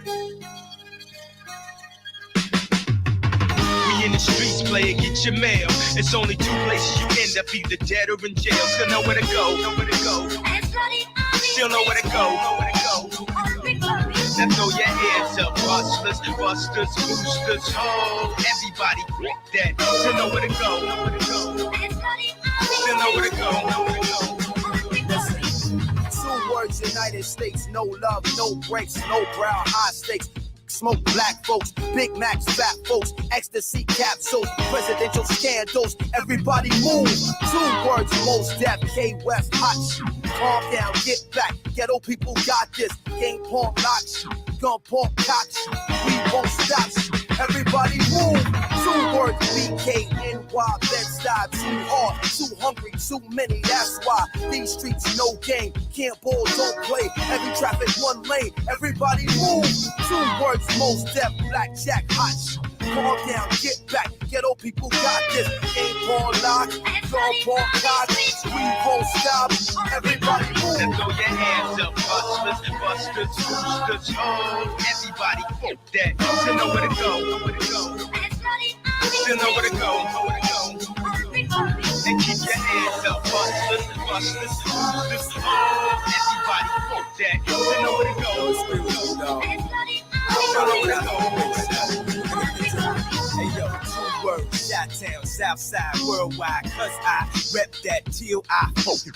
We in the streets, player, get your mail. It's only two places you end up, either dead or in jail. Still know where to go, Still know where to go, Now throw your hands up, hustlers, busters, boosters, oh, everybody that. Still know where to go, Still know where to go, Two words, United States, no love, no breaks, no brow, high stakes. Smoke black folks, Big Macs, fat folks, ecstasy capsules, presidential scandals, everybody move. Two words, most death, K-West, hot shit. Calm down, get back, ghetto people got this. Game porn, lock shit, gun porn, cock shit. We won't stop shit, everybody move. Two words, BKNY, Bed-Stuy, too hard, too hungry, too many, that's why. These streets, no game, can't ball, don't play. Every traffic, one lane, everybody move. Two words, most deaf, blackjack, hot shit. Calm down, get back, ghetto people got this. Game porn, lock, gun porn, cock, we won't stop, everybody move. Now throw your hands up, hustlers, busters, boosters, oh, everybody that. Still know where to go, Still know where to go, And keep your hands up, hustlers, busters, boosters, oh, everybody that. Still know where to go, Still know where to go. Hey yo, two words, Chi-Town, Southside, worldwide, cause I rep that till I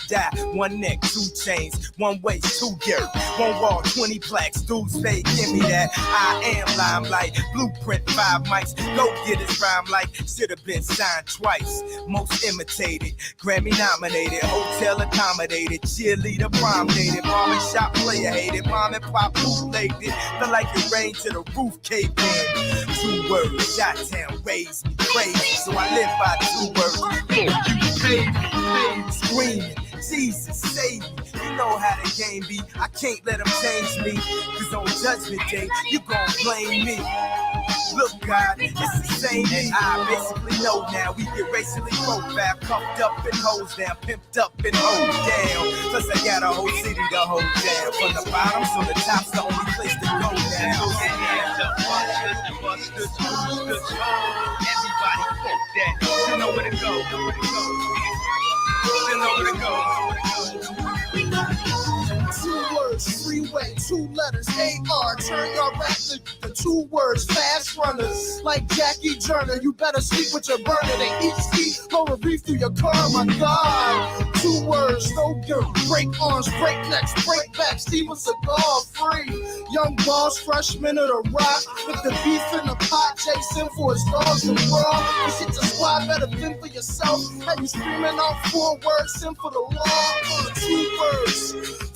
die. One neck, two chains, one waist, two gear, one wall, 20 plaques, dudes pay, give me that. I am limelight, blueprint, 5 mics, go get his rhyme like, should've been signed twice. Most imitated, Grammy nominated, hotel accommodated, cheerleader prom dated, mom and shop player hated, mom and pop bootlegged it, felt like it rained to the roof caved in. Two words, Chi-Town raised me crazy, so I live by two words. You paid me, screaming, Jesus save me. You know how the game be, I can't let them change me. Cause on Judgment Day, you gon' blame me. Look, God, it's the same thing. I basically know now. We get racially profiled, pumped up and hosed down, pimped up and hold down. Plus, I got a whole city to hold down. From the bottom, so the top's the only place to go down. Busters, boosters, oh, everybody that. Still know where to go, Still know where to go. Two words, freeway, two letters, AR. Turn your rap to the two words, fast runners. Like Jackie Turner, you better sleep with your burner. They each see, blow a reef through your car, my God. Two words, no good. Break arms, break necks, break back. Steven Seagal, free. Young boss, freshman of the rock. With the beef in the pot, chasing for his dogs to brawl. You shit your squad, better fend for yourself. Have you screaming out 4 words, sin for the law. 2 words.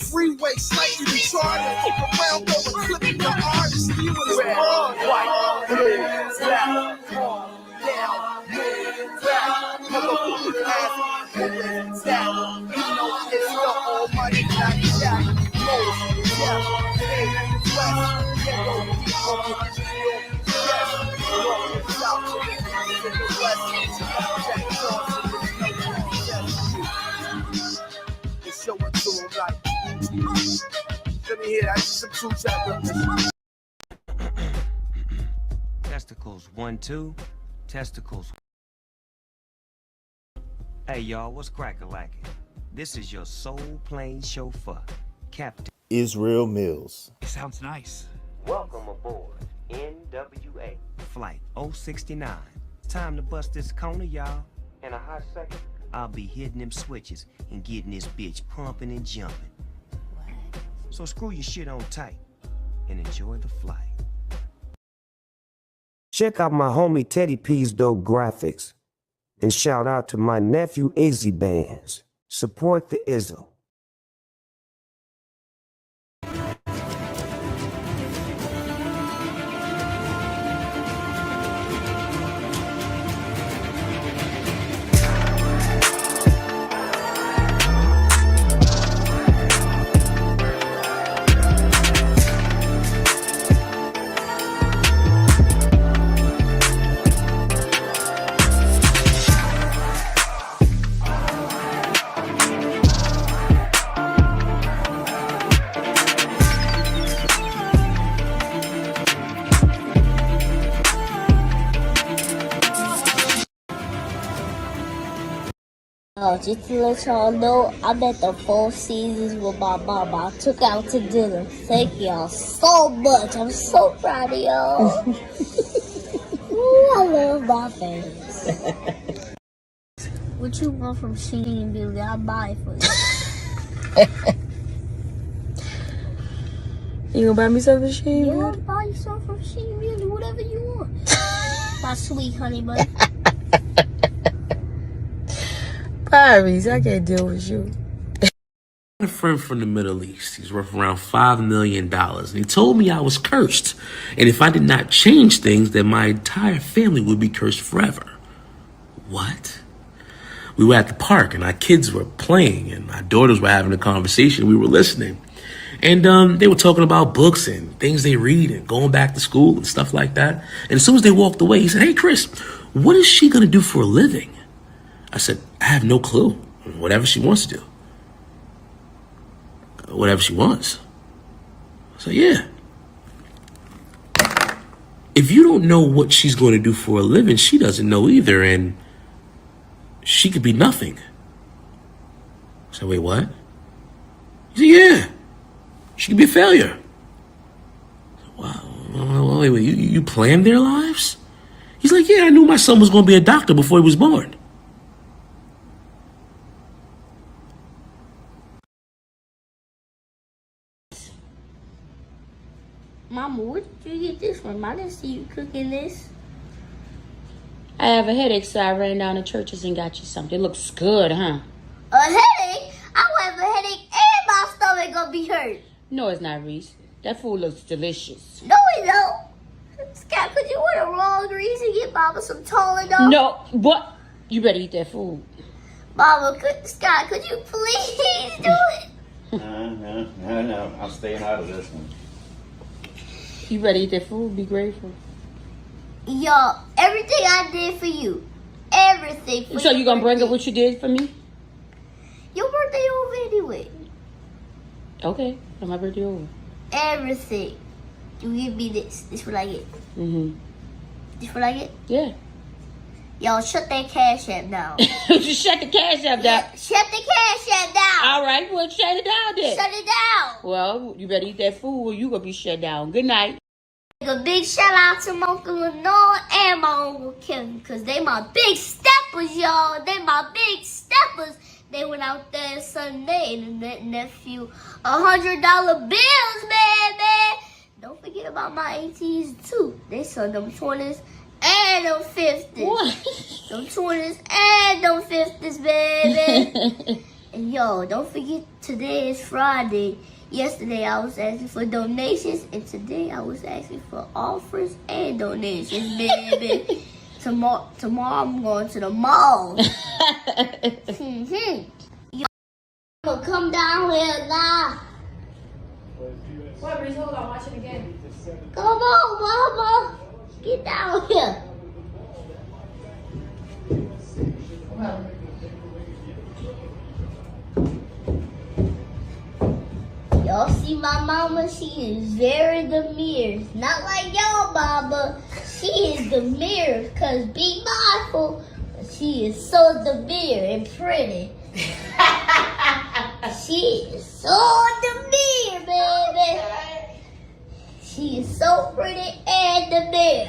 Freeway, slightly retarded. Fuck around, go and clipping your artist. Stealing his Red, broad. white, blue, black, calm down, move back, motherfuckers ass, moving down. You know it's the almighty blackjack, most death, hey, west, ghetto people, yes, north and south, in the west, blackjack sauce, it's showing to them like. Let me hear that. Some true chapters. Testicles 1, 2. Testicles. Hey y'all, what's crack-a-lackin'? This is your soul plane chauffeur, Captain Israel Mills. Sounds nice. Welcome aboard NWA Flight 069. Time to bust this corner, y'all. In a hot second, I'll be hitting them switches and getting this bitch pumping and jumping. So screw your shit on tight and enjoy the flight. Check out my homie Teddy P's dope graphics. And shout out to my nephew Izzy Bands. Support the Izzo. just to let y'all know, I'm at the Four Seasons with my mama. I took out to dinner. Thank y'all so much. I'm so proud of y'all. Ooh, I love my fans. What you want from Sheeny and Billy? I'll buy it for you. You gonna buy me something, Sheeny? Yeah, I'll buy you something from Sheeny and Billy, whatever you want. My sweet honey bun. Paris, I can't deal with you. A friend from the Middle East. He's worth around $5 million. And he told me I was cursed. And if I did not change things, then my entire family would be cursed forever. What? We were at the park and our kids were playing and my daughters were having a conversation. We were listening. And they were talking about books and things they read and going back to school and stuff like that. And as soon as they walked away, he said, "Hey, Chris, what is she going to do for a living?" I said, "I have no clue. Whatever she wants to do. Whatever she wants." So yeah. If you don't know what she's going to do for a living, she doesn't know either, and she could be nothing. I said, "Wait, what?" He said, "Yeah, she could be a failure." I said, "Wow, wait, you planned their lives?" He's like, "Yeah, I knew my son was going to be a doctor before he was born." Mama, where did you get this from? I didn't see you cooking this. I have a headache, so I ran down to Churches and got you something. It looks good, huh? A headache? I will have a headache and my stomach gonna be hurt. No, it's not, Reese. That food looks delicious. No, it don't. Scott, could you order wrong Reese and get Mama some Tylenol? No, what? You better eat that food. Mama, Scott, could you please do it? No. I'm staying out of this one. You better eat that food. Be grateful. Yo, everything I did for you. Everything for you. So you gonna bring up what you did for me? Your birthday over anyway. Okay, so my birthday over. Everything. You give me this. This what I get. Mm-hmm. This what I get? Yeah. Yo, shut that cash app down. Just shut the cash app down. Yeah, shut the cash app down. All right, well, shut it down then. Shut it down. Well, you better eat that food or you gonna be shut down. Good night. A big shout out to my Uncle Lenore and my Uncle Kevin, because they my big steppers, y'all. They my big steppers. They went out there Sunday and met nephew $100 bills, man. Don't forget about my ATs too. They sold them 20s and them 50s. What? Them 20s and them 50s, baby. And yo, don't forget today is Friday. Yesterday I was asking for donations, and today I was asking for offers and donations, baby. Tomorrow I'm going to the mall. Yo, I'm gonna come down here now. What, Reese? Hold on, watch it again. Come on, Mama. Get down here. Y'all see my mama? She is very demure. Not like y'all, mama. She is demure, because be mindful. She is so demure and pretty. She is so demure, baby. She is so pretty and demure.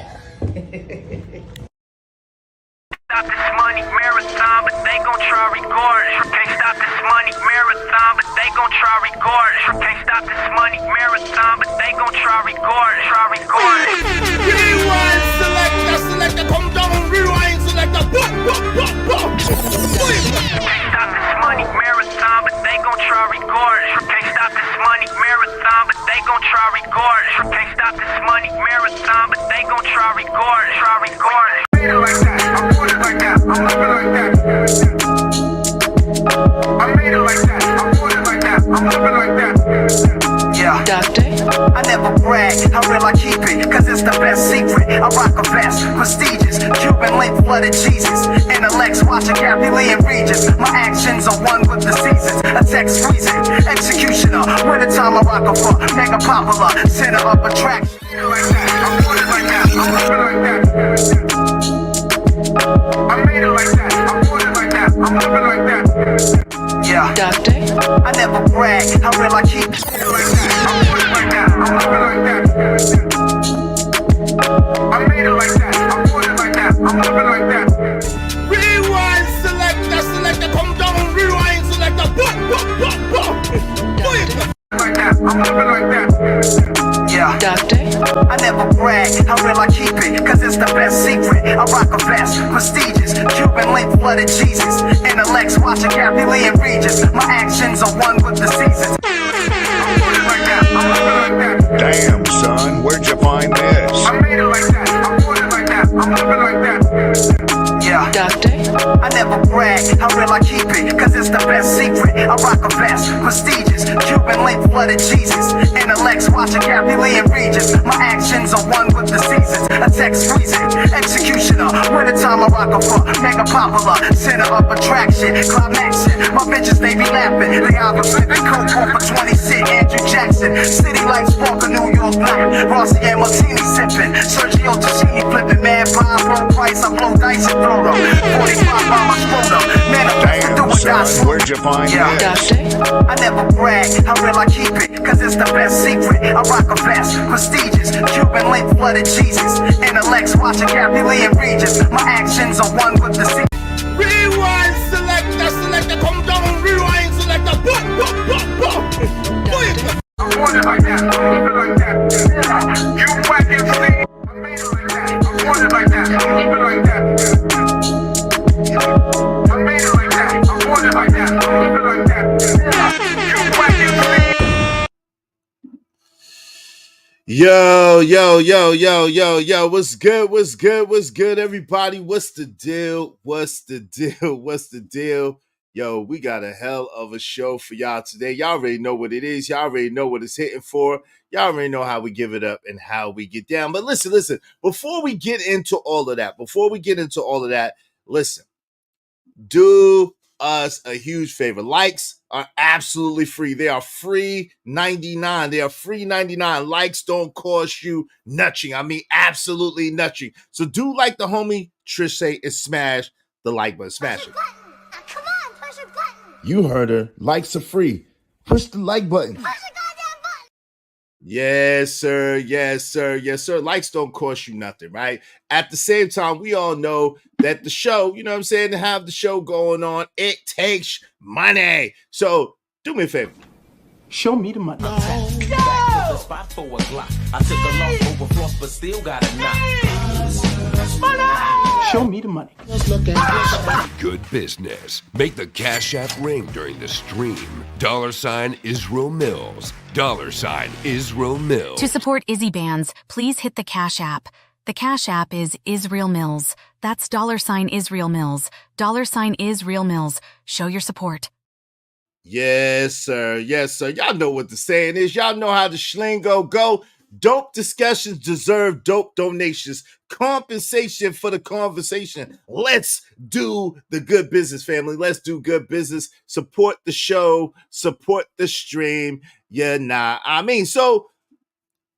Stop this money marathon, but they gon' try record. Can't stop this money marathon, but they gon' try record. Can't stop this money marathon, but they gon' try record. Rewind selector, come down, rewind selector. Can't stop this money marathon, but they gon' try record. Can't stop this money marathon, but they gon' try record. Can't stop this money marathon, but they gon' try record. I want it like that. I'm living like that. I made it like that. I want it like that. I'm living like that. Yeah. Doctor? I never brag. How real I keep it? Cause it's the best secret. I rock a vest. Prestigious. Cuban link flooded Jesus. Intellects watching Kathy Lee and Regis. My actions are one with the seasons. A text freezing. Executioner. Winter time I rock a fuck. Mega popular. Center of attraction. I made it like that. I want it like that. I'm living like that. I made it like that. I want it like that. I'm living like that. brag, how real I keep it. I'm put it like that, I'm living like that. I made it like that, I'm put it like that, I'm living like that. Rewind selector, come down, rewind selector, Like that, I'm living like that. Yeah. Doctor? I never brag, how real I keep it, cause it's the best secret. I rock a vest, prestigious, Cuban link, flooded Jesus. Intellects, watching Kathy Lee and Regis. My actions are one with the seasons. I'm put it like that, I'm living like that. Damn, son, where'd you find this? I made it like that, I'm put it like that, I'm living like that. Yeah. Doctor? I never brag, how real I keep it, cause it's the best secret. I rock a vest, prestigious, Cuban link, flooded Jesus. Intellects, watching Kathy Lee and Regis. My actions are one with the seasons. A text freezing, executioner. Wintertime I rock a fuck, mega popular. Center of attraction, climaxing. My bitches, they be laughing. They either flipping coke off for 20 cent, Andrew Jackson. City lights spark a New York night. Rossi and Martini sipping. Sergio Tacchini flipping. Mad vibe, low price. I blow dice and throw them. 45 by my scrotum. Manifest to do or die. Son, where'd you find this? Doctor? I never brag, how real I keep it, cause it's the best secret. I rock a vest, prestigious, Cuban link, flooded Jesus. Intellects, watching Kathy Lee and Regis. My actions are one with the seasons. rewind selector, come down, rewind selector, I'm on it like that, I'm living like that. You whack and see, I made it like that. I'm on it like that, I'm living like that. I made it like that, I'm on it like that, I'm living like that. You whack and see. Yo, what's good, everybody? What's the deal? Yo, we got a hell of a show for y'all today. Y'all already know what it is. Y'all already know what it's hitting for. Y'all already know how we give it up and how we get down. But listen, before we get into all of that, listen, do us a huge favor. Likes are absolutely free. They are free 99. They are free 99. Likes don't cost you nothing. I mean, absolutely nothing. So do like the homie Trish say and smash the like button. Smash it. Come on, push a button. You heard her. Likes are free. Push the like button. Push the goddamn button. Yes, sir. Likes don't cost you nothing, right? At the same time, we all know that the show, you know what I'm saying, to have the show going on, it takes money. So do me a favor. Show me the money. Spot for a Glock. I took a loss over floss, but still got a knock. Show me the money. Good business. Make the Cash App ring during the stream. $ Israel Mills. $ Israel Mills. To support Izzy Bands, please hit the Cash App. The Cash App is Israel Mills. That's $ Israel Mills. $ Israel Mills. Show your support. Yes, sir. Y'all know what the saying is. Y'all know how the schlingo go. Dope discussions deserve dope donations. Compensation for the conversation. Let's do the good business, family. Let's do good business. Support the show. Support the stream. So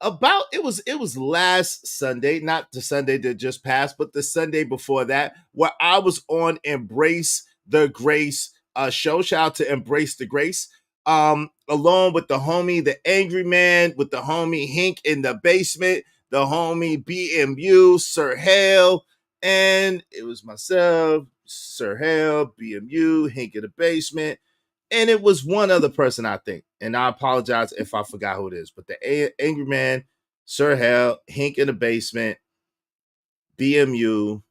it was last Sunday, not the Sunday that just passed, but the Sunday before that, where I was on Embrace the Grace show. Shout out to Embrace the Grace. Along with the homie, the Angry Man, with the homie Hink in the basement, the homie BMU, Sir Hale, and it was myself, Sir Hale, BMU, Hink in the basement, and it was one other person, I think, and I apologize if I forgot who it is, but the Angry Man, Sir Hale, Hink in the basement, BMU,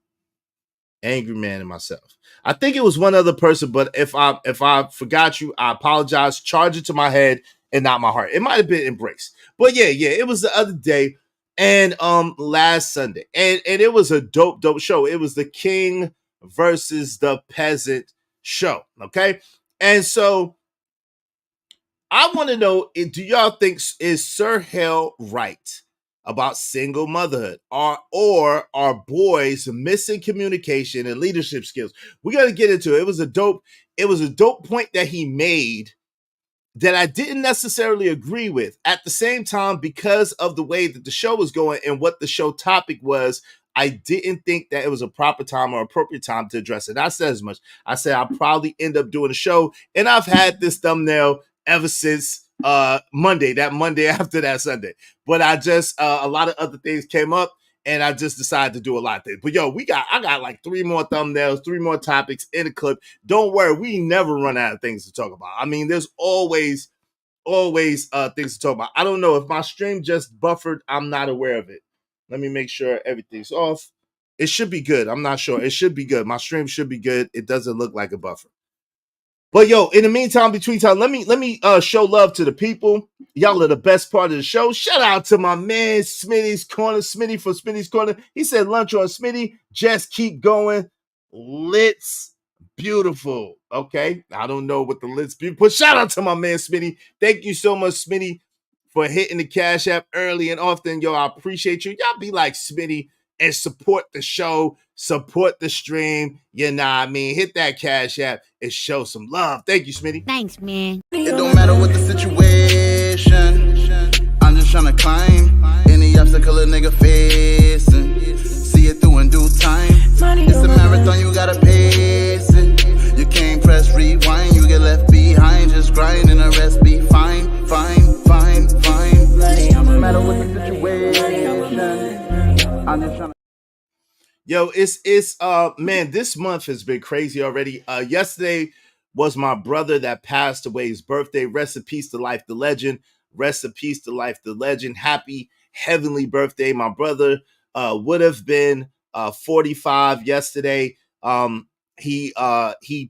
Angry Man, and myself. I think it was one other person, but if I forgot you, I apologize. Charge it to my head and not my heart. It might have been Embrace. But yeah, it was the other day and last Sunday. And it was a dope show. It was the King versus the Peasant show. Okay. And so I want to know, do y'all think is Sir Hale right about single motherhood, or are boys missing communication and leadership skills? We got to get into it. It was a dope point that he made that I didn't necessarily agree with. At the same time, because of the way that the show was going and what the show topic was, I didn't think that it was a proper time or appropriate time to address it. I said as much. I said I'll probably end up doing a show, and I've had this thumbnail ever since Monday, that Monday after that Sunday. But I just a lot of other things came up, and I just decided to do a lot of things. But yo, I got like 3 more thumbnails, 3 more topics in the clip. Don't worry, we never run out of things to talk about. I mean, there's always things to talk about. I don't know if my stream just buffered. I'm not aware of it. Let me make sure everything's off. It should be good. I'm not sure. It should be good. My stream should be good. It doesn't look like a buffer. But yo, in the meantime, between time, let me show love to the people. Y'all are the best part of the show. Shout out to my man Smitty's Corner, Smitty from Smitty's Corner. He said lunch on Smitty. Just keep going. Lit's beautiful. Okay, I don't know what the lit's beautiful. But shout out to my man Smitty. Thank you so much, Smitty, for hitting the Cash App early and often. Yo, I appreciate you. Y'all be like Smitty and support the show, support the stream. You know what I mean? Hit that Cash App and show some love. Thank you, Smitty. Thanks, man. It don't matter what the situation. I'm just trying to climb any obstacle a nigga facing. See it through in due time. It's a marathon, you gotta pace it. You can't press rewind, you get left behind. Just grind and the rest be fine, fine, fine, fine. It don't matter what the situation. I'm just trying to. Yo, it's man, this month has been crazy already. Yesterday was my brother that passed away, his birthday. Rest in peace to Life the Legend. Rest in peace to Life the Legend. Happy heavenly birthday. My brother would have been 45 yesterday. He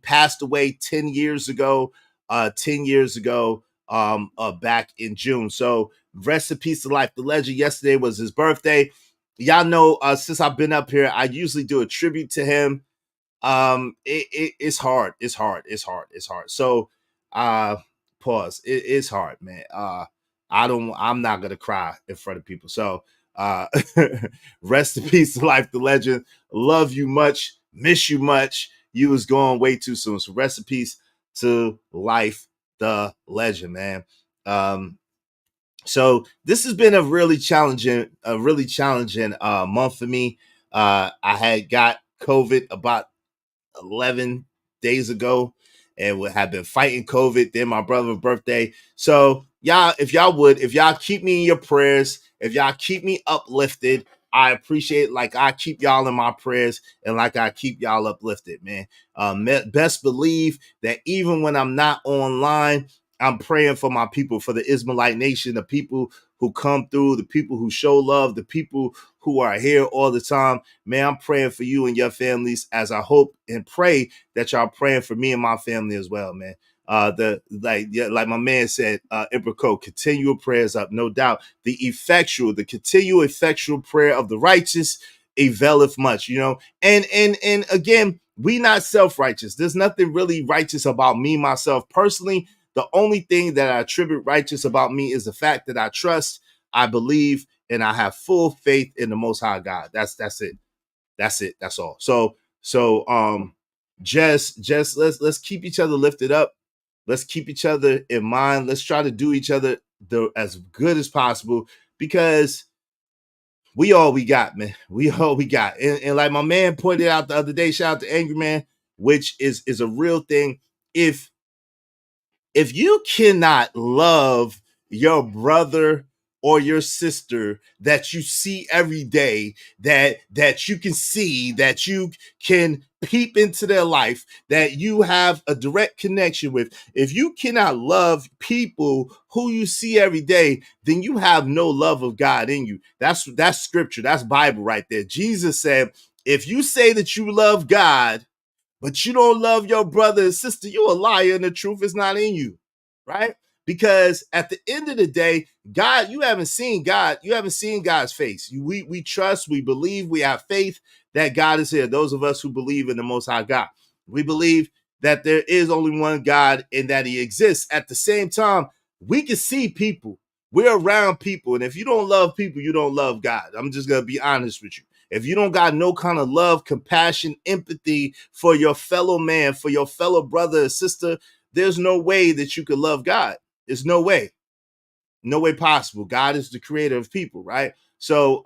passed away 10 years ago. Back in June. So rest in peace to Life the Legend. Yesterday was his birthday. Y'all know, since I've been up here, I usually do a tribute to him. It's hard. It's hard. So, pause. It's hard, man. I'm not gonna cry in front of people. So, rest in peace to Life the Legend. Love you much. Miss you much. You was gone way too soon. So rest in peace to Life the Legend, man. So this has been a really challenging month for me. I had got COVID about 11 days ago and have been fighting COVID. Then my brother's birthday. So y'all, if y'all keep me in your prayers, if y'all keep me uplifted, I appreciate it. Like I keep y'all in my prayers and like I keep y'all uplifted, man. Best believe that even when I'm not online, I'm praying for my people, for the Israelite nation, the people who come through, the people who show love, the people who are here all the time. Man, I'm praying for you and your families, as I hope and pray that y'all praying for me and my family as well, man. Like my man said, Emperor Code, continual prayers up, no doubt. The continual effectual prayer of the righteous availeth much, you know. And again, we not self-righteous. There's nothing really righteous about me, myself, personally. The only thing that I attribute righteous about me is the fact that I trust, I believe, and I have full faith in the Most High God. That's it. That's all. So just let's keep each other lifted up. Let's keep each other in mind. Let's try to do each other as good as possible, because we all we got, man. We all we got. And like my man pointed out the other day, shout out to Angry Man, which is a real thing. If you cannot love your brother or your sister that you see every day, that you can see, that you can peep into their life, that you have a direct connection with, if you cannot love people who you see every day, then you have no love of God in you. That's scripture. That's Bible right there. Jesus said, if you say that you love God, but you don't love your brother and sister, you're a liar and the truth is not in you, right? Because at the end of the day, God, you haven't seen God. You haven't seen God's face. We trust, we believe, we have faith that God is here. Those of us who believe in the Most High God, we believe that there is only one God and that he exists. At the same time, we can see people. We're around people. And if you don't love people, you don't love God. I'm just going to be honest with you. If you don't got no kind of love, compassion, empathy for your fellow man, for your fellow brother or sister, there's no way that you could love God. There's no way possible. God is the creator of people, right? So,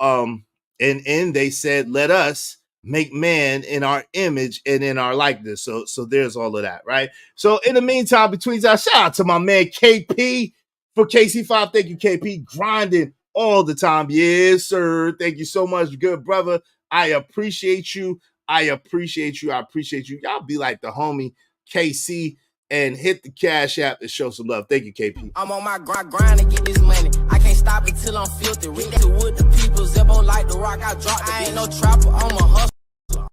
and they said, let us make man in our image and in our likeness. So there's all of that, right? So in the meantime, between that, shout out to my man KP for KC5. Thank you, KP, grinding all the time. Yes, sir. Thank you so much, good brother. I appreciate you. I appreciate you. Y'all be like the homie KC and hit the Cash App and show some love. Thank you, KP. I'm on my grind to get this money. I can't stop it till I'm filthy. Read that with the people. Zebo like the rock. I drop. I ain't no trapper. I'm a hustler.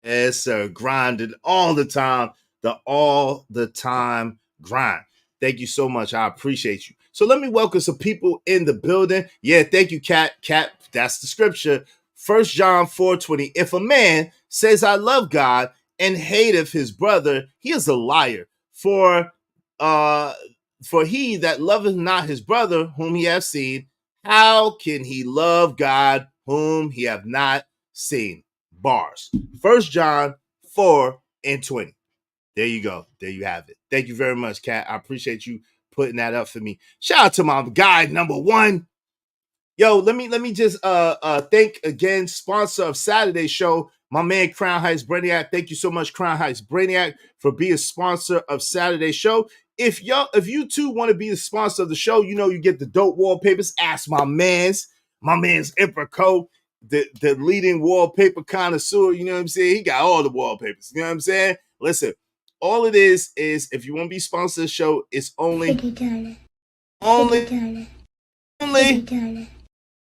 Yes, sir. Grinding all the time. The all the time grind. Thank you so much. I appreciate you. So let me welcome some people in the building. Yeah, thank you, Cat. Cat, that's the scripture. 1 John 4:20. If a man says, I love God and hateth his brother, he is a liar. For he that loveth not his brother whom he hath seen, how can he love God whom he have not seen? Bars. 1 John 4:20. There you go. There you have it. Thank you very much, Kat. I appreciate you putting that up for me. Shout out to my guy number one. Yo, let me just thank again, sponsor of Saturday's show, my man Crown Heights Brainiac. Thank you so much, Crown Heights Brainiac, for being a sponsor of Saturday's show. If you too want to be the sponsor of the show, you know you get the dope wallpapers. Ask my man's Emperor Co, the leading wallpaper connoisseur. You know what I'm saying? He got all the wallpapers. You know what I'm saying? Listen, all it is if you want to be sponsor of the show, it's only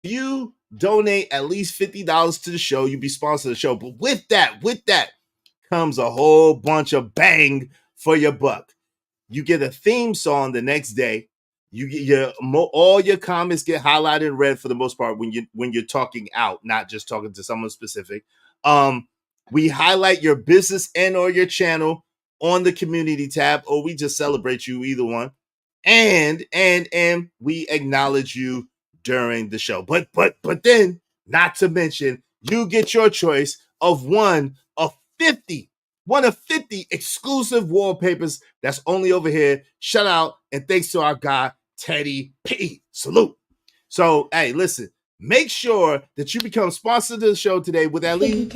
you donate at least $50 to the show, you be sponsored the show. But with that comes a whole bunch of bang for your buck. You get a theme song the next day. You get all your comments get highlighted in red for the most part when you're talking out, not just talking to someone specific. We highlight your business and or your channel on the community tab, or we just celebrate you, either one. And we acknowledge you during the show. But then, not to mention, you get your choice of one of 50 exclusive wallpapers that's only over here. Shout out and thanks to our guy Teddy P. Salute. So hey, listen, make sure that you become sponsored to the show today with at least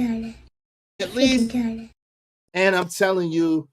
and I'm telling you,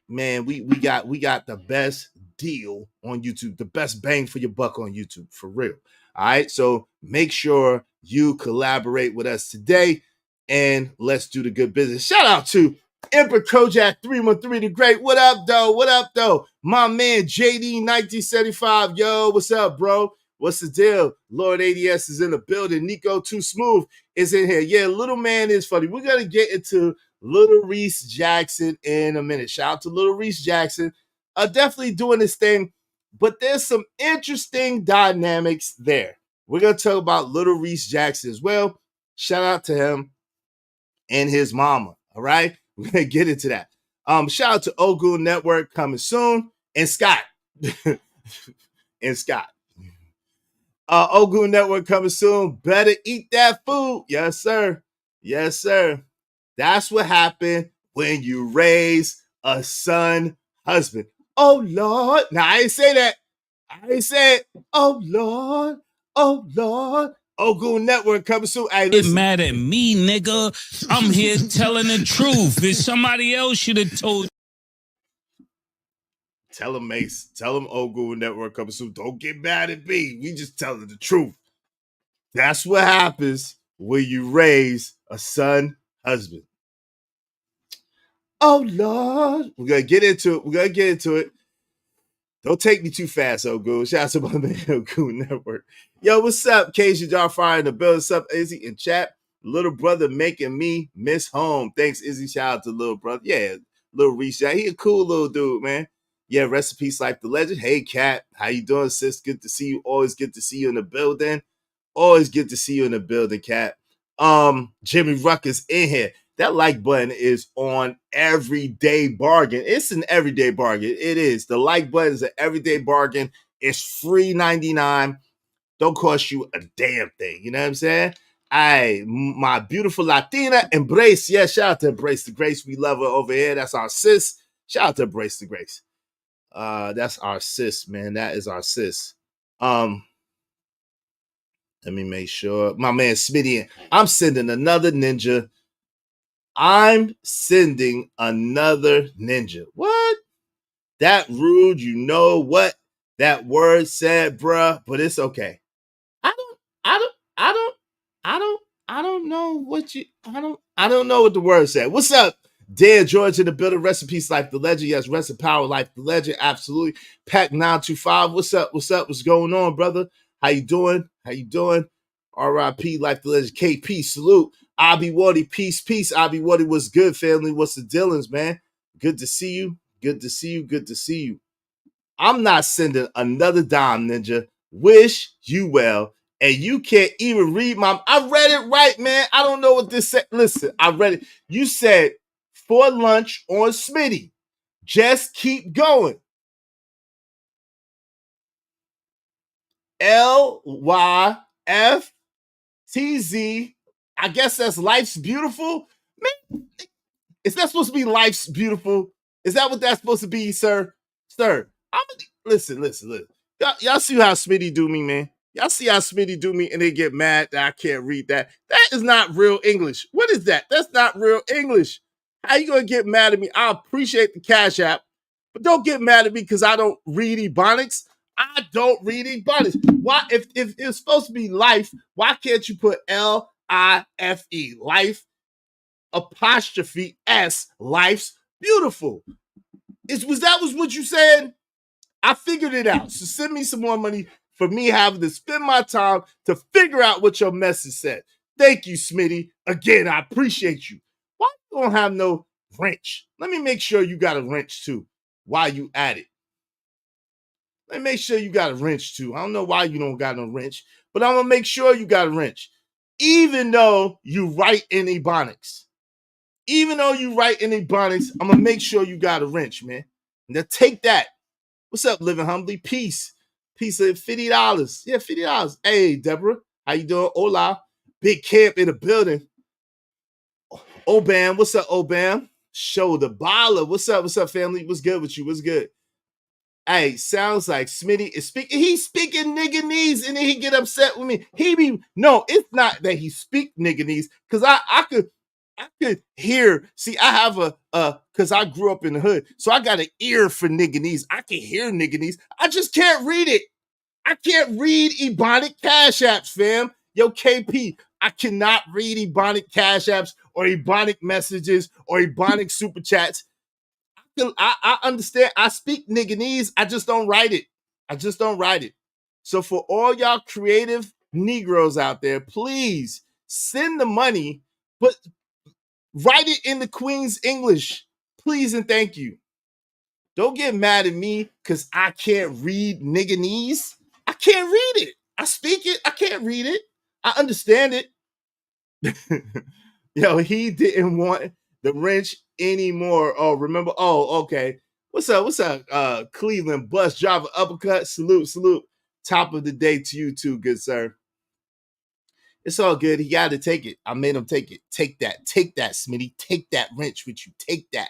man, we got the best deal on YouTube, the best bang for your buck on YouTube, for real. All right, so make sure you collaborate with us today, and let's do the good business. Shout out to Emperor Kojak 313 the Great. What up, though? What up, though? My man JD 1975. Yo, what's up, bro? What's the deal? Lord ADS is in the building. Nico Too Smooth is in here. Yeah, little man is funny. We're gonna get into Little Reese Jackson in a minute. Shout out to Little Reese Jackson. Definitely doing this thing, but there's some interesting dynamics there. We're going to talk about Little Reese Jackson as well. Shout out to him and his mama. All right. We're going to get into that. Shout out to Ogun Network coming soon. And Scott. Ogun Network coming soon. Better eat that food. Yes, sir. Yes, sir. That's what happened when you raise a son husband. Oh, Lord. Now, I ain't say that. I ain't say it. Oh, Lord. Oh, Lord. Ogun Network coming soon. Hey, get mad at me, nigga. I'm here telling the truth. If somebody else should have told. Tell him, Mace. Tell him Ogun Network coming soon. Don't get mad at me. We just telling the truth. That's what happens when you raise a son husband. Oh, Lord. We're going to get into it. Don't take me too fast, Ogun. Shout out to my man, Ogun Network. Yo, what's up? Casey Jarfire in the building. What's up, Izzy? In chat. Little brother making me miss home. Thanks, Izzy. Shout out to little brother. Yeah, little Reese. He a cool little dude, man. Yeah, rest in peace, like the legend. Hey, Kat. How you doing, sis? Good to see you. Always good to see you in the building. Always good to see you in the building, Kat. Jimmy Ruckus in here. That like button is on everyday bargain. It's an everyday bargain. It is. The like button is an everyday bargain. It's free 99. Don't cost you a damn thing. You know what I'm saying? My beautiful Latina, Embrace. Yeah, shout out to Embrace the Grace. We love her over here. That's our sis. Shout out to Embrace the Grace. That's our sis, man. That is our sis. Let me make sure. My man Smitty, I'm sending another ninja. I'm sending another ninja. What? That rude, you know what that word said, bruh, but it's okay. I don't, I don't, I don't, I don't, I don't know what you, I don't know what the word said. What's up? Dan George in the building. Rest in peace, Life the Legend. Yes, rest in power, Life the Legend. Absolutely. Pack 925. What's up? What's up? What's going on, brother? How you doing? How you doing? R.I.P. Life the Legend. KP, salute. Abi Waddy, peace, peace. Abi Waddy, what's good, family? What's the dealings, man? Good to see you. Good to see you. Good to see you. I'm not sending another dime, ninja. Wish you well. And you can't even read my. I read it right, man. I don't know what this said. Listen, I read it. You said for lunch on Smitty. Just keep going. LYFTZ. I guess that's life's beautiful. Man, is that supposed to be life's beautiful? Is that what that's supposed to be, sir? Sir, listen. Y'all see how Smitty do me, man? Y'all see how Smitty do me and they get mad that I can't read that? That is not real English. What is that? That's not real English. How you gonna get mad at me? I appreciate the Cash App, but don't get mad at me because I don't read Ebonics. I don't read Ebonics. Why, if it's supposed to be life, why can't you put LIFE? Life apostrophe S, life's beautiful. Was what you said? I figured it out. So send me some more money for me having to spend my time to figure out what your message said. Thank you, Smitty. Again, I appreciate you. Why you don't have no wrench? Let me make sure you got a wrench too while you at it. Let me make sure you got a wrench too. I don't know why you don't got no wrench, but I'm gonna make sure you got a wrench. Even though you write in Ebonics. Even though you write in Ebonics, I'm gonna make sure you got a wrench, man. Now take that. What's up, Living Humbly? Peace. Peace of $50. Yeah, $50. Hey, Deborah. How you doing? Hola. Big camp in the building. Obam. What's up, Obam? Shoulder baller. What's up? What's up, family? What's good with you? What's good? Hey, sounds like Smitty is speaking. He's speaking nigganese, and then he get upset with me. No, it's not that he speak nigganese, because I could hear. See, I have because I grew up in the hood, so I got an ear for nigganese. I can hear nigganese. I just can't read it. I can't read Ebonic Cash Apps, fam. Yo, KP, I cannot read Ebonic Cash Apps or Ebonic messages or Ebonic super chats. I understand. I speak nigganese. I just don't write it. So for all y'all creative Negroes out there, please send the money, but write it in the Queen's English. Please and thank you. Don't get mad at me because I can't read nigganese. I can't read it. I speak it. I can't read it. I understand it. Yo, he didn't want the wrench anymore. Oh, remember? Oh, okay. What's up? Cleveland bus driver uppercut. Salute. Top of the day to you too, good sir. It's all good. He got to take it. I made him take it. Take that, Smitty. Take that wrench with you. Take that.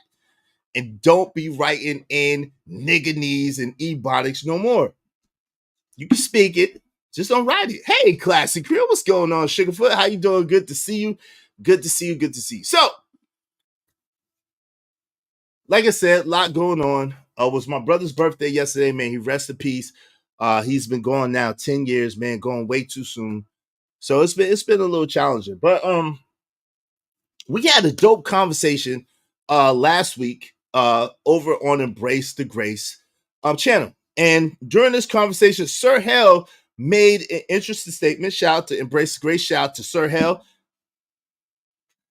And don't be writing in nigganese and ebonics no more. You can speak it. Just don't write it. Hey, Classic Crew, what's going on, Sugarfoot? How you doing? Good to see you. Good to see you. So, like I said, a lot going on. It was my brother's birthday yesterday, man. He rest in peace. He's been gone now 10 years, man. Going way too soon. So it's been a little challenging. But we had a dope conversation last week over on Embrace the Grace channel. And during this conversation, Sir Hell made an interesting statement. Shout out to Embrace the Grace. Shout out to Sir Hell.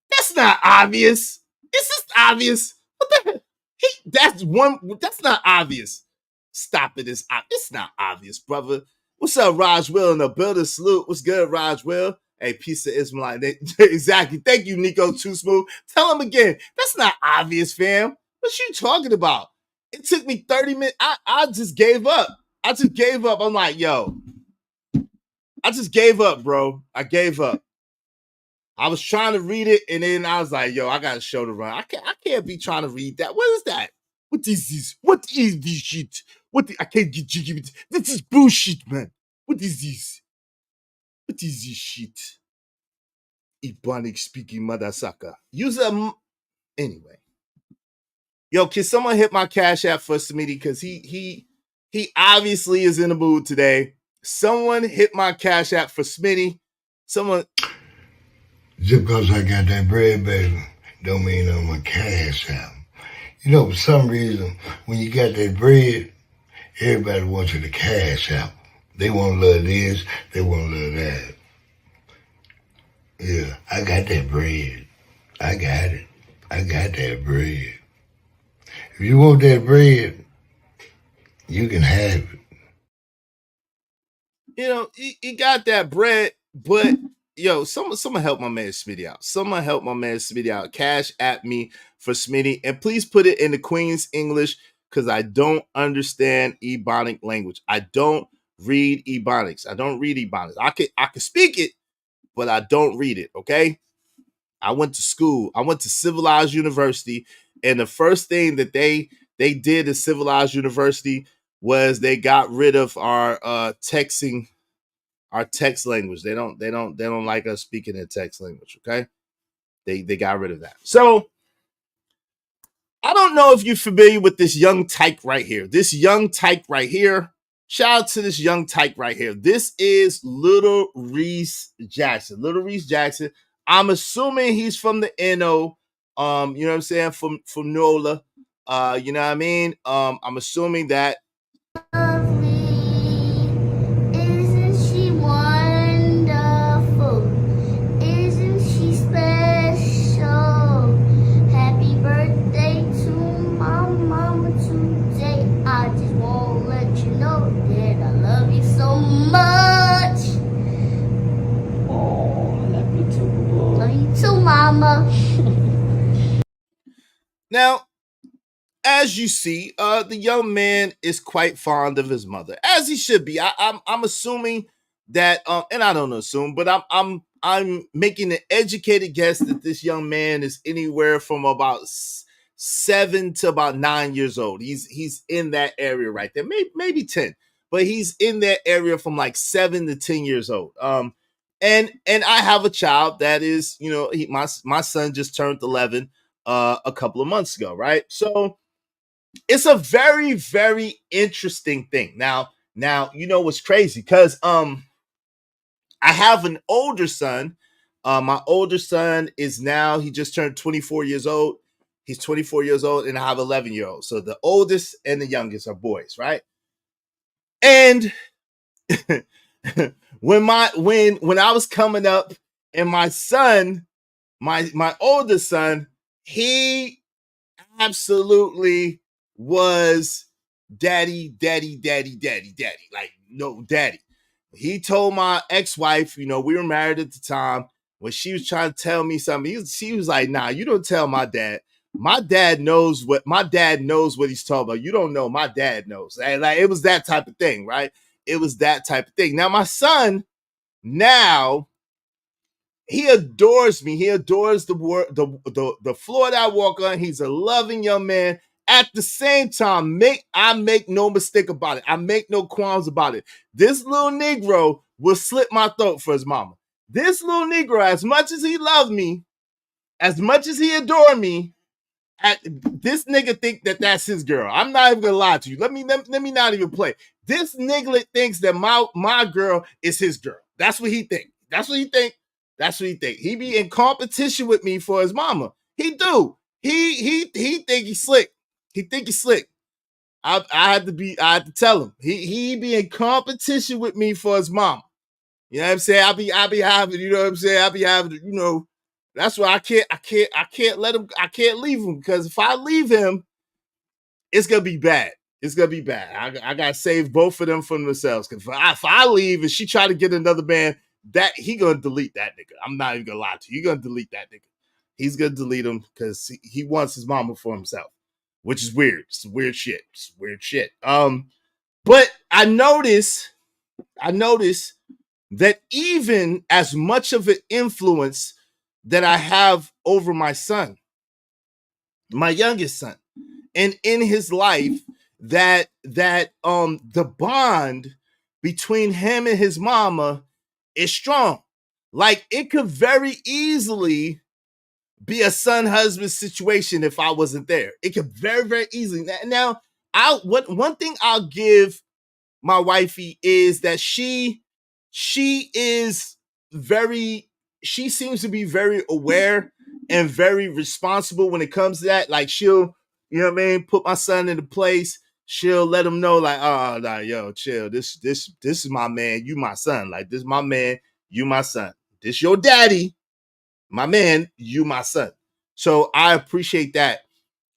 That's not obvious. It's just obvious. What the heck? That's not obvious. Stop it. It's not obvious, brother. What's up, Raj Will in the building? Salute. What's good, Raj Will? Hey, piece of Ismail. Exactly. Thank you, Nico Too Smooth. Tell him again. That's not obvious, fam. What you talking about? It took me 30 minutes. I just gave up. I'm like, yo. I just gave up, bro. I gave up. I was trying to read it, and then I was like, yo, I got a show to run. I can't be trying to read that. What is that? What is this? What is this shit? I can't get jiggy with this. This is bullshit, man. What is this? What is this shit? Ebonic speaking mother sucker. Use a anyway. Yo, can someone hit my Cash App for Smitty? Because he obviously is in the mood today. Someone hit my Cash App for Smitty. Someone. Just because I got that bread, baby, don't mean I'm a Cash App. You know, for some reason, when you got that bread, everybody wants you to Cash App. They want to love this, they want to love that. Yeah, I got that bread. I got it. I got that bread. If you want that bread, you can have it. You know, he got that bread, but yo, someone help my man Smitty out. Someone help my man Smitty out. Cash at me for Smitty, and please put it in the Queen's English because I don't understand Ebonic language. I don't read Ebonics. I don't read Ebonics. I can speak it, but I don't read it. Okay. I went to school. I went to Civilized University, and the first thing that they did at Civilized University was they got rid of our texting, our text language. They don't like us speaking in text language. Okay, they got rid of that. So I don't know if you're familiar with this young tyke right here. This young tyke right here. Shout out to this young tyke right here. This is Little Reese Jackson. Little Reese Jackson. I'm assuming he's from the NO. You know what I'm saying? From NOLA. You know what I mean? I'm assuming that. Isn't she wonderful? Isn't she special? Happy birthday to my mama today. I just want to let you know that I love you so much. Oh, I love you too. Love you too, mama. Now, as you see, the young man is quite fond of his mother, as he should be. I'm assuming that, and I don't assume, but I'm making an educated guess that this young man is anywhere from about 7 to about 9 years old. He's in that area right there, maybe 10, but he's in that area from like 7 to 10 years old. And I have a child that is, you know, my son just turned 11 a couple of months ago, right? So it's a very, very interesting thing. Now, you know what's crazy? Because I have an older son. My older son is now, he just turned 24 years old. He's 24 years old, and I have 11-year-olds. So the oldest and the youngest are boys, right? And when I was coming up, and my son, my oldest son, he absolutely was daddy. Like, no, daddy. He told my ex-wife, you know, we were married at the time, when she was trying to tell me something, she was like, nah, you don't tell my dad. My dad knows what he's talking about. You don't know. My dad knows. And like, it was that type of thing, right? It was that type of thing. Now, my son, now, he adores me. He adores the floor that I walk on. He's a loving young man. At the same time, I make no mistake about it. I make no qualms about it. This little Negro will slit my throat for his mama. This little Negro, as much as he loved me, as much as he adored me, this nigga think that that's his girl. I'm not even gonna lie to you. Let me not even play. This nigga thinks that my girl is his girl. That's what he think. That's what he think. That's what he think. He be in competition with me for his mama. He do. He think he's slick. He think he's slick. I had to tell him. He be in competition with me for his mama. You know what I'm saying? I be having, you know what I'm saying? I be having, you know, that's why I can't let him, I can't leave him, because if I leave him, it's gonna be bad. It's gonna be bad. I gotta save both of them from themselves. Because if I leave and she try to get another man, that he gonna delete that nigga. I'm not even gonna lie to you. He gonna delete that nigga. He's gonna delete him because he wants his mama for himself, which is weird. It's weird shit. It's weird shit. But I notice that even as much of an influence that I have over my son, my youngest son, and in his life, that the bond between him and his mama is strong. Like, it could very easily be a son-husband situation if I wasn't there. It could very, very easily. Now, one thing I'll give my wifey is that she is very, she seems to be very aware and very responsible when it comes to that. Like, she'll, you know what I mean, put my son into place. She'll let him know, like, oh, nah, yo, chill. This is my man. You my son. Like, this is my man. You my son. This your daddy. My man, you my son. So I appreciate that.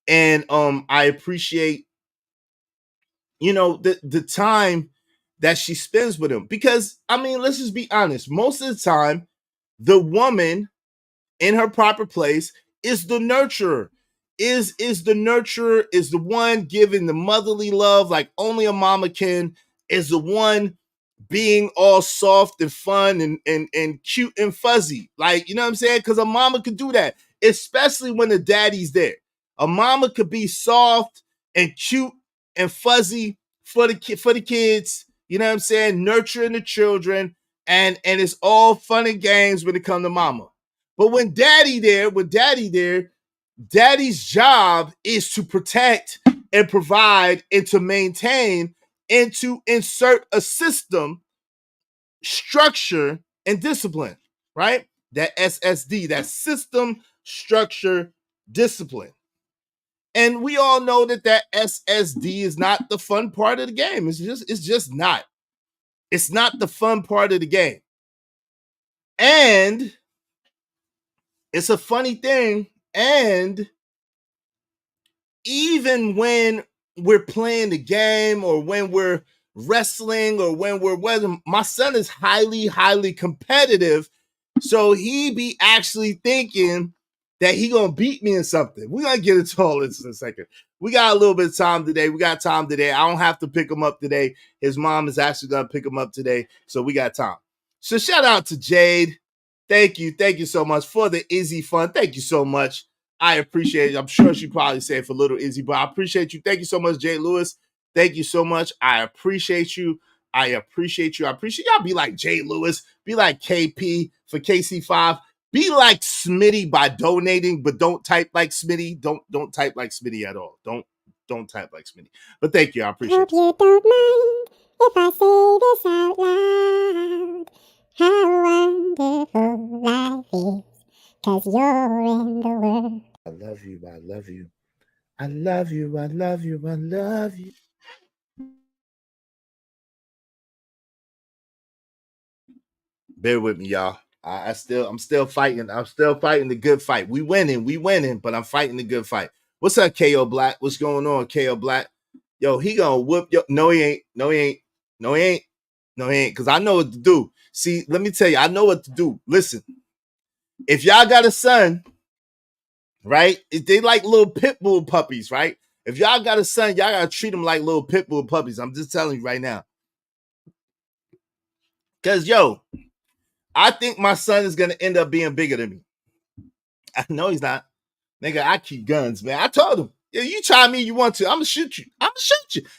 And I appreciate, you know, the time that she spends with him. Because, I mean, let's just be honest. Most of the time, the woman in her proper place is the nurturer. Is the nurturer, is the one giving the motherly love like only a mama can, is the one being all soft and fun and cute and fuzzy. Like, you know what I'm saying? Because a mama could do that, especially when the daddy's there. A mama could be soft and cute and fuzzy for the kids. You know what I'm saying? Nurturing the children, and it's all fun and games when it comes to mama. But when daddy there, daddy's job is to protect and provide and to maintain and to insert a system, structure, and discipline, right? That SSD, that system, structure, discipline. And we all know that SSD is not the fun part of the game. It's just not. It's not the fun part of the game. And it's a funny thing. And even when we're playing the game or when we're wrestling or when my son is highly, highly competitive. So he be actually thinking that he gonna beat me in something. We're gonna get into all this in a second. We got a little bit of time today. I don't have to pick him up today. His mom is actually gonna pick him up today. So we got time. So shout out to Jade. Thank you so much for the Izzy fun. Thank you so much. I appreciate it. I'm sure she probably said for little Izzy, but I appreciate you. Thank you so much, Jay Lewis. Thank you so much. I appreciate you. I appreciate y'all. Be like Jay Lewis. Be like KP for KC5. Be like Smitty by donating, but don't type like Smitty. Don't type like Smitty at all. Don't type like Smitty. But thank you. I appreciate it. Hope you don't mind if I say this out loud. How wonderful life is, 'cause you're in the world. I love you. I love you. I love you. I love you. I love you. Bear with me, y'all. I'm still fighting. I'm still fighting the good fight. We winning, but I'm fighting the good fight. What's up, KO Black? What's going on, KO Black? Yo, he gonna whoop yo. No, he ain't. No, he ain't. No, he ain't. No, he ain't. Because I know what to do. See, let me tell you, I know what to do. Listen, if y'all got a son, right? They like little pit bull puppies, right? If y'all got a son, y'all gotta treat them like little pit bull puppies. I'm just telling you right now. Because, yo, I think my son is gonna end up being bigger than me. I know he's not. Nigga, I keep guns, man. I told him, yeah, you try me, you want to. I'm gonna shoot you.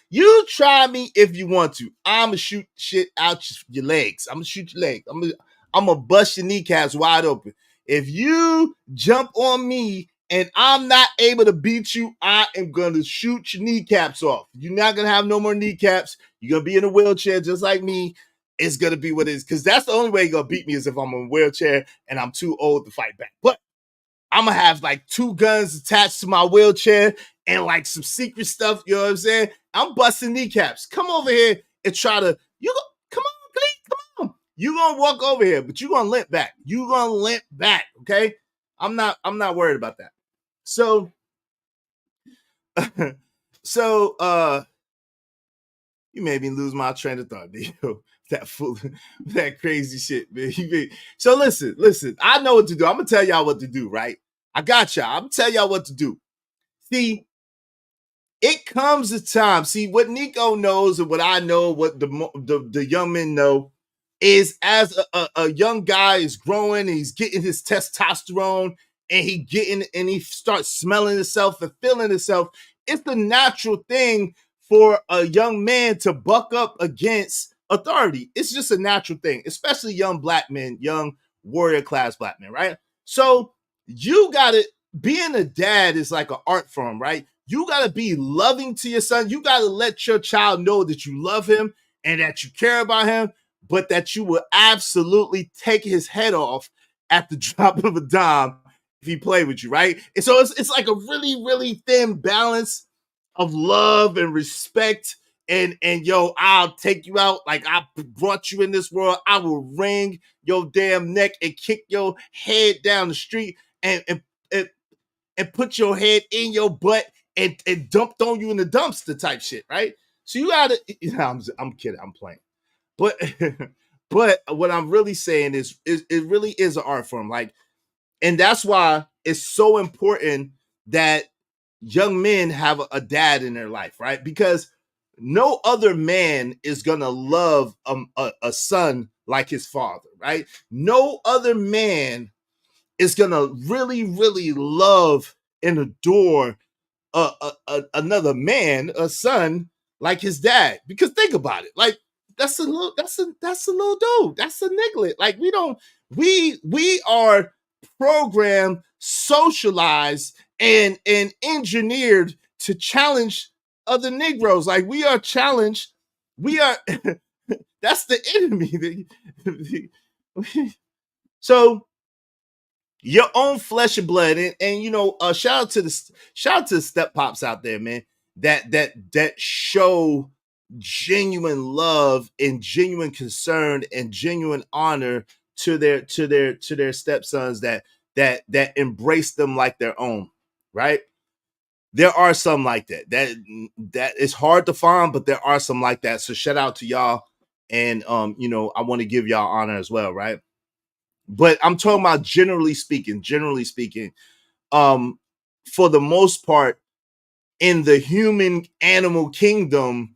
You try me if you want to. I'm gonna shoot shit out your legs. I'm gonna shoot your legs. I'm gonna bust your kneecaps wide open. If you jump on me and I'm not able to beat you, I am gonna shoot your kneecaps off. You're not gonna have no more kneecaps. You're gonna be in a wheelchair just like me. It's gonna be what it is. Because that's the only way you're gonna beat me is if I'm in a wheelchair and I'm too old to fight back. But I'm gonna have like 2 guns attached to my wheelchair and like some secret stuff. You know what I'm saying? I'm busting kneecaps. Come over here and try to. Come on, please, come on. You gonna walk over here, but you gonna limp back. Okay? I'm not worried about that. So, you made me lose my train of thought, Dio. That crazy shit, man. So listen. I know what to do. I'm gonna tell y'all what to do, right? I got y'all. I'm gonna tell y'all what to do. See, it comes a time. See, what Nico knows and what I know, what the young men know, is as a young guy is growing and he's getting his testosterone and he starts smelling himself and feeling himself. It's the natural thing for a young man to buck up against authority. It's just a natural thing, especially young black men, young warrior class black men, right? So you gotta, being a dad is like an art form, right? You gotta be loving to your son. You gotta let your child know that you love him and that you care about him, but that you will absolutely take his head off at the drop of a dime if he play with you, right? And so it's like a really, really thin balance of love and respect. And yo, I'll take you out like I brought you in this world. I will wring your damn neck and kick your head down the street and put your head in your butt and dump on you in the dumpster type shit, right? So you gotta, I'm kidding, I'm playing. But but what I'm really saying is it really is an art form. Like, and that's why it's so important that young men have a dad in their life, right? Because no other man is gonna love a son like his father, right? No other man is gonna really, really love and adore another man, a son like his dad. Because think about it, like that's a little dude, that's a niglet. Like we are programmed, socialized, and engineered to challenge other Negroes. Like we are challenged. We are that's the enemy. So your own flesh and blood, and you know, shout out to the step pops out there, man. That show genuine love and genuine concern and genuine honor to their stepsons that embrace them like their own, right? There are some like that. That is hard to find, but there are some like that. So shout out to y'all, and you know, I want to give y'all honor as well, right? But I'm talking about generally speaking, for the most part, in the human animal kingdom,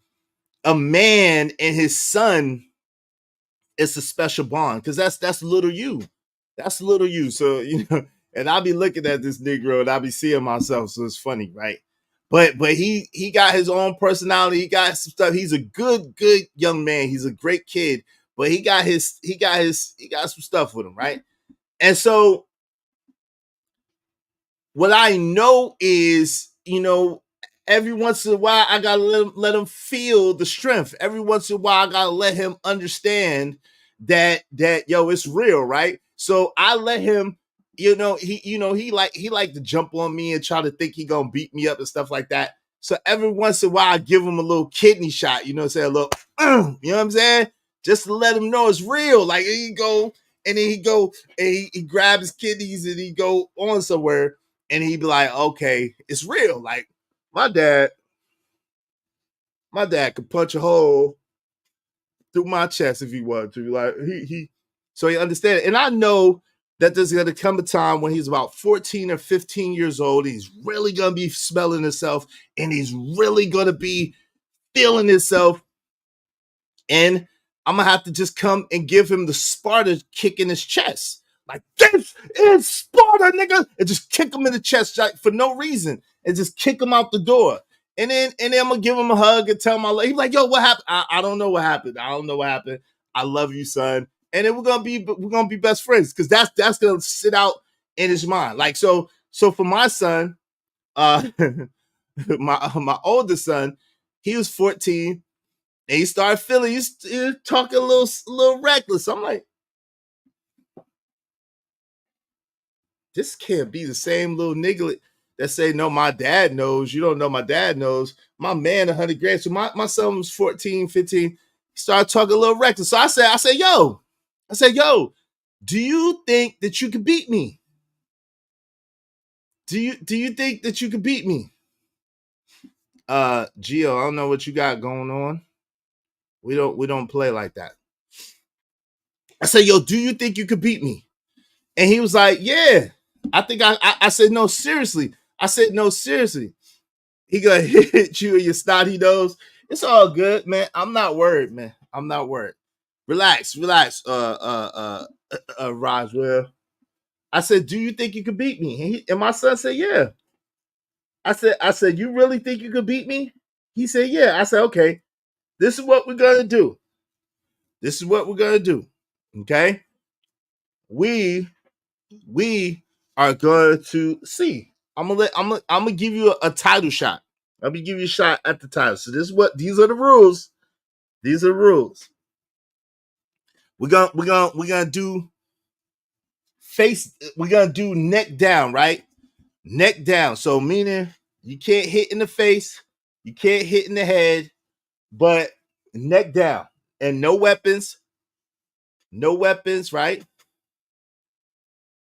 a man and his son is a special bond, because that's little you. That's little you. So, you know, and I'll be looking at this Negro and I'll be seeing myself. So it's funny, right? But he got his own personality. He got some stuff. He's a good young man. He's a great kid, but he got some stuff with him, right? And so what I know is, you know, every once in a while I gotta let him feel the strength. Every once in a while I gotta let him understand that yo, it's real, right? So I let him, he like to jump on me and try to think he gonna beat me up and stuff like that. So every once in a while I give him a little kidney shot, you know, say a little, you know what I'm saying? Just to let him know it's real. Like he go and then he grab his kidneys and he go on somewhere. And he'd be like, okay, it's real. Like my dad could punch a hole through my chest if he wanted to. Like so he understand it. And I know that there's gonna come a time when he's about 14 or 15 years old. He's really gonna be smelling himself and he's really gonna be feeling himself. And I'm gonna have to just come and give him the Sparta kick in his chest. Like, this is Sparta, nigga. And just kick him in the chest like, for no reason. And just kick him out the door. And then I'm gonna give him a hug and tell him he's like, yo, what happened? I don't know what happened. I don't know what happened. I love you, son. And then we're gonna be best friends, because that's gonna sit out in his mind. Like, so for my son, my oldest son, he was 14. And he started feeling, he's talking a little reckless. I'm like, this can't be the same little nigga that say, no, my dad knows. You don't know my dad knows. My man, 100 grand. So my son was 14, 15. He started talking a little reckless. So I said, yo, do you think that you can beat me? Do you think that you can beat me? Gio, I don't know what you got going on. We don't play like that. I said, yo, do you think you could beat me? And he was like, yeah. I think I said, no, seriously. I said, no, seriously. He gonna hit you in your snotty nose. It's all good, man. I'm not worried, man. I'm not worried. Relax. Roswell. I said, do you think you could beat me? And my son said, yeah. I said, you really think you could beat me? He said, yeah. I said, okay, this is what we're gonna do. This is what we're gonna do. Okay? We are going to see. I'm gonna give you a title shot. I'm gonna give you a shot at the title. So these are the rules. These are the rules. We're gonna do face. We're gonna do neck down, right? Neck down. So meaning you can't hit in the face, you can't hit in the head, but neck down and no weapons. No weapons, right?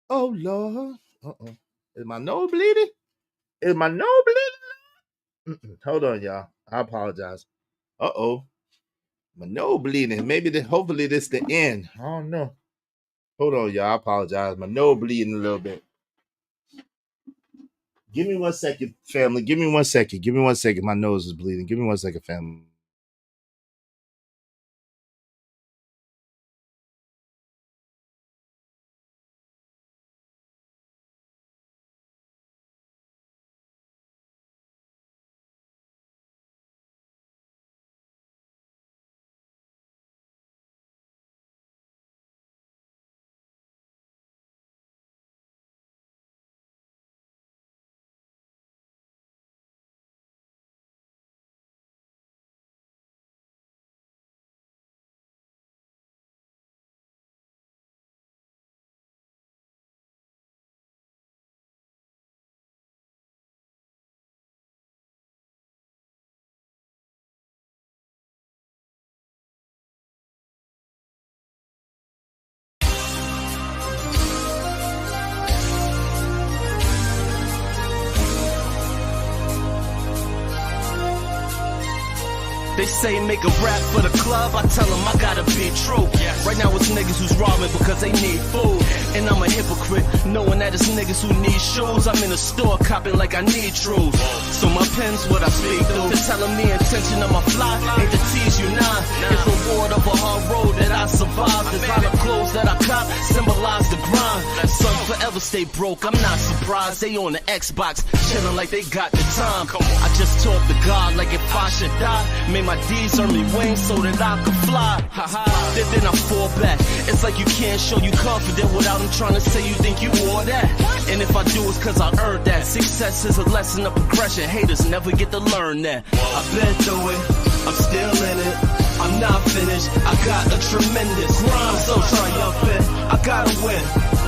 Oh Lord. Is my nose bleeding? Is my nose bleeding? Hold on, y'all. I apologize. My nose bleeding. Hopefully this the end. I don't know. Hold on, y'all. I apologize. My nose bleeding a little bit. Give me 1 second, family. Give me 1 second. Give me 1 second. My nose is bleeding. Give me 1 second, family. They say make a rap for the club, I tell them I gotta be true. Right now it's niggas who's robbing because they need food. And I'm a hypocrite, knowing that it's niggas who need shoes. I'm in the store copping like I need truths. So my pen's what I speak through. They're telling me intention of my fly ain't to tease you, nah. It's reward of a hard road that I survived. Designer clothes that I cop symbolize the grind. Some forever stay broke, I'm not surprised. They on the Xbox, chilling like they got the time. I just talk to God like if I should die. May my D's earn me wings so that I can fly. Then I fall back. It's like you can't show you confident without them trying to say you think you wore that. And if I do, it's cause I earned that. Success is a lesson of progression. Haters never get to learn that. I've been through it, I'm still in it. I'm not finished, I got a tremendous rhyme. I'm so triumphant, I gotta win.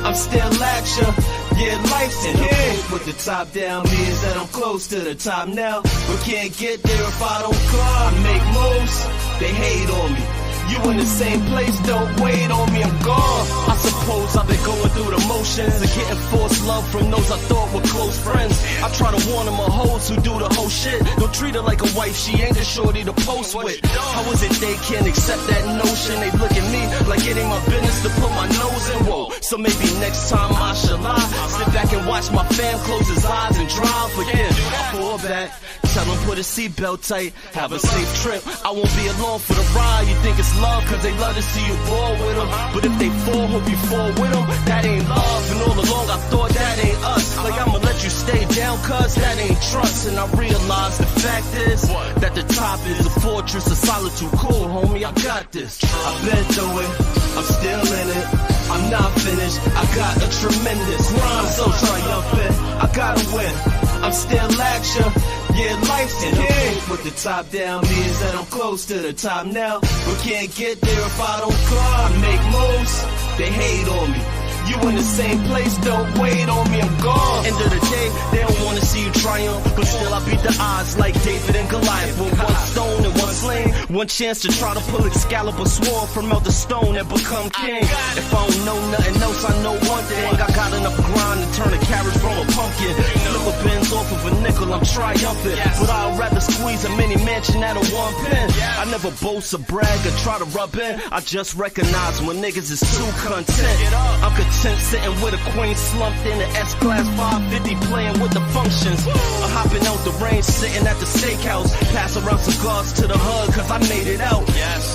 I'm still at ya. Yeah, life's in here. With the top down means that I'm close to the top now. But can't get there if I don't climb. Make moves, they hate on me. You in the same place, don't wait on me, I'm gone. I suppose I've been going through the motions and getting forced love from those I thought were close friends. I try to warn them of hoes who do the whole shit. Don't treat her like a wife, she ain't the shorty to post with. How is it they can't accept that notion? They look at me like it ain't my business to put my nose in. Whoa, so maybe next time I shall lie. Sit back and watch my fam close his eyes and drive. But yeah, I pull back. Tell them put a seatbelt tight, have a safe trip. I won't be alone for the ride. You think it's love cause they love to see you ball with them. But if they fall, hope you fall with them. That ain't love, and all along I thought that ain't us. Like I'ma let you stay down cause that ain't trust. And I realize the fact is that the top is a fortress of solitude. Cool homie, I got this. I've been through it, I'm still in it. I'm not finished, I got a tremendous rhyme. So triumphant, I gotta win. I'm still at ya. Yeah, life's in here. With the top down means that I'm close to the top now. But can't get there if I don't climb. Make moves, they hate on me. You in the same place, don't wait on me, I'm gone. End of the day, they don't wanna see you triumph. But still I beat the odds like David and Goliath. With one stone and one sling, one chance to try to pull Excalibur sword from out the stone and become king. If I don't know nothing else, I know one thing. I got enough grind to turn a carrot from a pumpkin. Flip a Benz off of a nickel, I'm triumphant. But I'd rather squeeze a mini mansion out of one pen. I never boast or brag or try to rub in. I just recognize when niggas is too content. I'm content sitting with a queen slumped in an S-Class 550 playing with the functions. I'm hopping out the range sitting at the steakhouse. Pass around cigars to the hood cause I made it out.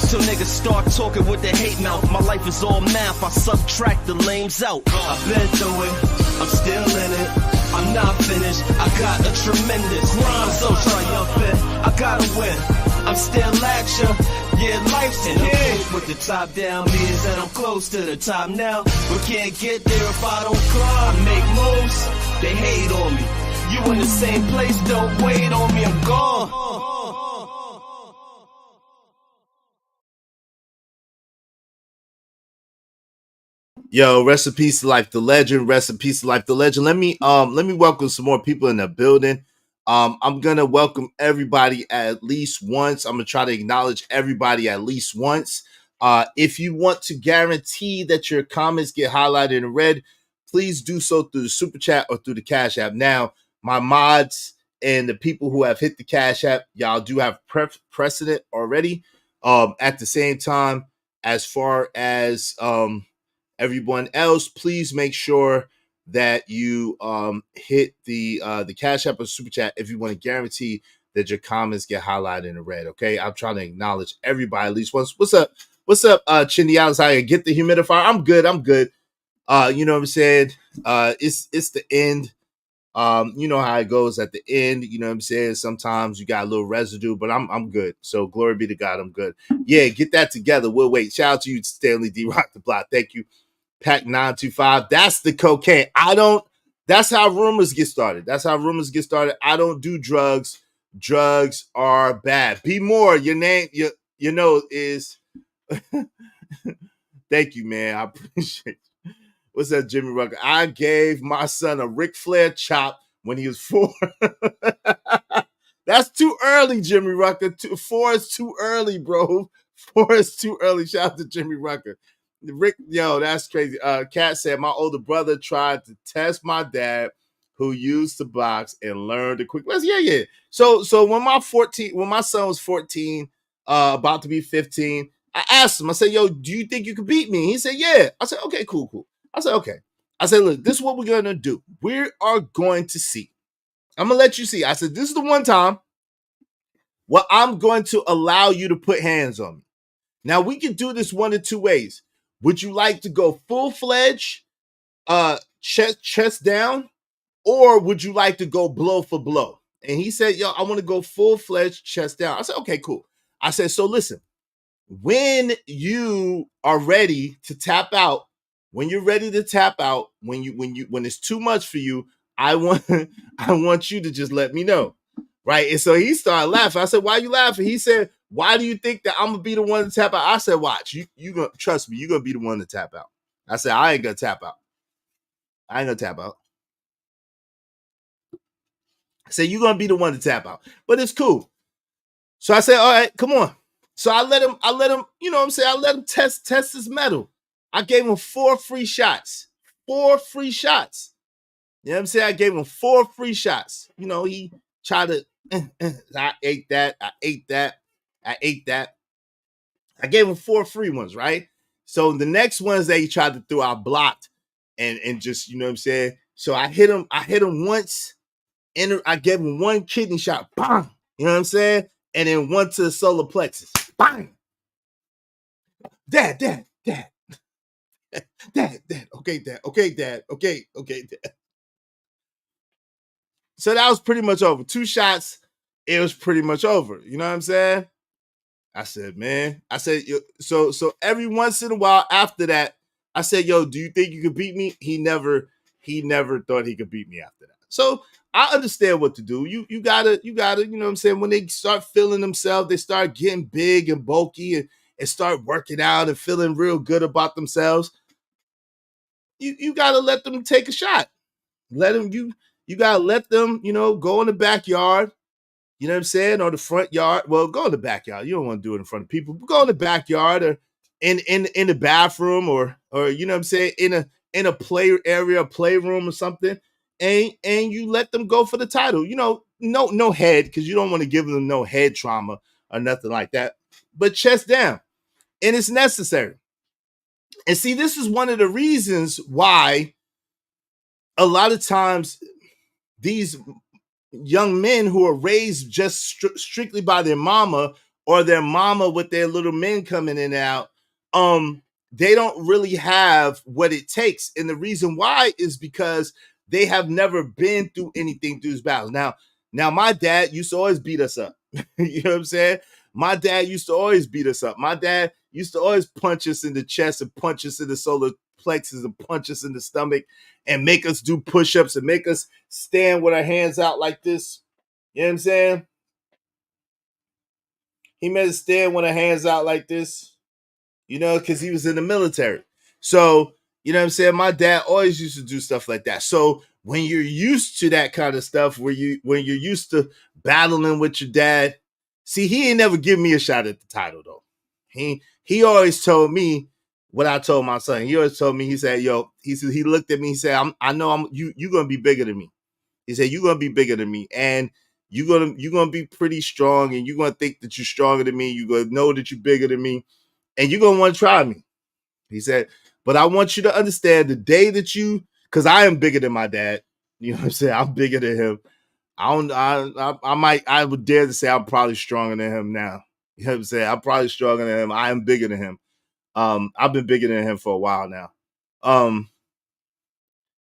Till niggas start talking with their hate mouth. My life is all math, I subtract the lames out. I've been through it, I'm still in it. I'm not finish. I got a tremendous grind, so triumphant. I gotta win. I'm still action. Yeah, life's in the game. With the top down means that I'm close to the top now. But can't get there if I don't climb. I make moves, they hate on me. You in the same place, don't wait on me, I'm gone. Yo, rest in peace to Life the Legend. Rest in peace to Life the Legend. Let me welcome some more people in the building. I'm gonna welcome everybody at least once. I'm gonna try to acknowledge everybody at least once. If you want to guarantee that your comments get highlighted in red, please do so through the super chat or through the Cash App. Now, my mods and the people who have hit the Cash App, y'all do have precedent already. At the same time, as far as everyone else, please make sure that you hit the Cash App or Super Chat if you want to guarantee that your comments get highlighted in the red. Okay, I'm trying to acknowledge everybody at least once. What's up? What's up, Chindy Alice? How you get the humidifier? I'm good. You know what I'm saying? It's the end. You know how it goes at the end. You know what I'm saying? Sometimes you got a little residue, but I'm good. So glory be to God, I'm good. Yeah, get that together. We'll wait. Shout out to you, Stanley D. Rock the Block. Thank you. Pack 925. That's the cocaine. That's how rumors get started. I don't do drugs. Drugs are bad. Be more. Your name, your note is thank you, man. I appreciate it. What's that, Jimmy Rucker? I gave my son a Ric Flair chop when he was 4. That's too early, Jimmy Rucker. 4 is too early, bro. 4 is too early. Shout out to Jimmy Rucker. Rick, yo, that's crazy. Kat said my older brother tried to test my dad, who used to box and learned a quick lesson. Yeah. So when my son was 14, about to be 15, I asked him. I said, "Yo, do you think you could beat me?" He said, "Yeah." I said, "Okay, cool." I said, "Okay." I said, "Look, this is what we're gonna do. We are going to see. I'm gonna let you see." I said, "This is the one time where I'm going to allow you to put hands on me. Now we can do this one of two ways. Would you like to go full-fledged, chest down, or would you like to go blow for blow?" And he said, "Yo, I want to go full-fledged chest down." I said, "Okay, cool." I said, "So listen, when you are ready to tap out, when it's too much for you, I want you to just let me know." Right. And so he started laughing. I said, "Why are you laughing?" He said, "Why do you think that I'm gonna be the one to tap out?" I said, "Watch, you gonna trust me, you're gonna be the one to tap out." I said, I ain't gonna tap out. I said, "You're gonna be the one to tap out." But it's cool. So I said, "All right, come on." So I let him, you know what I'm saying? I let him test his metal. I gave him 4 free shots. 4 free shots. You know what I'm saying? I gave him 4 free shots. You know, he tried to, I ate that. I gave him 4 free ones, right? So the next ones that he tried to throw, I blocked and just, you know what I'm saying? So I hit him once, and I gave him 1 kidney shot. Bang! You know what I'm saying? And then 1 to the solar plexus. Bang! Dad. Okay, Dad. Okay, Dad. Okay, Dad. So that was pretty much over. 2 shots, it was pretty much over. You know what I'm saying? I said, man, so every once in a while after that, I said, "Yo, do you think you could beat me?" He never thought he could beat me after that. So I understand what to do. You gotta, you know what I'm saying? When they start feeling themselves, they start getting big and bulky and start working out and feeling real good about themselves. You gotta let them take a shot. You gotta let them, go in the backyard. You know what I'm saying? Or the front yard. Well, go in the backyard. You don't want to do it in front of people. But go in the backyard or in the bathroom or you know what I'm saying, in a play area, a playroom or something. And you let them go for the title. You know, no head, because you don't want to give them no head trauma or nothing like that. But chest down. And it's necessary. And see, this is one of the reasons why a lot of times these young men who are raised just strictly by their mama, or their mama with their little men coming in and out, they don't really have what it takes. And the reason why is because they have never been through anything through these battles. Now my dad used to always beat us up. You know what I'm saying? My dad used to always beat us up. My dad used to always punch us in the chest and punch us in the solar plexus and punch us in the stomach and make us do push-ups and make us stand with our hands out like this. You know what I'm saying? He made us stand with our hands out like this, you know, because he was in the military. So, you know what I'm saying? My dad always used to do stuff like that. So when you're used to that kind of stuff, when you're used to battling with your dad, see, he ain't never give me a shot at the title though. He always told me what I told my son. He always told me, he said, yo, he said, he looked at me, he said, I know you're gonna be bigger than me. He said, you're gonna be bigger than me. And you're gonna be pretty strong, and you're gonna think that you're stronger than me. You're gonna know that you're bigger than me, and you're gonna want to try me. He said, but I want you to understand the day that because I am bigger than my dad. You know what I'm saying? I'm bigger than him. I would dare to say I'm probably stronger than him now. You know what I'm saying? I'm probably stronger than him. I am bigger than him. I've been bigger than him for a while now.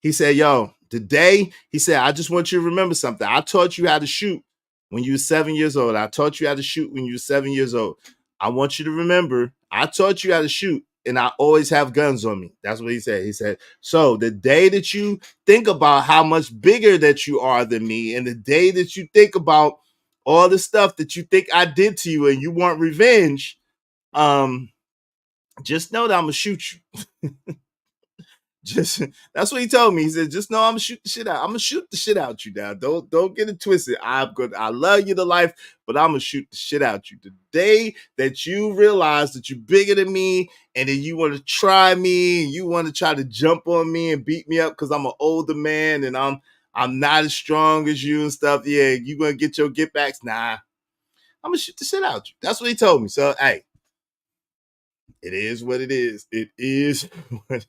He said, yo, today, he said, I just want you to remember something. I taught you how to shoot when you were 7 years old. I taught you how to shoot when you were 7 years old. I want you to remember, I taught you how to shoot, and I always have guns on me. That's what he said. He said, so the day that you think about how much bigger that you are than me, and the day that you think about all the stuff that you think I did to you and you want revenge, just know that I'm going to shoot you. Just that's what he told me. He said, just know I'm gonna shoot the shit out. I'm gonna shoot the shit out you now. Don't get it twisted. I love you to life, but I'm gonna shoot the shit out you. The day that you realize that you're bigger than me and then you want to try me and you want to try to jump on me and beat me up because I'm an older man and I'm not as strong as you and stuff. Yeah, you gonna get your get backs. Nah, I'm gonna shoot the shit out you. That's what he told me. So hey, it is what it is. It is what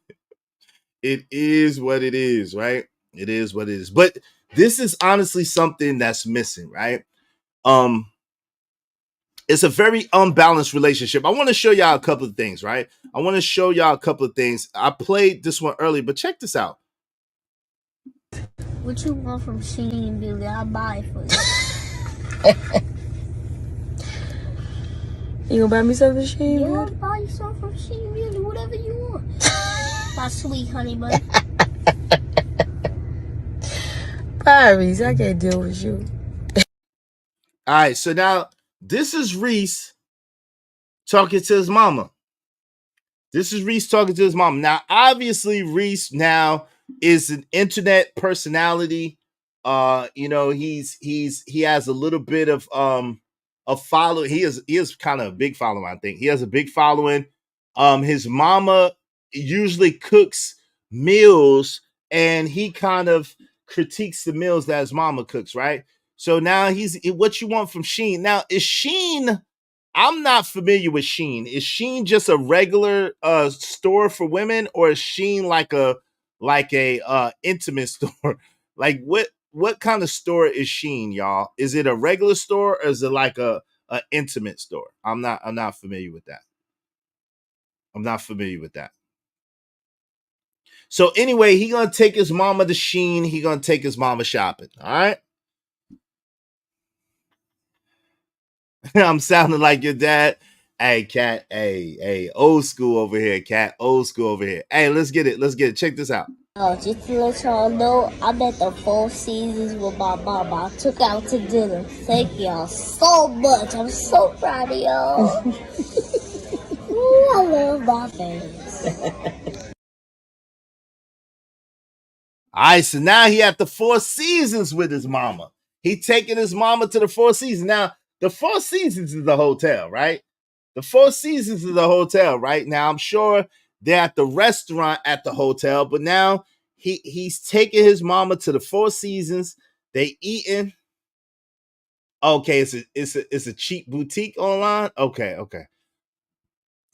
it is what it is, right? It is what it is. But this is honestly something that's missing, right? It's a very unbalanced relationship. I want to show y'all a couple of things, right? I want to show y'all a couple of things. I played this one earlier, but check this out. What you want from Sheen and Billy? I'll buy it for you. You gonna buy me something, Sheen? Yeah, I'll buy you something from Sheen and Billy, whatever you want. My sweet honey bun. Paris, I can't deal with you. All right, so now this is Reese talking to his mama. This is Reese talking to his mom. Now, obviously, Reese now is an internet personality. You know, he has a little bit of a follow. He is kind of a big following, I think. He has a big following. His mama usually cooks meals, and he kind of critiques the meals that his mama cooks, right? So now he's what you want from Sheen. Now, is Sheen? I'm not familiar with Sheen. Is Sheen just a regular store for women, or is Sheen like a intimate store? Like what kind of store is Sheen, y'all? Is it a regular store or is it like a intimate store? I'm not familiar with that. I'm not familiar with that. So anyway, he gonna take his mama to Sheen. He gonna take his mama shopping. All right. I'm sounding like your dad. Hey, Cat. Hey, old school over here, Cat. Old school over here. Hey, let's get it. Check this out. Oh, just to let y'all know, I'm at the Four Seasons with my mama. I took out to dinner. Thank y'all so much. I'm so proud of y'all. Ooh, I love my fans. All right, so now he at the Four Seasons with his mama. He taking his mama to the Four Seasons. Now, the Four Seasons is the hotel, right? The Four Seasons is the hotel, right? Now, I'm sure they're at the restaurant at the hotel, but now he's taking his mama to the Four Seasons. They eating. Okay, it's a cheap boutique online. Okay.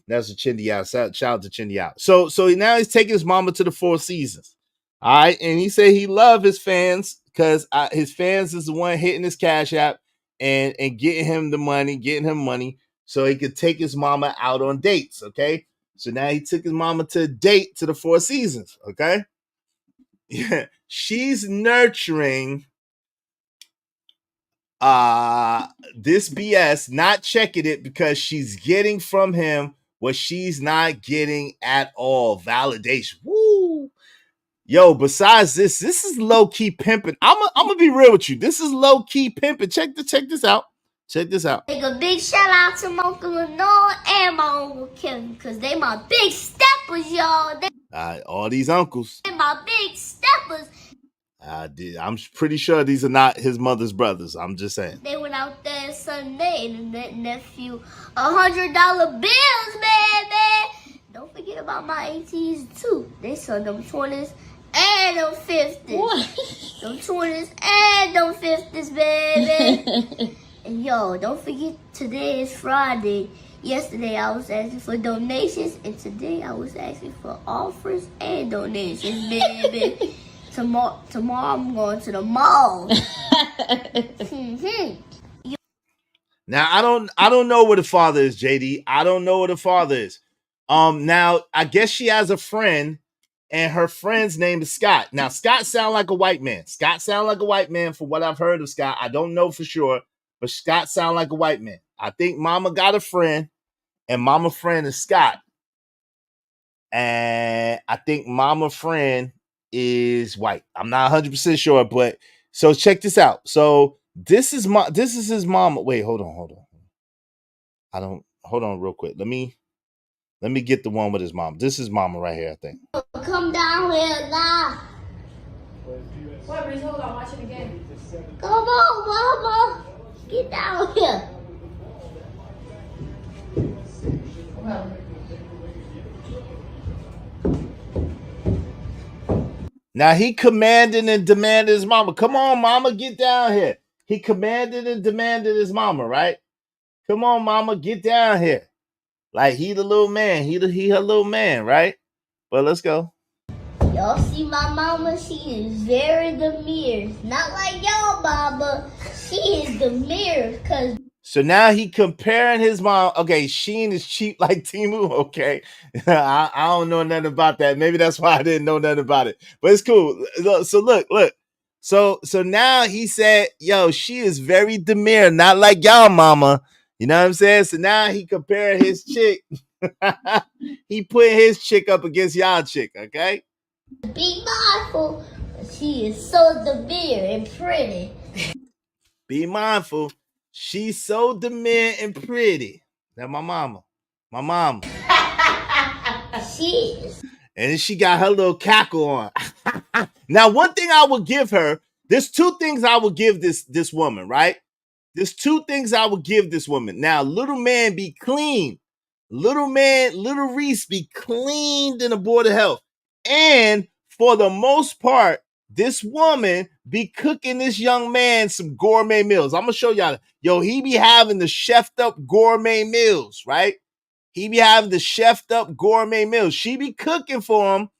That's a Chindy out. Shout out to Chindy out. So now he's taking his mama to the Four Seasons. All right, and he said he love his fans because his fans is the one hitting his Cash App and getting him the money, getting him money so he could take his mama out on dates. Okay, so now he took his mama to a date to the Four Seasons. Okay, she's nurturing this BS, not checking it because she's getting from him what she's not getting at all. Validation. Woo. Yo, besides this is low-key pimping. I'm gonna be real with you. This is low-key pimping. Check this out. Check this out. Make a big shout out to my Uncle Lenore and my Uncle Kevin, because they my big steppers, y'all. All these uncles. They my big steppers. I'm pretty sure these are not his mother's brothers. I'm just saying. They went out there Sunday and the nephew $100 bills, baby. Don't forget about my ATs too. They saw them 20s and them 50s. What? Them 20s and them 50s, baby. And yo, don't forget today is Friday. Yesterday I was asking for donations, and today I was asking for offers and donations, baby. Tomorrow I'm going to the mall. Now I don't know where the father is, JD. I don't know where the father is. Now I guess she has a friend, and her friend's name is Scott. Now Scott sound like a white man. Scott sound like a white man from what I've heard of Scott. I don't know for sure, but Scott sound like a white man. I think Mama got a friend, and Mama friend is Scott. And I think Mama friend is white. I'm not 100% sure, but so check this out. So this is his mama. Wait, hold on. Hold on real quick. Let me get the one with his mom. This is Mama right here, I think. Come down here now. What, Breeze? Hold on, watch it again. Come on, Mama. Get down here. Now he commanded and demanded his mama. Come on, Mama, get down here. He commanded and demanded his mama, right? Come on, Mama, get down here. Like he the little man. He her little man, right? But let's go. Y'all see my mama? She is very demure. Not like y'all, mama. She is demure, cause. So now he comparing his mom. Okay, Shein is cheap like Temu. Okay, I don't know nothing about that. Maybe that's why I didn't know nothing about it. But it's cool. So look. So now he said, "Yo, she is very demure, not like y'all, mama." You know what I'm saying? So now he compared his chick. He put his chick up against y'all chick. Okay. Be mindful. She is so demure and pretty. Be mindful. She's so demure and pretty. That's my mama. My mama. She is. And then she got her little cackle on. Now, one thing I will give her, there's two things I will give this woman, right? There's two things I will give this woman. Now, little man be clean. Little Reese be cleaned in the Board of Health. And for the most part, this woman be cooking this young man some gourmet meals. I'm going to show y'all. Yo, he be having the chefed up gourmet meals, right? He be having the chefed up gourmet meals. She be cooking for him.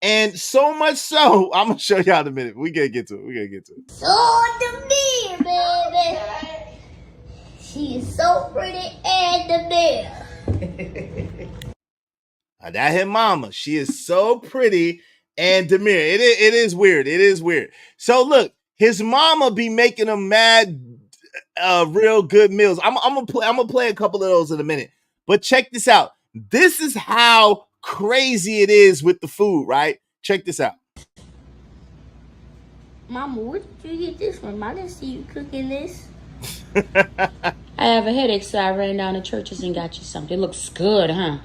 And so much so, I'm going to show y'all in a minute. We got to get to it. So demure, baby. She is so pretty and demure. That his mama. She is so pretty and demure. It is weird. It is weird. So look, his mama be making him mad, real good meals. I'm gonna play a couple of those in a minute. But check this out. This is how crazy it is with the food, right? Check this out. Mama, where did you get this from? I didn't see you cooking this. I have a headache, so I ran down to Churches and got you something. It looks good, huh?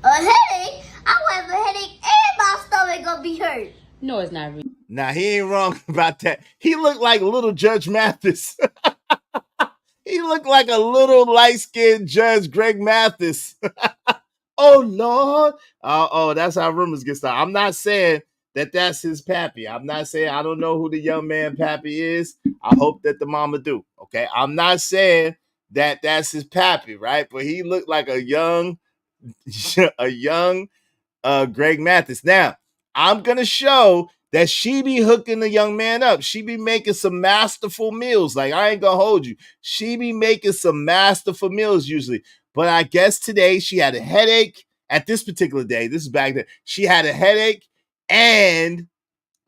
A headache? I will have a headache and my stomach gonna be hurt. No, it's not real. Nah, he ain't wrong about that. He looked like little Judge Mathis. He looked like a little light-skinned Judge Greg Mathis. Oh, Lord. Oh, that's how rumors get started. I'm not saying that that's his pappy. I'm not saying I don't know who the young man pappy is. I hope that the mama do. Okay. I'm not saying that that's his pappy, right? But he looked like a young Greg Mathis. Now, I'm going to show that she be hooking the young man up. She be making some masterful meals. Like, I ain't going to hold you. She be making some masterful meals usually. But I guess today she had a headache. At this particular day, this is back then, she had a headache and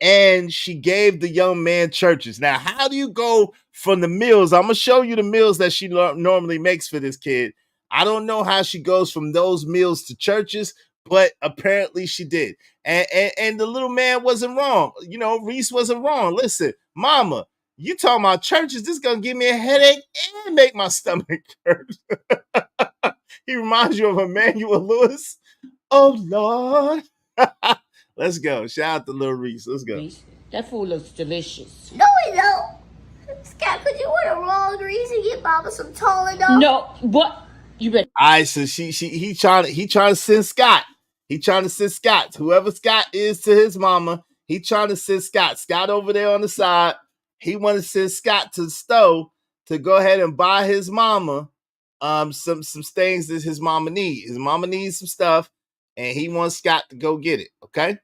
and she gave the young man churches. Now, how do you go from the meals? I'm gonna show you the meals that she normally makes for this kid. I don't know how she goes from those meals to churches, but apparently she did. And the little man wasn't wrong. You know, Reese wasn't wrong. Listen, mama, you talking about churches, this is gonna give me a headache and make my stomach hurt. He reminds you of Emmanuel Lewis. Oh Lord. Let's go. Shout out to Lil Reese. Let's go. That food looks delicious. No, it don't. Scott, could you order wrong reason get Mama some Tylenol? No, what? You better. All right, so he trying to send Scott. He trying to send Scott. Whoever Scott is to his mama, he trying to send Scott. Scott over there on the side. He want to send Scott to the store to go ahead and buy his mama some things that his mama needs. His mama needs some stuff, and he wants Scott to go get it. Okay.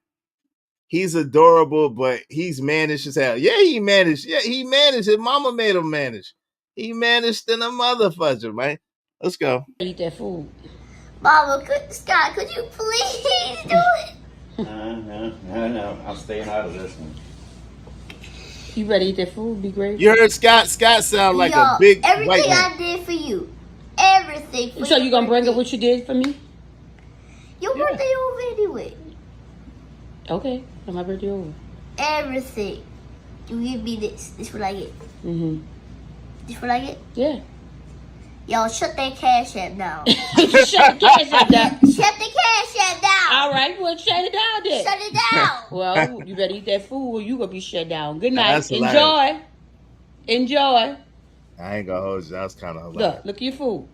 He's adorable, but he's managed as hell. Yeah, he managed. Yeah, he managed. His mama made him manage. He managed in a motherfucker, man. Let's go. Eat that food. Mama, Scott, could you please do it? No. I'm staying out of this one. You better eat that food. Be great. You heard Scott? Scott sound like a big everything white man. I did for you. Everything for So you gonna bring up what you did for me? Your birthday over anyway. Okay, on my birthday over. Everything. You give me this. This what I get. Mm-hmm. This what I get? Yeah. Y'all shut that cash app down. Shut the cash app down. Shut the cash app down. All right, well, shut it down then. Shut it down. Well, you better eat that food or you gonna be shut down. Good night. That's hilarious. Enjoy. I ain't gonna hold you. That's kind of hilarious. Look at your food.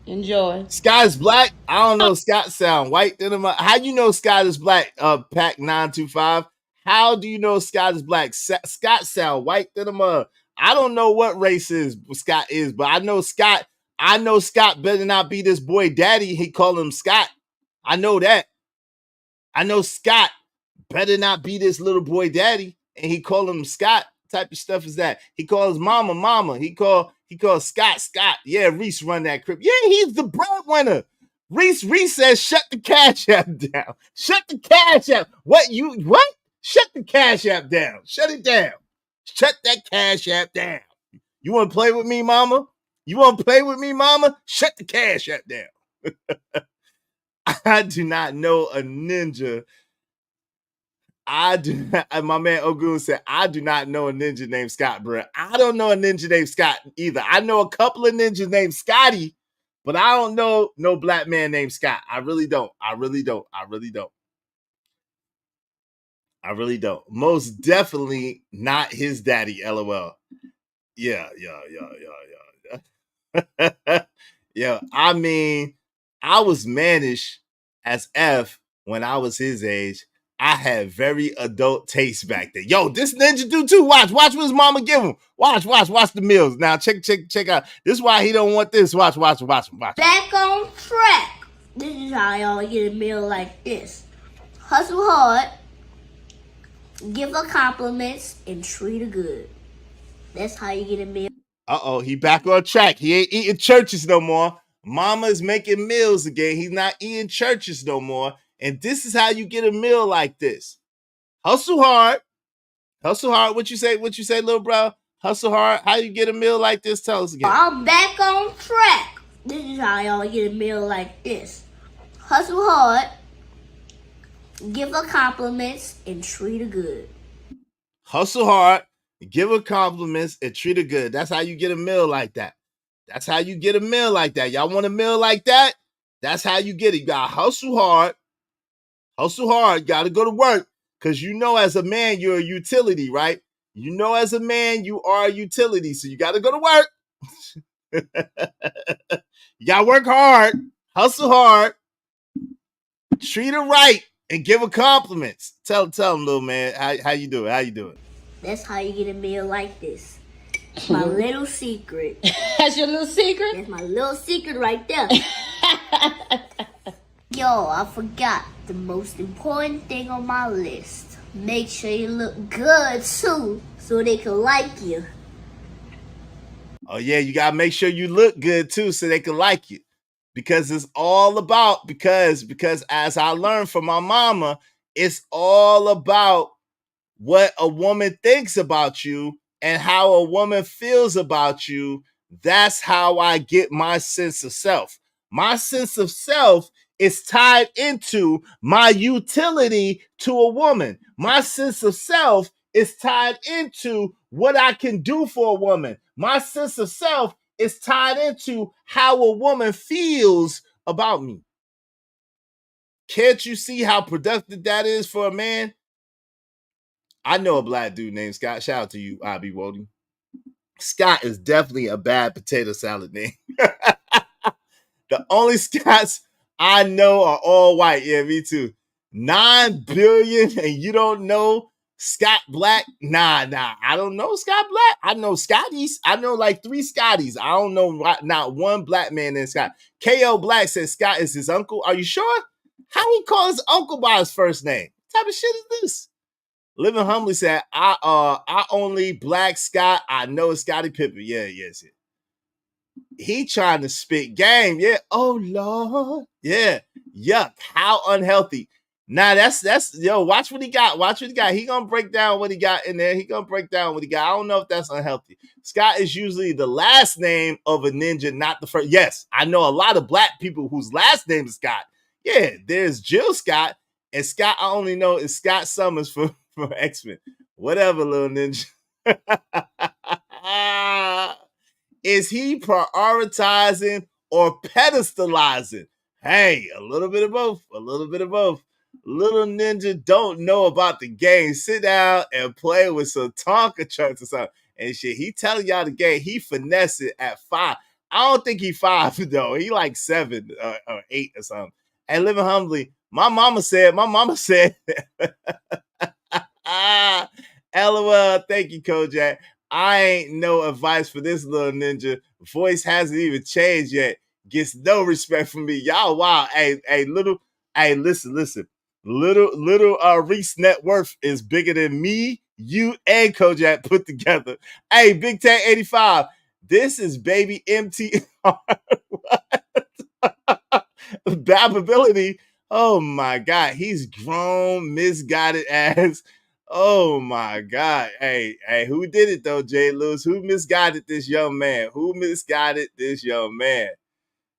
Enjoy. Scott is black. I don't know. Scott sound white. How you know Scott is black? Pack 925. How do you know Scott is black? Scott sound white than him. I don't know what race Scott is, but I know Scott. I know Scott better not be this boy daddy. He call him Scott. I know that. I know Scott better not be this little boy daddy, and he call him Scott. Type of stuff is that? He calls mama. He calls Scott. Yeah, Reese run that crib. Yeah, he's the breadwinner. Reese says, shut the cash app down. Shut the cash app. What? Shut the cash app down. Shut it down. Shut that cash app down. You want to play with me, mama? Shut the cash app down. I do not know a ninja. My man Ogun said, I do not know a ninja named Scott, bro. I don't know a ninja named Scott either. I know a couple of ninjas named Scotty, but I don't know no black man named Scott. I really don't. Most definitely not his daddy, LOL. Yeah. Yeah, I mean, I was mannish as F when I was his age. I had very adult taste back then. Yo, this ninja do too. Watch what his mama give him. Watch the meals. Now check out. This is why he don't want this. Watch. Back on track. This is how y'all get a meal like this. Hustle hard, give her compliments, and treat her good. That's how you get a meal. Uh-oh, he back on track. He ain't eating churches no more. Mama is making meals again. He's not eating churches no more. And this is how you get a meal like this. Hustle hard. What you say, little bro? Hustle hard. How you get a meal like this? Tell us again. I'm back on track. This is how y'all get a meal like this. Hustle hard, give her compliments, and treat her good. Hustle hard, give her compliments, and treat her good. That's how you get a meal like that. Y'all want a meal like that? That's how you get it. You gotta hustle hard. You gotta go to work. Because you know as a man, you're a utility, right? You know as a man, you are a utility. So you gotta go to work. You gotta work hard. Hustle hard. Treat her right. And give her compliments. Tell him, little man, how you doing? That's how you get a meal like this. My little secret. That's your little secret? That's my little secret right there. Yo, I forgot the most important thing on my list. Make sure you look good too, so they can like you. Oh yeah, you gotta make sure you look good too, so they can like you. Because it's all about, because as I learned from my mama, it's all about what a woman thinks about you and how a woman feels about you, that's how I get my sense of self. My sense of self is tied into my utility to a woman. My sense of self is tied into what I can do for a woman. My sense of self is tied into how a woman feels about me. Can't you see how productive that is for a man? I know a black dude named Scott. Shout out to you, I.B. Woden. Scott is definitely a bad potato salad name. The only Scotts I know are all white. Yeah, me too. 9 billion and you don't know Scott Black? Nah. I don't know Scott Black. I know Scotties. I know like 3 Scotties. I don't know not one black man named Scott. K.O. Black says Scott is his uncle. Are you sure? How he call his uncle by his first name? What type of shit is this? Living Humbly said, I only black Scott. I know Scottie Pippen. Yeah. He trying to spit game. Yeah. Oh Lord. Yeah. Yuck. How unhealthy. Now that's watch what he got. Watch what he got. He gonna break down what he got in there. He gonna break down what he got. I don't know if that's unhealthy. Scott is usually the last name of a ninja, not the first. Yes, I know a lot of black people whose last name is Scott. Yeah, there's Jill Scott, and Scott I only know is Scott Summers from X-Men. Whatever, little ninja. Is he prioritizing or pedestalizing? Hey, a little bit of both. Little ninja don't know about the game. Sit down and play with some Tonka trucks or something. And shit, he telling y'all the game. He finesse it at 5. I don't think he 5 though. He like 7 or 8 or something. And living humbly, my mama said, LOL, thank you, Kojak. I ain't no advice for this little ninja. Voice hasn't even changed yet. Gets no respect from me. Y'all, wow. Hey, listen. Little Reese net worth is bigger than me, you, and Kojak put together. Hey, Big Tank 85. This is baby MTR. Babability. Oh my God. He's grown, misguided ass. Oh my God. Hey, who did it though, Jay Lewis? Who misguided this young man?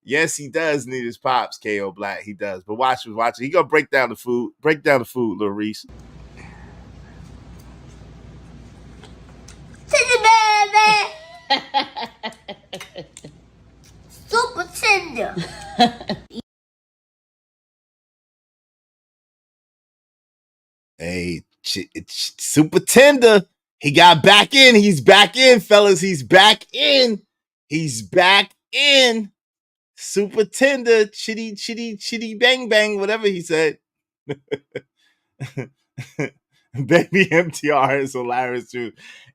Yes, he does need his pops, KO Black. He does. But watch it. He gonna break down the food. Little Reese. Super tender. Hey, super tender. He got back in. He's back in, fellas. He's back in. Super tender, chitty, bang, bang, whatever he said. Baby MTR is hilarious too.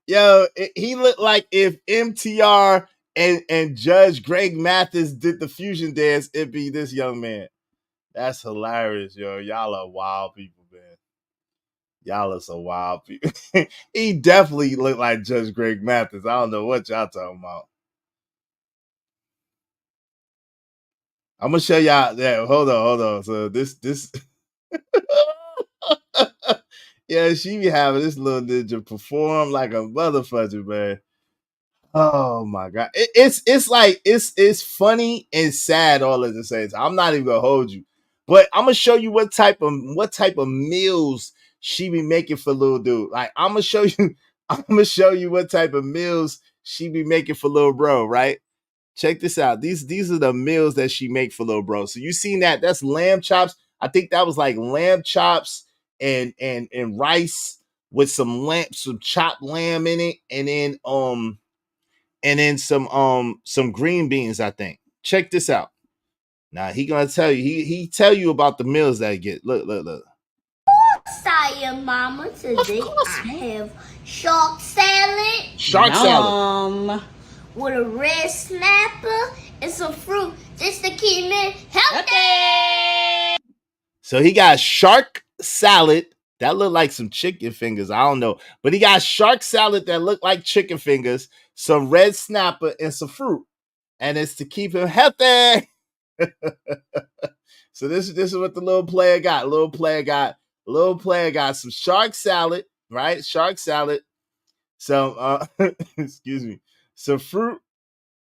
Yo, he looked like if MTR and Judge Greg Mathis did the fusion dance, it'd be this young man. That's hilarious, yo. Y'all are wild people, man. Y'all are so wild people. He definitely looked like Judge Greg Mathis. I don't know what y'all talking about. I'm gonna show y'all that. Hold on. So this yeah, she be having this little ninja perform like a motherfucker, man. Oh my God. It's funny and sad all at the same time. I'm not even gonna hold you. But I'm gonna show you what type of meals she be making for little dude. Like I'm gonna show you what type of meals she be making for little bro, right? Check this out. These are the meals that she make for little bro. So you seen that? That's lamb chops. I think that was like lamb chops and rice with some chopped lamb in it, and then some green beans, I think. Check this out. Now he gonna tell you, he tell you about the meals that he get. Look. Sorry, Mama. Today I have shark salad. Salad. With a red snapper and some fruit just to keep me healthy. So he got shark salad. That looked like some chicken fingers. I don't know. But he got shark salad that looked like chicken fingers, some red snapper, and some fruit. And it's to keep him healthy. So this is what the little player got. Little player got some shark salad right? Shark salad, some excuse me, some fruit,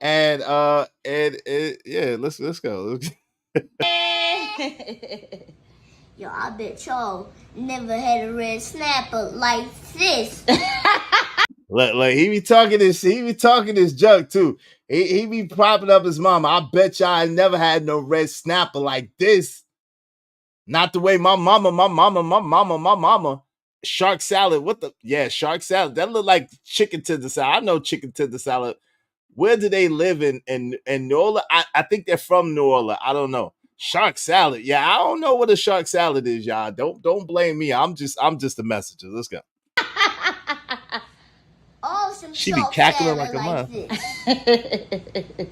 and yeah, let's go. Yo, I bet y'all never had a red snapper like this. Look, he be talking this junk too. He be propping up his mama. I bet y'all I never had no red snapper like this. Not the way my mama. Shark salad. What the? Yeah, shark salad. That look like chicken tender salad. I know chicken tender salad. Where do they live in New Orleans? I think they're from New Orleans. I don't know. Shark salad. Yeah, I don't know what a shark salad is, y'all. Don't blame me. I'm just a messenger. Let's go. Oh, some She be shark cackling salad like a mother. this.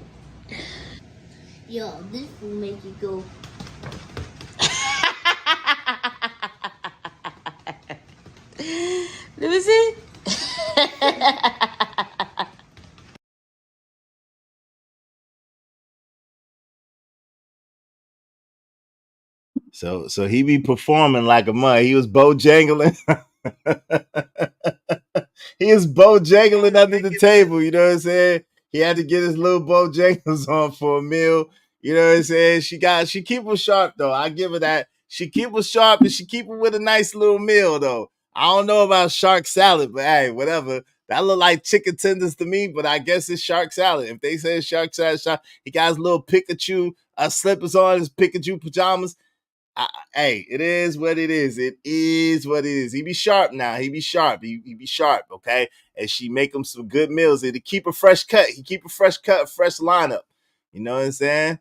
Yo, this will make you go. Let me see. So he be performing like a mother. He was Bojangling. He is Bojangling under the table. You know what I'm saying? He had to get his little Bojangles on for a meal. You know what I'm saying? She keep him sharp though. I give her that. She keep him sharp and she keep him with a nice little meal though. I don't know about shark salad, but hey, whatever. That look like chicken tenders to me, but I guess it's shark salad. If they say shark salad, he got his little Pikachu slippers on, his Pikachu pajamas. Hey, it is what it is. It is what it is. He be sharp now. He be sharp. He be sharp, okay? And she make him some good meals. And to keep a fresh cut. He keep a fresh cut, fresh lineup. You know what I'm saying?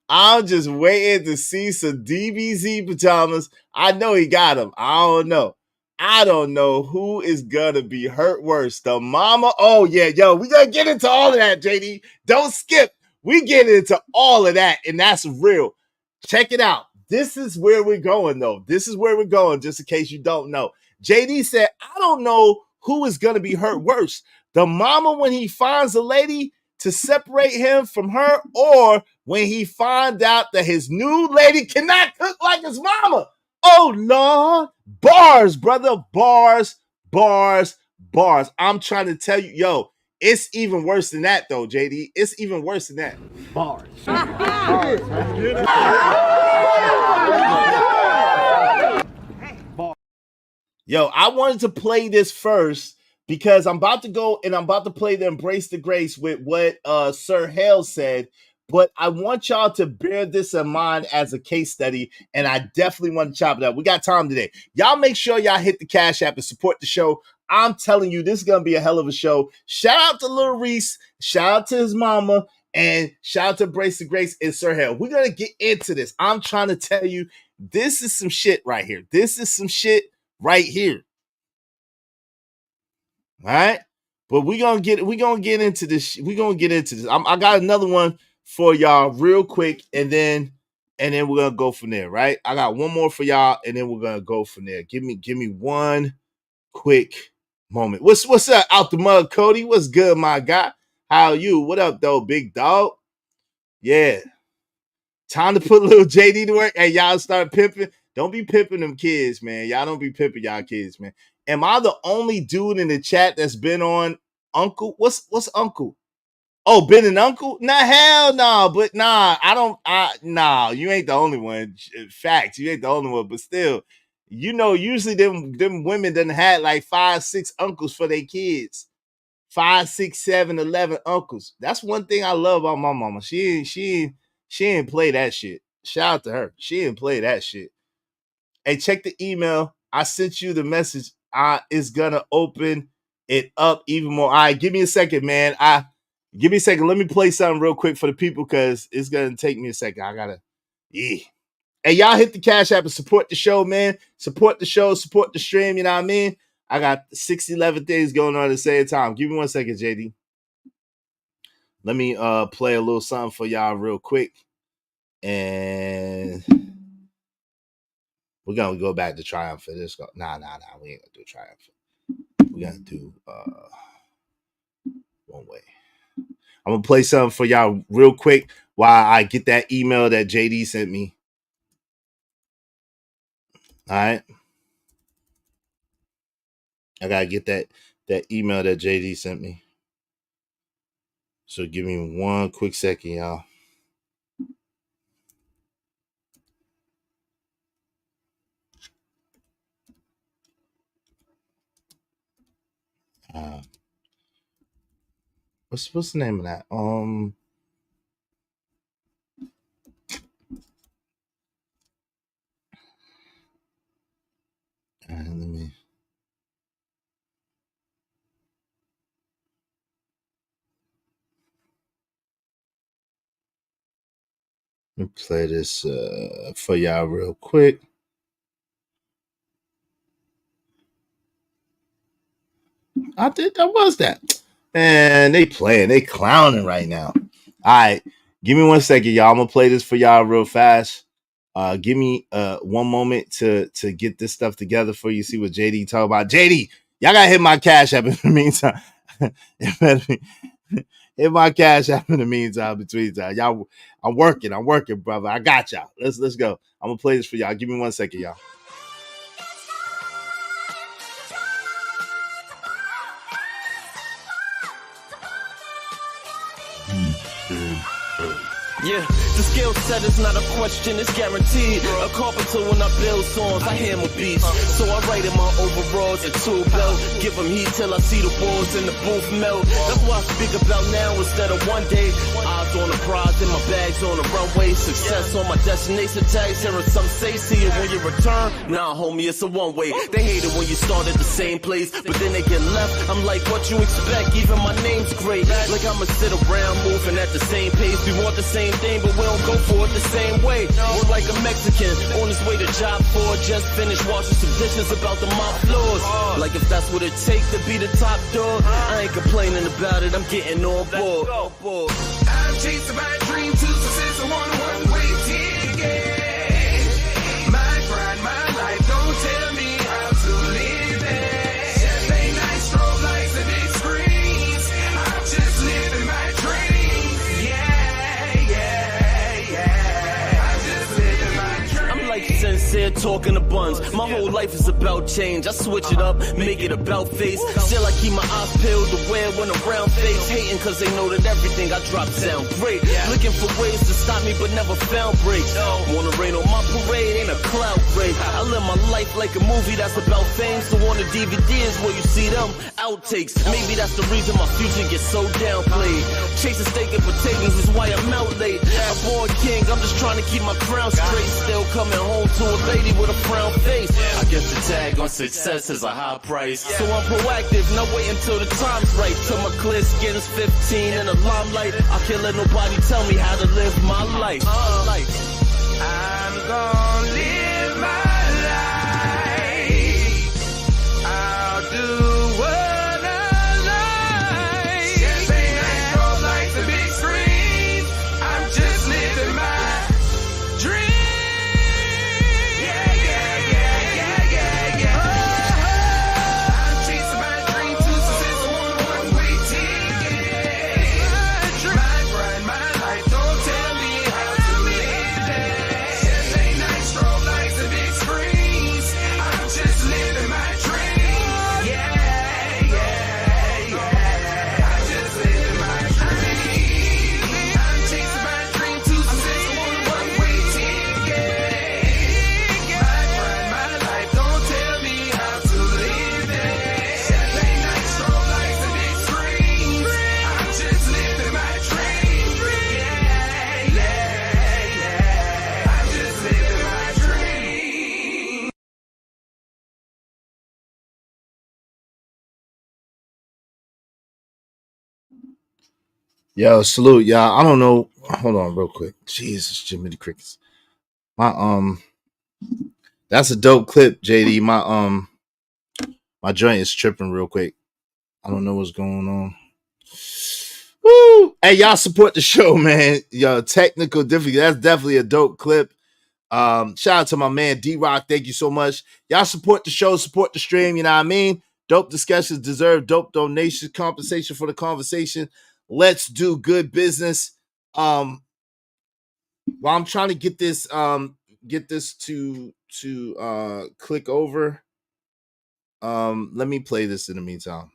I'm just waiting to see some DBZ pajamas. I know he got them. I don't know who is gonna be hurt worse. The mama. Oh yeah, yo, we gonna get into all of that, JD. Don't skip. We get into all of that, and that's real. Check it out. This is where we're going, though. This is where we're going, just in case you don't know. JD said, I don't know who is gonna be hurt worse. The mama when he finds a lady to separate him from her, or when he find out that his new lady cannot cook like his mama. Oh Lord, bars, brother, bars. I'm trying to tell you, yo, it's even worse than that, though, JD. It's even worse than that. Bars. Yo, I wanted to play this first because I'm about to go and I'm about to play the Embrace the Grace with what Sir Hale said. But I want y'all to bear this in mind as a case study, and I definitely want to chop it up. We got time today. Y'all make sure y'all hit the Cash App and support the show. I'm telling you, this is going to be a hell of a show. Shout out to Lil Reese. Shout out to his mama. And shout out to Embrace the Grace and Sir Hale. We're going to get into this. I'm trying to tell you, this is some shit right here. This is some shit right here. All right. But we're gonna get into this. I got another one for y'all real quick, and then we're gonna go from there, right? I got one more for y'all, and then we're gonna go from there. Give me one quick moment. What's up out the mud, Cody? What's good, my guy? How are you? What up, though, big dog? Yeah. Time to put little JD to work. Hey, y'all start pimping. Don't be pimping them kids, man. Y'all don't be pimping y'all kids, man. Am I the only dude in the chat that's been on Uncle? What's Uncle? Oh, Ben and Uncle? Nah, hell no. But nah, nah, you ain't the only one. Facts, you ain't the only one. But still, you know, usually them women done had like 5, 6 uncles for their kids. 5, 6, 7, 11 uncles. That's one thing I love about my mama. She didn't play that shit. Shout out to her. She didn't play that shit. Hey, check the email. I sent you the message. It's gonna open it up even more. All right, give me a second, man. Give me a second. Let me play something real quick for the people because it's gonna take me a second. I gotta, yeah. Hey, y'all hit the Cash App and support the show, man. Support the show, support the stream. You know what I mean? I got 11 things going on at the same time. Give me 1 second, JD. Let me play a little something for y'all real quick. And we're gonna go back to Triumphant. Nah. We ain't gonna do Triumphant. We're gonna do One Way. I'm gonna play something for y'all real quick while I get that email that JD sent me. All right. I gotta get that email that JD sent me. So give me one quick second, y'all. What's the name of that? Let me play this for y'all real quick. I think that was that. Man, they clowning right now. All right, give me 1 second, y'all. I'm gonna play this for y'all real fast. Give me 1 moment to get this stuff together for you. See what JD talk about. JD, y'all gotta hit my cash app in the meantime. Hit my cash app in the meantime. Between time, y'all, I'm working, brother. I got y'all. Let's go. I'm gonna play this for y'all. Give me 1 second, y'all. Yeah, the skill set is not a question, it's guaranteed. A carpenter when I build songs, I hammer beats. So I write in my overalls and tool belt. Give them heat till I see the walls in the booth melt. That's why I speak about now instead of one day. Eyes on the prize and my bags on the runway. Success on my destination tags. Hearing some say, see it when you return. Nah, homie, it's a one-way. They hate it when you start at the same place, but then they get left. I'm like, what you expect? Even my name's great. Like I'ma sit around moving at the same pace. We want the same thing, but we don't go for it the same way. We're like a Mexican on his way to job 4. Just finished washing some dishes about to mop floors. Like if that's what it takes to be the top dog, I ain't complaining about it, I'm getting on board. I'm chasing my dream to success, I want a one-way ticket. My pride, my life, don't tell me how to live it. Champagne nights, strobe lights, and big screens. I'm just living my dreams. I'm just living my dreams. I'm like sincere talking to buns. My whole life is about change. I switch it up, make it about face. Still I keep my eyes peeled to wear when around face. Hating cause they know that everything I drop sound great. Looking for ways to stop me but never found breaks. Wanna rain on my parade, ain't a cloud break. I live my life like a movie that's about fame. So on the DVDs where you see them outtakes. Maybe that's the reason my future gets so downplayed. Chasing steak and potatoes is why I'm out late. A born king, I'm just trying to keep my crown straight. Still coming home to a lady with a frown face. I guess the tag on success is a high price. So I'm proactive, not wait until the time's right. Till my clear skin's 15 in the limelight. I can't let nobody tell me how to live my life. I'm gonna live my life. I'll do what I like. Champagne nights, strobe lights, and big screens. I'm just living my dream. I'm chasing my dream to success, I want a one-way ticket. My pride, my life, don't tell me how to live it. Champagne nights, strobe lights, and big screens. I'm just living my dream. I'm just living my dream. I'm chasing my dream to success, I want a one-way ticket. My pride, my life, don't tell me how to live it. Champagne nights, strobe lights, and big screens. I'm just living my dream. I'm just living my dream. Yo, salute, y'all. I don't know. Hold on, real quick. Jesus, Jimmy the Crickets. That's a dope clip, JD. My joint is tripping real quick. I don't know what's going on. Woo! Hey, y'all support the show, man. Yo, technical difficulty. That's definitely a dope clip. Shout out to my man D-Rock. Thank you so much. Y'all support the show, support the stream, you know what I mean? Dope discussions deserve dope donations, compensation for the conversation. Let's do good business. While I'm trying to get this to to click over. Let me play this in the meantime.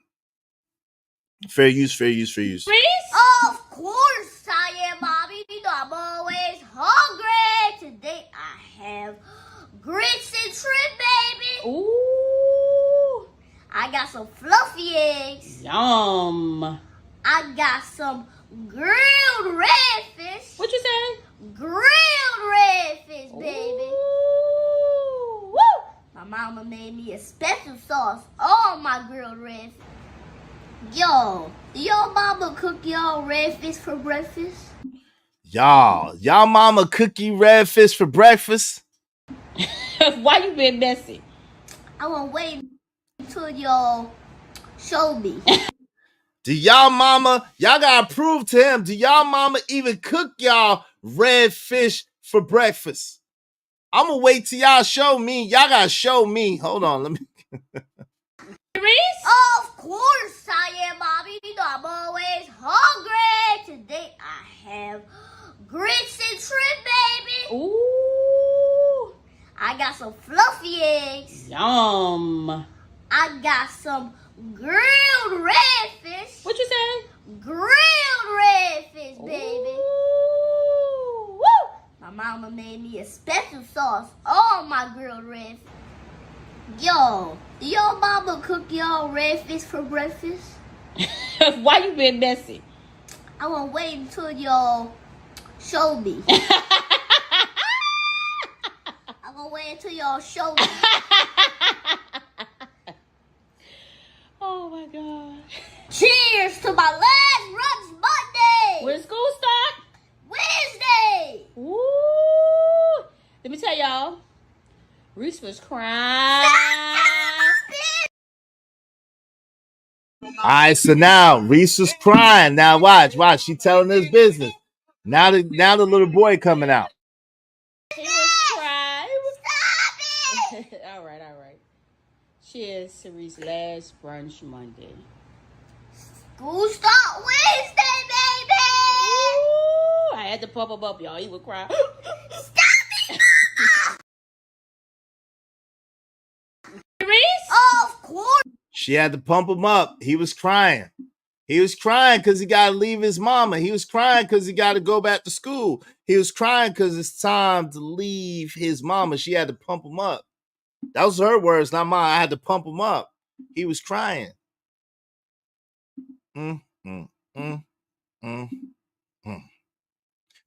Fair use. Of course I am, Bobby. You know I'm always hungry. Today I have grits and shrimp, baby. Ooh. I got some fluffy eggs. Yum. I got some grilled redfish. What you say? Grilled redfish, baby. Ooh. Woo. My mama made me a special sauce on my grilled redfish. Yo, do your mama cook y'all redfish for breakfast? Y'all mama cookie redfish for breakfast? Why you being messy? I won't wait until y'all show me. Do y'all gotta prove to him, do y'all mama even cook y'all redfish for breakfast? I'm gonna wait till y'all show me. Y'all gotta show me. Hold on, let me. Of course I am, Bobby. You know I'm always hungry. Today I have grits and shrimp, baby. Ooh. I got some fluffy eggs. Yum. I got some grilled redfish. What you say? Grilled redfish, baby. Ooh. Woo. My mama made me a special sauce on my grilled redfish. Yo, do your mama cook y'all redfish for breakfast? Why you being messy? I won't wait until y'all show me. I'm gonna wait until y'all show me. Oh my God. Cheers to my last brunch Monday. When school start? Wednesday. Ooh. Let me tell y'all. Reese was crying. All right, so now Reese is crying. Now watch. She telling his business. Now the little boy coming out. He was crying. Stop it. All right. Cheers to Reese's last brunch Monday. School start Wednesday, baby. Ooh, I had to pump him up, y'all. He would cry. Stop it. Reese? Of course. She had to pump him up. He was crying. He was crying because he got to leave his mama. He was crying because he got to go back to school. He was crying because it's time to leave his mama. She had to pump him up. That was her words, not mine. I had to pump him up. He was crying.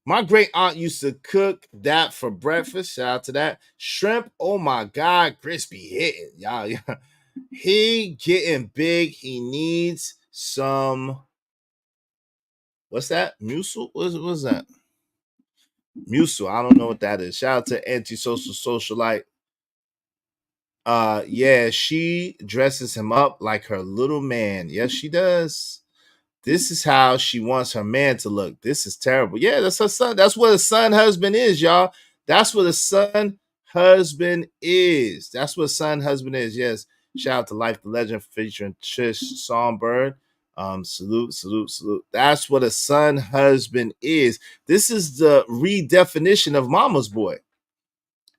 My great aunt used to cook that for breakfast. Shout out to that. Shrimp, oh my God, crispy hitting. Y'all. He getting big. He needs some. What's that? Musil? What's that? Musil. I don't know what that is. Shout out to Antisocial Socialite. Yeah, she dresses him up like her little man. Yes, she does. This is how she wants her man to look. This is terrible. Yeah, that's her son. That's what a son husband is, y'all. That's what a son husband is. That's what a son husband is. Yes. Shout out to Life the Legend featuring Trish Songbird. Salute. That's what a son husband is. This is the redefinition of mama's boy.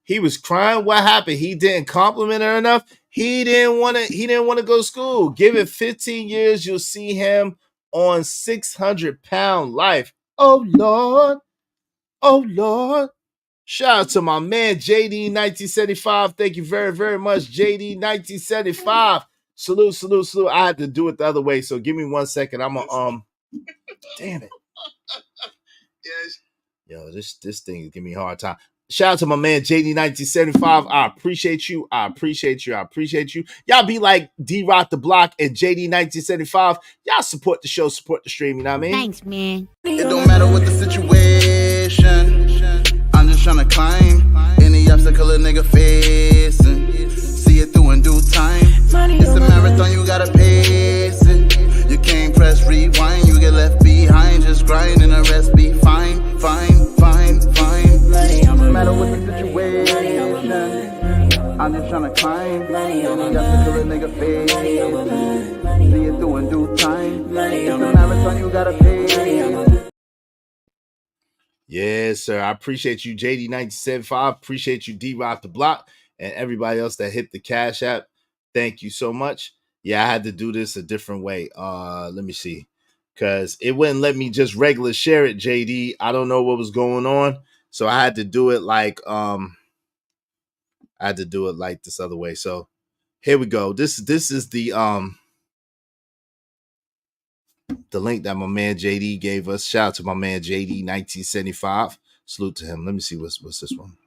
He was crying. What happened? He didn't compliment her enough. He didn't want to go to school. Give it 15 years, you'll see him on 600-pound life. Oh Lord. Shout out to my man JD 1975. Thank you very, very much, JD 1975. Salute. I had to do it the other way, so give me 1 second. I'm a damn it. Yes. Yo, this thing is giving me a hard time. Shout out to my man JD 1975. I appreciate you. Y'all be like D-Rock the Block and JD 1975. Y'all support the show, support the stream, you know what I mean? Thanks, man. It don't matter what the situation. I'm just tryna climb any obstacle a nigga facing. See it through in due time. It's a marathon, you gotta pace it. You can't press rewind, you get left behind. Just grind and the rest be fine. No matter what the situation, I'm just tryna climb any obstacle a nigga facing. See it through in due time. It's a marathon, you gotta pace. Yes, sir. I appreciate you, JD 1975. Appreciate you, D-Rock the Block. And everybody else that hit the Cash App, thank you so much. Yeah, I had to do this a different way. Let me see. Because it wouldn't let me just regular share it, JD. I don't know what was going on. So I had to do it like this other way. So here we go. This is the link that my man JD gave us. Shout out to my man JD 1975. Salute to him. Let me see what's this one.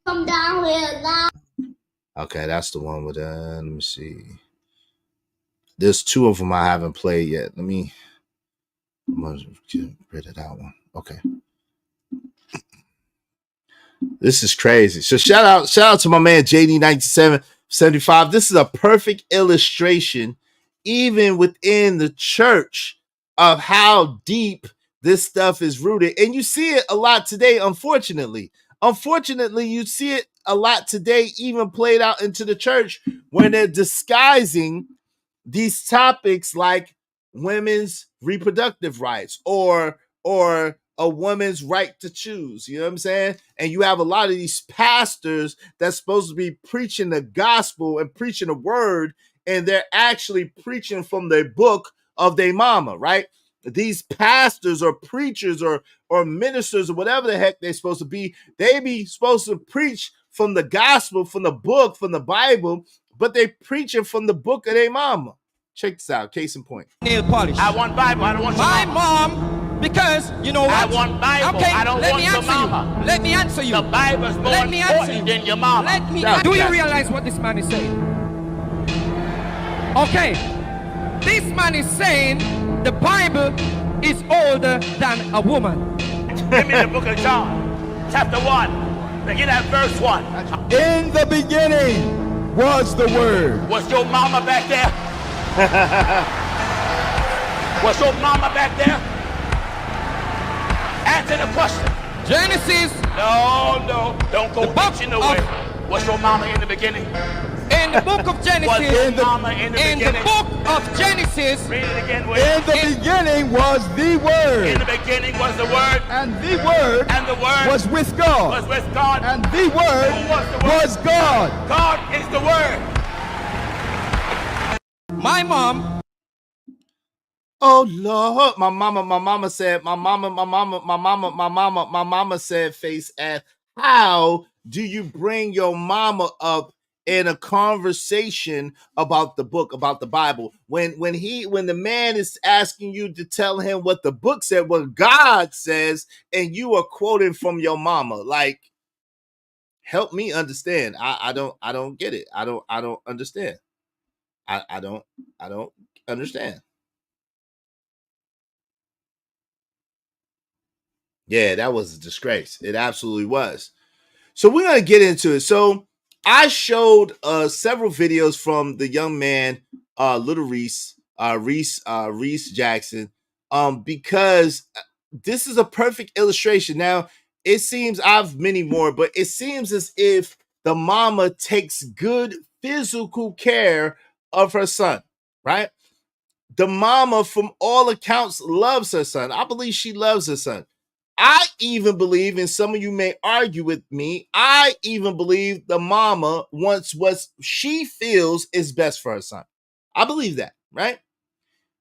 Come down here now. Okay, that's the one with let me see. There's two of them I haven't played yet. I'm gonna get rid of that one. Okay. This is crazy. So shout out to my man JD 1975. This is a perfect illustration, even within the church, of how deep this stuff is rooted. And you see it a lot today, unfortunately. Unfortunately, you see it a lot today, even played out into the church, when they're disguising these topics like women's reproductive rights or a woman's right to choose. You know what I'm saying? And you have a lot of these pastors that's supposed to be preaching the gospel and preaching the word, and they're actually preaching from the book of their mama, right? These pastors or preachers or ministers or whatever the heck they're supposed to be, they be supposed to preach from the gospel, from the book, from the Bible, but they preaching from the book of their mama. Check this out, case in point. Nail polish. I want Bible, I don't want my mom, because you know what? I want Bible, okay, I don't want your mama. Let me answer you. The Bible's more important than your mama. Let me do you realize what this man is saying? Okay, this man is saying the Bible is older than a woman. Give me the book of John, chapter 1. Begin at verse 1. In the beginning was the Word. Was your mama back there? Was your mama back there? Answer the question. Genesis. No, don't go preaching away. Was your mama in the beginning? In the book of Genesis. Was your mama in the beginning? The book of Genesis. Read it again. In the beginning was the Word. In the beginning was the Word. And the Word. And the Word was with God. Was with God. And the Word. Who was the Word? Was God. God is the Word. My mom. Oh Lord, my mama said, face ass, how do you bring your mama up in a conversation about the book, about the Bible? When the man is asking you to tell him what the book said, what God says, and you are quoting from your mama. Like, help me understand. I don't get it. I don't understand. I don't understand. Yeah, that was a disgrace. It absolutely was. So we're going to get into it. So I showed several videos from the young man, Little Reese Jackson, because this is a perfect illustration. Now, it seems, I have many more, but it seems as if the mama takes good physical care of her son, right? The mama, from all accounts, loves her son. I believe she loves her son. I even believe, and some of you may argue with me, I even believe the mama wants what she feels is best for her son. I believe that, right?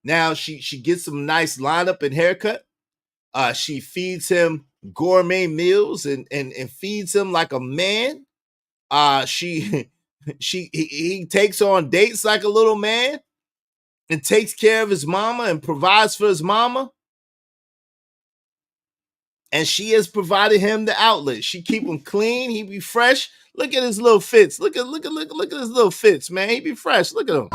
Now, she gets some nice lineup and haircut. She feeds him gourmet meals and feeds him like a man. He takes on dates like a little man and takes care of his mama and provides for his mama. And she has provided him the outlet. She keep him clean. He be fresh. Look at his little fits. Look at his little fits, man. He be fresh. Look at him.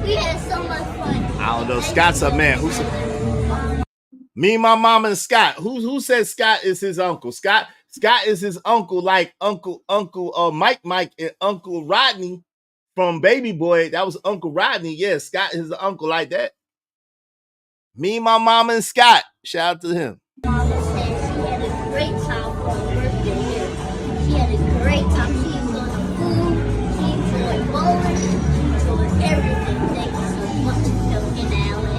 We had so much fun. I don't know. Scott's a man. Who's me, my mama, and Scott. Who said Scott is his uncle? Scott is his uncle, like Uncle Mike and Uncle Rodney from Baby Boy. That was Uncle Rodney. Yeah, Scott is the uncle like that. Me, my mama, and Scott. Shout out to him. Mama said she had a great time for her birthday here. She had a great time. She enjoyed food. She enjoyed bowling. She enjoyed everything. Thank you so much, Falcon Allen.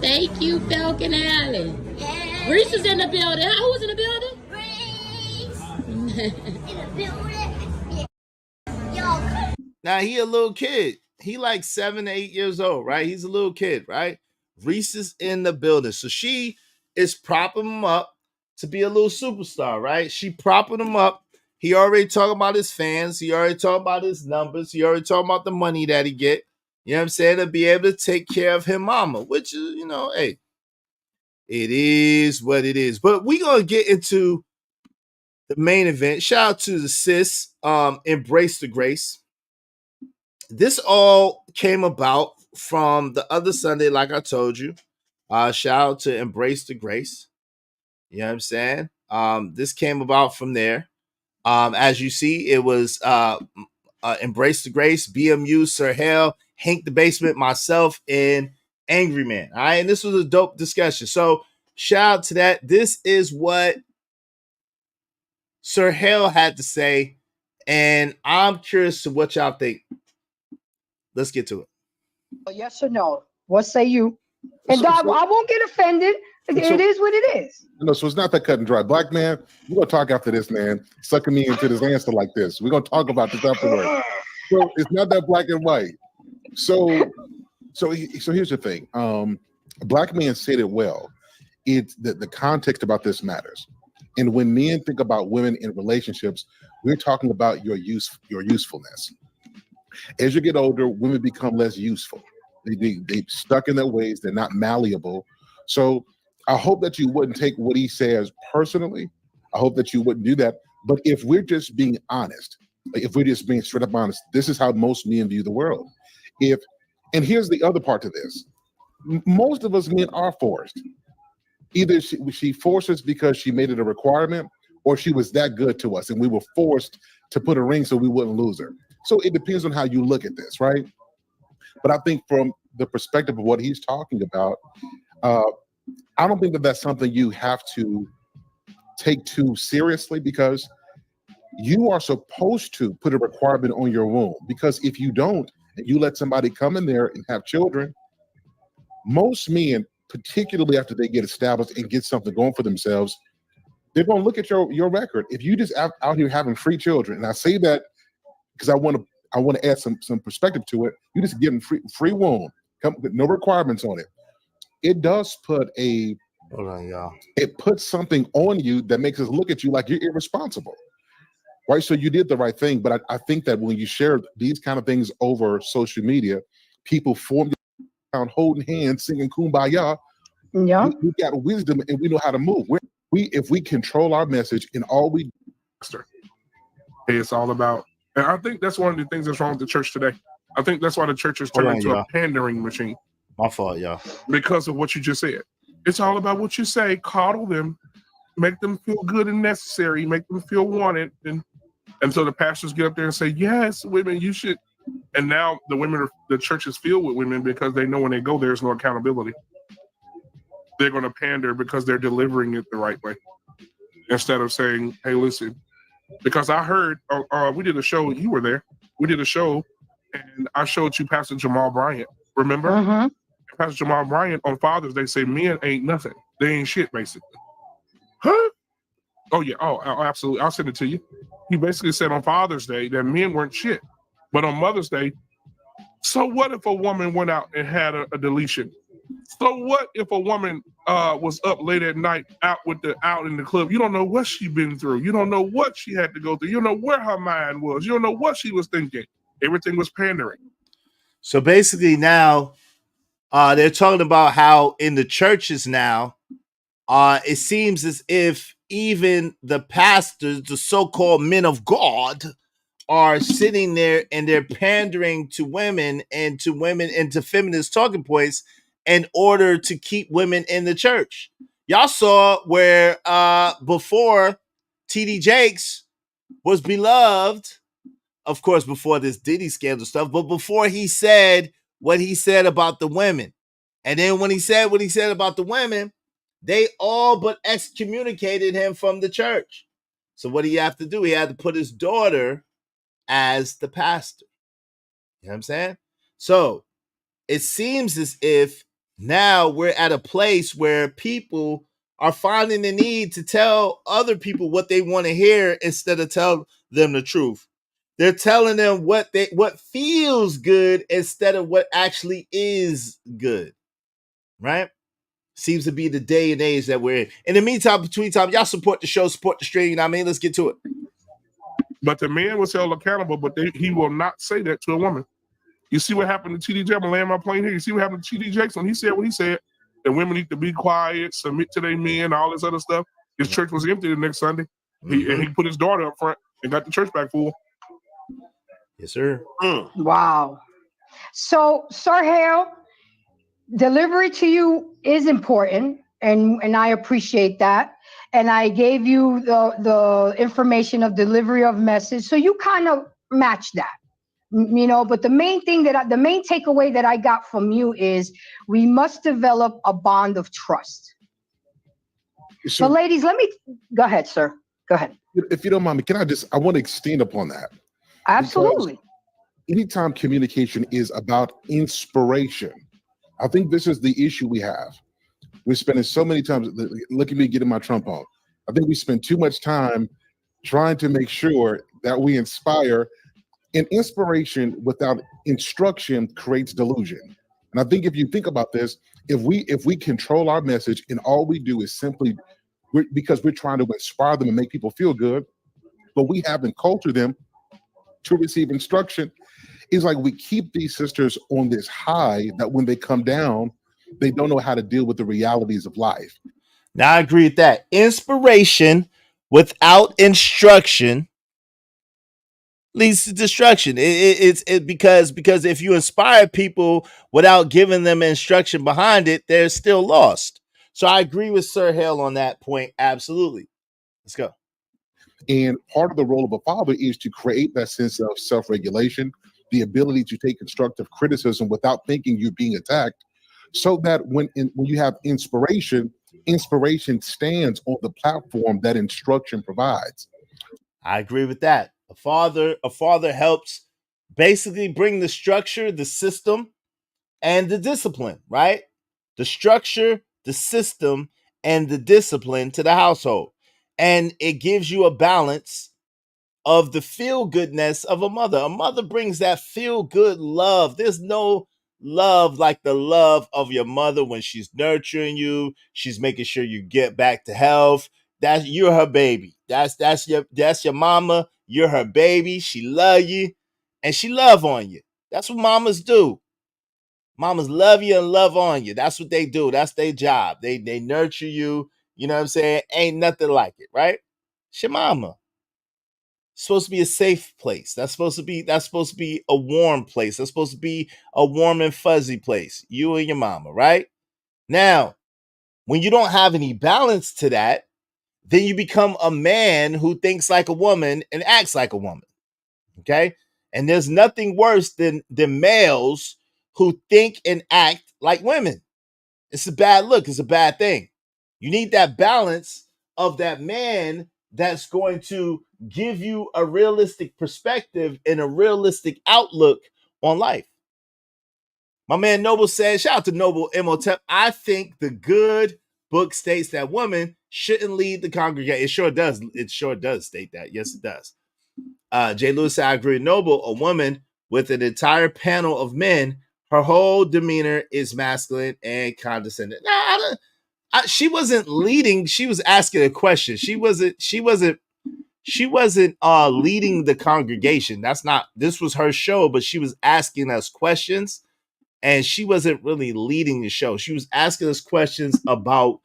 Thank you, Falcon. fucking alley. Yeah. Reese is in the building. Who was in the building? Reese. In the building. Yo, come. Now he a little kid. He like 7 to 8 years old, right? He's a little kid, right? Reese is in the building. So she is propping him up to be a little superstar, right? She propping him up. He already talking about his fans. He already talking about his numbers. He already talking about the money that he get. You know what I'm saying? To be able to take care of him mama, which is, you know, hey, it is what it is. But we gonna get into the main event. Shout out to the sis, Embrace the Grace. This all came about from the other Sunday, like I told you. Shout out to Embrace the Grace. You know what I'm saying? This came about from there. As you see, it was Embrace the Grace, BMU, Sir Hale, Hank the Basement, myself, and Angry Man. All right, and this was a dope discussion. So shout out to that. This is what Sir Hale had to say, and I'm curious to what y'all think. Let's get to it. Yes or no? What say you? And I won't get offended. It is what it is. No, so it's not that cut and dry. Black man, we're gonna talk after this, man. Sucking me into this answer like this. We're gonna talk about this afterwards. So it's not that black and white. So here's the thing. Black man said it well. It's the context about this matters. And when men think about women in relationships, we're talking about your usefulness. As you get older, women become less useful. They stuck in their ways. They're not malleable. So I hope that you wouldn't take what he says personally. I hope that you wouldn't do that. But if we're just being honest, if we're just being straight up honest, this is how most men view the world. And here's the other part to this. Most of us men are forced. Either she forced us because she made it a requirement, or she was that good to us and we were forced to put a ring so we wouldn't lose her. So it depends on how you look at this, right? But I think from the perspective of what he's talking about, I don't think that that's something you have to take too seriously, because you are supposed to put a requirement on your womb. Because if you don't, and you let somebody come in there and have children, most men, particularly after they get established and get something going for themselves, they're going to look at your record. If you just out here having free children, and I say that because I want to add some perspective to it. You just give them free womb, come with no requirements on it. It does put hold on, y'all. It puts something on you that makes us look at you like you're irresponsible, right? So you did the right thing, but I think that when you share these kind of things over social media, people form around holding hands, singing "Kumbaya." Yeah, we got wisdom and we know how to move. If we control our message and all we. It's all about. And I think that's one of the things that's wrong with the church today. I think that's why the church has turned into a pandering machine. My fault, y'all. Because of what you just said. It's all about what you say, coddle them, make them feel good and necessary, make them feel wanted. And so the pastors get up there and say, yes, women, you should. And now the church is filled with women because they know when they go, there's no accountability. They're going to pander because they're delivering it the right way. Instead of saying, hey, listen, because I heard, we did a show, you were there. We did a show and I showed you Pastor Jamal Bryant. Remember? Mm-hmm. Pastor Jamal Bryant on Father's Day say men ain't nothing. They ain't shit, basically. Huh? Oh, yeah. Oh, absolutely. I'll send it to you. He basically said on Father's Day that men weren't shit. But on Mother's Day, so what if a woman went out and had a deletion? So what if a woman was up late at night out in the club? You don't know what she's been through. You don't know what she had to go through. You don't know where her mind was. You don't know what she was thinking. Everything was pandering. So basically now they're talking about how in the churches now, it seems as if even the pastors, the so-called men of God, are sitting there and they're pandering to women and to feminist talking points in order to keep women in the church. Y'all saw where before TD Jakes was beloved, of course, before this Diddy scandal stuff, but before he said what he said about the women. And then when he said what he said about the women, they all but excommunicated him from the church. So what did he have to do? He had to put his daughter as the pastor. You know what I'm saying? So it seems as if Now we're at a place where people are finding the need to tell other people what they want to hear instead of tell them the truth. They're telling them what feels good instead of what actually is good. Right? Seems to be the day and age that we're in. In the meantime, between time, y'all support the show, support the stream. You know what I mean? Let's get to it. But the man was held accountable, but he will not say that to a woman. You see what happened to TD Jakes? I'm gonna land my plane here. You see what happened to TD Jakes when he said what he said? The women need to be quiet, submit to their men, all this other stuff. His church was empty the next Sunday. He put his daughter up front and got the church back full. Yes, sir. Wow. So, Sir Hale, delivery to you is important, and I appreciate that. And I gave you the information of delivery of message, so you kind of match that. You know, but the main takeaway that I got from you is we must develop a bond of trust. So ladies, go ahead, sir. Go ahead. If you don't mind me, I want to extend upon that. Absolutely. Because anytime communication is about inspiration, I think this is the issue we have. We're spending so many times, look at me getting my Trump on. I think we spend too much time trying to make sure that we inspire. And inspiration without instruction creates delusion. And I think if you think about this, if we control our message and all we do is simply because we're trying to inspire them and make people feel good, but we haven't cultured them to receive instruction, it's like we keep these sisters on this high that when they come down, they don't know how to deal with the realities of life. Now I agree with that. Inspiration without instruction leads to destruction. It's because if you inspire people without giving them instruction behind it, they're still lost. So I agree with Sir Hale on that point. Absolutely. Let's go. And part of the role of a father is to create that sense of self-regulation, the ability to take constructive criticism without thinking you're being attacked, so that when you have inspiration stands on the platform that instruction provides. I agree with that. A father helps basically bring the structure, the system, and the discipline, right? The structure, the system, and the discipline to the household. And it gives you a balance of the feel goodness of a mother. A mother brings that feel good love. There's no love like the love of your mother when she's nurturing you, she's making sure you get back to health. You're her baby. That's your mama. You're her baby. She love you and she love on you. That's what mamas do. Mamas love you and love on you. That's what they do. That's their job. They nurture you. You know what I'm saying? Ain't nothing like it, right? It's your mama. It's supposed to be a safe place. That's supposed to be a warm place. That's supposed to be a warm and fuzzy place. You and your mama, right? Now, when you don't have any balance to that, then you become a man who thinks like a woman and acts like a woman. Okay? And there's nothing worse than males who think and act like women. It's a bad look. It's a bad thing. You need that balance of that man that's going to give you a realistic perspective and a realistic outlook on life. My man Noble says, shout out to Noble Imhotep. I think the good book states that women shouldn't lead the congregation. It sure does. It sure does state that. Yes, it does. Jay Lewis said, I agree with Noble. A woman with an entire panel of men, her whole demeanor is masculine and condescending. No, she wasn't leading. She was asking a question. She wasn't leading the congregation. This was her show, but she was asking us questions and she wasn't really leading the show. She was asking us questions about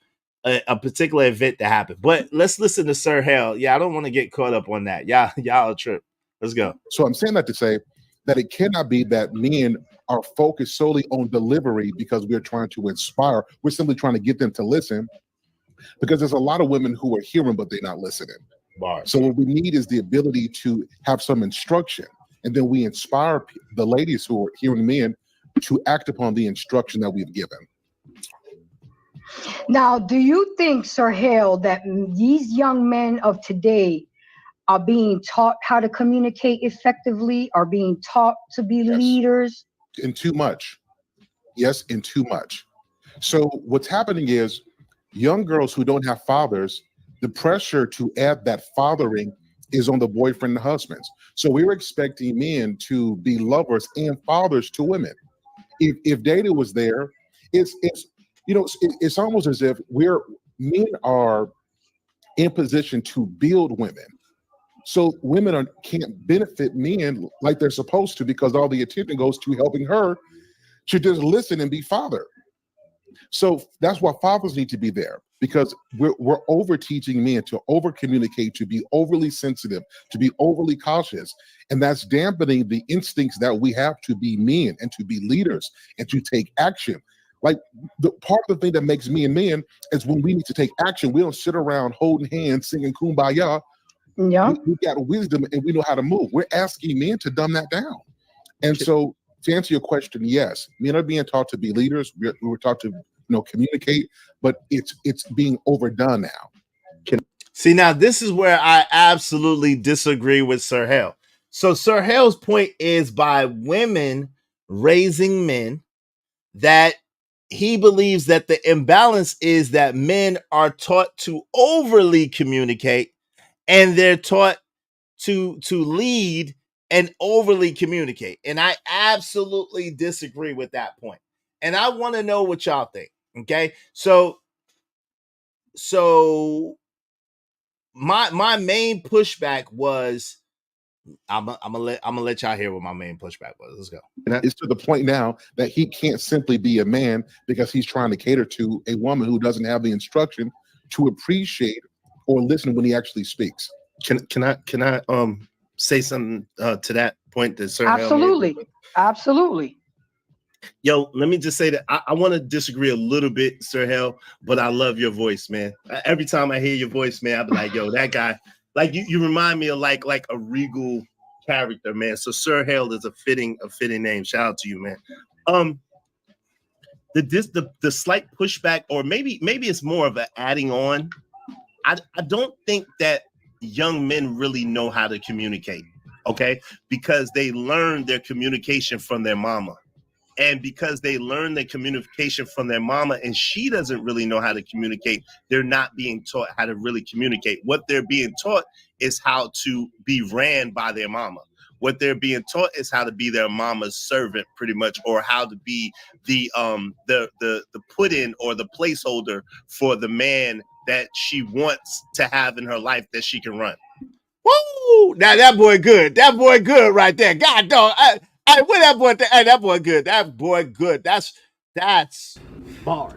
a particular event that happened. But let's listen to Sir Hale. Yeah, I don't want to get caught up on that. Y'all a trip. Let's go. So I'm saying that to say that it cannot be that men are focused solely on delivery because we're trying to inspire. We're simply trying to get them to listen, because there's a lot of women who are hearing, but they're not listening. Bars. So what we need is the ability to have some instruction, and then we inspire the ladies who are hearing men to act upon the instruction that we've given. Now, do you think, Sir Hale, that these young men of today are being taught how to communicate effectively, are being taught to be leaders? And too much. Yes, and too much. So what's happening is young girls who don't have fathers, the pressure to add that fathering is on the boyfriend and husbands. So we're expecting men to be lovers and fathers to women. If data was there, it's you know it's almost as if men are in position to build women. So women can't benefit men like they're supposed to because all the attention goes to helping her to just listen and be father. So that's why fathers need to be there because we're over teaching men to over communicate, to be overly sensitive, to be overly cautious. And that's dampening the instincts that we have to be men and to be leaders and to take action. Like the part of the thing that makes me and men is when we need to take action, we don't sit around holding hands, singing kumbaya. Yeah. We got wisdom and we know how to move. We're asking men to dumb that down. And so to answer your question, yes, men are being taught to be leaders. We're taught to communicate, but it's being overdone now. See, now this is where I absolutely disagree with Sir Hale. So Sir Hale's point is by women raising men that he believes that the imbalance is that men are taught to overly communicate and they're taught to lead and overly communicate. And I absolutely disagree with that point. And I want to know what y'all think. Okay. So my main pushback was I'm gonna let y'all hear what my main pushback was. Let's go. It's to the point now that he can't simply be a man because he's trying to cater to a woman who doesn't have the instruction to appreciate or listen when he actually speaks. Can I say something to that point that Sir Absolutely. Absolutely. Yo, let me just say that I want to disagree a little bit, Sir Hell, but I love your voice, man. Every time I hear your voice, man, I'll be like, yo, that guy, like you remind me of like a regal character, man. So Sir Hell is a fitting name. Shout out to you, man. The slight pushback, or maybe it's more of an adding on. I don't think that young men really know how to communicate, okay? Because they learn their communication from their mama. And because they learn their communication from their mama and she doesn't really know how to communicate, they're not being taught how to really communicate. What they're being taught is how to be ran by their mama. What they're being taught is how to be their mama's servant, pretty much, or how to be the put in or the placeholder for the man that she wants to have in her life that she can run. Woo! Now that boy good. That boy good right there. God dog. Hey, where that boy? Hey, that boy good. That boy good. That's bars.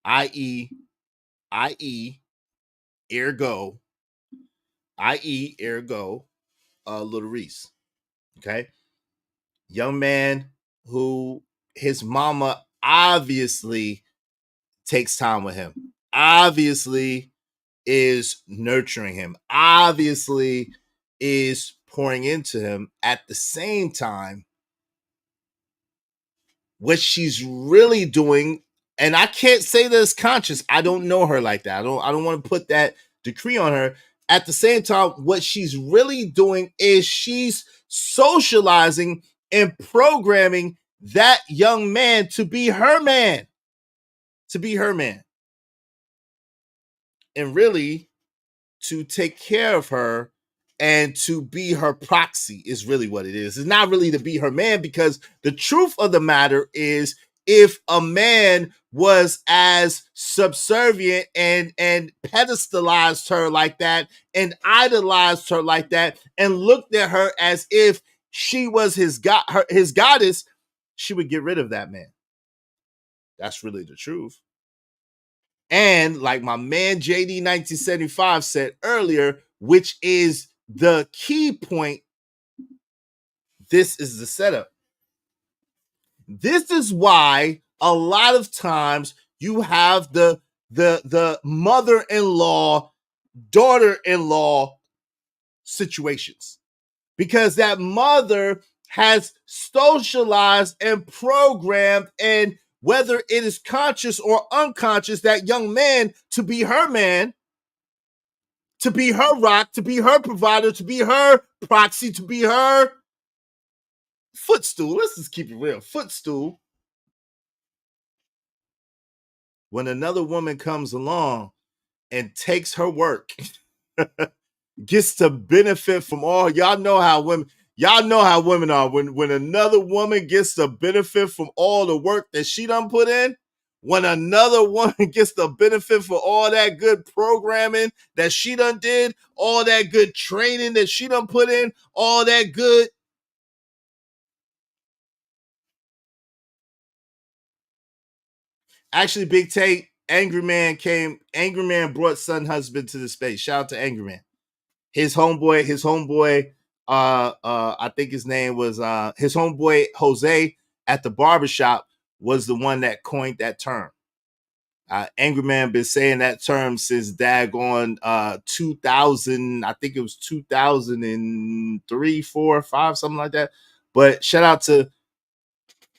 I.e., ergo, Little Reese. Okay. Young man who his mama obviously takes time with him, obviously is nurturing him, obviously is pouring into him. At the same time, what she's really doing, and I can't say that it's conscious. I don't know her like that. I don't want to put that decree on her. At the same time, what she's really doing is she's socializing and programming that young man to be her man. And really to take care of her and to be her proxy is really what it is. It's not really to be her man, because the truth of the matter is, if a man was as subservient and pedestalized her like that and idolized her like that and looked at her as if she was his goddess, she would get rid of that man. That's really the truth. And like my man JD 1975 said earlier, which is the key point, this is the setup. This is why a lot of times you have the mother-in-law, daughter-in-law situations, because that mother has socialized and programmed, and whether it is conscious or unconscious, that young man to be her man, to be her rock, to be her provider, to be her proxy, to be her footstool. Let's just keep it real. Footstool. When another woman comes along and takes her work, gets to benefit from all, y'all know how women are. When another woman gets to benefit from all the work that she done put in, when another woman gets the benefit for all that good programming that she done did, all that good training that she done put in, all that good. Actually, Big Tate, Angry Man brought Son Husband to the space. Shout out to Angry Man. His homeboy, I think his name was his homeboy Jose at the barbershop was the one that coined that term. Angry Man been saying that term since daggone 2000. I think it was 2003, 4, 5, something like that. But shout out to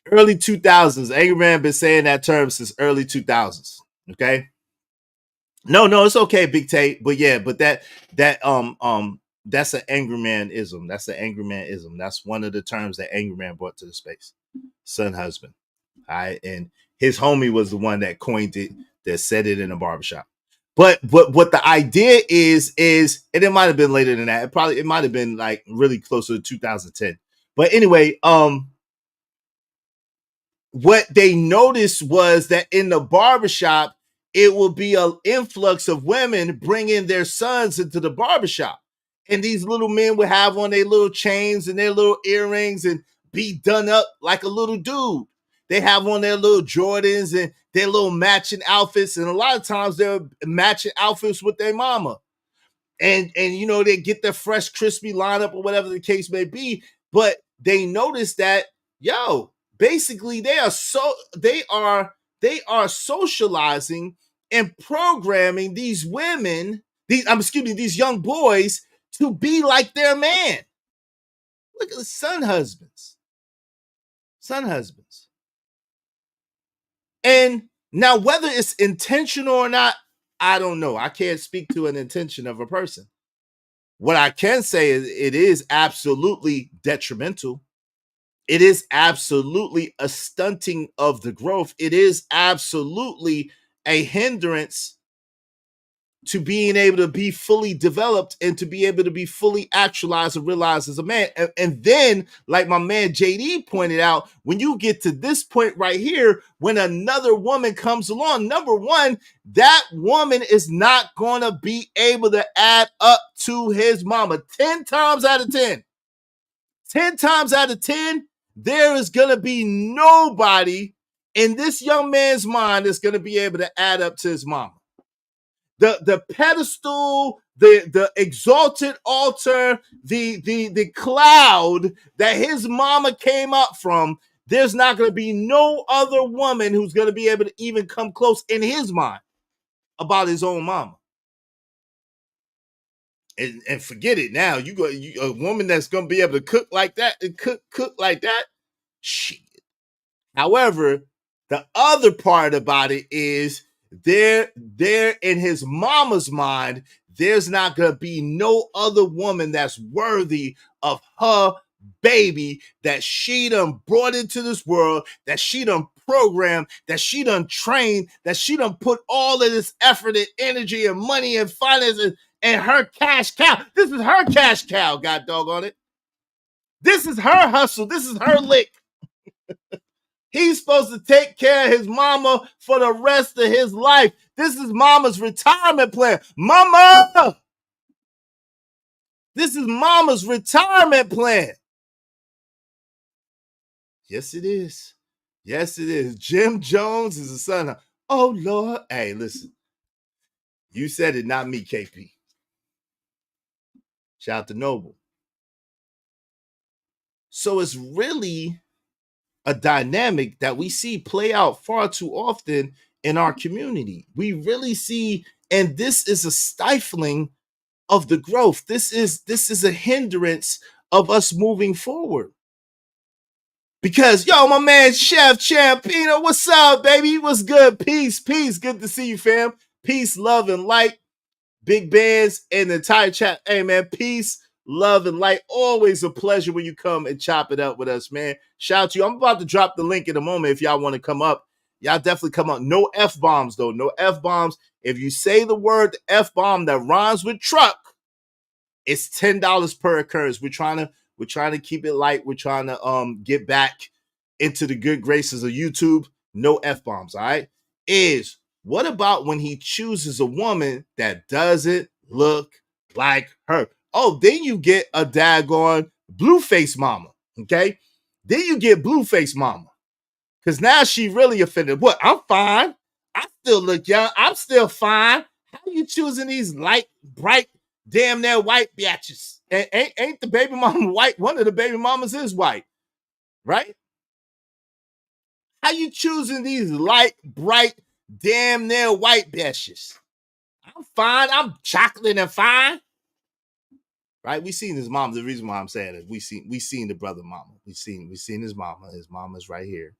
early 2000s. Angry Man been saying that term since early 2000s. Okay. No, it's okay, Big Tate. But yeah, but that's an Angry Man-ism. That's an Angry Man-ism. That's one of the terms that Angry Man brought to the space. Son husband. All right. And his homie was the one that coined it, that said it in a barbershop. But what the idea is, and it might have been later than that. It might have been like really closer to 2010. But anyway, what they noticed was that in the barbershop, it will be an influx of women bringing their sons into the barbershop. And these little men would have on their little chains and their little earrings and be done up like a little dude. They have on their little Jordans and their little matching outfits. And a lot of times they're matching outfits with their mama. And you know, they get their fresh, crispy lineup or whatever the case may be. But they notice that, basically they are socializing and programming these women, these young boys to be like their man. Look at the son husbands. And now whether it's intentional or not, I don't know. I can't speak to an intention of a person. What I can say is it is absolutely detrimental. It is absolutely a stunting of the growth. It is absolutely a hindrance to being able to be fully developed and to be able to be fully actualized and realized as a man. And then, like my man JD pointed out, when you get to this point right here, when another woman comes along, number one, that woman is not going to be able to add up to his mama. 10 times out of 10, there is going to be nobody in this young man's mind that's going to be able to add up to his mama. The pedestal, the exalted altar, the cloud that his mama came up from, there's not going to be no other woman who's going to be able to even come close in his mind about his own mama. And forget it now. You a woman that's going to be able to cook like that and cook like that. Shit. However, the other part about it is there in his mama's mind, there's not going to be no other woman that's worthy of her baby that she done brought into this world, that she done programmed, that she done trained, that she done put all of this effort and energy and money and finances and her cash cow. This is her cash cow, god doggone it. This is her hustle. This is her lick. He's supposed to take care of his mama for the rest of his life. This is mama's retirement plan. Mama! This is mama's retirement plan. Yes, it is. Yes, it is. Jim Jones is a son. Oh, Lord. Hey, listen. You said it, not me, KP. Shout out to Noble. So it's really a dynamic that we see play out far too often in our community. We really see, and this is a stifling of the growth. This is a hindrance of us moving forward. Because, my man, Chef Champino, what's up, baby? What's good? Peace. Good to see you, fam. Peace, love, and light. Big Bands, and the entire chat. Hey, man, peace, love, and light. Always a pleasure when you come and chop it up with us, man. Shout out to you. I'm about to drop the link in a moment if y'all want to come up. Y'all definitely come up. No F-bombs, though. No F-bombs. If you say the word F-bomb that rhymes with truck, it's $10 per occurrence. We're trying to keep it light. We're trying to get back into the good graces of YouTube. No F-bombs, all right? What about when he chooses a woman that doesn't look like her? Oh, then you get a daggone blueface mama, okay? Then you get blueface mama. Because now she really offended. What? I'm fine. I still look young. I'm still fine. How you choosing these light, bright, damn near white bitches? And ain't the baby mama white? One of the baby mamas is white, right? How you choosing these light, bright, damn near white bitches? I'm fine. I'm chocolate and fine. Right? We seen his mom. The reason why I'm saying it, we seen the brother mama. We seen his mama. His mama's right here.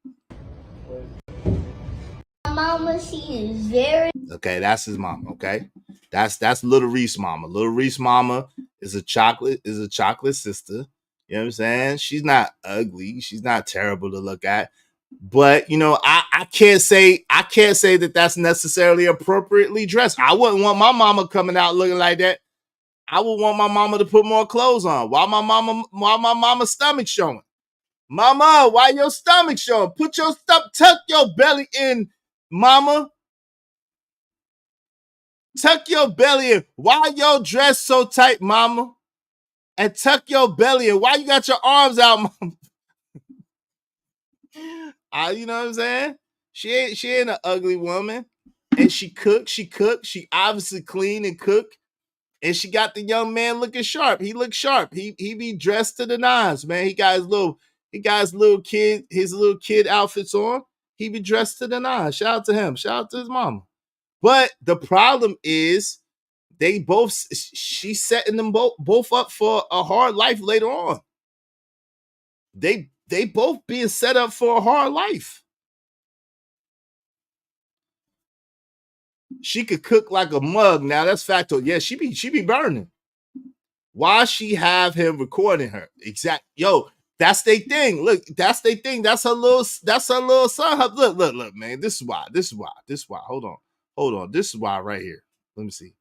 Mama, she is very. Okay, that's his mama. Okay, that's Little Reese mama. Little Reese mama is a chocolate sister. You know what I'm saying? She's not ugly. She's not terrible to look at. But you know, I can't say that that's necessarily appropriately dressed. I wouldn't want my mama coming out looking like that. I would want my mama to put more clothes on. Why my mama's stomach showing? Mama, why your stomach showing? Put your stuff, tuck your belly in, mama. Tuck your belly in. Why your dress so tight, mama? And tuck your belly in. Why you got your arms out, mama? You know what I'm saying? She ain't an ugly woman. And she cook. She obviously clean and cook. And she got the young man looking sharp. He looks sharp. He be dressed to the nines, man. He got his little kid outfits on. He be dressed to the nines. Shout out to him. Shout out to his mama. But the problem is she's setting them both up for a hard life later on. They both being set up for a hard life. She could cook like a mug. Now that's factual. Yeah, she be burning. Why she have him recording her? Yo, that's their thing. Look, that's their thing. That's her little son. Look, man. This is why. Hold on. This is why right here. Let me see.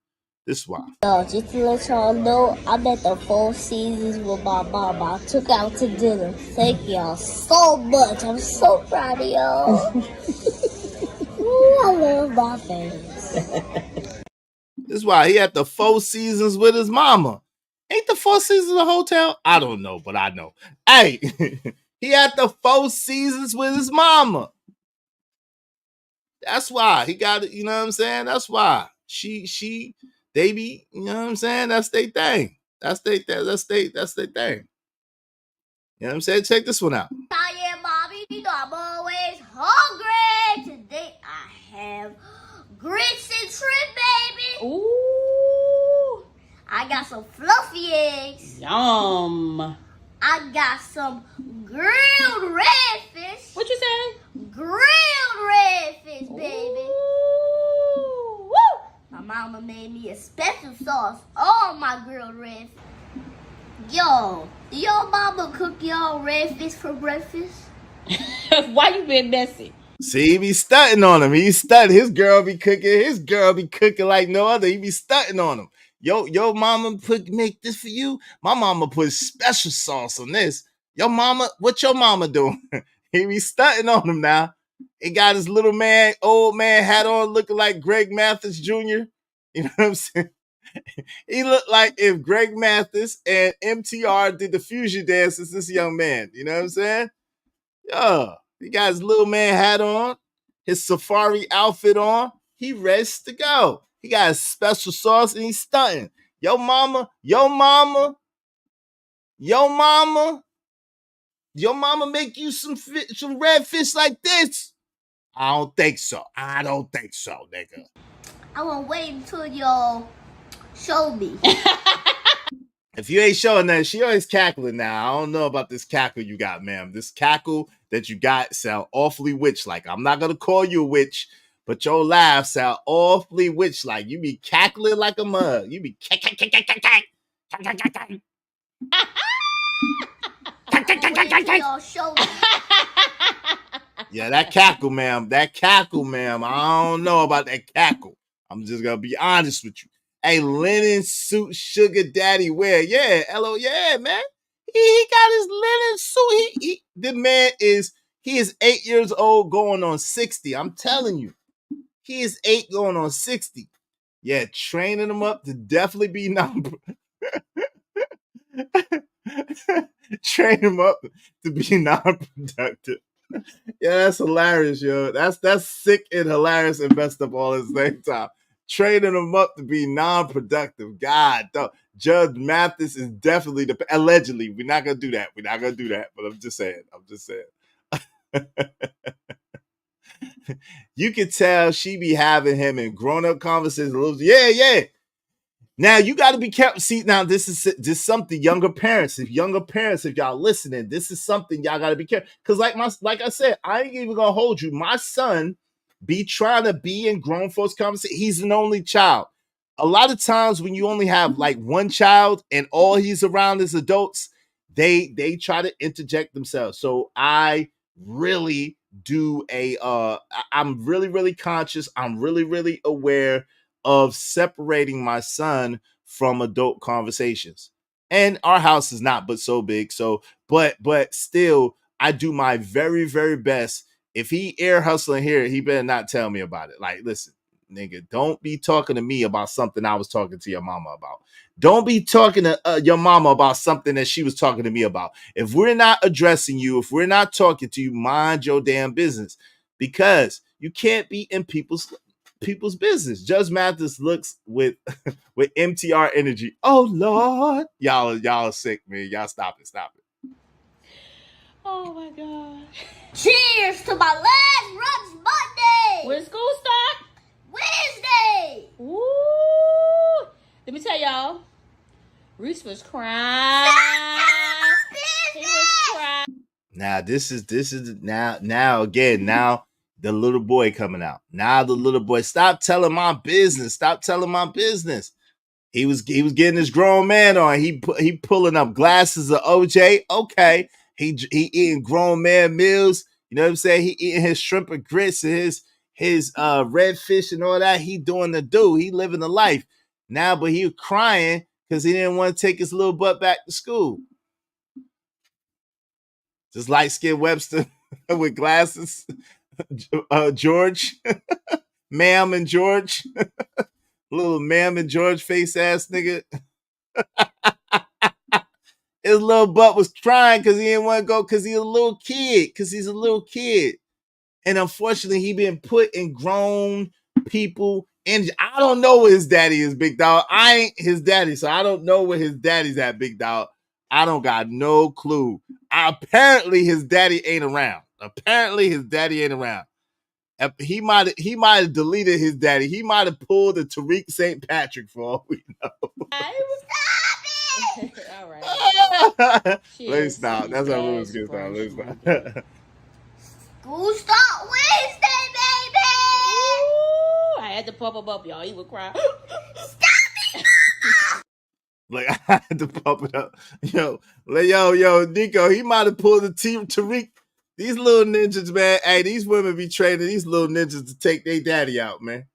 This is why. Yo, just to let y'all know, I'm at the Four Seasons with my mama. I took out to dinner. Thank y'all so much. I'm so proud of y'all. Ooh, I love my face. This is why he at the Four Seasons with his mama. Ain't the Four Seasons a hotel? I don't know, but I know. Hey, he at the Four Seasons with his mama. That's why he got it. You know what I'm saying? That's why they be. You know what I'm saying? That's their thing. That's their thing. You know what I'm saying? Check this one out. Yeah, Bobby, you know I'm always hungry. Today I have grits and shrimp, baby. Ooh. I got some fluffy eggs. Yum. I got some grilled redfish. What you say? Grilled redfish, baby. Ooh. Woo. My mama made me a special sauce on my grilled redfish. Yo, your mama cook y'all redfish for breakfast? Why you being messy? See, he be stunting on him. He's stunting. His girl be cooking like no other. He be stunting on him. Yo, mama make this for you. My mama put special sauce on this. Your mama, what your mama doing? He be stunting on him now. He got his old man hat on, looking like Greg Mathis Jr. You know what I'm saying? He looked like if Greg Mathis and MTR did the fusion dances, this young man. You know what I'm saying? Yeah. He got his little man hat on, his safari outfit on. He ready to go. He got his special sauce and he's stunting. Your mama make you some red fish like this? I don't think so, nigga. I won't wait until y'all show me. If you ain't showing that, she always cackling now. I don't know about this cackle you got, ma'am. This cackle that you got sound awfully witch-like. I'm not going to call you a witch, but your laugh sound awfully witch-like. You be cackling like a mug. You be cack. Yeah, that cackle, ma'am. That cackle, ma'am. I don't know about that cackle. I'm just gonna be honest with you. Hey, linen suit, sugar daddy wear. Yeah, hello, yeah, man. He got his linen suit. The man is 8 years old, going on 60. I'm telling you, he is 8 going on 60. Yeah, training him up to definitely be train him up to be non-productive. Yeah, that's hilarious, yo. That's sick and hilarious and messed up all at the same time. Training them up to be non-productive. God, Judge Mathis is definitely allegedly. We're not gonna do that. We're not gonna do that. But I'm just saying. You can tell she be having him in grown-up conversations. Yeah. Now you got to be careful. See, now this is something younger parents. If y'all listening, this is something y'all got to be careful. Because like I said, I ain't even gonna hold you. My son be trying to be in grown folks' conversation. He's an only child. A lot of times when you only have like one child and all he's around is adults, they try to interject themselves. So I really do I'm really conscious. I'm really aware of separating my son from adult conversations. And our house is not but so big. So, but still, I do my very best. If he ear hustling here, he better not tell me about it. Like, listen, nigga, don't be talking to me about something I was talking to your mama about. Don't be talking to your mama about something that she was talking to me about. If we're not addressing you, if we're not talking to you, mind your damn business, because you can't be in people's business. Judge Mathis looks with MTR energy. Oh Lord, y'all are sick, man. Y'all stop it. Oh my God. Cheers to my last brunch Monday. When school start? Wednesday. Woo! Let me tell y'all, Reese was crying. He was crying. Now this is now again the little boy coming out. Now the little boy, stop telling my business. Stop telling my business. He was getting his grown man on. He pulling up glasses of OJ. Okay, he eating grown man meals. You know what I'm saying? He eating his shrimp and grits and his red fish and all that. He doing the do. He living the life now. But he was crying because he didn't want to take his little butt back to school. Just light skinned Webster with glasses. George, ma'am and George, little ma'am and George face ass nigga. His little butt was crying because he didn't want to go because he's a little kid. And unfortunately, he been put in grown people. And I don't know where his daddy is, big dog. I ain't his daddy, so I don't know where his daddy's at, big dog. I don't got no clue. Apparently, his daddy ain't around. He might have deleted his daddy. He might have pulled the Tariq St. Patrick for all we know. All right. Let's stop. That's how rules get started. Let's stop. School start Wednesday, baby. Ooh, I had to pump him up, y'all. He would cry. Stop it! Like, I had to pump it up. Yo, Nico, he might have pulled the Tariq. These little ninjas, man. Hey, these women be training these little ninjas to take their daddy out, man.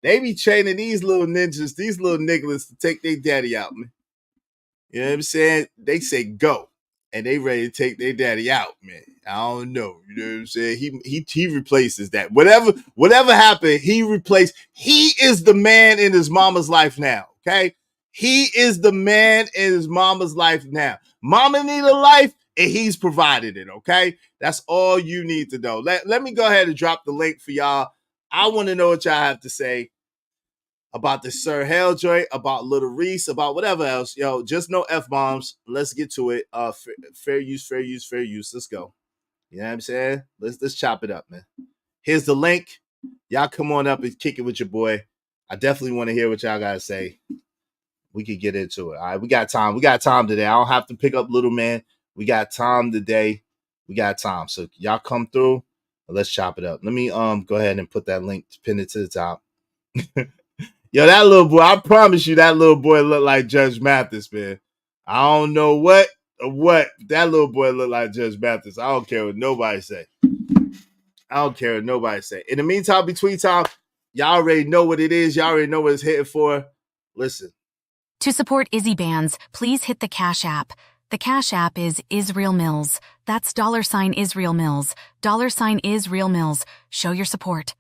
They be training these little ninjas, these little niggas to take their daddy out, man. You know what I'm saying? They say go, and they ready to take their daddy out, man. I don't know. You know what I'm saying? He replaces that. Whatever happened, he replaced. He is the man in his mama's life now, okay? He is the man in his mama's life now. Mama need a life, and he's provided it, okay? That's all you need to know. Let me go ahead and drop the link for y'all. I want to know what y'all have to say about the Sir Hell joint, about Little Reese, about whatever else. Yo, just no F-bombs. Let's get to it. Fair use. Let's go. You know what I'm saying? Let's chop it up, man. Here's the link. Y'all come on up and kick it with your boy. I definitely want to hear what y'all gotta say. We could get into it. All right, we got time. We got time today. I don't have to pick up little man. We got time today. We got time. So y'all come through. Let's chop it up. Let me go ahead and put that link, pin it to the top. Yo, that little boy, I promise you that little boy looked like Judge Mathis, man. I don't know what that little boy looked like Judge Mathis. I don't care what nobody say. I don't care what nobody say. In the meantime, between time, y'all already know what it is. Y'all already know what it's hitting for. Listen. To support Izzy Bands, please hit the Cash App. The Cash App is Israel Mills. That's $Israel Mills. $Israel Mills. Show your support.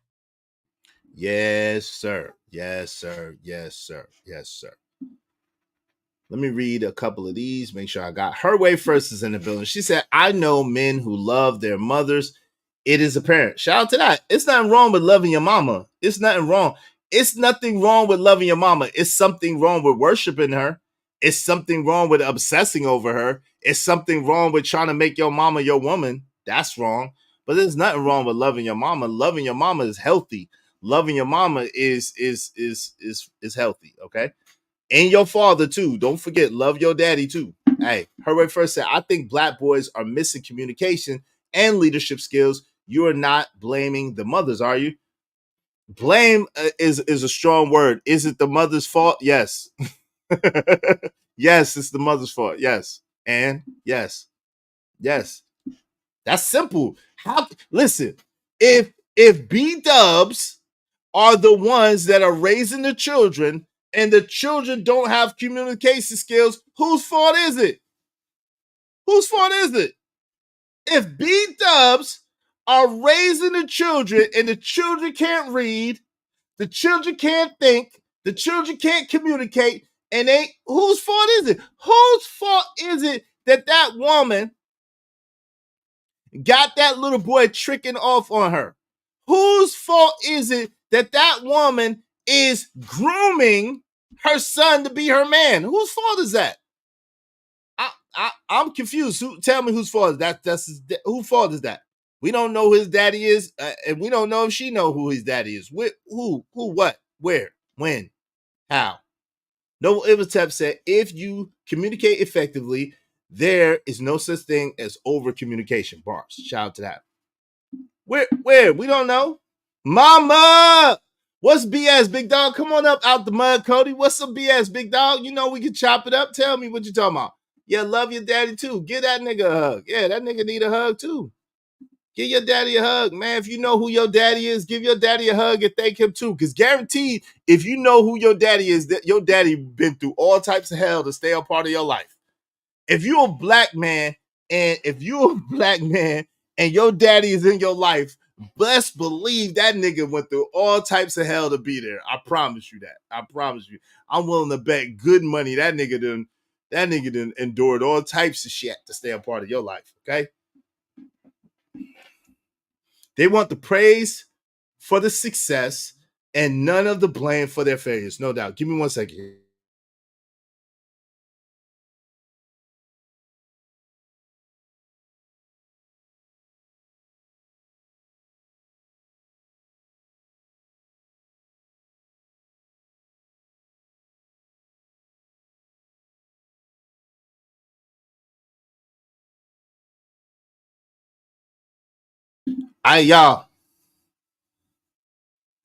Yes, sir. Yes, sir. Yes, sir. Yes, sir. Let me read a couple of these. Make sure I got her way first is in the building. She said, I know men who love their mothers. It is apparent. Shout out to that. It's nothing wrong with loving your mama. It's nothing wrong. It's nothing wrong with loving your mama. It's something wrong with worshiping her. It's something wrong with obsessing over her. It's something wrong with trying to make your mama your woman. That's wrong. But there's nothing wrong with loving your mama. Loving your mama is healthy. Loving your mama is healthy. Okay. And your father too. Don't forget, love your daddy too. Hey, her way first said, I think black boys are missing communication and leadership skills. You are not blaming the mothers, are you? Blame is a strong word. Is it the mother's fault? Yes. Yes, it's the mother's fault. Yes. And yes. Yes. That's simple. How listen, if B-dubs are the ones that are raising the children and the children don't have communication skills, whose fault is it? Whose fault is it? If B-dubs are raising the children and the children can't read, the children can't think, the children can't communicate, and whose fault is it? Whose fault is it that woman got that little boy tricking off on her? Whose fault is it that woman is grooming her son to be her man? Whose fault is that? I'm confused. Tell me whose fault is that? Whose fault is that? We don't know who his daddy is, and we don't know if she know who his daddy is. Who, what, where, when, how? Noble Ibitep said, if you communicate effectively, there is no such thing as over communication. Bars. Shout out to that. Where? We don't know. Mama! What's BS, big dog? Come on up out the mud, Cody. What's some BS, big dog? You know we can chop it up. Tell me what you talking about. Yeah, love your daddy too. Give that nigga a hug. Yeah, that nigga need a hug too. Give your daddy a hug, man. If you know who your daddy is, give your daddy a hug and thank him too. Because guaranteed, if you know who your daddy is, that your daddy been through all types of hell to stay a part of your life. If you're a black man and your daddy is in your life, best believe that nigga went through all types of hell to be there. I promise you that. I promise you. I'm willing to bet good money that nigga done endured all types of shit to stay a part of your life. Okay. They want the praise for the success and none of the blame for their failures. No doubt. Give me 1 second. Y'all.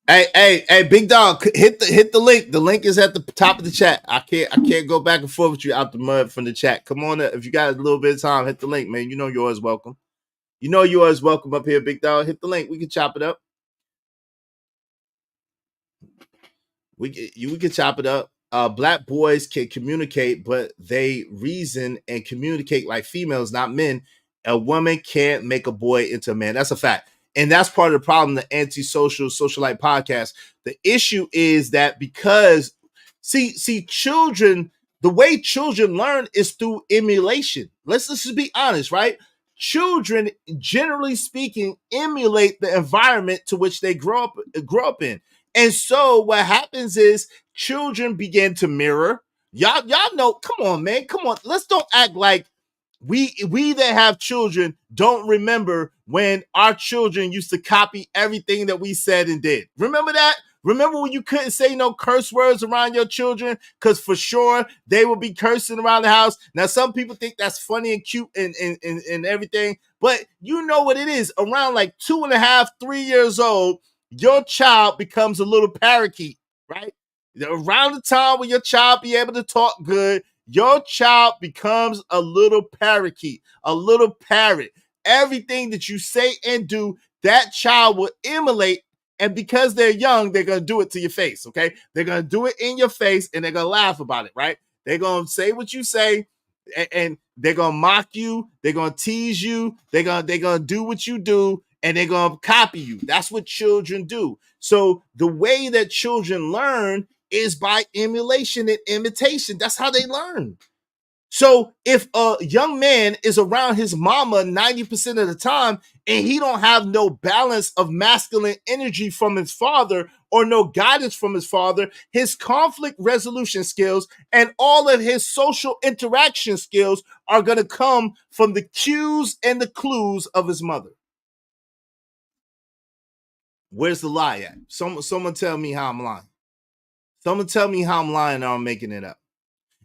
Hey, big dog, hit the link. The link is at the top of the chat. I can't go back and forth with you out the mud from the chat. Come on, if you got a little bit of time, hit the link, man. You know you're always welcome. You know you're always welcome up here, big dog. Hit the link. We can chop it up. We can chop it up. Black boys can communicate, but they reason and communicate like females, not men. A woman can't make a boy into a man. That's a fact. And that's part of the problem, the anti-social socialite podcast. The issue is that because see, children, the way children learn is through emulation. Let's just be honest, right? Children, generally speaking, emulate the environment to which they grow up in. And so what happens is children begin to mirror. Y'all know, come on, man. Come on. Let's don't act like we that have children don't remember when our children used to copy everything that we said and did. Remember that? Remember when you couldn't say no curse words around your children? Because for sure they will be cursing around the house. Now, some people think that's funny and cute and everything, but you know what it is. Around like 2.5, 3 years old, your child becomes a little parakeet, right? Around the time when your child be able to talk good, your child becomes a little parakeet, a little parrot. Everything that you say and do, that child will emulate. And because they're young, they're going to do it to your face, okay? They're going to do it in your face and they're going to laugh about it, right? They're going to say what you say and they're going to mock you. They're going to tease you. They're going to do what you do and they're going to copy you. That's what children do. So the way that children learn is by emulation and imitation. That's how they learn. So if a young man is around his mama 90% of the time and he don't have no balance of masculine energy from his father or no guidance from his father, his conflict resolution skills and all of his social interaction skills are going to come from the cues and the clues of his mother. Where's the lie at? Someone tell me how I'm lying. Someone tell me how I'm lying or I'm making it up.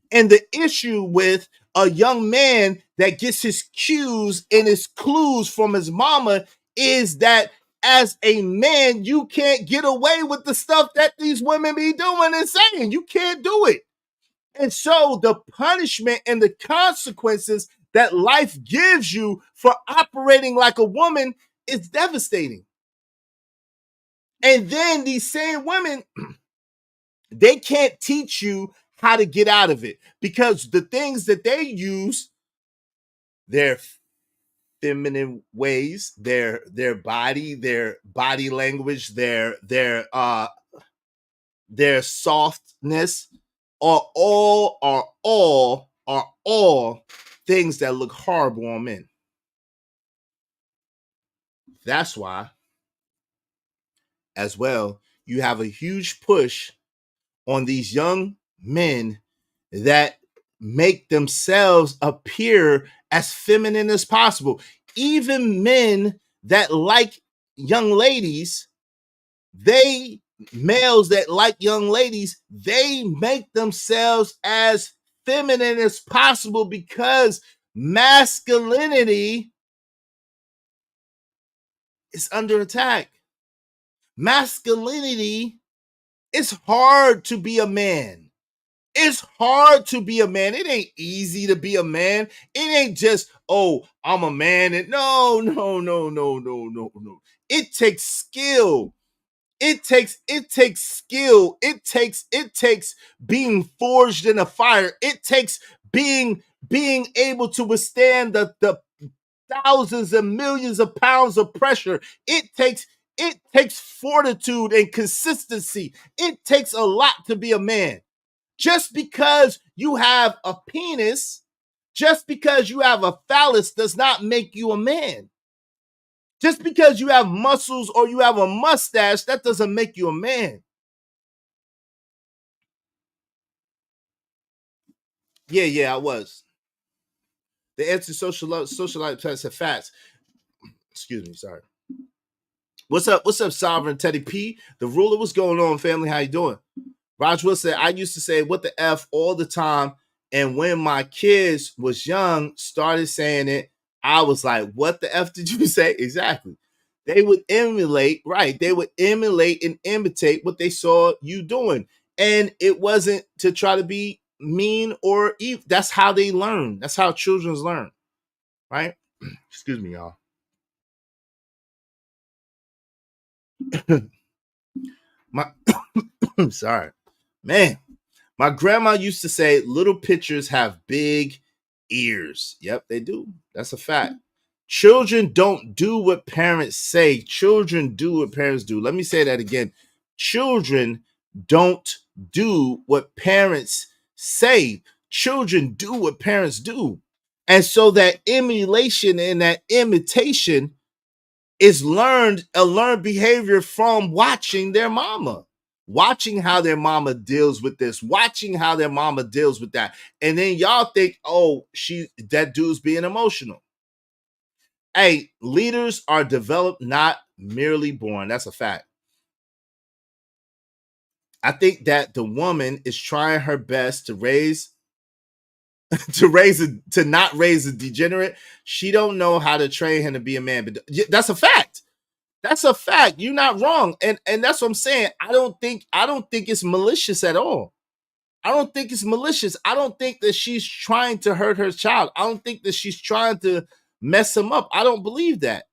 And the issue with a young man that gets his cues and his clues from his mama is that as a man, you can't get away with the stuff that these women be doing and saying. You can't do it. And so the punishment and the consequences that life gives you for operating like a woman is devastating. And then these same women, they can't teach you how to get out of it because the things that they use, their feminine ways, their body language, their softness are all things that look horrible on men. That's why, as well, you have a huge push on these young men that make themselves appear as feminine as possible. Even men that like young ladies, males that like young ladies, they make themselves as feminine as possible because masculinity is under attack. Masculinity, it's hard to be a man. It's hard to be a man. It ain't easy to be a man. It ain't just, oh, I'm a man. And no. It takes skill. It takes skill. It takes being forged in a fire. It takes being able to withstand the thousands and millions of pounds of pressure. It takes fortitude and consistency. It takes a lot to be a man. Just because you have a penis, just because you have a phallus does not make you a man. Just because you have muscles or you have a mustache, that doesn't make you a man. Yeah, I was. The anti-socialite test of facts. Excuse me, sorry. What's up, Sovereign Teddy P? The ruler, what's going on, family? How you doing? Raj Will said, I used to say what the F all the time. And when my kids was young, started saying it, I was like, what the F did you say? Exactly. They would emulate, right? They would emulate and imitate what they saw you doing. And it wasn't to try to be mean or evil. That's how they learn. That's how children learn, right? Excuse me, y'all. I'm sorry. Man, my grandma used to say little pitchers have big ears. Yep, they do. That's a fact. Children don't do what parents say. Children do what parents do. Let me say that again. Children don't do what parents say. Children do what parents do. And so that emulation and that imitation is a learned behavior from watching their mama. watching how their mama deals with this, watching how their mama deals with that. And then y'all think, oh, that dude's being emotional. Hey, leaders are developed, not merely born. That's a fact. I think that the woman is trying her best to not raise a degenerate. She don't know how to train him to be a man. But that's a fact. That's a fact. You're not wrong. And that's what I'm saying. I don't think it's malicious at all. I don't think it's malicious. I don't think that she's trying to hurt her child. I don't think that she's trying to mess him up. I don't believe that.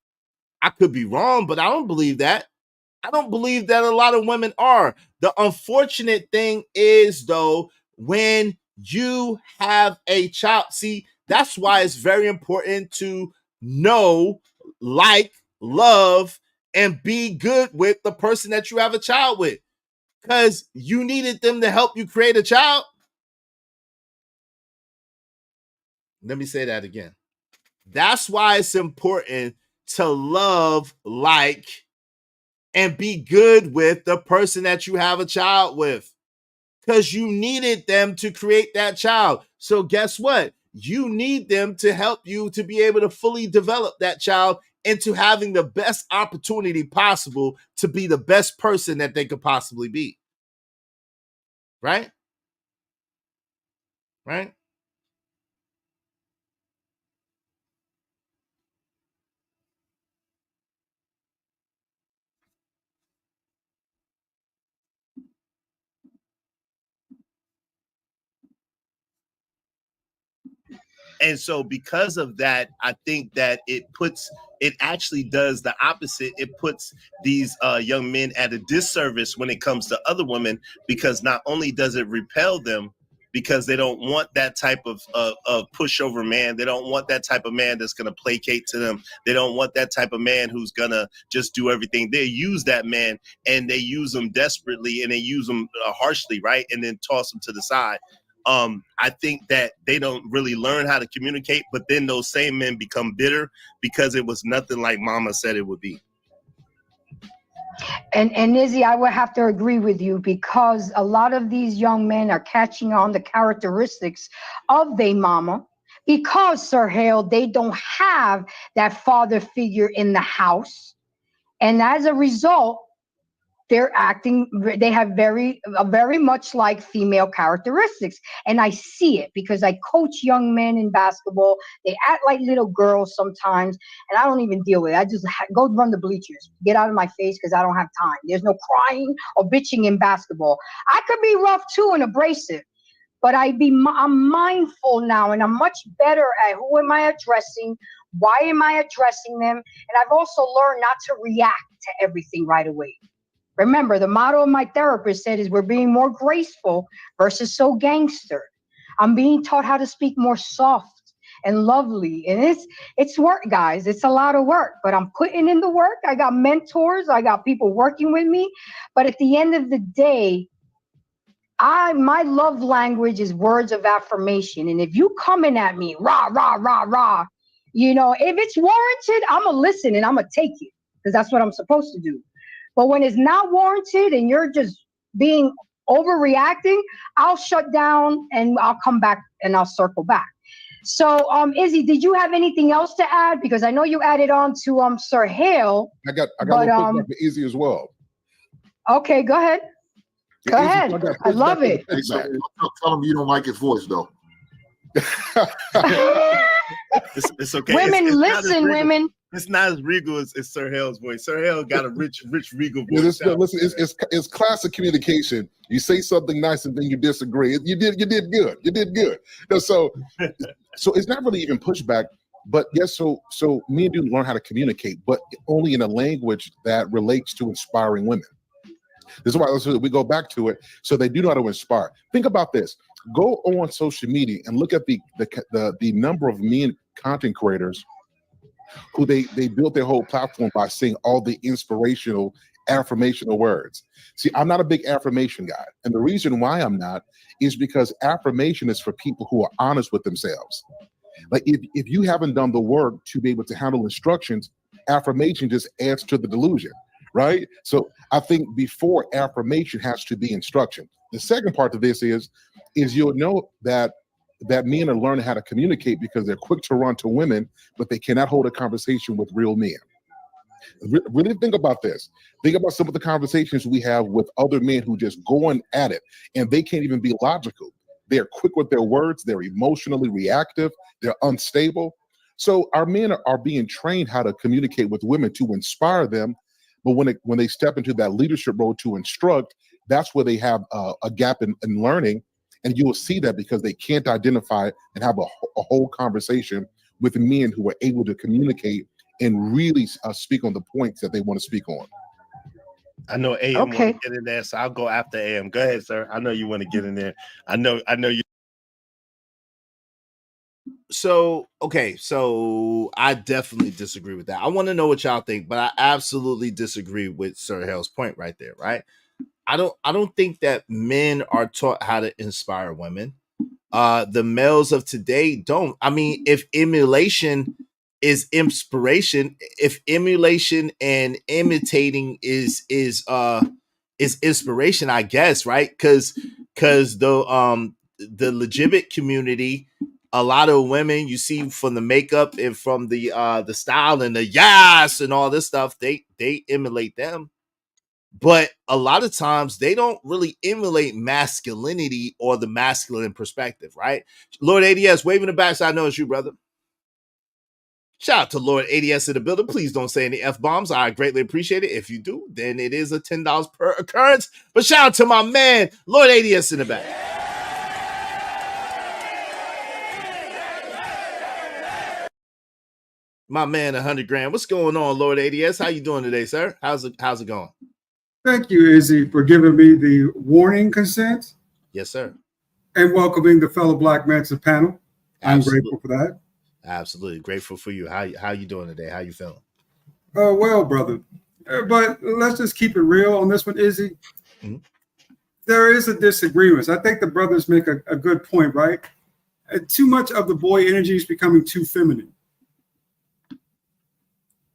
I could be wrong, but I don't believe that. I don't believe that a lot of women are. The unfortunate thing is, though, when you have a child, see, that's why it's very important to know, like, love, and be good with the person that you have a child with. Because you needed them to help you create a child. Let me say that again. That's why it's important to love, like, and be good with the person that you have a child with, because you needed them to create that child. So guess what? You need them to help you to be able to fully develop that child into having the best opportunity possible to be the best person that they could possibly be. Right? Right? And so because of that, I think that it actually does the opposite. It puts these young men at a disservice when it comes to other women, because not only does it repel them, because they don't want that type of pushover man. They don't want that type of man that's going to placate to them. They don't want that type of man who's going to just do everything. They use that man, and they use him desperately, and they use him harshly, right? And then toss him to the side. I think that they don't really learn how to communicate, but then those same men become bitter because it was nothing like mama said it would be. And Izzy, I would have to agree with you, because a lot of these young men are catching on the characteristics of their mama, because, Sir Hale, they don't have that father figure in the house. And as a result, they have very much like female characteristics. And I see it because I coach young men in basketball. They act like little girls sometimes, and I don't even deal with it. I just go run the bleachers, get out of my face, because I don't have time. There's no crying or bitching in basketball. I could be rough too and abrasive, but I'm mindful now, and I'm much better at who am I addressing, why am I addressing them, and I've also learned not to react to everything right away. Remember, the motto of my therapist said is we're being more graceful versus so gangster. I'm being taught how to speak more soft and lovely. And it's work, guys. It's a lot of work, but I'm putting in the work. I got mentors. I got people working with me. But at the end of the day, my love language is words of affirmation. And if you coming at me, rah, rah, rah, rah, if it's warranted, I'm going to listen and I'm going to take it, because that's what I'm supposed to do. But when it's not warranted and you're just being overreacting, I'll shut down and I'll come back and I'll circle back. So, Izzy, did you have anything else to add? Because I know you added on to Sir Hale. I got a little pushback for Izzy as well. Okay, go ahead. Go ahead. I love it. Hey, so, tell him you don't like his voice, though. It's okay. Women, listen, women. It's not as regal as Sir Hale's voice. Sir Hale got a rich regal voice. Listen, it's classic communication. You say something nice and then you disagree. You did good. You did good. So it's not really even pushback. But yes, so me and you learn how to communicate, but only in a language that relates to inspiring women. This is why we go back to it. So they do know how to inspire. Think about this. Go on social media and look at the number of men content creators who they built their whole platform by saying all the inspirational, affirmational words. See, I'm not a big affirmation guy. And the reason why I'm not is because affirmation is for people who are honest with themselves. Like if you haven't done the work to be able to handle instructions, affirmation just adds to the delusion. right? So I think before affirmation has to be instruction. The second part of this is you'll know that men are learning how to communicate because they're quick to run to women, but they cannot hold a conversation with real men. Really think about this. Think about some of the conversations we have with other men who just going at it, and they can't even be logical. They're quick with their words. They're emotionally reactive. They're unstable. So our men are being trained how to communicate with women to inspire them. But when they step into that leadership role to instruct, that's where they have a gap in learning. And you will see that because they can't identify and have a whole conversation with men who are able to communicate and really speak on the points that they want to speak on. I know AM want to get in there, so I'll go after AM. Go ahead, sir. I know you want to get in there. I know you. So, okay, so I definitely disagree with that. I want to know what y'all think, but I absolutely disagree with Sir Hale's point right there, right? I don't think that men are taught how to inspire women. The males of today don't. I mean, if emulation is inspiration, if emulation and imitating is inspiration, I guess, right? Because the legitimate community, a lot of women you see from the makeup and from the style and the yas and all this stuff, they emulate them. But a lot of times they don't really emulate masculinity or the masculine perspective, right? Lord ADS, waving the back, so I know it's you, brother. Shout out to Lord ADS in the building. Please don't say any F-bombs. I greatly appreciate it. If you do, then it is a $10 per occurrence. But shout out to my man, Lord ADS in the back. My man, 100 grand. What's going on, Lord ADS? How you doing today, sir? How's it going? Thank you, Izzy, for giving me the warning consent. Yes, sir. And welcoming the fellow black men to the panel. I'm grateful for that. Absolutely. Grateful for you. How you doing today? How you feeling? Well, brother. But let's just keep it real on this one, Izzy. Mm-hmm. There is a disagreement. I think the brothers make a good point, right? Too much of the boy energy is becoming too feminine.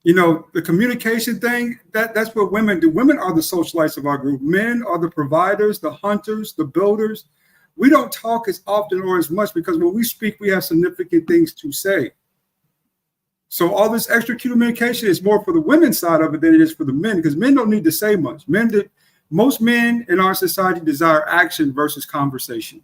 You know, the communication thing, that's what women do. Women are the socialites of our group. Men are the providers, the hunters, the builders. We don't talk as often or as much because when we speak, we have significant things to say. So all this extra communication is more for the women's side of it than it is for the men, because men don't need to say much. Most men in our society desire action versus conversation.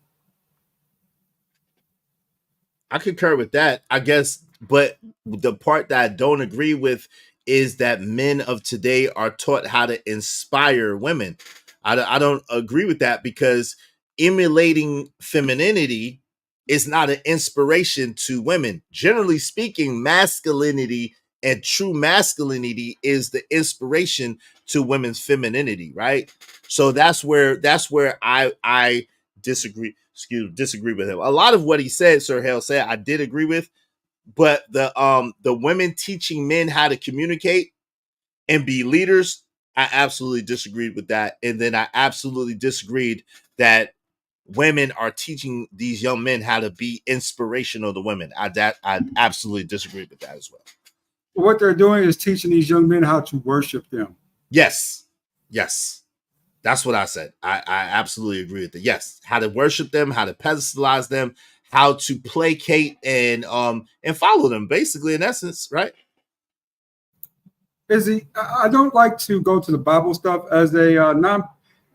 I concur with that, I guess, but the part that I don't agree with is that men of today are taught how to inspire women. I don't agree with that because emulating femininity is not an inspiration to women. Generally speaking, masculinity and true masculinity is the inspiration to women's femininity, right? So that's where I disagree with him. A lot of what he said, Sir Hale said, I did agree with, but the women teaching men how to communicate and be leaders, I absolutely disagreed with that. And then I absolutely disagreed that women are teaching these young men how to be inspirational to women. I absolutely disagree with that as well. What they're doing is teaching these young men how to worship them. Yes. That's what I said. I absolutely agree with that. Yes, how to worship them, how to pedestalize them, how to placate and follow them, basically, in essence, right? Izzy, I don't like to go to the Bible stuff as a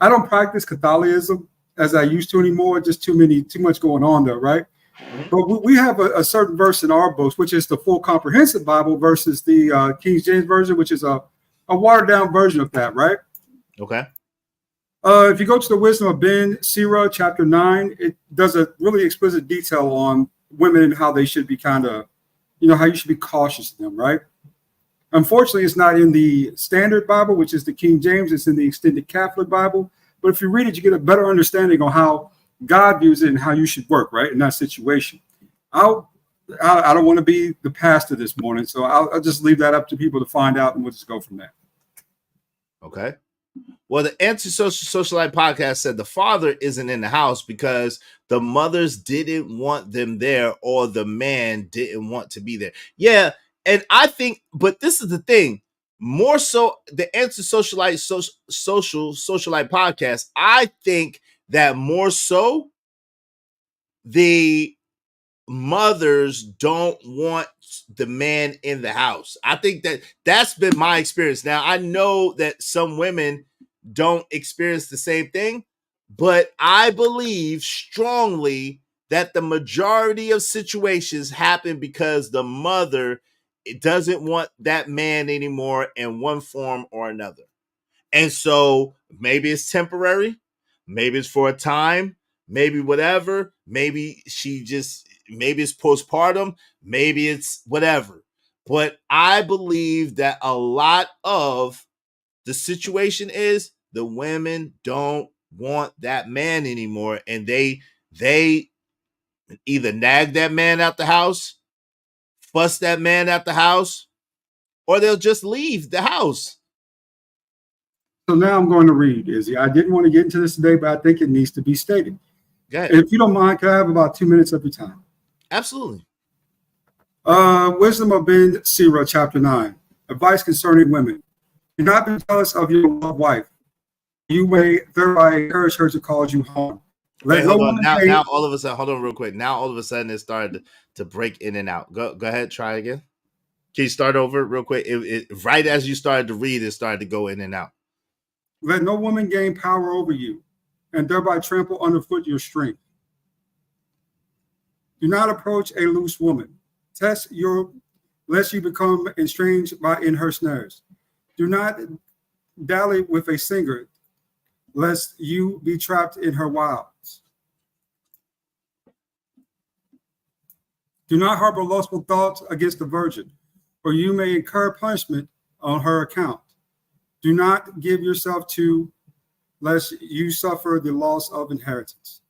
I don't practice Catholicism as I used to anymore. Just too much going on there, right? Mm-hmm. But we have a certain verse in our books, which is the full comprehensive Bible versus the King James version, which is a watered down version of that, right? Okay. If you go to the Wisdom of Ben Sirah, chapter 9, it does a really explicit detail on women and how they should be how you should be cautious of them, right? Unfortunately, it's not in the Standard Bible, which is the King James. It's in the Extended Catholic Bible. But if you read it, you get a better understanding on how God views it and how you should work, right, in that situation. I don't want to be the pastor this morning, so I'll just leave that up to people to find out, and we'll just go from there. Okay. Well, the Anti-Social Socialite podcast said the father isn't in the house because the mothers didn't want them there or the man didn't want to be there. Yeah, and I think, but this is the thing. more so the anti-socialite socialite podcast, I think that more so the mothers don't want the man in the house. I think that that's been my experience. Now, I know that some women don't experience the same thing, but I believe strongly that the majority of situations happen because the mother doesn't want that man anymore in one form or another. And so maybe it's temporary, maybe it's for a time, maybe whatever, maybe maybe it's postpartum, maybe it's whatever. But I believe that a lot of the situation is the women don't want that man anymore, and they either nag that man out the house, fuss that man out the house, or they'll just leave the house. So now I'm going to read, Izzy. I didn't want to get into this today, but I think it needs to be stated. And if you don't mind, can I have about 2 minutes of your time? Absolutely. Wisdom of Ben Sirah, chapter 9. Advice concerning women. Do not be jealous of your loved wife. You may thereby encourage her to cause you harm. Wait, hold on. Now all of a sudden, hold on real quick. Now all of a sudden it started to break in and out. Go ahead, try again. Can you start over real quick? Right as you started to read, it started to go in and out. Let no woman gain power over you, and thereby trample underfoot your strength. Do not approach a loose woman. Lest you become estranged in her snares. Do not dally with a singer, lest you be trapped in her wiles. Do not harbor lustful thoughts against the virgin, or you may incur punishment on her account. Do not give yourself to, lest you suffer the loss of inheritance.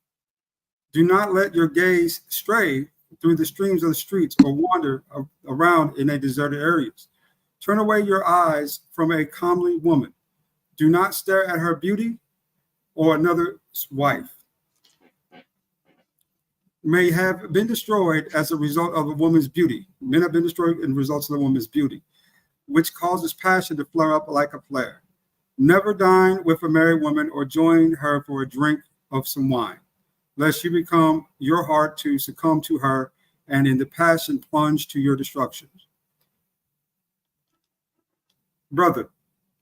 Do not let your gaze stray through the streams of the streets or wander around in a deserted areas. Turn away your eyes from a comely woman. Do not stare at her beauty or another's wife. May have been destroyed as a result of a woman's beauty. Men have been destroyed in results of the woman's beauty, which causes passion to flare up like a flare. Never dine with a married woman or join her for a drink of some wine, lest you become your heart to succumb to her and in the passion plunge to your destruction. Brother,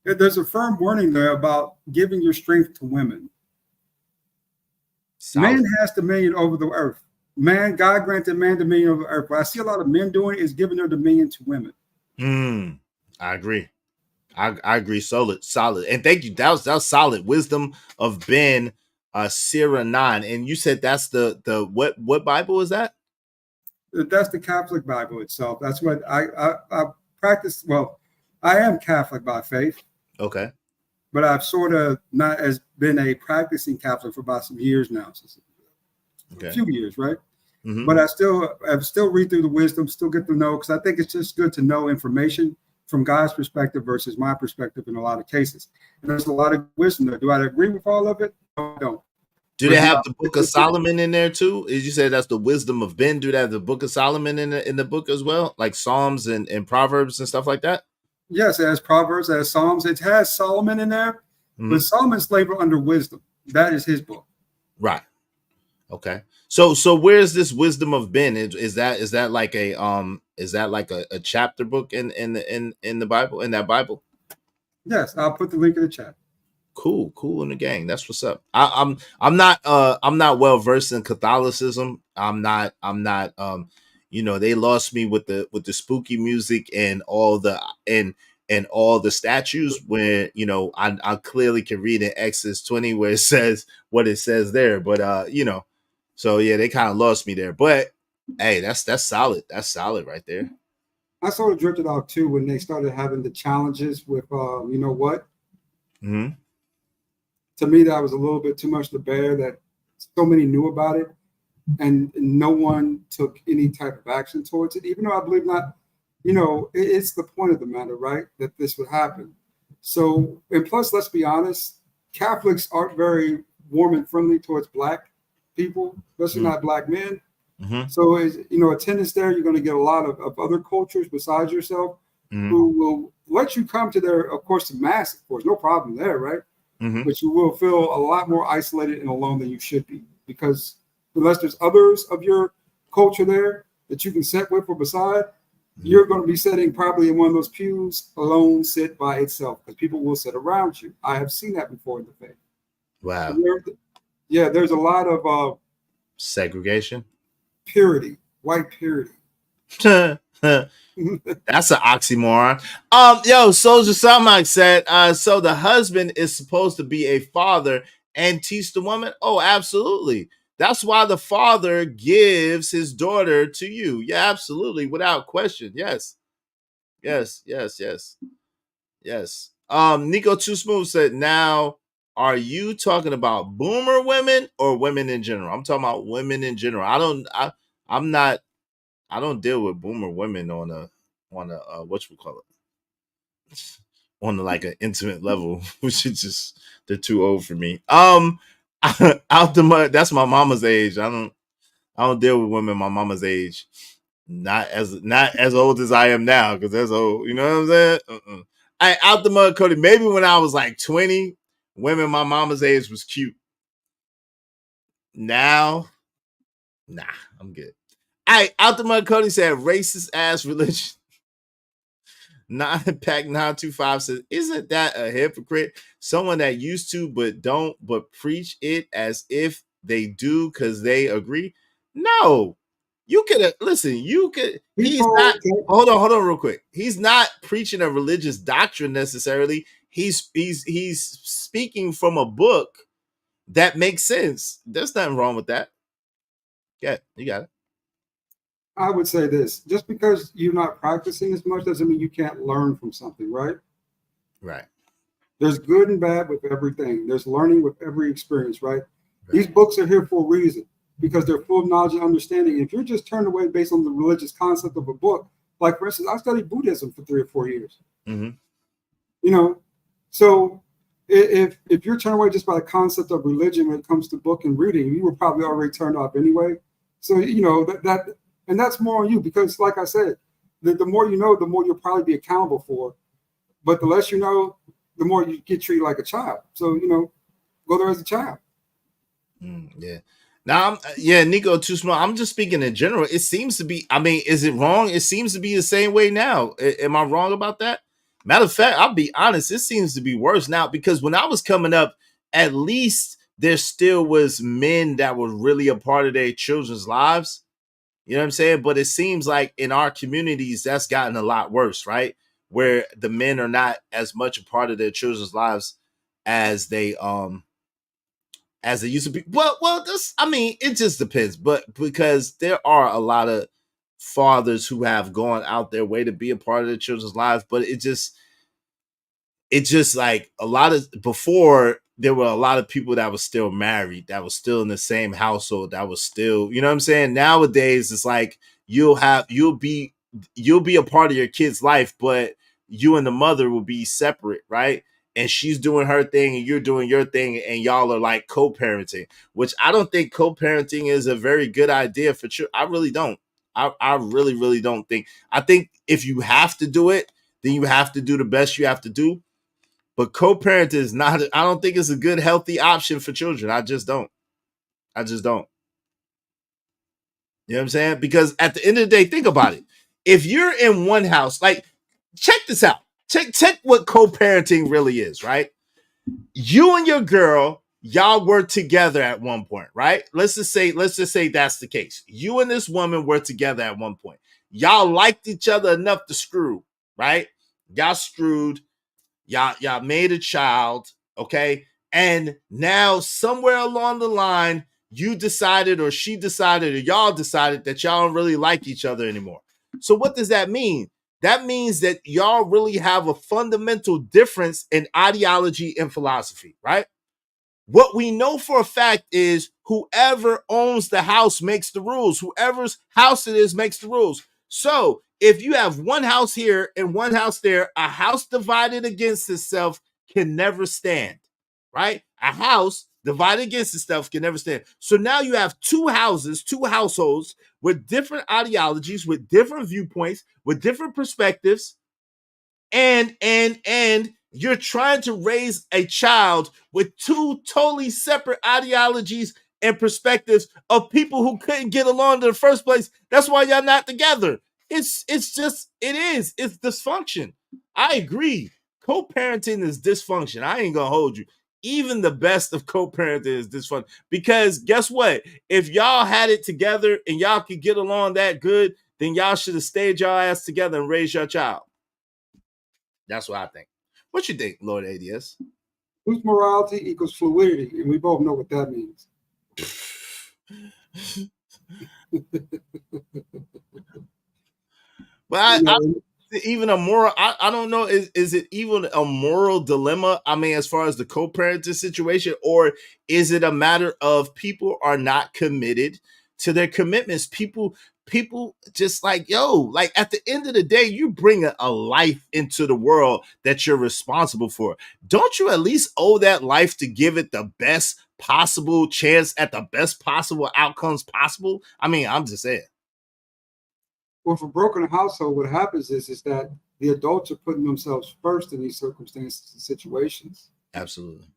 there's a firm warning there about giving your strength to women. Solid. Man has dominion over the earth. God granted man dominion over the earth. What I see a lot of men doing is giving their dominion to women. I agree. I agree. Solid. And thank you. That was solid. Wisdom of Ben Sirah 9. And you said that's the what Bible is that? That's the Catholic Bible itself. That's what I practice. Well, I am Catholic by faith. Okay. But I've sort of not as been a practicing Catholic for about some years now. A few years, right? Mm-hmm. But I still read through the wisdom, still get to know, because I think it's just good to know information from God's perspective versus my perspective in a lot of cases. And there's a lot of wisdom there. Do I agree with all of it? No, I don't. Do they have the Book of Solomon in there too? As you said, that's the Wisdom of Ben. Do they have the Book of Solomon in the book as well, like Psalms and Proverbs and stuff like that? Yes, it has Proverbs, it has Psalms. It has Solomon in there, but Solomon's labeled under wisdom. That is his book. Right. Okay. So where's this Wisdom of Ben? Is that like a chapter book in the Bible, in that Bible? Yes, I'll put the link in the chat. Cool in the gang. That's what's up. I'm not well versed in Catholicism. I'm not they lost me with the spooky music and all the statues where I clearly can read in Exodus 20 where it says what it says there, but so yeah, they kind of lost me there. But hey, that's solid. That's solid right there. I sort of drifted off too when they started having the challenges with you know what? Mm-hmm. To me, that was a little bit too much to bear, that so many knew about it and no one took any type of action towards it, even though I believe not, it's the point of the matter, right? That this would happen. So, and plus, let's be honest, Catholics aren't very warm and friendly towards Black people, especially not Black men. Mm-hmm. So, attendance there, you're going to get a lot of other cultures besides yourself who will let you come to their, of course, the mass, of course, no problem there, right? But you will feel a lot more isolated and alone than you should be, because unless there's others of your culture there that you can sit with or beside, you're going to be sitting probably in one of those pews alone, sit by itself, because people will sit around you. I have seen that before in the faith. Wow. Yeah, there's a lot of segregation, purity, white purity. That's an oxymoron. Yo, Soldier Samak said, so the husband is supposed to be a father and teach the woman? Oh, absolutely. That's why the father gives his daughter to you. Yeah, absolutely. Without question. Yes. Yes. Nico Too Smooth said, now, are you talking about boomer women or women in general? I'm talking about women in general. I don't deal with boomer women on a whatchamacallit, on like an intimate level, which is just, they're too old for me. Out the mud, that's my mama's age. I don't deal with women my mama's age. Not as old as I am now, because that's old. You know what I'm saying? Out the mud, Cody. Maybe when I was like 20, women my mama's age was cute. Now, nah, I'm good. Out the mud, Cody said, racist ass religion. Pack 925 says, isn't that a hypocrite? Someone that used to but preach it as if they do because they agree. No, you could listen. You could. He's not. Hold on, real quick. He's not preaching a religious doctrine necessarily. He's speaking from a book that makes sense. There's nothing wrong with that. Yeah, you got it. I would say this: just because you're not practicing as much doesn't mean you can't learn from something, right? Right. There's good and bad with everything. There's learning with every experience, right? These books are here for a reason, because they're full of knowledge and understanding. If you're just turned away based on the religious concept of a book, like for instance, I studied Buddhism for 3 or 4 years. You know, so if you're turned away just by the concept of religion when it comes to book and reading, you were probably already turned off anyway. So you know that and that's more on you, because like I said, the more you know, the more you'll probably be accountable for. But the less you know, the more you get treated like a child. So, you know, go there as a child. Yeah. Now, Nico, too small. I'm just speaking in general. It seems to be, I mean, is it wrong? It seems to be the same way now. Am I wrong about that? Matter of fact, I'll be honest, it seems to be worse now, because when I was coming up, at least there still was men that were really a part of their children's lives. You know what I'm saying? But it seems like in our communities, that's gotten a lot worse, right? Where the men are not as much a part of their children's lives as they used to be. Well, this, I mean, it just depends. But because there are a lot of fathers who have gone out their way to be a part of their children's lives, but it just like a lot of, before there were a lot of people that were still married, that was still in the same household, that was still, you know what I'm saying? Nowadays, it's like you'll be a part of your kid's life, but you and the mother will be separate, right? And she's doing her thing and you're doing your thing, and y'all are like co-parenting, which I don't think co-parenting is a very good idea for children. I really don't. I really, really don't think. I think if you have to do it, then you have to do the best you have to do. But co-parent is not, I don't think it's a good, healthy option for children. I just don't. You know what I'm saying? Because at the end of the day, think about it. If you're in one house, like, check this out. Check what co-parenting really is, right? You and your girl, y'all were together at one point, right? Let's just say that's the case. You and this woman were together at one point. Y'all liked each other enough to screw, right? Y'all screwed. Y'all made a child, okay? And now somewhere along the line, you decided, or she decided, or y'all decided that y'all don't really like each other anymore. So what does that mean? That means that y'all really have a fundamental difference in ideology and philosophy, right? What we know for a fact is whoever owns the house makes the rules. Whoever's house it is makes the rules. So if you have one house here and one house there, a house divided against itself can never stand, right? A house divided against itself can never stand. So now you have two houses, two households with different ideologies, with different viewpoints, with different perspectives, and you're trying to raise a child with two totally separate ideologies and perspectives of people who couldn't get along in the first place. That's why y'all not together. It's dysfunction. I agree. Co-parenting is dysfunction. I ain't gonna hold you. Even the best of co-parenting is dysfunction. Because guess what? If y'all had it together and y'all could get along that good, then y'all should have stayed y'all ass together and raised your child. That's what I think. What you think, Lord ADS? Whose morality equals fluidity, and we both know what that means. But even a moral, I don't know, is it even a moral dilemma? I mean, as far as the co-parenting situation, or is it a matter of people are not committed to their commitments? People just like, like at the end of the day, you bring a life into the world that you're responsible for. Don't you at least owe that life to give it the best possible chance at the best possible outcomes possible? I mean, I'm just saying. Well, for broken household, what happens is that the adults are putting themselves first in these circumstances and situations. Absolutely.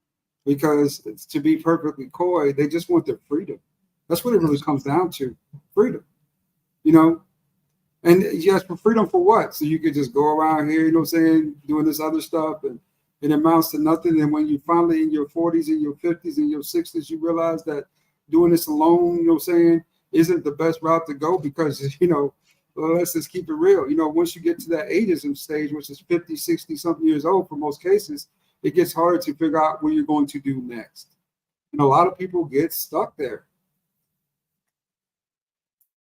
Because to be perfectly coy, they just want their freedom. That's what it really comes down to. Freedom. And yes, for freedom for what? So you could just go around here, doing this other stuff, and it amounts to nothing. And when you finally in your 40s, in your 50s, in your 60s, you realize that doing this alone, isn't the best route to go because, well, let's just keep it real. Once you get to that ageism stage, which is 50, 60 something years old for most cases, it gets harder to figure out what you're going to do next. And a lot of people get stuck there.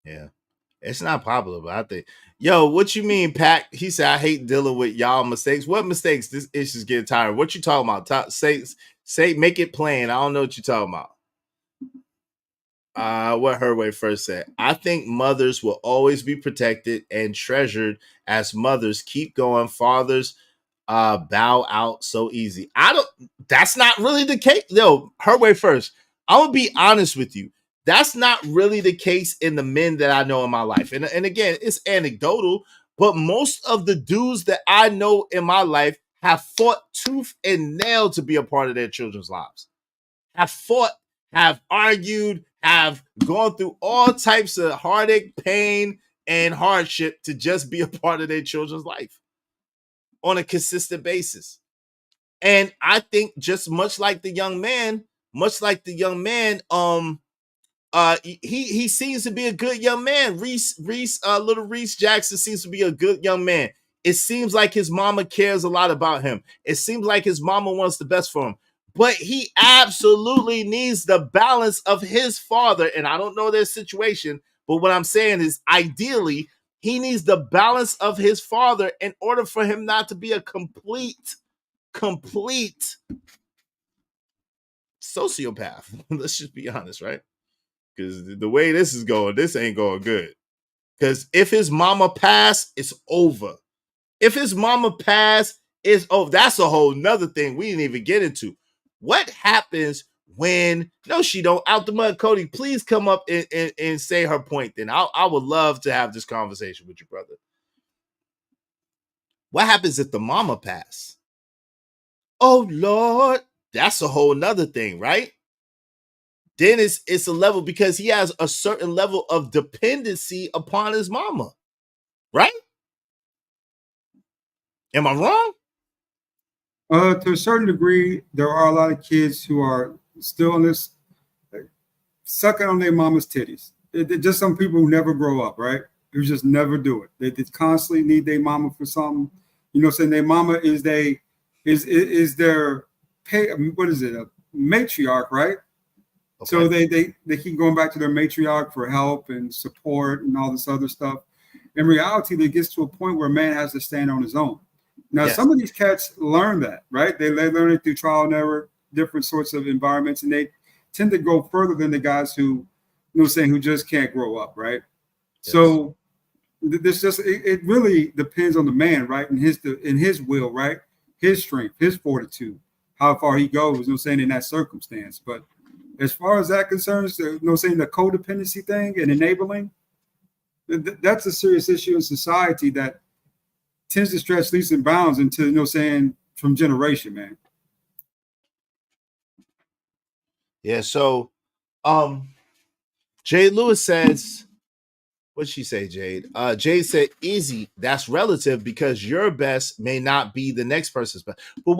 Yeah. It's not popular, but I think, what you mean, Pat? He said, I hate dealing with y'all mistakes. What mistakes? This issue's getting tired. What you talking about? Say, make it plain. I don't know what you're talking about. What Herway first said. I think mothers will always be protected and treasured as mothers keep going. Fathers bow out so easy. That's not really the case. Herway first. I'm gonna be honest with you. That's not really the case in the men that I know in my life. And again, it's anecdotal, but most of the dudes that I know in my life have fought tooth and nail to be a part of their children's lives. Have fought, have argued, have gone through all types of heartache, pain, and hardship to just be a part of their children's life on a consistent basis. And I think just much like the young man, he seems to be a good young man. Little Reese Jackson seems to be a good young man. It seems like his mama cares a lot about him. It seems like his mama wants the best for him. But he absolutely needs the balance of his father. And I don't know their situation, but what I'm saying is ideally, he needs the balance of his father in order for him not to be a complete sociopath. Let's just be honest, right? Because the way this is going, this ain't going good. Because if his mama passed, it's over. If his mama passed, it's over. That's a whole nother thing we didn't even get into. What happens when, no, she don't, out the mud, Cody, please come up and say her point then. I would love to have this conversation with you, brother. What happens if the mama pass? Oh, Lord. That's a whole nother thing, right? Then it's a level because he has a certain level of dependency upon his mama, right? Am I wrong? To a certain degree, there are a lot of kids who are still in this sucking on their mama's titties. They're just some people who never grow up, right? Who just never do it. They constantly need their mama for something. Saying their mama is their what is it? A matriarch, right? Okay. So they keep going back to their matriarch for help and support and all this other stuff. In reality, it gets to a point where a man has to stand on his own. Now, yes. Some of these cats learn that, right? They learn it through trial and error, different sorts of environments, and they tend to go further than the guys who, who just can't grow up, right? Yes. So this it really depends on the man, right? And his will, right? His strength, his fortitude, how far he goes, in that circumstance. But as far as that concerns, the codependency thing and enabling, that's a serious issue in society that tends to stretch leaps and bounds into, you know, saying from generation, man. Yeah. So, Jade Lewis says, what'd she say, Jade? Jade said, easy. That's relative because your best may not be the next person's best. But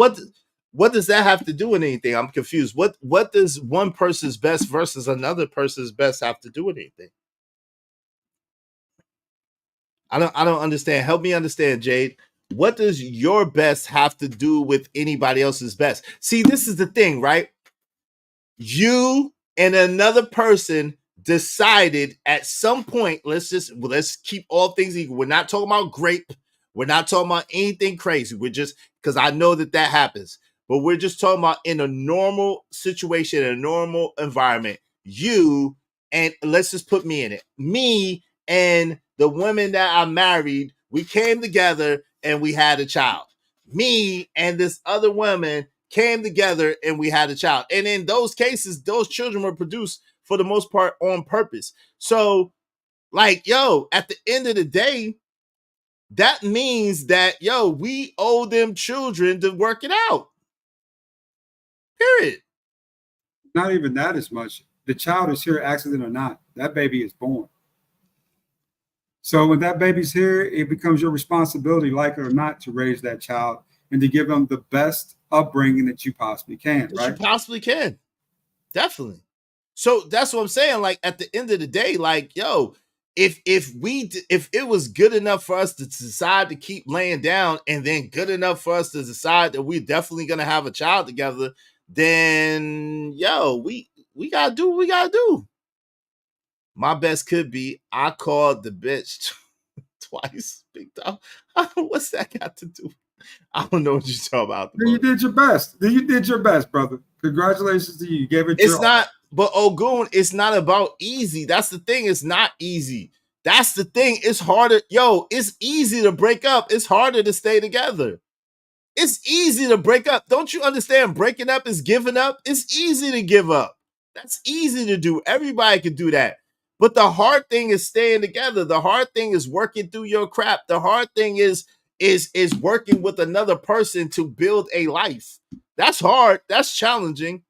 what does that have to do with anything? I'm confused. What does one person's best versus another person's best have to do with anything? I don't understand. Help me understand, Jade. What does your best have to do with anybody else's best? See, this is the thing, right? You and another person decided at some point, let's keep all things equal. We're not talking about grape. We're not talking about anything crazy. We're just, because I know that happens, but we're just talking about in a normal situation, in a normal environment, you, and let's just put me in it. Me and the women that I married, we came together and we had a child. Me and this other woman came together and we had a child. And in those cases, those children were produced for the most part on purpose. So, like, yo, at the end of the day, that means that, yo, we owe them children to work it out. Period. Not even that as much. The child is here, accident or not. That baby is born. So when that baby's here, it becomes your responsibility, like it or not, to raise that child and to give them the best upbringing that you possibly can, right? You possibly can. Definitely. So that's what I'm saying. Like, at the end of the day, like, yo, if it was good enough for us to decide to keep laying down and then good enough for us to decide that we're definitely going to have a child together, then, yo, we got to do what we got to do. My best could be I called the bitch twice. Big dog. What's that got to do? I don't know what you're talking about. Then you did your best. Then you did your best, brother. Congratulations to you. You gave it It's your not, but Ogun, it's not about easy. That's the thing. It's not easy. That's the thing. It's harder. Yo, it's easy to break up. It's harder to stay together. It's easy to break up. Don't you understand? Breaking up is giving up. It's easy to give up. That's easy to do. Everybody can do that. But the hard thing is staying together. The hard thing is working through your crap. The hard thing is working with another person to build a life. That's hard. That's challenging.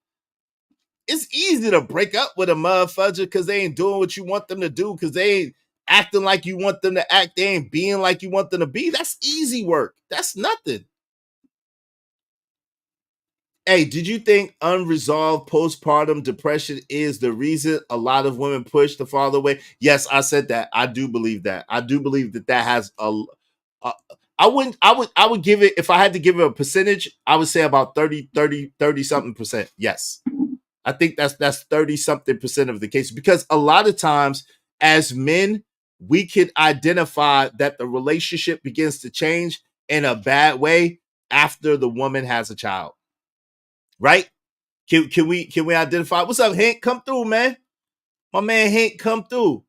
It's easy to break up with a motherfucker because they ain't doing what you want them to do, because they ain't acting like you want them to act. They ain't being like you want them to be. That's easy work. That's nothing. Hey, did you think unresolved postpartum depression is the reason a lot of women push the father away? Yes, I said that. I do believe that. I do believe that has I would give it, if I had to give it a percentage, I would say about 30 something percent. Yes. I think that's 30 something percent of the case, because a lot of times as men, we can identify that the relationship begins to change in a bad way after the woman has a child. Right? Can we identify? What's up, Hank? Come through, man. My man Hank, come through.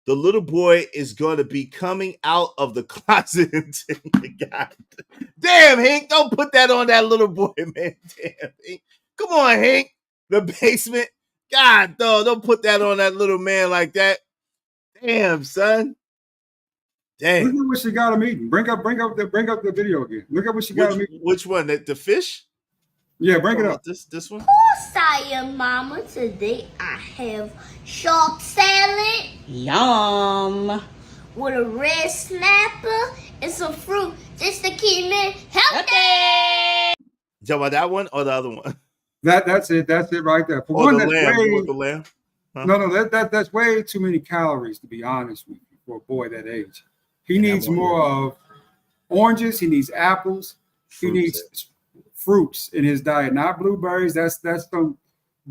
The little boy is going to be coming out of the closet. God. Damn, Hank, don't put that on that little boy, man. Damn, Hank. Come on, Hank. The basement. God, dog, don't put that on that little man like that. Damn, son. Damn. Look at what she got him eating. Bring up the video again. Look at what she got him eating. Which one? The fish? Yeah, bring it up. This one? Saya Mama, today I have shark salad. Yum. With a red snapper and some fruit just to keep me healthy. You talking about that one or the other one? That's it right there. For one, the lamb. Huh? No, that's way too many calories, to be honest with you, for a boy that age. He needs more of oranges. He needs apples. He needs fruits in his diet, not blueberries. That's some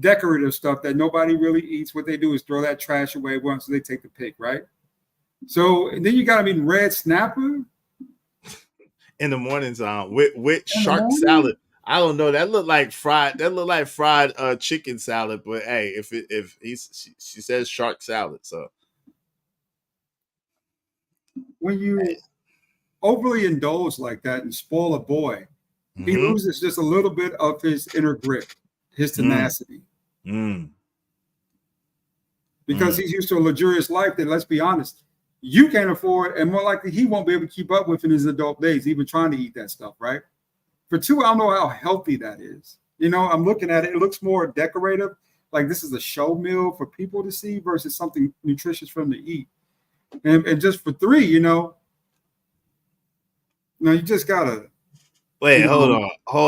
decorative stuff that nobody really eats. What they do is throw that trash away once they take the pick, right? So, and then you got him eating red snapper in the mornings with shark salad. I don't know. That looked like fried chicken salad. But hey, she says shark salad. So when you overly indulge like that and spoil a boy, he loses just a little bit of his inner grip, his tenacity. Because he's used to a luxurious life that, let's be honest, you can't afford, and more likely he won't be able to keep up with in his adult days, even trying to eat that stuff, right? For two, I don't know how healthy that is. You know, I'm looking at it, it looks more decorative, like this is a show meal for people to see versus something nutritious for them to eat. And just for three, you know, you just gotta. Wait, hold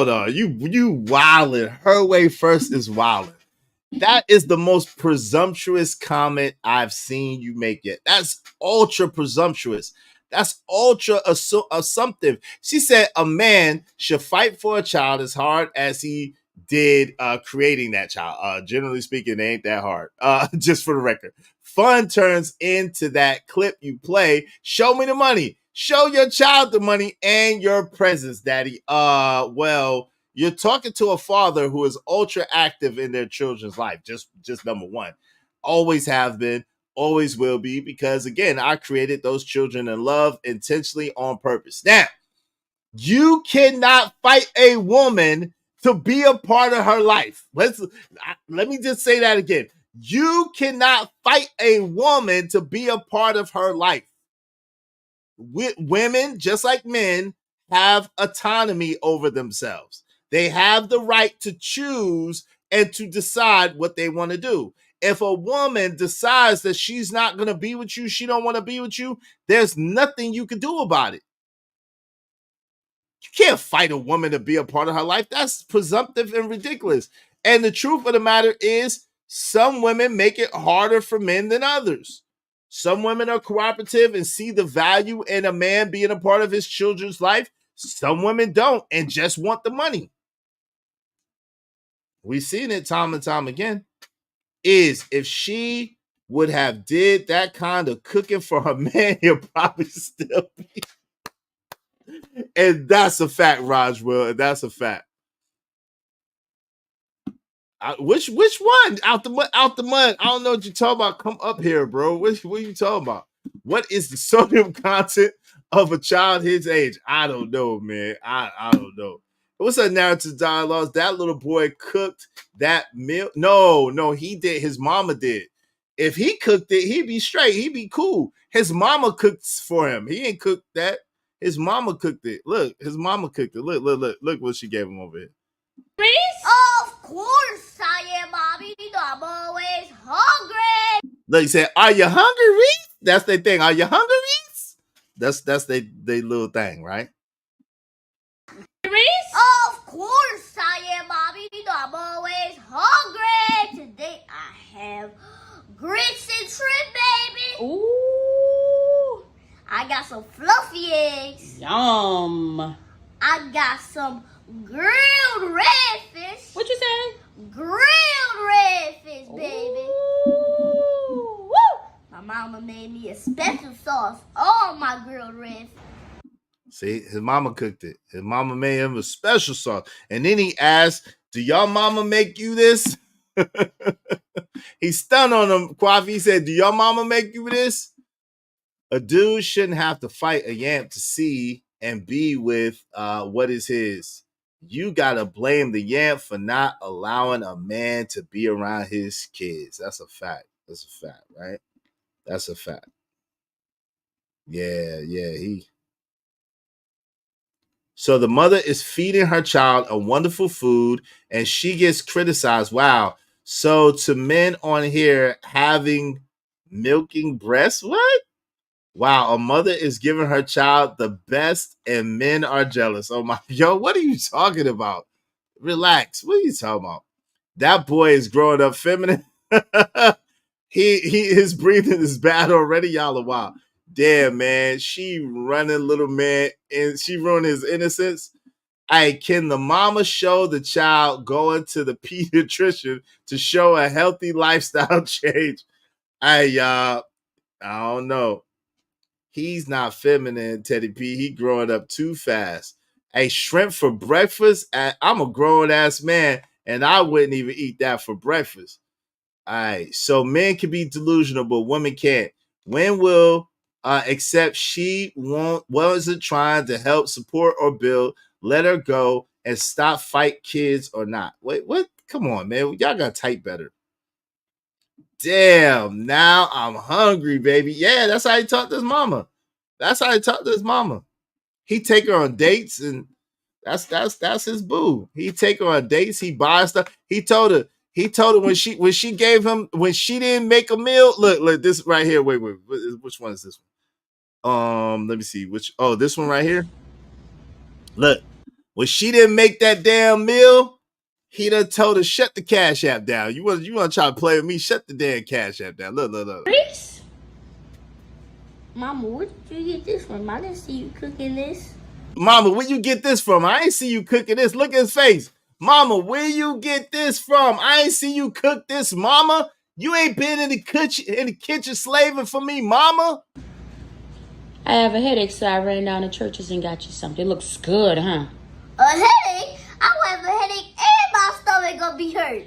on. You wildin'. Her way first is wildin'. That is the most presumptuous comment I've seen you make yet. That's ultra presumptuous. That's ultra assumptive. She said a man should fight for a child as hard as he did creating that child. Generally speaking, it ain't that hard. Just for the record. Fun turns into that clip you play. Show me the money. Show your child the money and your presence, daddy. Well, you're talking to a father who is ultra active in their children's life. Just number one. Always have been, always will be, because again, I created those children in love intentionally on purpose. Now, you cannot fight a woman to be a part of her life. Let me just say that again. You cannot fight a woman to be a part of her life. Women, just like men, have autonomy over themselves. They have the right to choose and to decide what they want to do. If a woman decides that she's not going to be with you, she don't want to be with you, there's nothing you can do about it. You can't fight a woman to be a part of her life. That's presumptive and ridiculous. And the truth of the matter is, some women make it harder for men than others. Some women are cooperative and see the value in a man being a part of his children's life. Some women don't and just want the money. We've seen it time and time again. If she would have did that kind of cooking for her man, he'll probably still be. And that's a fact, Rajwell. And that's a fact. Which one? Out the mud. I don't know what you're talking about. Come up here, bro. What are you talking about? What is the sodium content of a child his age? I don't know, man. I don't know. What's that narrative dialogue? That little boy cooked that meal. No, he did. His mama did. If he cooked it, he'd be straight. He'd be cool. His mama cooked for him. He ain't cooked that. His mama cooked it. Look, his mama cooked it. Look what she gave him over here. Of course I am, Bobby. You know I'm always hungry. Look, he said, "Are you hungry, Reese?" That's their thing. Are you hungry, Reese? That's they little thing, right? Reese? Of course I am, Bobby. You know I'm always hungry. Today I have grits and shrimp, baby. Ooh. I got some fluffy eggs. Yum. I got some grilled redfish. What you say? Grilled redfish, baby. Ooh. Woo. My mama made me a special sauce on my grilled redfish. See, his mama cooked it. His mama made him a special sauce. And then he asked, "Do y'all mama make you this?" He stunned on him, Kwafi. He said, "Do y'all mama make you this?" A dude shouldn't have to fight a yamp to see and be with what is his. You gotta blame the yamp for not allowing a man to be around his kids. That's a fact. That's a fact, right? That's a fact. Yeah, he. So the mother is feeding her child a wonderful food and she gets criticized. Wow. So to men on here having milking breasts, what? Wow, a mother is giving her child the best and men are jealous. Oh my, yo, what are you talking about? Relax. What are you talking about? That boy is growing up feminine. His breathing is bad already. Y'all are wild. Damn, man. She running little man and she ruined his innocence. Hey, can the mama show the child going to the pediatrician to show a healthy lifestyle change? Hey, y'all, I don't know. He's not feminine, Teddy P. He growing up too fast. Hey, shrimp for breakfast? I'm a grown-ass man, and I wouldn't even eat that for breakfast. All right, so men can be delusional, but women can't. When will accept she wasn't trying to help, support, or build, let her go, and stop fight kids or not? Wait, what? Come on, man. Y'all got to type better. Damn, now I'm hungry, baby. Yeah, that's how he talked to his mama. That's how he talked to his mama. He take her on dates, and that's his boo. He take her on dates. He buys stuff. He told her when she gave him, when she didn't make a meal. Look, this right here. Wait, which one is this one? Let me see. This one right here. Look, when she didn't make that damn meal, he done told her, shut the Cash App down. You want to try to play with me? Shut the damn Cash App down. Look. Reese? Mama, where did you get this from? I didn't see you cooking this. Mama, where you get this from? I ain't see you cooking this. Look at his face. Mama, where you get this from? I ain't see you cook this, mama. You ain't been in the kitchen slaving for me, mama. I have a headache, so I ran down to Churches and got you something. It looks good, huh? A headache? I will have a headache and my stomach gonna be hurt.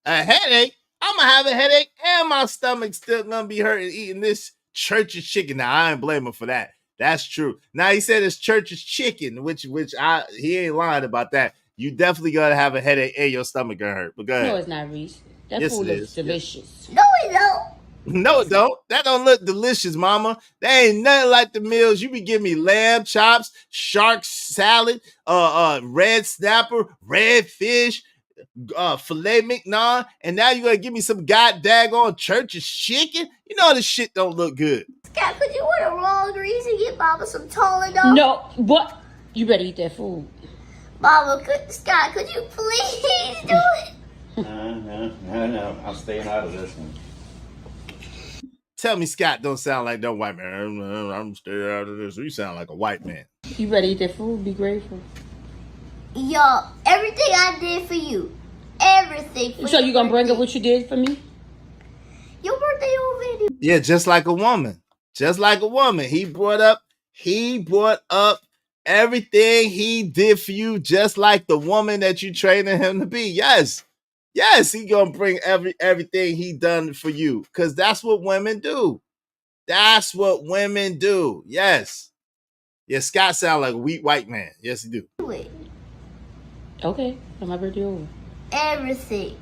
A headache? I'm gonna have a headache and my stomach's still gonna be hurting eating this Church's chicken. Now, I ain't blame him for that. That's true. Now, he said it's Church's chicken, which he ain't lying about that. You definitely gonna have a headache and your stomach gonna hurt. But go ahead. No, it's not, Reese. That Yes, food it looks is. delicious. No, it don't. No, it don't. That don't look delicious, mama. That ain't nothing like the meals. You be giving me lamb chops, shark salad, red snapper, red fish, filet mignon, and now you gonna give me some daggone Church's chicken? You know this shit don't look good. Scott, could you order wrong Reese and get Mama some Toledo? No, what? You better eat that food. Mama, Scott, could you please do it? No. I'm staying out of this one. Tell me Scott don't sound like no white man. I'm staying out of this. You sound like a white man. You better eat that food. Be grateful. Yo, everything I did for you. Everything for you. So you gonna bring up what you did for me? Your birthday already. Yeah, just like a woman. Just like a woman. He brought up everything he did for you, just like the woman that you training him to be. Yes, he gonna bring everything he done for you, because that's what women do. That's what women do. Yes. Yeah, Scott sound like a weak white man. Yes, he do. Okay, I'm my birthday over. Everything.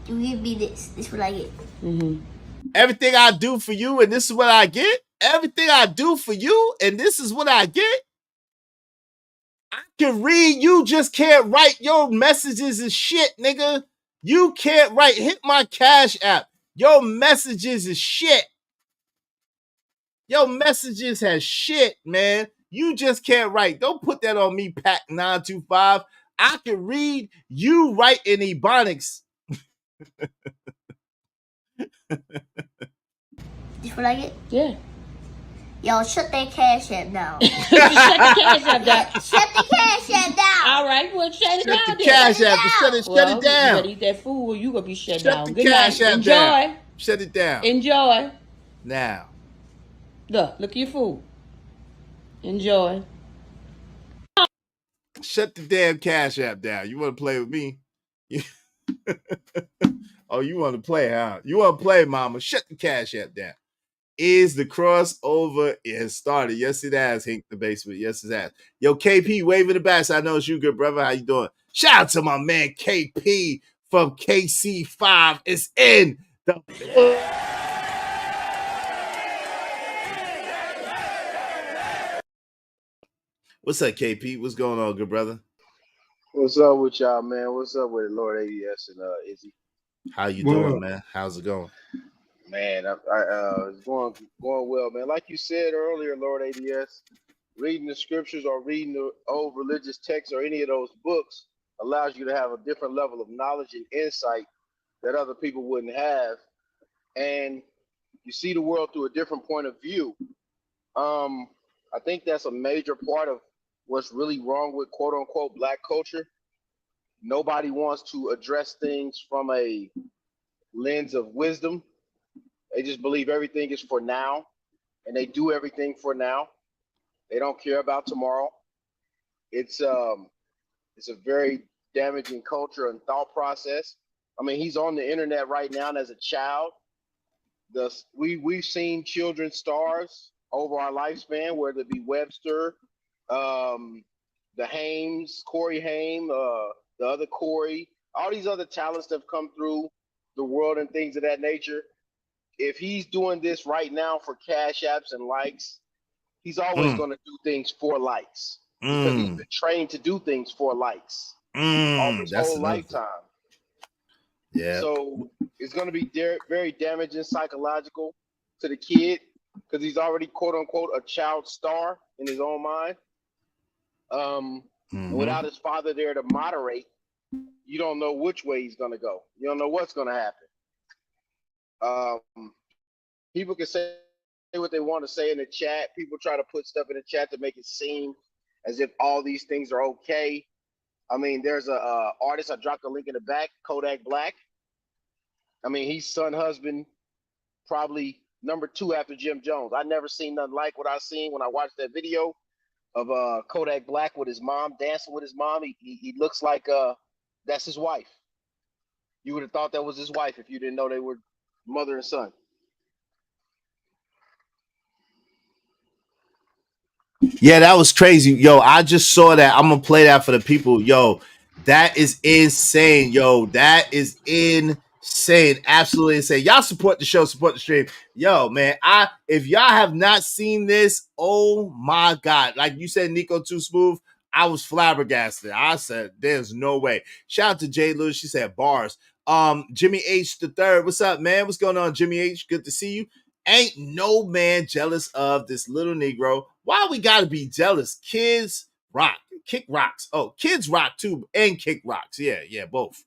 You give me this. This is what I get. Everything I do for you, and this is what I get. Everything I do for you, and this is what I get. I can read. You just can't write. Your messages is shit, nigga. You can't write. Hit my Cash App. Your messages is shit. Your messages has shit, man. You just can't write. Don't put that on me, Pack 925. I can read. You write in Ebonics. This what I get? Yeah. Yo, shut that Cash App down. Shut the Cash App down. Shut the Cash App down. All right, well, shut it down. Shut the Cash App. Shut it down. You better eat that food or you gonna be shut down. Shut the Good Cash night. App Enjoy. down. Shut it down. Enjoy. Now. Look at your food. Enjoy. Shut the damn Cash App down. You want to play with me? Oh, you want to play, huh? You want to play, mama? Shut the Cash App down. Is the crossover? It has started. Yes, it has, Hink the Basement. Yes, it has. Yo, KP, waving the back. I know it's you, good brother. How you doing? Shout out to my man KP from KC5. It's in the... What's up, KP? What's going on, good brother? What's up with y'all, man? What's up with Lord ADS and Izzy? How you doing, man? How's it going? Man, it's going well, man. Like you said earlier, Lord ADS, reading the scriptures or reading the old religious texts or any of those books allows you to have a different level of knowledge and insight that other people wouldn't have, and you see the world through a different point of view. I think that's a major part of what's really wrong with quote unquote black culture. Nobody wants to address things from a lens of wisdom. They just believe everything is for now, and they do everything for now. They don't care about tomorrow. It's a very damaging culture and thought process. I mean, he's on the internet right now, and as a child, we've seen children stars over our lifespan, whether it be Webster, the Hames, Corey Haim, the other Corey, all these other talents that have come through the world and things of that nature. If he's doing this right now for cash apps and likes, he's always going to do things for likes because he's been trained to do things for likes all his That's whole another lifetime. thing. Yeah. So it's going to be very damaging psychological to the kid because he's already quote unquote a child star in his own mind. And without his father there to moderate, you don't know which way he's going to go. You don't know what's going to happen. People can say what they want to say in the chat. People try to put stuff in the chat to make it seem as if all these things are okay. I mean, there's a artist, I dropped a link in the back, Kodak Black. I mean, he's son husband, probably number 2 after Jim Jones. I never seen nothing like what I seen when I watched that video of Kodak Black with his mom, dancing with his mom. He looks like that's his wife. You would have thought that was his wife if you didn't know they were mother and son. Yeah, that was crazy. Yo, I just saw that. I'm gonna play that for the people. Yo, that is insane. Yo, that is insane. Absolutely insane. Y'all support the show, support the stream. Yo, man, if y'all have not seen this, oh my God. Like you said, Nico Too Smooth, I was flabbergasted. I said, there's no way. Shout out to Jay Lewis. She said bars. Jimmy H the third. What's up, man? What's going on, Jimmy H? Good to see you. Ain't no man jealous of this little Negro. Why we gotta be jealous? Kids rock, kick rocks. Oh, kids rock too, and kick rocks. Yeah, both.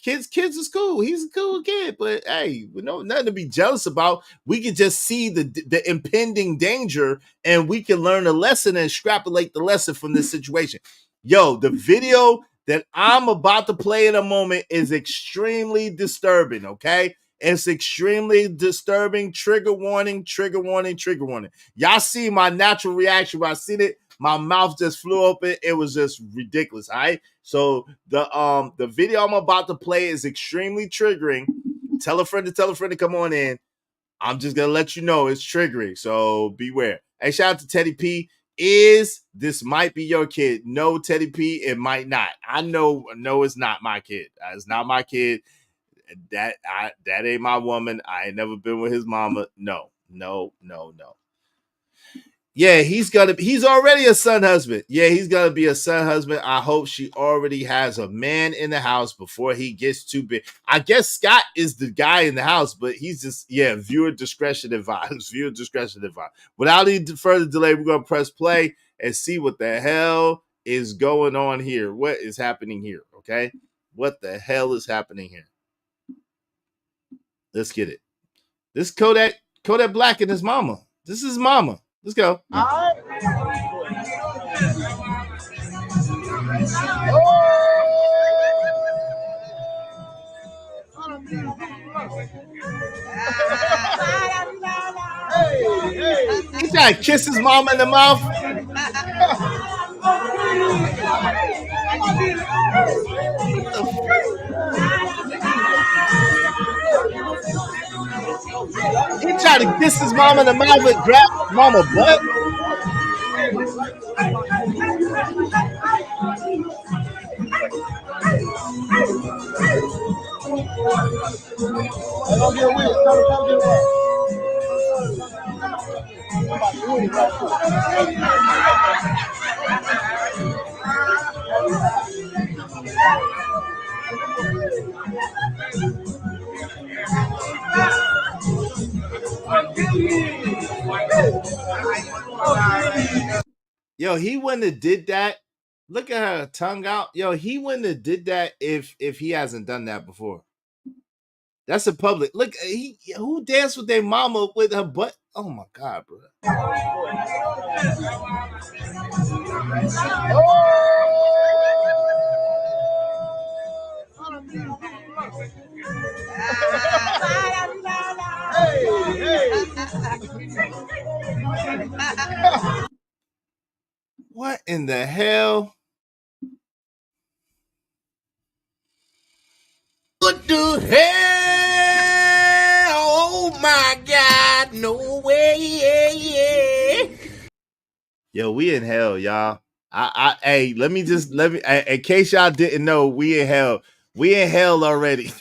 Kids is cool. He's a cool kid, but hey, nothing to be jealous about. We can just see the impending danger, and we can learn a lesson and extrapolate the lesson from this situation. Yo, the video that I'm about to play in a moment is extremely disturbing. Okay. It's extremely disturbing. Trigger warning, trigger warning, trigger warning. Y'all see my natural reaction when I seen it. My mouth just flew open. It was just ridiculous. All right. So the video I'm about to play is extremely triggering. Tell a friend to come on in. I'm just gonna let you know it's triggering. So beware. Hey, shout out to Teddy P. This might be your kid? No, Teddy P. It might not. I know. No, it's not my kid. It's not my kid. That ain't my woman. I ain't never been with his mama. No. Yeah, he's already a son husband. Yeah, he's gonna be a son husband. I hope she already has a man in the house before he gets too big. I guess Scott is the guy in the house, but he's just, viewer discretion advised. Viewer discretion advised. Without any further delay, we're gonna press play and see what the hell is going on here. What is happening here? Okay, what the hell is happening here? Let's get it. This Kodak Black and his mama. This is his mama. Let's go. He trying to kiss his mama in the mouth. He tried to kiss his mama in the mouth and grab mama butt. Yo, he wouldn't have did that. Look at her tongue out. Yo, he wouldn't have did that if he hasn't done that before. That's a public. Look, who danced with their mama with her butt? Oh my God, bro. What in the hell? What the hell? Oh my God, no way. Yo, we in hell, y'all. Hey, let me in case y'all didn't know, we in hell. We in hell already.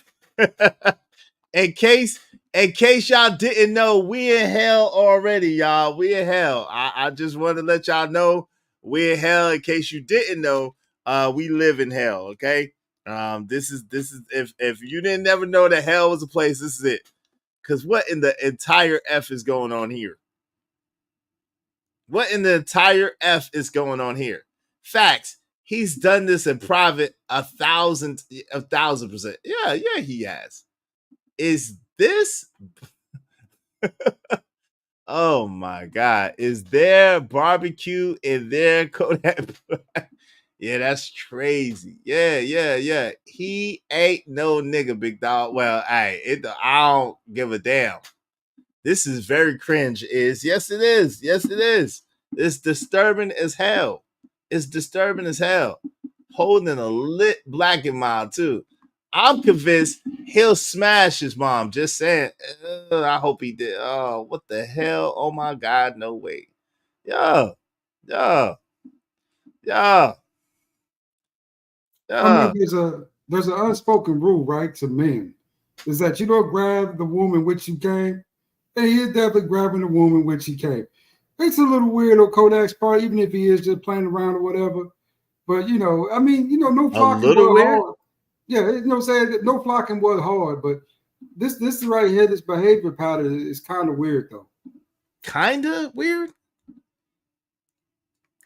in case y'all didn't know, we in hell already, y'all. We in hell. I just want to let y'all know we in hell. In case you didn't know, we live in hell. Okay. This is if you didn't ever know that hell was a place, this is it. Because what in the entire F is going on here? What in the entire F is going on here? Facts. He's done this in private 1,000%. Yeah, he has. Is this? Oh my God. Is there barbecue in there? Kodak? Yeah, that's crazy. Yeah. He ain't no nigga, big dog. Well, I don't give a damn. This is very cringe. Yes, it is. It's disturbing as hell. Holding a lit black and mild too. I'm convinced he'll smash his mom. Just saying. I hope he did. Oh, what the hell? Oh my God, no way. Yeah. I mean, there's an unspoken rule, right, to men, is that you don't grab the woman which you came, and he is definitely grabbing the woman which he came. It's a little weird on Kodak's part, even if he is just playing around or whatever. But I mean, no flocking was hard. Yeah, you know what I'm saying? No flocking was hard, but this right here, this behavior pattern is kind of weird though. Kind of weird?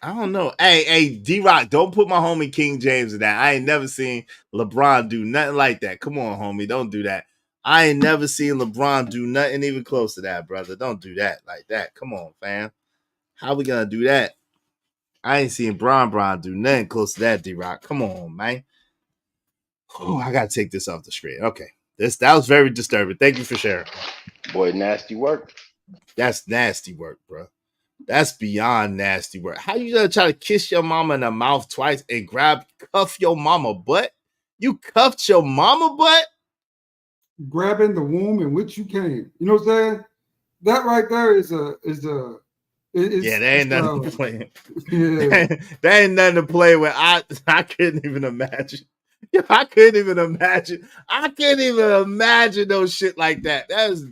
I don't know. Hey, D-Rock, don't put my homie King James in that. I ain't never seen LeBron do nothing like that. Come on, homie. Don't do that. I ain't never seen LeBron do nothing even close to that, brother. Don't do that like that. Come on, fam. How we gonna do that? I ain't seen Bron do nothing close to that, D-Rock. Come on, man. Oh, I gotta take this off the screen. Okay. That was very disturbing. Thank you for sharing. Boy, nasty work. That's nasty work, bro. That's beyond nasty work. How you gonna try to kiss your mama in the mouth twice and cuff your mama butt? You cuffed your mama butt? Grabbing the womb in which you came. You know what I'm saying? That right there is yeah, that ain't nothing to play. Yeah. That ain't nothing to play with. I couldn't even imagine. I couldn't even imagine no shit like that. That's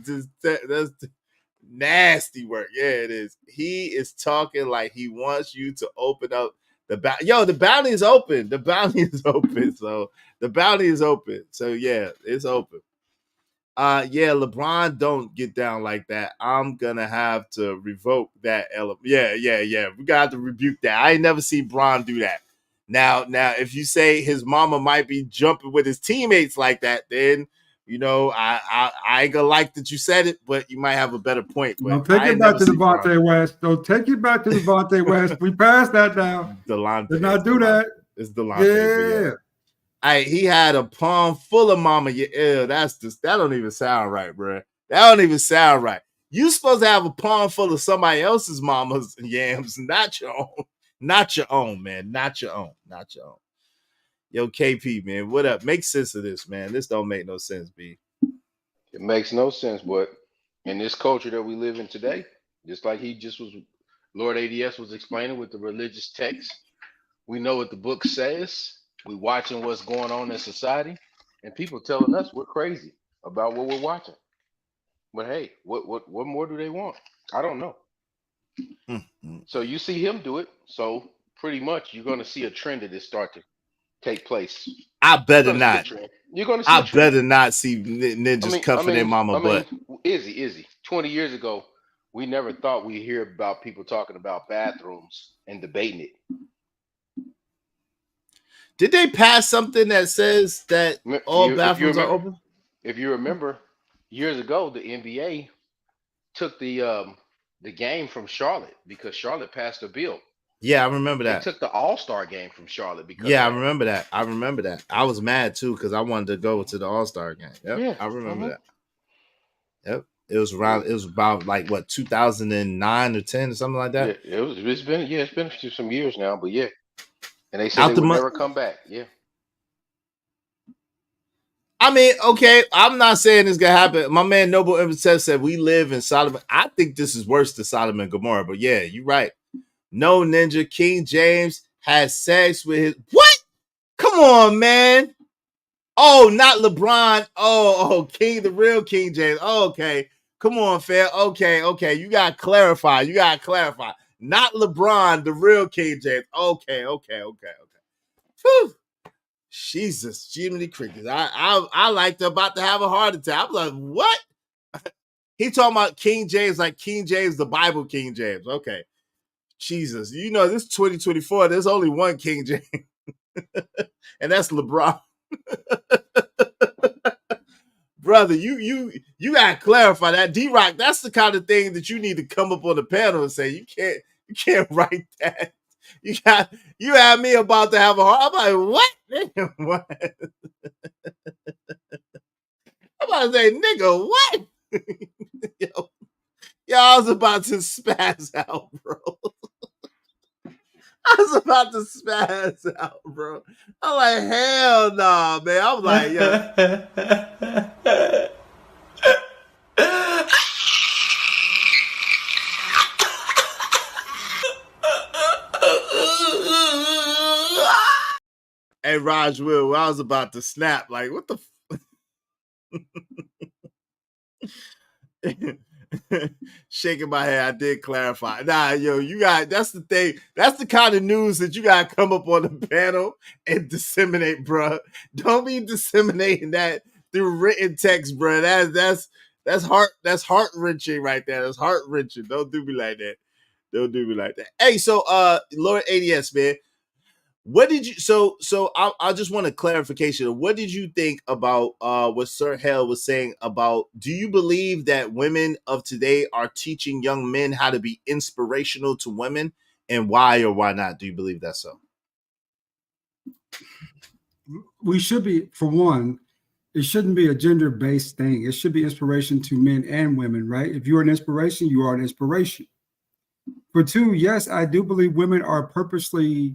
nasty work. Yeah, it is. He is talking like he wants you to open up the bounty. Yo, the bounty is open. So the bounty is open. So yeah, it's open. Yeah, LeBron don't get down like that. I'm gonna have to revoke that element. Yeah. We gotta rebuke that. I ain't never seen Bron do that. Now, if you say his mama might be jumping with his teammates like that, then I ain't gonna like that you said it, but you might have a better point. Don't take it back to Devontae West. Don't take it back to Devontae West. We passed that now. Delonte. Let's not do that. It's Delonte. Yeah. He had a palm full of mama. Yeah, that don't even sound right, bro. That don't even sound right. You supposed to have a palm full of somebody else's mama's yams, not your own. Not your own, man. Not your own. Yo, KP, man, what up? Make sense of this, man. This don't make no sense, B. It makes no sense, but in this culture that we live in today, just like Lord ADS was explaining with the religious text, we know what the book says. We watching what's going on in society, and people telling us we're crazy about what we're watching. But hey, what more do they want? I don't know. So you see him do it. So pretty much you're going to see a trend of this start to take place. I better not. You're going to see. I better not see ninjas cuffing their mama butt. Izzy. 20 years ago, we never thought we'd hear about people talking about bathrooms and debating it. Did they pass something that says that all bathrooms are open? If you remember, years ago, the NBA took the game from Charlotte because Charlotte passed a bill. Yeah, I remember that. They took the All-Star game from Charlotte because I remember that. I was mad too because I wanted to go to the All-Star game. Yep, yeah, I remember that. Yep. It was about like what 2009 or 10 or something like that. Yeah, it's been some years now, but yeah. And they said they would never come back. Yeah. I mean, okay, I'm not saying it's gonna happen. My man Noble Imhotep said we live in Sodom. I think this is worse than Sodom and Gomorrah, but yeah, you're right. No, Ninja King James had sex with his what? Come on, man. Oh, not LeBron. Oh, King, the real King James. Oh, okay. Come on, Phil. Okay. You gotta clarify. Not LeBron, the real King James. Okay. Whew. Jesus, Jiminy Crickets. I like about to have a heart attack. I'm like, what? He talking about King James, like King James, the Bible King James. Okay. Jesus. This 2024, there's only one King James. And that's LeBron. Brother, you gotta clarify that. D-Rock, that's the kind of thing that you need to come up on the panel and say, you can't write that. You had me about to have a heart. I'm like, what? What? I'm about to say, nigga, what? Yo, I was about to spaz out, bro. I was about to spaz out, bro. I'm like, hell nah, man. I'm like, yo. Hey, Raj Will, I was about to snap. Like, what the shaking my head. I did clarify. Nah, yo, that's the thing. That's the kind of news that you gotta come up on the panel and disseminate, bro. Don't be disseminating that through written text, bro. That's heart wrenching right there. That's heart wrenching. Don't do me like that. Hey, so Lord ADS, man. What did you I just want a clarification. What did you think about what Sir Hale was saying about, do you believe that women of today are teaching young men how to be inspirational to women, and why or why not do you believe that's so? We should be, for one, it shouldn't be a gender-based thing. It should be inspiration to men and women, right? If you're an inspiration, you are an inspiration. For two, yes, I do believe women are purposely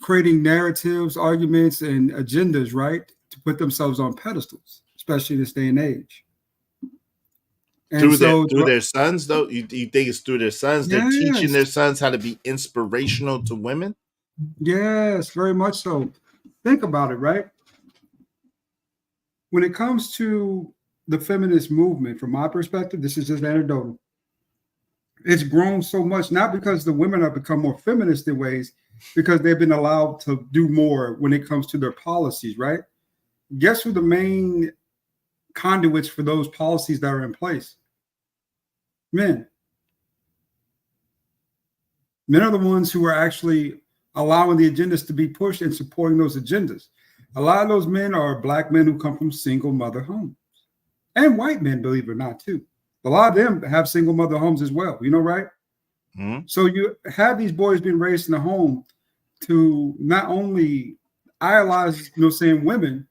creating narratives, arguments, and agendas, right, to put themselves on pedestals, especially in this day and age. And through their sons, though? You think it's through their sons? They're teaching their sons how to be inspirational to women? Yes, very much so. Think about it, right? When it comes to the feminist movement, from my perspective, this is just anecdotal. It's grown so much, not because the women have become more feminist in ways, because they've been allowed to do more when it comes to their policies, right? Guess who the main conduits for those policies that are in place? Men. Men are the ones who are actually allowing the agendas to be pushed and supporting those agendas. A lot of those men are Black men who come from single mother homes, and white men, believe it or not, too. A lot of them have single mother homes as well, right? Mm-hmm. So you have these boys being raised in a home to not only idolize, women,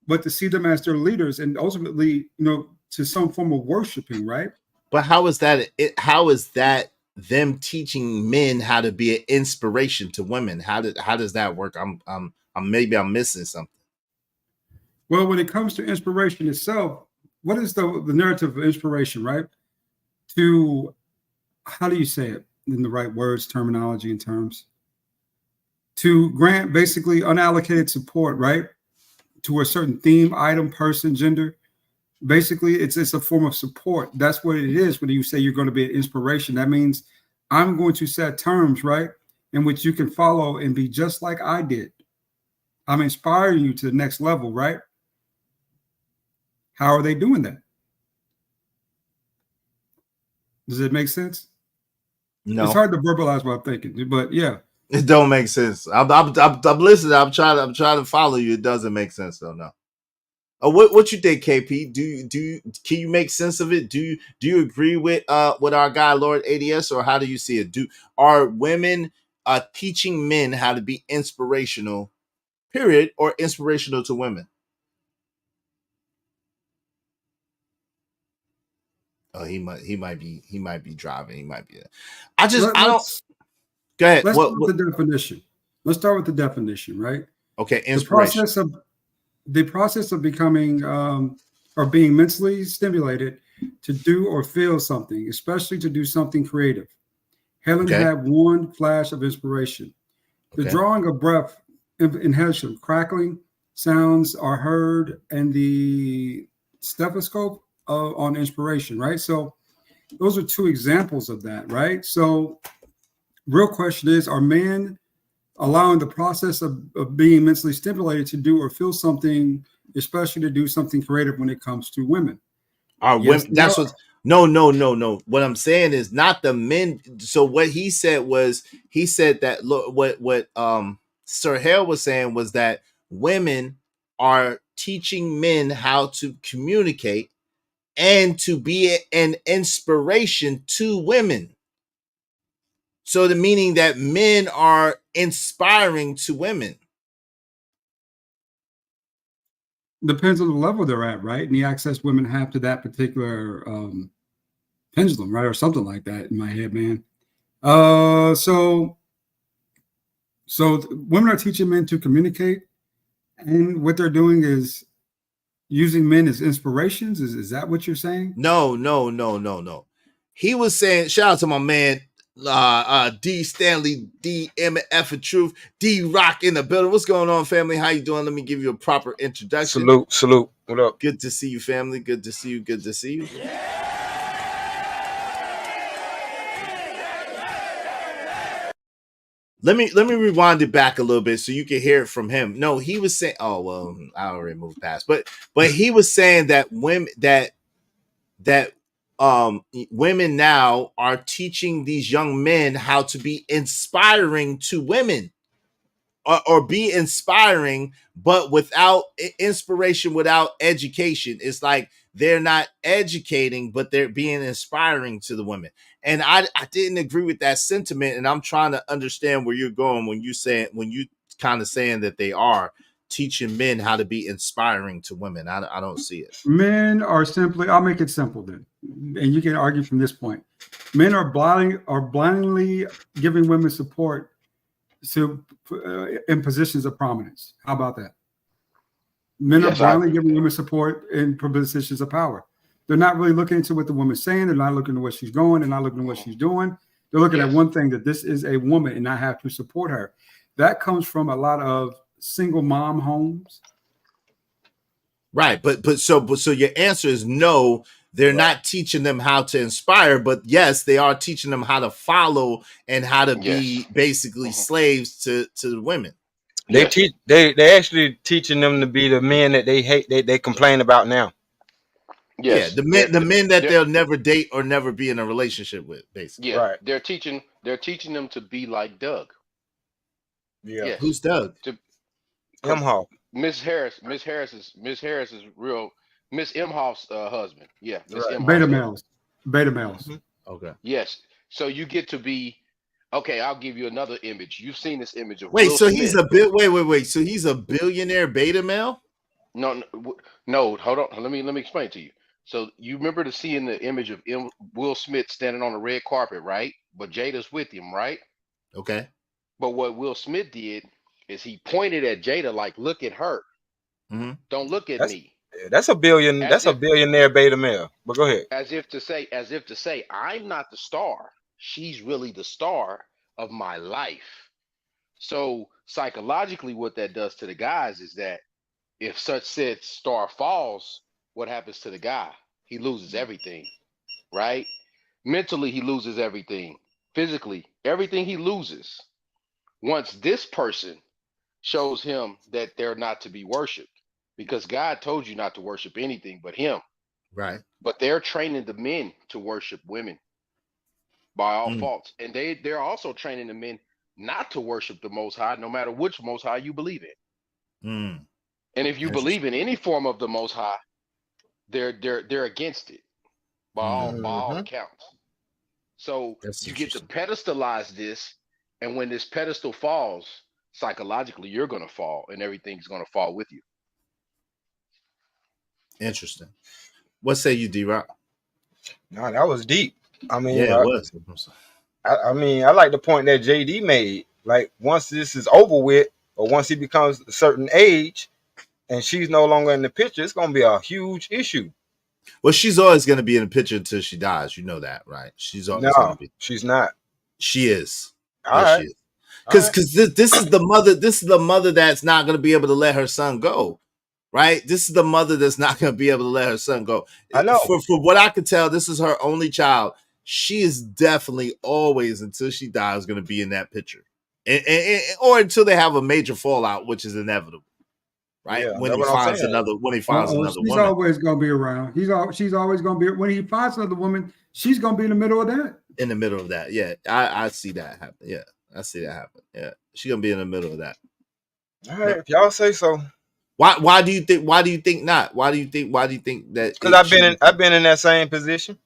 but to see them as their leaders and ultimately, to some form of worshiping, right? But how is that? How is that them teaching men how to be an inspiration to women? How does that work? I'm missing something. Well, when it comes to inspiration itself, what is the narrative of inspiration, right? To, how do you say it in the right words, terminology, and terms? To grant basically unallocated support, right? To a certain theme, item, person, gender. Basically, it's a form of support. That's what it is when you say you're going to be an inspiration. That means I'm going to set terms, right, in which you can follow and be just like I did. I'm inspiring you to the next level, right? How are they doing that? Does it make sense? No. It's hard to verbalize what I'm thinking, but yeah. It don't make sense. I'm listening. I'm trying to follow you. It doesn't make sense though. No. What you think, KP? Can you make sense of it? Do you agree with our guy Lord ADS, or how do you see it? Are women teaching men how to be inspirational, period, or inspirational to women? Oh, he might be driving. He might be. I don't. Go ahead. Let's start with the definition. Let's start with the definition, right? Okay, inspiration. The process of becoming or being mentally stimulated to do or feel something, especially to do something creative. Helen had one flash of inspiration. The drawing of breath, inhalation, crackling, sounds are heard and the stethoscope on inspiration, right? So those are two examples of that, right? So real question is, are men allowing the process of being mentally stimulated to do or feel something, especially to do something creative when it comes to women? Are Yes, women? That's what. No. What I'm saying is not the men. So what he said was, he said that look, what Sir Hale was saying was that women are teaching men how to communicate and to be an inspiration to women. So the meaning that men are inspiring to women. Depends on the level they're at, right? And the access women have to that particular pendulum, right, or something like that in my head, man. So women are teaching men to communicate, and what they're doing is using men as inspirations. Is that what you're saying? No. He was saying, shout out to my man, D Stanley, DMF of Truth, D Rock in the building. What's going on, family? How you doing? Let me give you a proper introduction. Salute. What up? Good to see you, family. Good to see you. Let me rewind it back a little bit so you can hear it from him. No, he was saying, oh well, I already moved past, but he was saying that women women now are teaching these young men how to be inspiring to women, or be inspiring, but without inspiration, without education. It's like they're not educating, but they're being inspiring to the women. And I didn't agree with that sentiment, and I'm trying to understand where you're going when you kind of saying that they are teaching men how to be inspiring to women. I don't see it. Men are simply, I'll make it simple then, and you can argue from this point. Men are blindly giving women support to in positions of prominence. How about that? Men are blindly giving women support in positions of power. They're not really looking into what the woman's saying. They're not looking at what she's going. They're not looking at what she's doing. They're looking at one thing, that this is a woman and I have to support her. That comes from a lot of single mom homes. Right, but so your answer is no. They're not teaching them how to inspire, but yes, they are teaching them how to follow and how to be basically slaves to the women. They teach. They actually teaching them to be the men that they hate. They complain about now. Yes. Yeah, the men that they'll never date or never be in a relationship with, basically. Yeah, right. They're teaching them to be like Doug. Yeah. Yes. Who's Doug? Imhoff. Miss Harris is real. Miss Imhoff's husband. Yeah. Miss Imhoff's Beta husband. males. Okay. Yes. So you get to be. Okay, I'll give you another image. You've seen this image of Wait. Will So Smith. he's a wait. So he's a billionaire beta male? No. Hold on. Let me explain to you. So you remember seeing the image of Will Smith standing on the red carpet, right? But Jada's with him, right? Okay. But what Will Smith did is he pointed at Jada like, "Look at her. Mm-hmm. Don't look at me." That's a billion. That's a billionaire beta male. But go ahead. As if to say, I'm not the star. She's really the star of my life. So psychologically, what that does to the guys is that if such said star falls, what happens to the guy? He loses everything, right? Mentally, he loses everything. Physically, everything he loses. Once this person shows him that they're not to be worshiped, because God told you not to worship anything but him. Right. But they're training the men to worship women by all faults. And they're also training the men not to worship the Most High, no matter which Most High you believe in. And if you believe in any form of the Most High, they're against it by all accounts. So you get to pedestalize this, and when this pedestal falls, psychologically you're going to fall, and everything's going to fall with you. Interesting. What say you, D-Rock? No, that was deep. I mean, yeah, it was. I mean, I like the point that JD made. Like, once this is over with, or once he becomes a certain age, and she's no longer in the picture, it's going to be a huge issue. Well, she's always going to be in the picture until she dies. You know that, right? She's always going to be. She's not. She is. All right. She is. Because this is the mother. This is the mother that's not going to be able to let her son go. Right. This is the mother that's not going to be able to let her son go. I know. For what I could tell, this is her only child. She is definitely always, until she dies, going to be in that picture, or until they have a major fallout, which is inevitable. Right. Yeah, When that's he what I'm finds saying. another She's woman always gonna be around. She's always gonna be. When he finds another woman, she's gonna be in the middle of that. in the middle of that. Yeah, I see that happen. Yeah, I see that happen. Yeah, she's gonna be in the middle of that. All right, if y'all say so. Why do you think? Why do you think not? Why do you think that? Because I've been in that same position.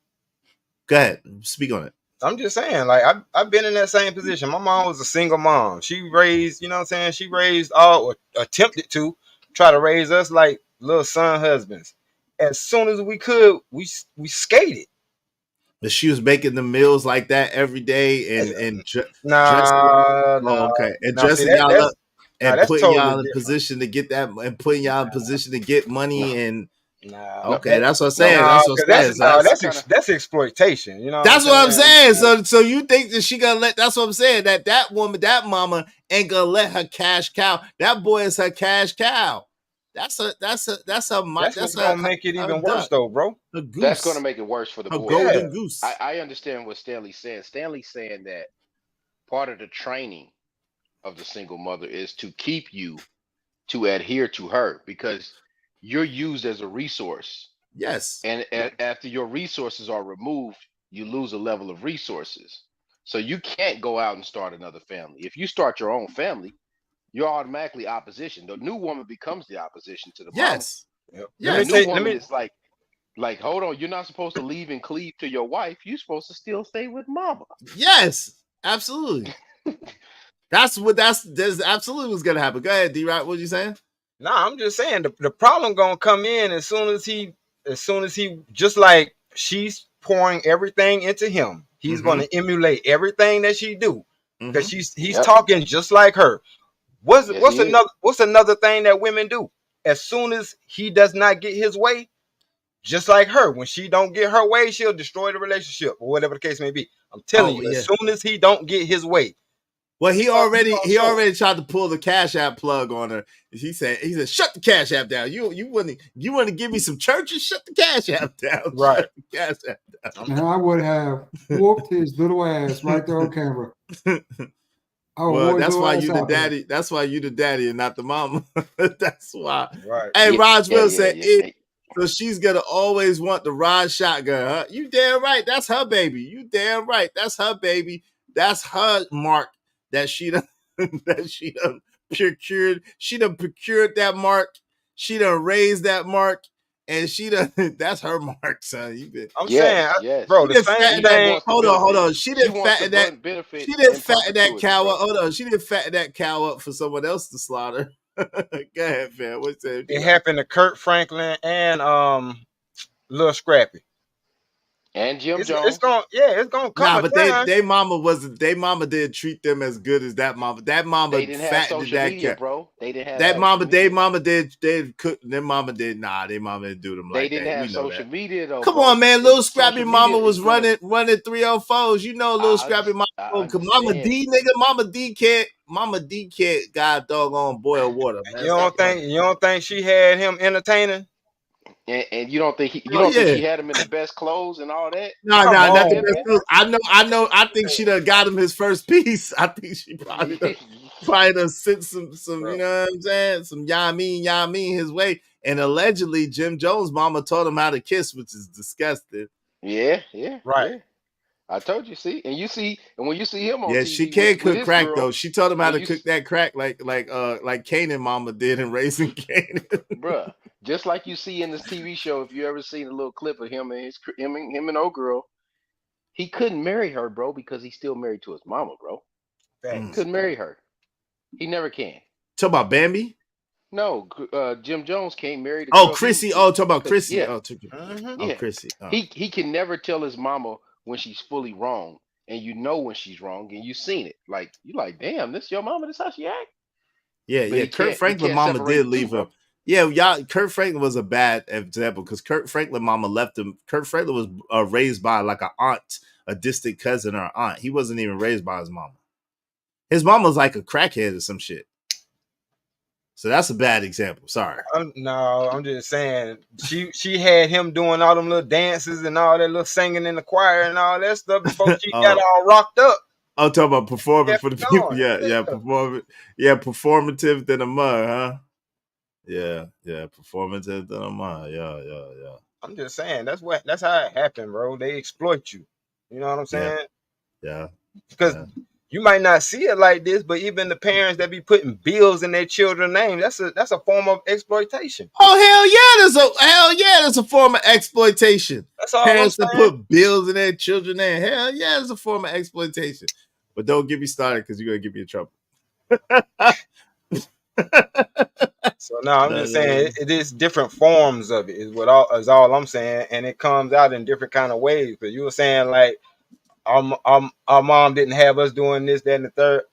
Go ahead, speak on it. I'm just saying, like I've been in that same position. My mom was a single mom. She raised, you know what I'm saying? She raised all, or attempted to try to raise us like little son husbands. As soon as we could, we skated. But she was making the meals like that every day and dressing. Nah, Okay, and nah. See, dressing y'all up and that's putting totally y'all in different. position to get that, and putting y'all in position to get money and. Nah, Okay, that's what I'm saying. That's what I'm saying. That's exploitation. You know. That's what I'm saying. So you think that she gonna let? That's what I'm saying. That woman, that mama, ain't gonna let her cash cow. That boy is her cash cow. That's what's gonna make it even worse, though, bro. A goose. That's going to make it worse for the A boy. golden goose. I understand what Stanley's saying. Stanley's saying that part of the training of the single mother is to keep you to adhere to her, because you're used as a resource. Yes. And after your resources are removed, you lose a level of resources. So you can't go out and start another family. If you start your own family, you're automatically opposition. The new woman becomes the opposition to the mama. Yes. The new woman is like, hold on, you're not supposed to leave and cleave to your wife. You're supposed to still stay with mama. Yes, absolutely. that's absolutely what's gonna happen. Go ahead, D-Rock. What you saying? Nah, I'm just saying the problem gonna come in as soon as he just like she's pouring everything into him. He's gonna emulate everything that she do, because he's talking just like her. What's another thing that women do? As soon as he does not get his way, just like her, when she don't get her way, she'll destroy the relationship or whatever the case may be. I'm telling you, as soon as he don't get his way. Well, he already tried to pull the Cash App plug on her. He said, shut the Cash App down. You want to give me some churches? Shut the Cash App down. Right. Shut the Cash App down. And I would have whooped his little ass right there on camera. Well, that's why you the daddy. That's why you the daddy and not the mama. That's why. Right. Hey, Raj Will said, so she's gonna always want the ride shotgun, huh? You damn right. That's her baby. You damn right. That's her baby. That's her mark that she done procured. She done procured that mark. She done raised that mark. And she done, that's her mark, son. Saying, bro, the same thing. Hold on. She didn't fatten that cow up. Hold on. She didn't fatten that cow up for someone else to slaughter. Go ahead, fam. What's that? It happened to Kurt Franklin and Lil Scrappy. And Jim Jones. It's gonna come. But they mama didn't treat them as good as that mama. That mama they didn't have social media, bro. They didn't have that mama. They mama did cook. Their mama did. Nah, they mama didn't do them like that. They didn't have social media though. Come on, man. Little Scrappy mama was running 304s. You know, little Scrappy mama. Mama D, nigga. Mama D can't got doggone boil water. Man. You don't think she had him entertaining? And you don't think think she had him in the best clothes and all that? No, not the best clothes. I know. I think she done got him his first piece. I think she probably done sent some you know what I'm saying, some Yamin his way. And allegedly, Jim Jones' mama taught him how to kiss, which is disgusting. Yeah, right. Yeah. I told you, and when you see him on TV, she can't cook crack though. She taught him how to cook that crack like Kanan mama did in Raising Kanan. Bruh, just like you see in this TV show, if you ever seen a little clip of him and him and old girl, he couldn't marry her, bro, because he's still married to his mama, bro. He couldn't marry her. He never can. Talk about Bambi? No, Jim Jones can't marry the girl. Chrissy. Talk about Chrissy. Yeah. Chrissy. He can never tell his mama when she's fully wrong, and you know when she's wrong, and you've seen it. Like you damn, this your mama, this how she act. Yeah. Kurt Franklin mama did leave him. Yeah, Kurt Franklin was a bad example because Kurt Franklin mama left him. Kurt Franklin was raised by like an aunt, a distant cousin or aunt. He wasn't even raised by his mama. His mom was like a crackhead or some shit. So that's a bad example. Sorry. I'm just saying she had him doing all them little dances and all that little singing in the choir and all that stuff before she got all rocked up. I'm talking about performing for the people. Yeah, performative than a mud, huh? Yeah, performative than a mud. Yeah. I'm just saying that's how it happened, bro. They exploit you. You know what I'm saying? Yeah. Because you might not see it like this, but even the parents that be putting bills in their children's name, that's a form of exploitation. Oh there's a form of exploitation. That's all Parents I'm that saying. put bills in their children's name. Hell yeah, there's a form of exploitation. But don't get me started because you're gonna get me in trouble. So now I'm just saying it is different forms of it is all I'm saying, and it comes out in different kind of ways. But you were saying like our mom didn't have us doing this, that, and the third.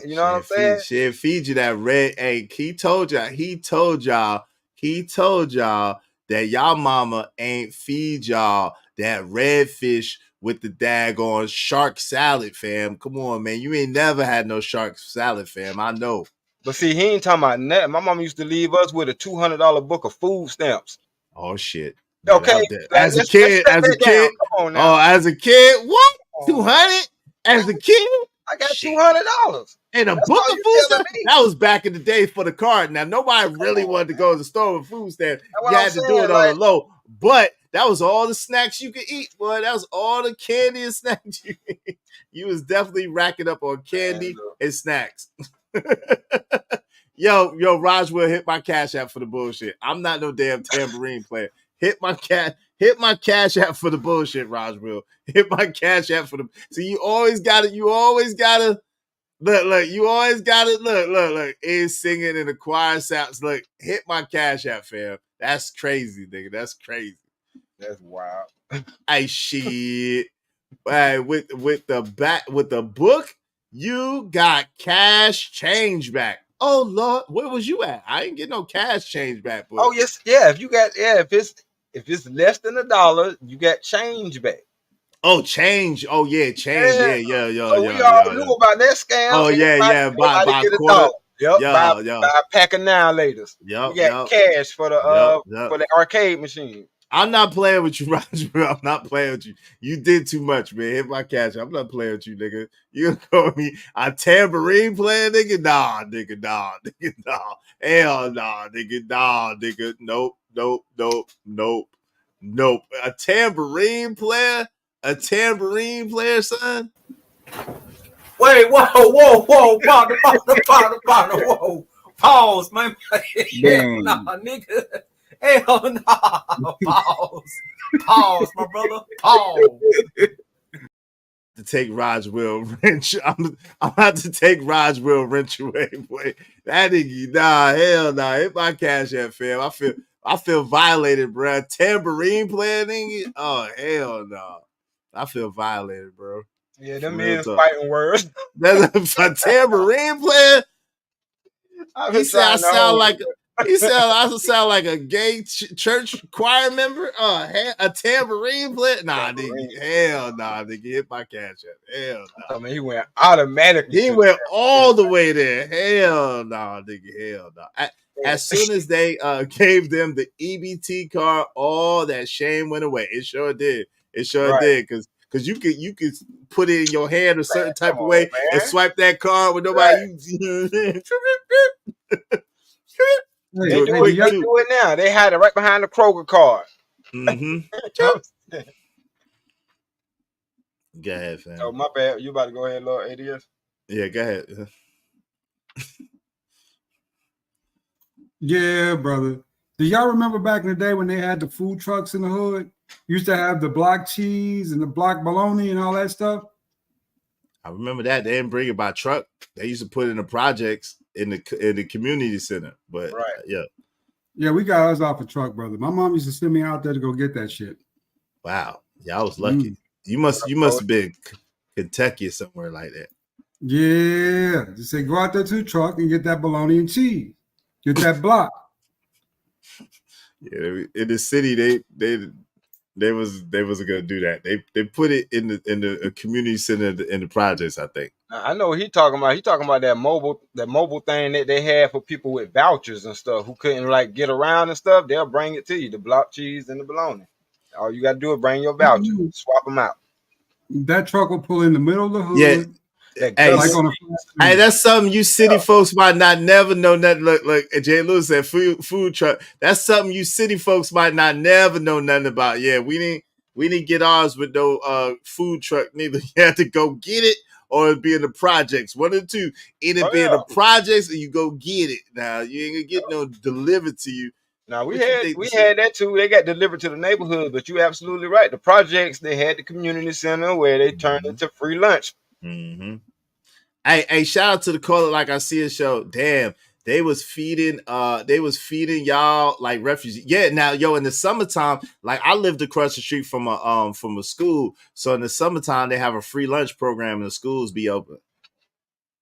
You know what I'm saying? She'll feed you that red egg. He told y'all that y'all mama ain't feed y'all that red fish with the daggone shark salad, fam. Come on, man. You ain't never had no shark salad, fam. I know. But see, he ain't talking about that. My mama used to leave us with a $200 book of food stamps. Oh shit. Okay. As a kid. Come on now. Oh, as a kid, what? 200? As a kid? I got $200. And a book of food stamps? That was back in the day for the card. Now, nobody really wanted to go to the store with food stamps. You had to do it on the low. But that was all the snacks you could eat, boy. That was all the candy and snacks you could eat. You was definitely racking up on candy and snacks. Yo, Roswell, hit my cash app for the bullshit. I'm not no damn tambourine player. Hit my cash app for the bullshit, Roswell. Hit my cash app for the. So you always gotta look. Is singing in the choir sounds. Look, hit my cash app, fam. That's crazy, nigga. That's crazy. That's wild. Hey, shit. Hey, with the book, you got cash change back. Oh Lord, where was you at? I ain't get no cash change back, boy. Oh yes, yeah. If it's less than $1, you got change back. Oh, change. Oh yeah, change. Yeah. So we all knew about that scam. Oh yeah. Buy get a quarter. Yep. Buy a pack of Annihilators. Yep. You got cash for the arcade machine. I'm not playing with you, Roger. I'm not playing with you. You did too much, man. Hit my cash. I'm not playing with you, nigga. You call me a tambourine player, nigga? Nah. Hell nah, nigga. Nah, nigga. Nope. A tambourine player, son. Wait, whoa, partner, whoa. Pause, man. Nah, nigga. Hell no. Pause, my brother. Pause. To take Roswell wrench. I'm about to take Roswell wrench away, boy. That nigga, nah, hell nah. Hit my cash app, fam. I feel violated, bro. Tambourine player, nigga. Oh hell no. I feel violated, bro. Yeah, them is fighting words. That's a tambourine player. He said I sound like a gay church choir member. A tambourine player. Nah, nigga. Hell nah, nigga. Hit my cash app. Hell nah. I mean, he went automatically. He went all the way there. Hell nah, nigga. Hell nah. As soon as they gave them the EBT card, all that shame went away. It sure did. Did because you could put it in your hand a certain type of way and swipe that card with nobody. They do it now. They had it right behind the Kroger card. Mm-hmm. Go ahead, fam. Oh, my bad. You about to go ahead, Lord ADS? Yeah, go ahead. Yeah, brother. Do y'all remember back in the day when they had the food trucks in the hood? Used to have the block cheese and the block bologna and all that stuff. I remember that. They didn't bring it by truck. They used to put it in the projects in the community center. But yeah, we got ours off a truck, brother. My mom used to send me out there to go get that shit. Wow. Yeah, I was lucky. You must have been Kentucky or somewhere like that. Yeah. Just say go out there to the truck and get that bologna and cheese. Get that block. Yeah, in the city, they They was gonna do that. They put it in the community center in the projects, I think. I know what he talking about. He talking about that mobile thing that they had for people with vouchers and stuff who couldn't like get around and stuff. They'll bring it to you, the block cheese and the bologna. All you gotta do is bring your voucher, swap them out. That truck will pull in the middle of the hood. Yeah. Hey, Like on a hey, that's something you city folks might not never know. Nothing like Jay Lewis said, food truck. That's something you city folks might not never know nothing about. Yeah, we didn't get ours with no food truck neither. You had to go get it or it'd be in the projects. One of the two. Either be in the projects or you go get it. Now you ain't gonna get no delivered to you. Now we had that too. They got delivered to the neighborhood, but you're absolutely right. The projects, they had the community center where they turned into free lunch. Mm-hmm. Hey, shout out to the caller, like I see a show. Damn, they was feeding y'all like refugees. Yeah, now in the summertime, like I lived across the street from a school. So in the summertime, they have a free lunch program and the schools be open.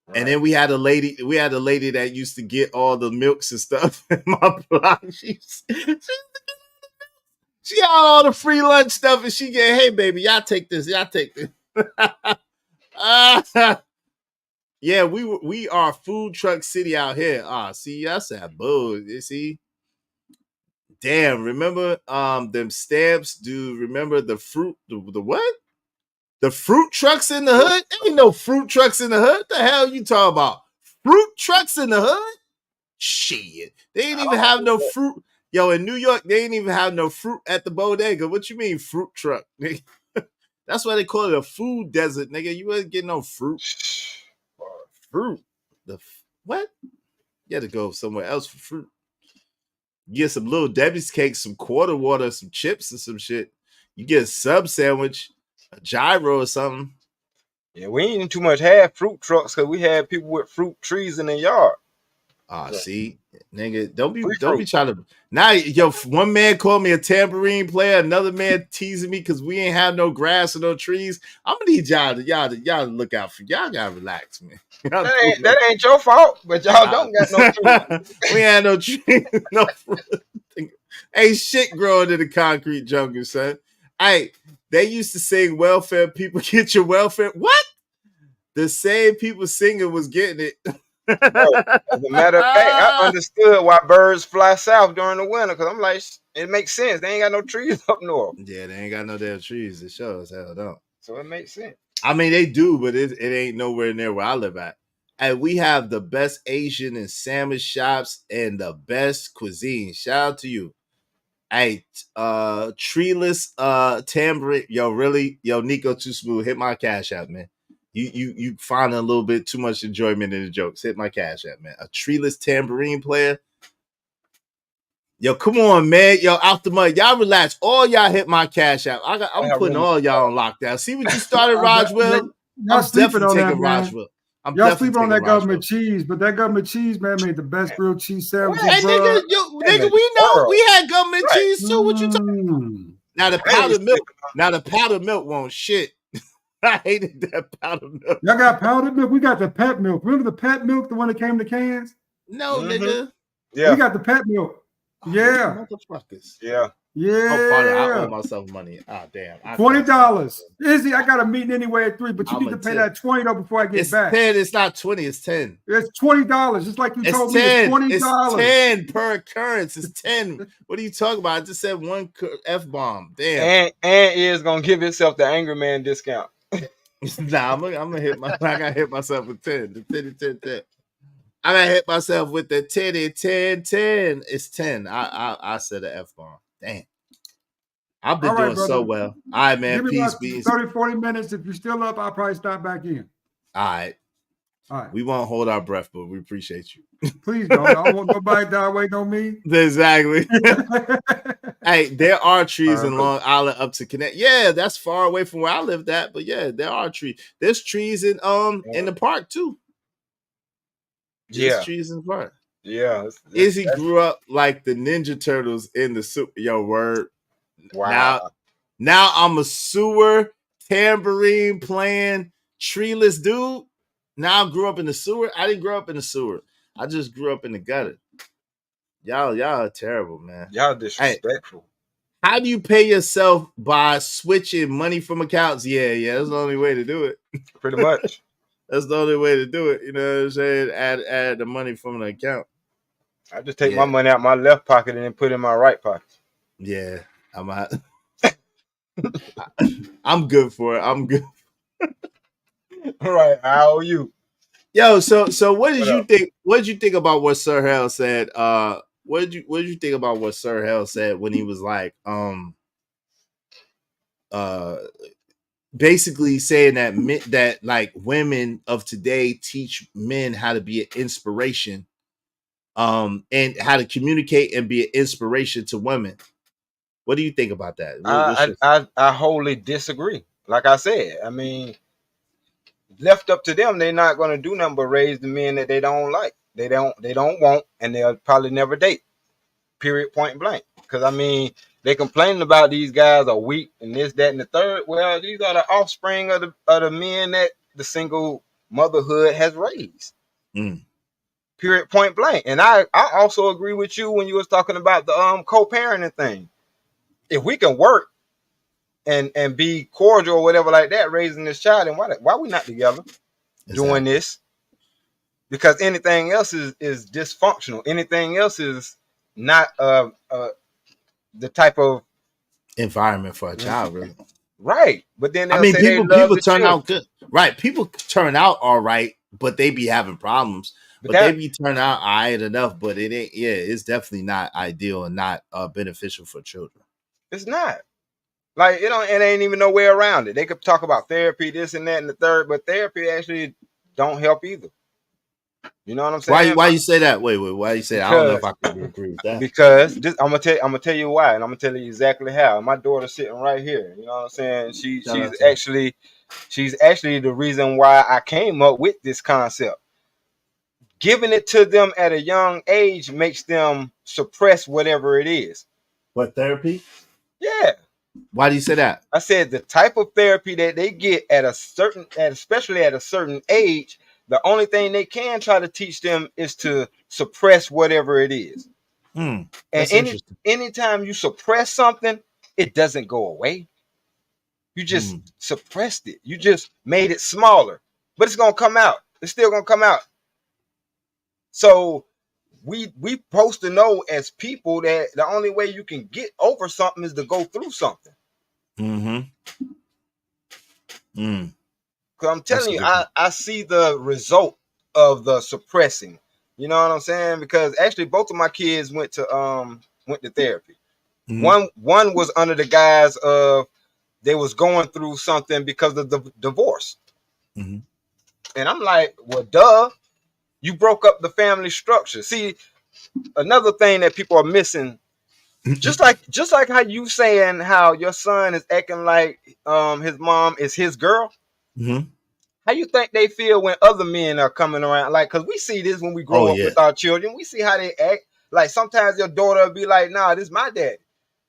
Right. And then we had a lady that used to get all the milks and stuff in my block. She got all the free lunch stuff and she get, hey baby, y'all take this. Yeah, we are food truck city out here. See, that's that bull. You see? Damn, remember them stamps, dude. Remember the fruit, the what? The fruit trucks in the hood? There ain't no fruit trucks in the hood. What the hell you talking about? Fruit trucks in the hood? Shit. They ain't even have no fruit. Yo, in New York, they ain't even have no fruit at the bodega. What you mean fruit truck? That's why they call it a food desert, nigga. You ain't getting no fruit. Fruit. What? You had to go somewhere else for fruit. Get some little Debbie's cakes, some quarter water, some chips and some shit. You get a sub sandwich, a gyro or something. Yeah, we ain't too much have fruit trucks because we had people with fruit trees in their yard. See, nigga, don't be trying to. Now, one man called me a tambourine player, another man teasing me because we ain't have no grass or no trees. I'm gonna need y'all to look out for y'all. Gotta relax, man. That ain't your fault, but y'all don't got no trees. We had no trees, no fruit. Ain't shit growing in the concrete jungle, son. Hey, they used to sing welfare people get your welfare. What? The same people singing was getting it. Bro, as a matter of fact, I understood why birds fly south during the winter because I'm like, it makes sense. They ain't got no trees up north. Yeah, they ain't got no damn trees. It shows hell don't. So it makes sense. I mean, they do, but it ain't nowhere near where I live at. And we have the best Asian and salmon shops and the best cuisine. Shout out to you. Hey, treeless tambourine. Yo, Nico Too Smooth. Hit my cash out, man. You find a little bit too much enjoyment in the jokes. Hit my cash app, man. A treeless tambourine player. Yo, come on, man. Yo, out the mud. Y'all relax. All y'all hit my cash app. I'm putting all y'all on lockdown. See what you started, Roswell? Y'all sleeping on that, man. Roswell. Y'all sleeping on that government cheese, but that government cheese, man, made the best grilled cheese sandwiches, hey, bro. Nigga, we know we had government cheese too. What you talking about? Now the powdered milk won't shit. I hated that powdered milk. Y'all got powdered milk. We got the pet milk. Remember the pet milk, the one that came in the cans? No, nigga. Yeah. We got the pet milk. Yeah. Motherfuckers. Yeah. Yeah. I owe myself money. Damn. $20. Izzy, I got a meeting anyway at 3, but you need to pay that $20 though before I get back. 10. It's not 20. It's 10. It's $20. Just like you told me, it's $20. It's 10 per occurrence. It's 10. What are you talking about? I just said one F-bomb. Damn. And is gonna give itself the angry man discount. Nah, I'm gonna hit I gotta hit myself with 10. The 10. I gotta hit myself with the 10. It's 10. I said an F-bomb. Damn. I've been doing so well. All right, man. Give me Peace. 30, 40 minutes. If you're still up, I'll probably stop back in. All right. We won't hold our breath, but we appreciate you. Please don't. I don't want nobody to wait on me. Exactly. Hey, there are trees in Long Island up to Connect. Yeah, that's far away from where I lived at, but yeah, there are trees. There's trees in the park too. There's trees in the park. Yeah. Izzy grew up like the Ninja Turtles in the super. Yo, word. Wow. Now I'm a sewer tambourine playing treeless dude. Now I grew up in the sewer. I didn't grow up in the sewer. I just grew up in the gutter. Y'all are terrible, man. Y'all disrespectful. Hey, How do you pay yourself by switching money from accounts? Yeah, that's the only way to do it. Pretty much. That's the only way to do it. You know what I'm saying? Add the money from an account. I just take my money out my left pocket and then put it in my right pocket. Yeah, I'm out. I'm good for it. I'm good. All right, how owe you? Yo, so what did you think? What did you think about what Sir Hell said? What did you think about what Sir Hell said when he was like, basically saying that like women of today teach men how to be an inspiration, and how to communicate and be an inspiration to women. What do you think about that? I wholly disagree. Like I said, I mean, left up to them, they're not going to do nothing but raise the men that they don't like, they don't want, and they'll probably never date. Period, point blank. Because I mean, they complaining about these guys are weak and this, that, and the third. Well, these are the offspring of the men that the single motherhood has raised. Period, point blank. And I also agree with you when you was talking about the co-parenting thing. If we can work and be cordial or whatever like that, raising this child, and why we not together doing this? Because anything else is dysfunctional. Anything else is not the type of environment for a child, really. Right. But then I mean, people turn children. out good. Right. People turn out all right, but they be having problems. But they be turning out all right enough, but it ain't, it's definitely not ideal and not beneficial for children. It's not. Like, it ain't even no way around it. They could talk about therapy, this and that and the third, but therapy actually don't help either. You know what I'm saying? Why you say that? Wait, why you say that? I don't know if I can agree with that. Because I'm gonna tell you why, and I'm gonna tell you exactly how. My daughter's sitting right here. You know what I'm saying? She's actually the reason why I came up with this concept. Giving it to them at a young age makes them suppress whatever it is. What, therapy? Yeah. Why do you say that? I said the type of therapy that they get especially at a certain age, the only thing they can try to teach them is to suppress whatever it is. And anytime you suppress something, it doesn't go away. You just suppressed it. You just made it smaller, but it's gonna come out. It's still gonna come out. So we supposed to know as people that the only way you can get over something is to go through something. Because I'm telling you, I see the result of the suppressing. You know what I'm saying? Because actually, both of my kids went to therapy. One was under the guise of they was going through something because of the divorce. And I'm like, well, duh, you broke up the family structure. See, another thing that people are missing, just like how you saying how your son is acting like his mom is his girl. How you think they feel when other men are coming around? Like, because we see this when we grow up with our children. We see how they act. Like, sometimes your daughter will be like, nah, this is my dad.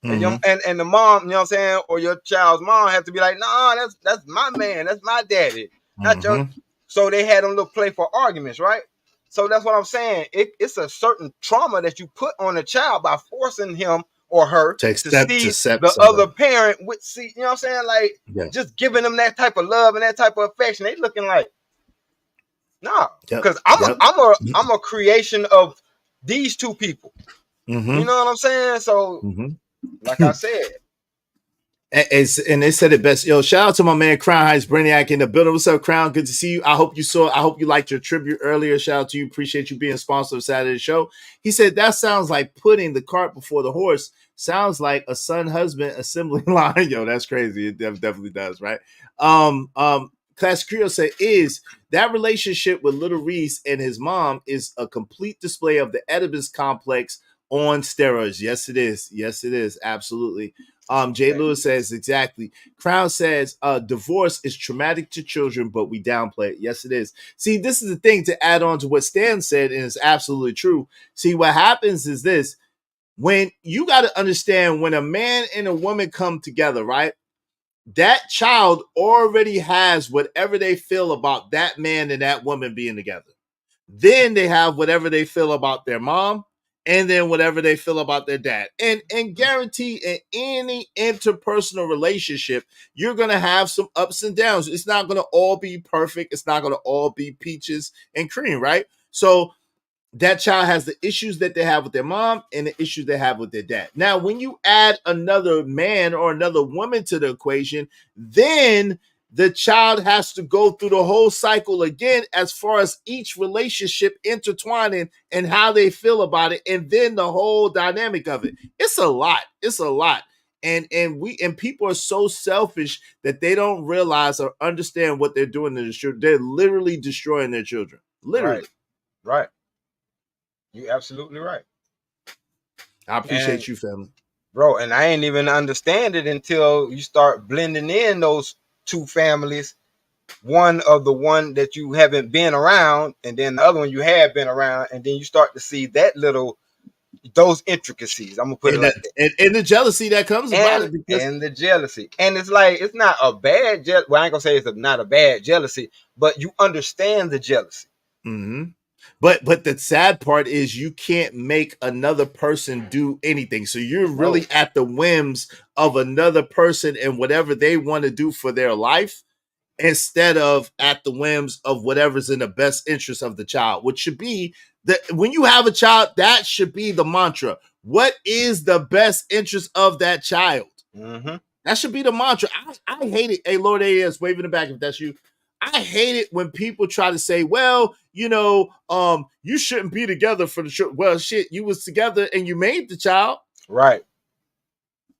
And the mom, you know what I'm saying, or your child's mom have to be like, nah, that's my man. That's my daddy. Not your. So they had them little playful arguments, right? So that's what I'm saying. It's a certain trauma that you put on a child by forcing him or her to see the other parent with, you know what I'm saying? Like, just giving them that type of love and that type of affection. They looking like, nah, because I'm a creation of these two people. You know what I'm saying? So, like I said. And they said it best. Yo, shout out to my man Crown Heights Brainiac in the building. What's up, Crown? Good to see you. I hope you liked your tribute earlier. Shout out to you. Appreciate you being sponsor of Saturday's show. He said that sounds like putting the cart before the horse. Sounds like a son-husband assembly line. Yo, that's crazy. It definitely does, right? Class Creole said, is that relationship with Little Reese and his mom is a complete display of the Oedipus complex on steroids. Yes, it is. Yes, it is. Absolutely. Jay Lewis says exactly. Crown says divorce is traumatic to children, but we downplay it. Yes, it is. See, this is the thing to add on to what Stan said, and it's absolutely true. See, what happens is this: when you got to understand when a man and a woman come together, right? That child already has whatever they feel about that man and that woman being together. Then they have whatever they feel about their mom. and then whatever they feel about their dad. And guarantee in any interpersonal relationship, you're gonna have some ups and downs. It's not gonna all be perfect. It's not gonna all be peaches and cream, right? So that child has the issues that they have with their mom and the issues they have with their dad. Now, when you add another man or another woman to the equation, then the child has to go through the whole cycle again as far as each relationship intertwining and how they feel about it, and then the whole dynamic of it. It's a lot. It's a lot. And people are so selfish that they don't realize or understand what they're doing to the children. They're literally destroying their children. Literally. Right. You absolutely right. I appreciate you, family. Bro, and I ain't even understand it until you start blending in those two families. One of the one that you haven't been around, and then the other one you have been around, and then you start to see those intricacies. I'm gonna put it like that. And the jealousy that comes about it. And the jealousy. And it's like, it's not a bad jealousy. Well, I ain't gonna say it's not a bad jealousy, but you understand the jealousy. Mm-hmm. But the sad part is you can't make another person do anything. So you're really at the whims of another person and whatever they want to do for their life, instead of at the whims of whatever's in the best interest of the child, which should be that when you have a child, that should be the mantra. What is the best interest of that child? Mm-hmm. That should be the mantra. I hate it. Hey, Lord AS, wave in the back if that's you. I hate it when people try to say, well, you shouldn't be together for the child. Well, shit, you was together and you made the child. Right.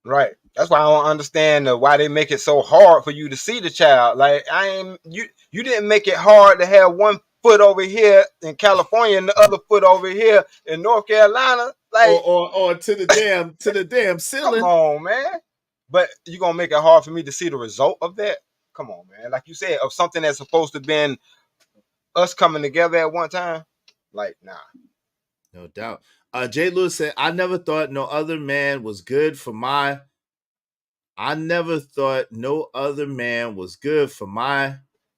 That's why I don't understand why they make it so hard for you to see the child. Like, you didn't make it hard to have one foot over here in California and the other foot over here in North Carolina. Like, or to the damn ceiling. Come on, man. But you gonna make it hard for me to see the result of that? Come on, man. Like you said, of something that's supposed to have been us coming together at one time. Like, nah. No doubt. Jay Lewis said, I never thought no other man was good for my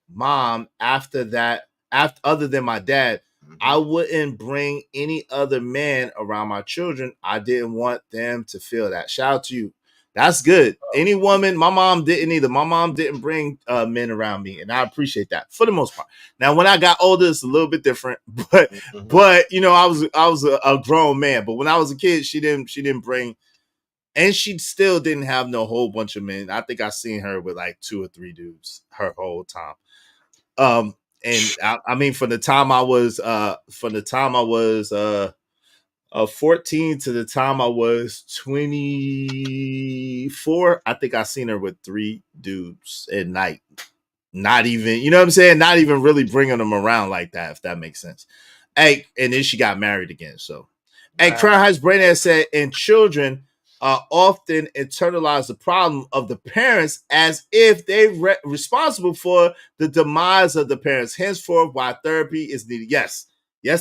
mom after that, other than my dad. I wouldn't bring any other man around my children. I didn't want them to feel that. Shout out to you. That's good. Any woman, my mom didn't either. My mom didn't bring men around me, and I appreciate that for the most part. Now, when I got older, it's a little bit different, but I was a grown man. But when I was a kid, she didn't bring, and she still didn't have no whole bunch of men. I think I seen her with like 2 or 3 dudes her whole time. And I mean, from the time I was 14 to the time I was 24, I think I seen her with 3 dudes at night. Not even, you know what I'm saying? Not even really bringing them around like that, if that makes sense. Hey, and then she got married again. So, hey, Crown Heights Brainhead said, and children often internalize the problem of the parents as if they're responsible for the demise of the parents. Henceforth, why therapy is needed. Yes,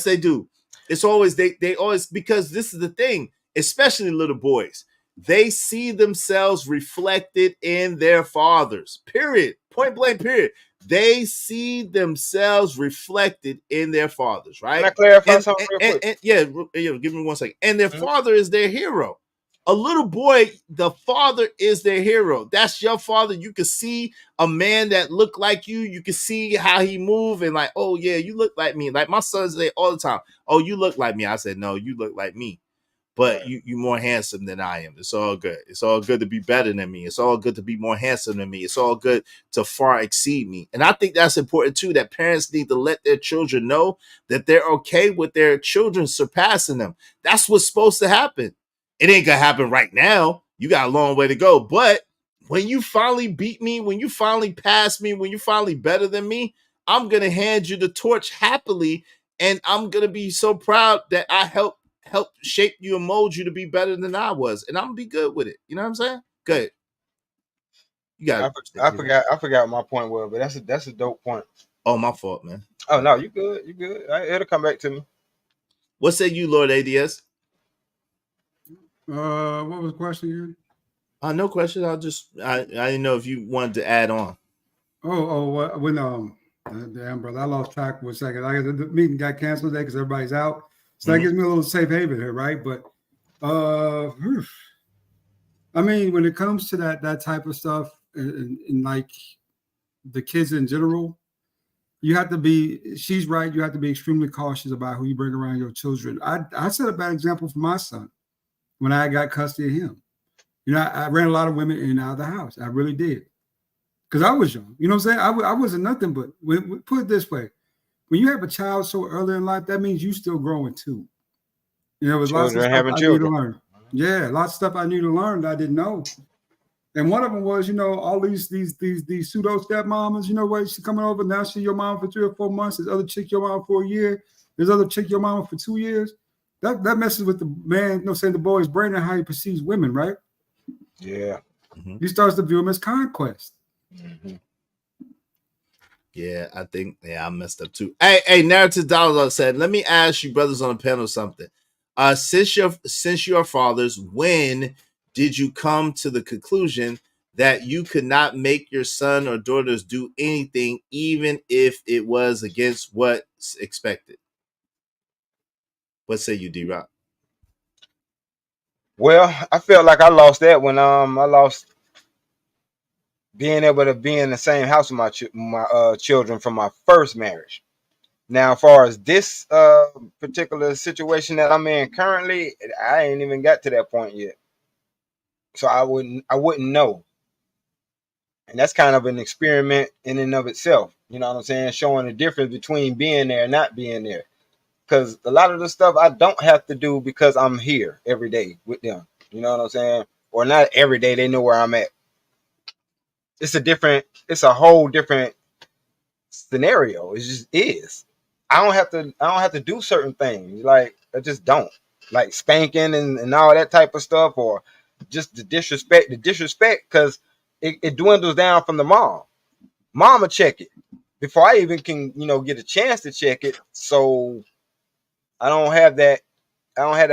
they do. It's always they always, because this is the thing, especially little boys. They see themselves reflected in their fathers. Period. Point blank. Period. They see themselves reflected in their fathers. Right. Can I clarify something real quick? Give me 1 second. And their father is their hero. A little boy, the father is their hero. That's your father. You can see a man that look like you. You can see how he move and like, oh yeah, you look like me. Like my sons say all the time, oh, you look like me. I said, no, you look like me. But you more handsome than I am. It's all good. It's all good to be better than me. It's all good to be more handsome than me. It's all good to far exceed me. And I think that's important too, that parents need to let their children know that they're okay with their children surpassing them. That's what's supposed to happen. It ain't gonna happen right now. You got a long way to go. But when you finally beat me, when you finally pass me, when you're finally better than me, I'm gonna hand you the torch happily, and I'm gonna be so proud that I helped shape you and mold you to be better than I was, and I'm gonna be good with it. You know what I'm saying? Good. You got. I forgot my point was, but that's a dope point. Oh, my fault, man. Oh no, you good. You good. It'll come back to me. What say you, Lord ADS? What was the question again? No question. I didn't know if you wanted to add on. When damn brother, I lost track for a second. The meeting got canceled today because everybody's out. So that gives me a little safe haven here, right? But I mean, when it comes to that type of stuff, and like the kids in general, you have to be. She's right. You have to be extremely cautious about who you bring around your children. I set a bad example for my son when I got custody of him. You know, I ran a lot of women in and out of the house. I really did, because I was young. You know what I'm saying? I wasn't nothing but. Put it this way: when you have a child so early in life, that means you still growing too. You know, there's lots of stuff I need to learn. Yeah, lots of stuff I need to learn that I didn't know. And one of them was, you know, all these pseudo stepmamas, you know, where she's coming over now, she your mom for 3 or 4 months. There's other chick your mom for a year. There's other chick your mama for 2 years. That messes with the man, you know, saying the boy's brain and how he perceives women, right? Yeah. He starts to view them as conquest. Yeah, I think I messed up too. Hey, Narrative Dollar said, let me ask you brothers on the panel something. Since you are fathers, when did you come to the conclusion that you could not make your son or daughters do anything, even if it was against what's expected? What say you, D-Rock? Well, I felt like I lost that when I lost being able to be in the same house with my children from my first marriage. Now, as far as this particular situation that I'm in currently, I ain't even got to that point yet, so I wouldn't know. And that's kind of an experiment in and of itself. You know what I'm saying? Showing the difference between being there and not being there. Because a lot of the stuff I don't have to do because I'm here every day with them. You know what I'm saying? Or not every day, they know where I'm at. It's a whole different scenario. It just is. I don't have to do certain things. Like, I just don't. Like spanking and all that type of stuff, or just the disrespect, because it dwindles down from the mom. Mama check it before I even can, get a chance to check it. So I don't have that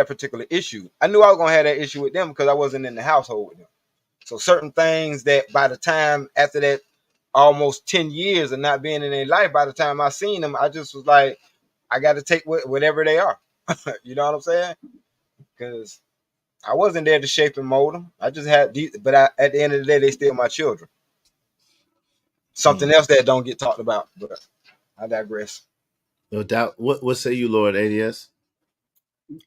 particular issue. I knew I was gonna have that issue with them because I wasn't in the household with them. So certain things that by the time after that almost 10 years of not being in their life, by the time I seen them, I just was like, I got to take whatever they are. You know what I'm saying? Because I wasn't there to shape and mold them. I just had these, but at the end of the day, they still my children. Something else that don't get talked about, but I digress. No doubt. What say you, Lord ADS?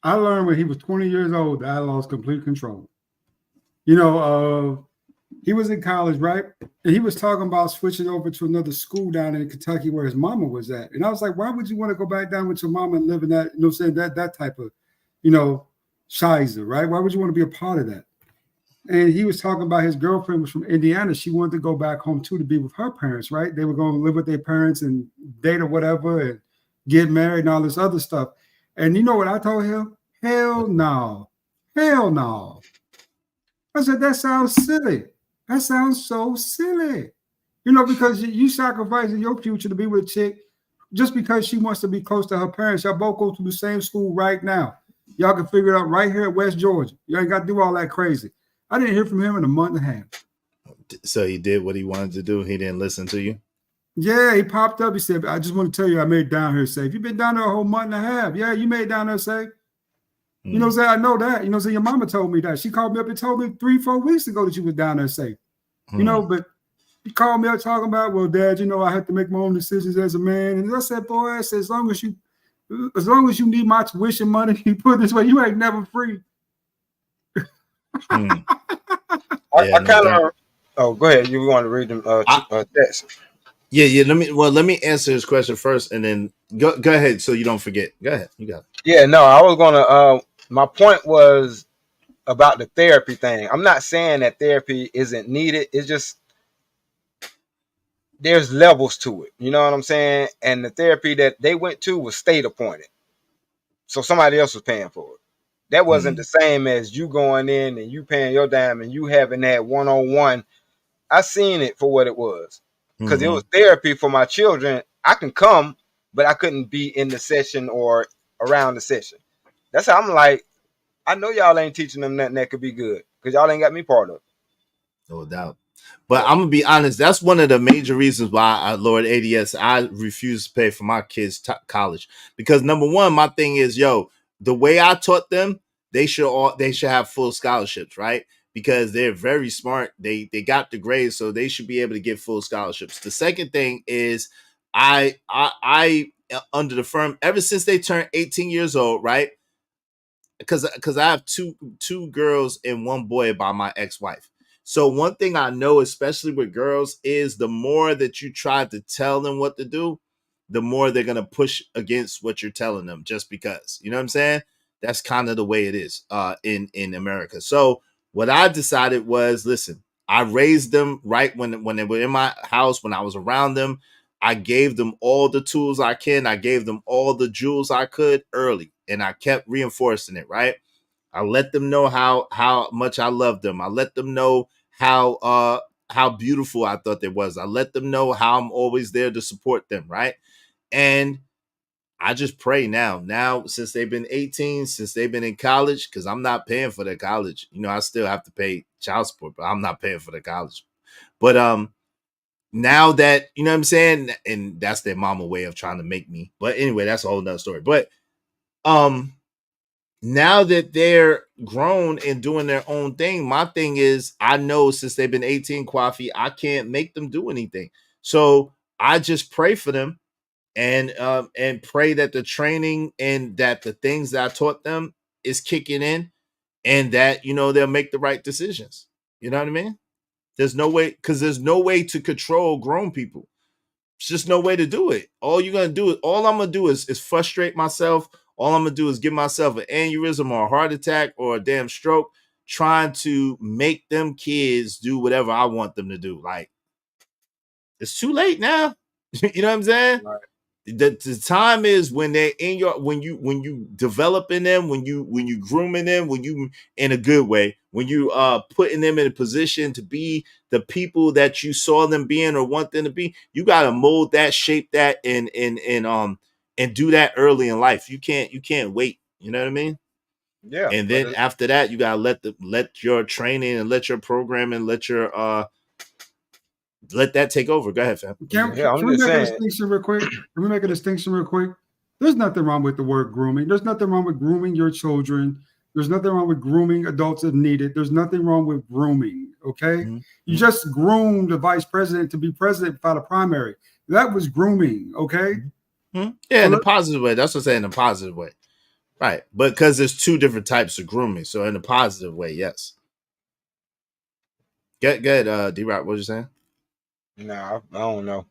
I learned when he was 20 years old that I lost complete control. You know, he was in college, right? And he was talking about switching over to another school down in Kentucky where his mama was at. And I was like, why would you want to go back down with your mama and live in that, you know, saying that type of, shizer, right? Why would you want to be a part of that? And he was talking about his girlfriend was from Indiana. She wanted to go back home too to be with her parents, right? They were going to live with their parents and date or whatever and get married and all this other stuff. And you know what I told him? Hell no. Hell no. I said, that sounds silly. That sounds so silly. Because you sacrificing your future to be with a chick just because she wants to be close to her parents. Y'all both go to the same school right now. Y'all can figure it out right here at West Georgia. You ain't got to do all that crazy. I didn't hear from him in a month and a half. So he did what he wanted to do. He didn't listen to you? Yeah, he popped up. He said, I just want to tell you I made it down here safe. You've been down there a whole month and a half. Yeah, you made it down there safe. You know what I'm saying? I know that. You know what I'm saying? Your mama told me that. She called me up and told me 3-4 weeks ago that you was down there safe. But he called me up talking about, well, Dad, I have to make my own decisions as a man. And I said, boy, as long as you need my tuition money, you put it this way, you ain't never free. I kind of. Oh, go ahead. You want to read them text? Yeah. Let me answer this question first, and then go ahead so you don't forget. Go ahead. You got it. Yeah. No, I was gonna. My point was about the therapy thing. I'm not saying that therapy isn't needed. It's just there's levels to it. You know what I'm saying? And the therapy that they went to was state appointed, so somebody else was paying for it. That wasn't the same as you going in and you paying your dime and you having that one-on-one. I seen it for what it was because it was therapy for my children. I can come, but I couldn't be in the session or around the session. That's how I'm like, I know y'all ain't teaching them nothing that could be good because y'all ain't got me part of it. No doubt. But I'm gonna be honest. That's one of the major reasons why, Lord ADS, I refuse to pay for my kids' college because number one, my thing is, the way I taught them, they should have full scholarships, right? Because they're very smart. They got the grades, so they should be able to get full scholarships. The second thing is I under the firm, ever since they turned 18 years old, right? Because I have two girls and one boy by my ex-wife. So one thing I know, especially with girls, is the more that you try to tell them what to do, the more they're gonna push against what you're telling them, just because. You know what I'm saying? That's kind of the way it is in America. So what I decided was, listen, I raised them right when they were in my house, when I was around them. I gave them all the tools I can. I gave them all the jewels I could early, and I kept reinforcing it, right? I let them know how much I love them. I let them know how beautiful I thought they was. I let them know how I'm always there to support them, right? And I just pray now since they've been 18, since they've been in college, because I'm not paying for their college. You know, I still have to pay child support, but I'm not paying for their college. But now that, you know what I'm saying, and that's their mama way of trying to make me. But anyway, that's a whole nother story. But now that they're grown and doing their own thing, my thing is, I know since they've been 18, Kwafi, I can't make them do anything. So I just pray for them and pray that the training and that the things that I taught them is kicking in, and that, you know, they'll make the right decisions. You know what I mean? There's no way to control grown people. It's just no way to do it. All I'm gonna do is frustrate myself. All I'm gonna do is give myself an aneurysm or a heart attack or a damn stroke, trying to make them kids do whatever I want them to do. Like, it's too late now. You know what I'm saying? Right. The time is when they're in your, when you developing them, when you grooming them, when you, in a good way, when you putting them in a position to be the people that you saw them being or want them to be. You got to mold that, shape that, and do that early in life. You can't wait. You know what I mean? Yeah. And then after that, you gotta let your training and let your programming, let that take over. Go ahead, fam. Can we make a distinction real quick? Can we make a distinction real quick? There's nothing wrong with the word grooming. There's nothing wrong with grooming your children. There's nothing wrong with grooming adults if needed. There's nothing wrong with grooming. Okay. You just groomed the vice president to be president without a primary. That was grooming. Okay. Yeah, in a positive way. That's what I'm saying, in a positive way. Right. But because there's two different types of grooming. So in a positive way, yes. Good, D-Rock, what you saying? No, I don't know.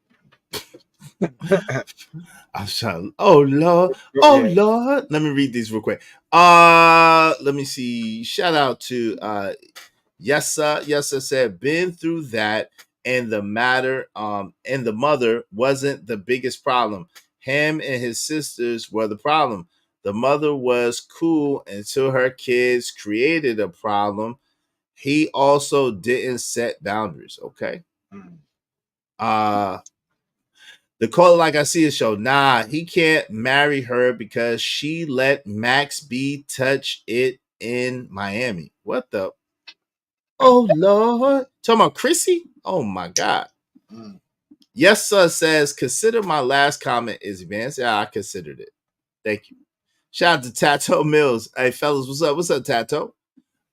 I'm trying. Oh Lord. Let me read these real quick. Let me see. Shout out to Yessa said, been through that, and the mother wasn't the biggest problem. Him and his sisters were the problem. The mother was cool until her kids created a problem. He also didn't set boundaries. Okay. The caller, like I see it, show, nah, he can't marry her because she let Max B touch it in Miami. What the? Oh Lord. Talking about Chrissy? Oh my God. Yes, sir says, consider my last comment is advanced. Yeah, I considered it. Thank you. Shout out to Tato Mills. Hey fellas, what's up? What's up, Tato?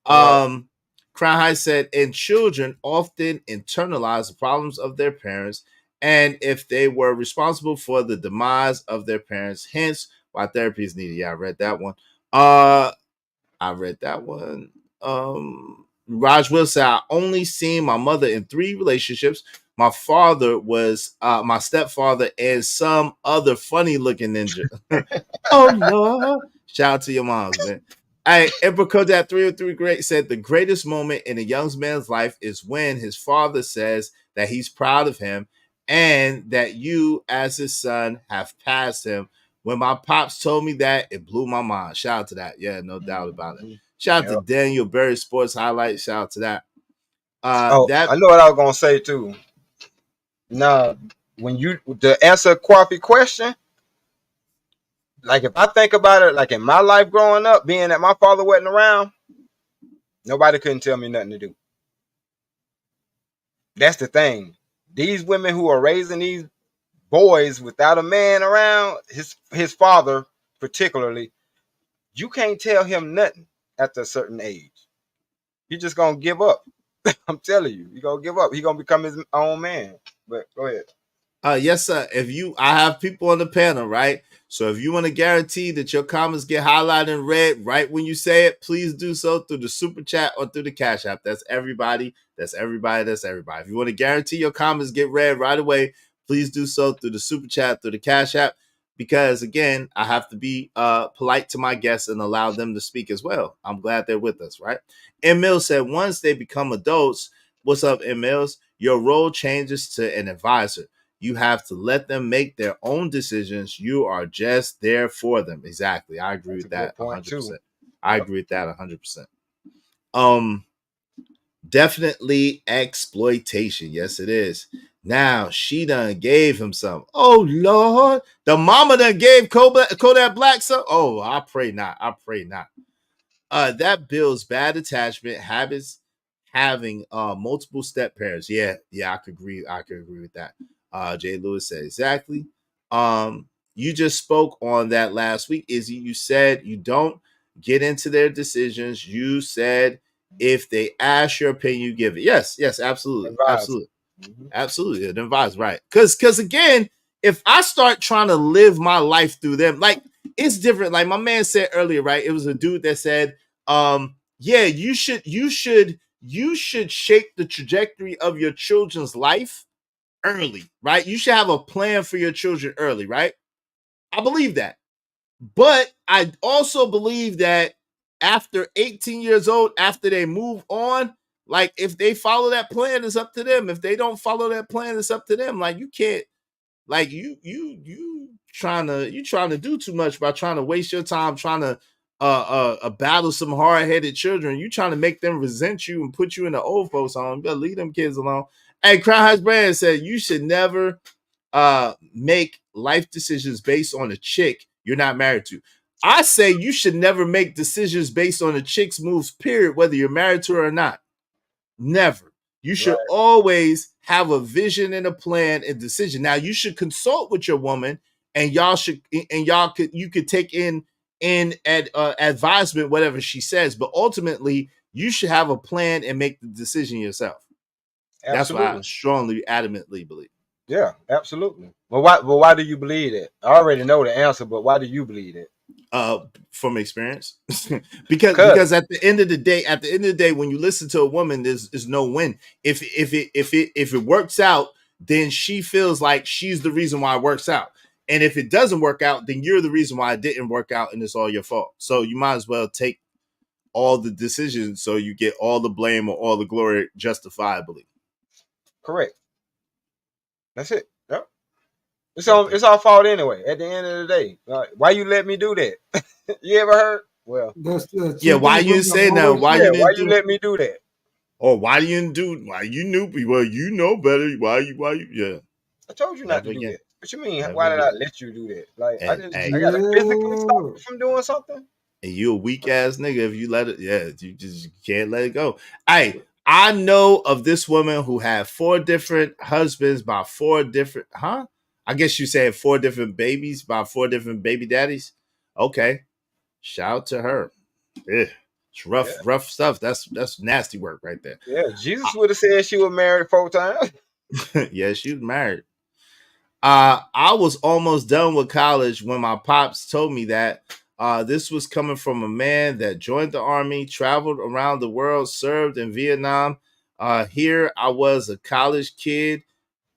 Crown High said, and children often internalize the problems of their parents, and if they were responsible for the demise of their parents, hence why therapy is needed. Yeah, I read that one. Raj Will said, I only seen my mother in 3 relationships. My father was my stepfather and some other funny looking ninja. Oh Lord. Shout out to your moms, man. Hey, Emperor Kodak 303 Great said the greatest moment in a young man's life is when his father says that he's proud of him and that you, as his son, have passed him. When my pops told me that, it blew my mind. Shout out to that. Yeah, no doubt about it. Shout out to Daniel Berry Sports Highlights. Shout out to that. I know what I was gonna say too. Now, when you to answer a Kwafi question, like if I think about it, like in my life growing up, being that my father wasn't around, nobody couldn't tell me nothing to do. That's the thing. These women who are raising these boys without a man around, his father particularly, you can't tell him nothing after a certain age. He just gonna give up. I'm telling you, he gonna give up. He gonna become his own man. But go ahead. Yes, sir. I have people on the panel, right? So if you want to guarantee that your comments get highlighted in red right when you say it, please do so through the super chat or through the Cash App. That's everybody. That's everybody. That's everybody. If you want to guarantee your comments get read right away, please do so through the super chat, through the Cash App. Because again, I have to be polite to my guests and allow them to speak as well. I'm glad they're with us, right? M. Mills said, once they become adults, what's up, M. Mills? Your role changes to an advisor. You have to let them make their own decisions. You are just there for them. Exactly. I agree with that 100%. I agree with that 100%. Definitely exploitation. Yes, it is. Now she done gave him some. Oh Lord, the mama done gave Kodak Black some. Oh, I pray not. I pray not. That builds bad attachment habits. Having multiple step parents. Yeah, I could agree. I could agree with that. Jay Lewis said exactly. You just spoke on that last week, Izzy. You said you don't get into their decisions. You said if they ask your opinion, you give it. Yes, absolutely. Advise. Absolutely. Absolutely. Advise, right. Because again, if I start trying to live my life through them, like it's different. Like my man said earlier, right? It was a dude that said, yeah, you should shape the trajectory of your children's life early, right? You should have a plan for your children early, right? I believe that. But I also believe that after 18 years old, after they move on, like if they follow that plan, it's up to them. If they don't follow that plan, it's up to them. Like you can't, like you trying to do too much by trying to waste your time trying to battle some hard-headed children. You trying to make them resent you and put you in the old folks home. You better leave them kids alone. Hey, Crown Heights Brand said you should never make life decisions based on a chick you're not married to. I say you should never make decisions based on a chick's moves, period, whether you're married to her or not. Never. You should always have a vision and a plan and decision. Now you should consult with your woman, and you could take in advisement whatever she says, but ultimately you should have a plan and make the decision yourself. Absolutely. That's what I strongly, adamantly believe. Yeah, absolutely. Well, why do you believe it? I already know the answer, but why do you believe it? From experience. because at the end of the day, when you listen to a woman, there's no win. If it works out, then she feels like she's the reason why it works out. And if it doesn't work out, then you're the reason why it didn't work out, and it's all your fault. So you might as well take all the decisions so you get all the blame or all the glory justifiably. Correct. That's it. Yep. It's our fault anyway. At the end of the day, why you let me do that? You ever heard? Well, why you say no? Why you let me do that? Or why you do? Why you knew? Well, you know better. Why you? Yeah. I told you not to do that. What you mean? Why did I let you do that? Like I got to physically stop you from doing something. And you a weak ass nigga if you let it. Yeah, you just can't let it go. I know of this woman who had 4 different husbands by 4 different. I guess you said 4 different babies by 4 different baby daddies. Okay, shout out to her. Yeah. It's rough stuff. That's nasty work right there. Yeah, Jesus would have said she was married 4 times. Yeah, she was married. I was almost done with college when my pops told me that this was coming from a man that joined the army, traveled around the world, served in Vietnam. Here I was a college kid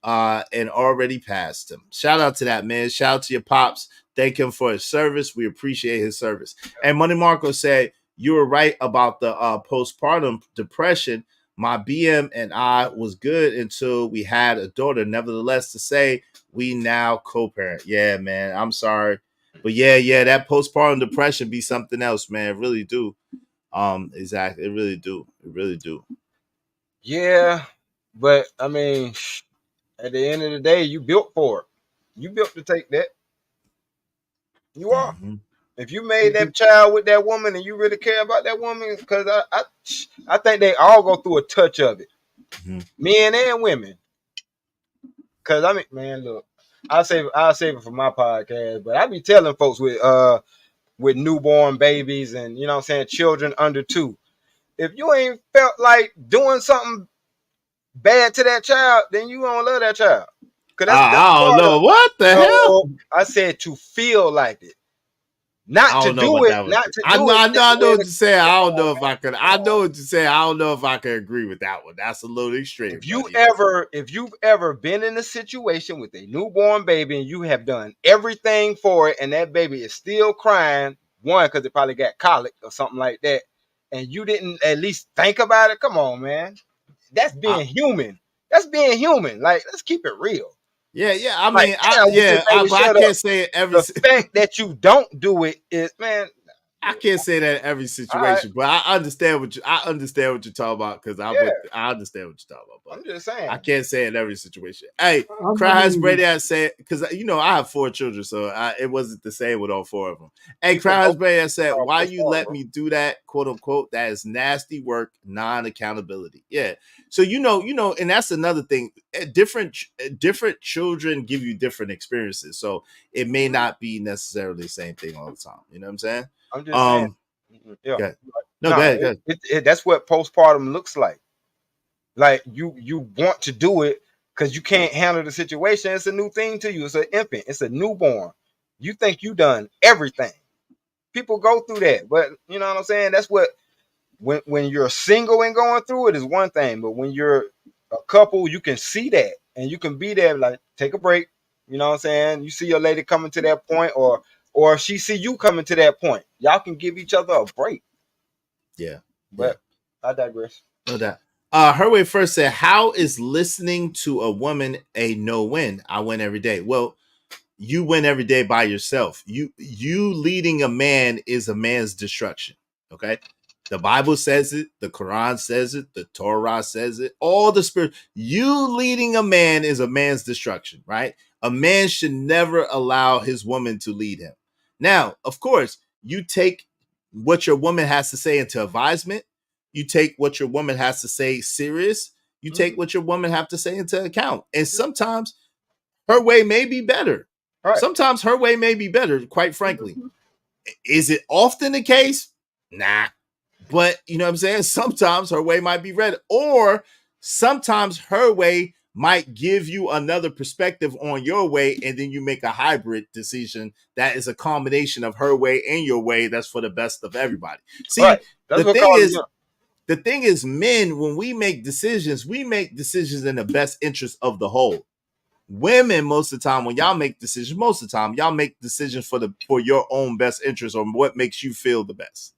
and already passed him. Shout out to that man. Shout out to your pops. Thank him for his service. We appreciate his service. And Money Marco said, you were right about the postpartum depression. My BM and I was good until we had a daughter. Nevertheless, to say we now co-parent. Yeah, man, I'm sorry. But yeah, that postpartum depression be something else, man. It really do. Exactly. It really do. Yeah, but I mean, at the end of the day, you built for it. You built to take that. You are. Mm-hmm. If you made that child with that woman and you really care about that woman, because I think they all go through a touch of it, men and women. Because I mean, man, look, I'll save it for my podcast, but I be telling folks with with newborn babies and you know what I'm saying, children under 2. If you ain't felt like doing something bad to that child, then you don't love that child. Cause that's I don't part of know what the hell. no. I said to feel like it, I not to don't know do about it, that one. not to I do know, it. I know, I know what you're saying. I Come don't know on, if I could. I know what you're saying. I don't know if I can agree with that one. That's a little extreme. if you've ever been in a situation with a newborn baby and you have done everything for it, and that baby is still crying, one because it probably got colic or something like that, and you didn't at least think about it. Come on, man, that's being human. That's being human. Like, let's keep it real. Yeah. I Like, mean, baby, but I shut can't up. say it every. The fact that you don't do it is, man. I can't say that in every situation, but I understand what you're talking about because I understand what you're talking about. But I'm just saying. I can't say it in every situation. Hey, I Crowhouse mean- Brady, I said because I have 4 children, so it wasn't the same with all 4 of them. Hey, People Crowhouse don't- Brady, I said, why you let bro. me do that, quote unquote? That is nasty work, non-accountability. Yeah. So you know, and that's another thing. Different children give you different experiences, so it may not be necessarily the same thing all the time. You know what I'm saying? I'm just saying. Yeah. Go ahead. No, go ahead. That's what postpartum looks like. Like you want to do it because you can't handle the situation. It's a new thing to you. It's an infant. It's a newborn. You think you done everything. People go through that, but you know what I'm saying. That's what when you're single and going through it is one thing, but when you're a couple, you can see that and you can be there. Like, take a break. You know what I'm saying. You see your lady coming to that point, or if she see you coming to that point, y'all can give each other a break. Yeah. But I digress. No doubt. Herway first said, how is listening to a woman a no-win? I win every day. Well, you win every day by yourself. You leading a man is a man's destruction. Okay. The Bible says it, the Quran says it, the Torah says it, all the spirit. You leading a man is a man's destruction, right? A man should never allow his woman to lead him. Now, of course, you take what your woman has to say into advisement. You take what your woman has to say serious. You take what your woman have to say into account. And sometimes her way may be better. Right. Sometimes her way may be better, quite frankly. Is it often the case? Nah. But you know what I'm saying? Sometimes her way might be red, or sometimes her way might give you another perspective on your way, and then you make a hybrid decision that is a combination of her way and your way that's for the best of everybody. See, right. The thing is, men, when we make decisions in the best interest of the whole. Women, most of the time, when y'all make decisions, y'all make decisions for your own best interest or what makes you feel the best.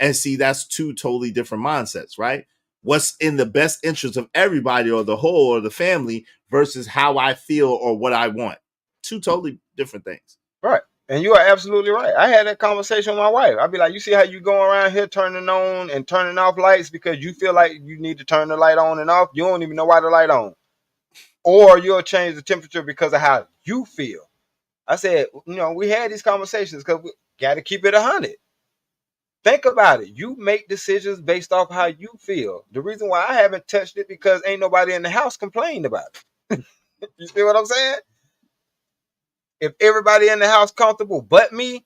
And see, that's 2 totally different mindsets, right? What's in the best interest of everybody or the whole or the family versus how I feel or what I want. 2 totally different things. Right. And you are absolutely right. I had that conversation with my wife. I'd be like, you see how you go around here turning on and turning off lights because you feel like you need to turn the light on and off. You don't even know why the light on. Or you'll change the temperature because of how you feel. I said, we had these conversations because we got to keep it 100. Think about it. You make decisions based off how you feel. The reason why I haven't touched it because ain't nobody in the house complained about it. You see what I'm saying? If everybody in the house comfortable but me,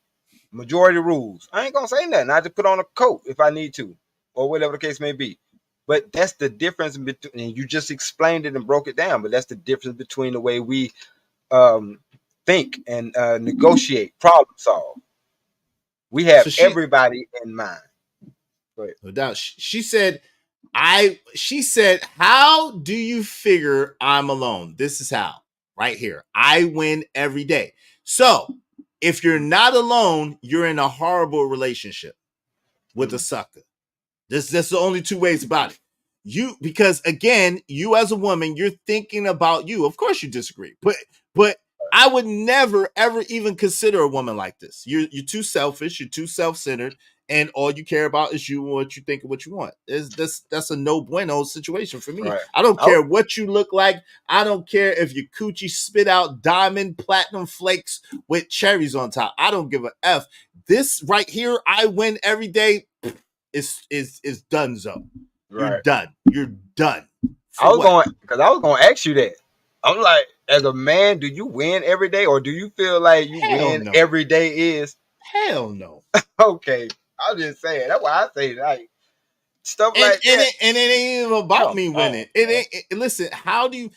majority rules. I ain't gonna say nothing. I just put on a coat if I need to, or whatever the case may be. But that's the difference between, and you just explained it and broke it down, but that's the difference between the way we think and negotiate, problem solve. We have everybody in mind. No doubt. She said, how do you figure I'm alone? This is how. Right here. I win every day. So if you're not alone, you're in a horrible relationship with a sucker. That's the only 2 ways about it. Because again, you as a woman, you're thinking about you. Of course you disagree, but I would never ever even consider a woman like this. You're too selfish, you're too self-centered, and all you care about is you and what you think and what you want. That's a no bueno situation for me. Right. I don't care what you look like. I don't care if your coochie spit out diamond platinum flakes with cherries on top. I don't give a F. This right here, I win every day. Is donezo. You're done. You're done. I was going to ask you that. I'm like, as a man, do you win every day, or do you feel like you win every day is? Hell no. Okay, I'm just saying. That's why I say like stuff like that. And it ain't even about Come me on, winning. It ain't. Listen, how do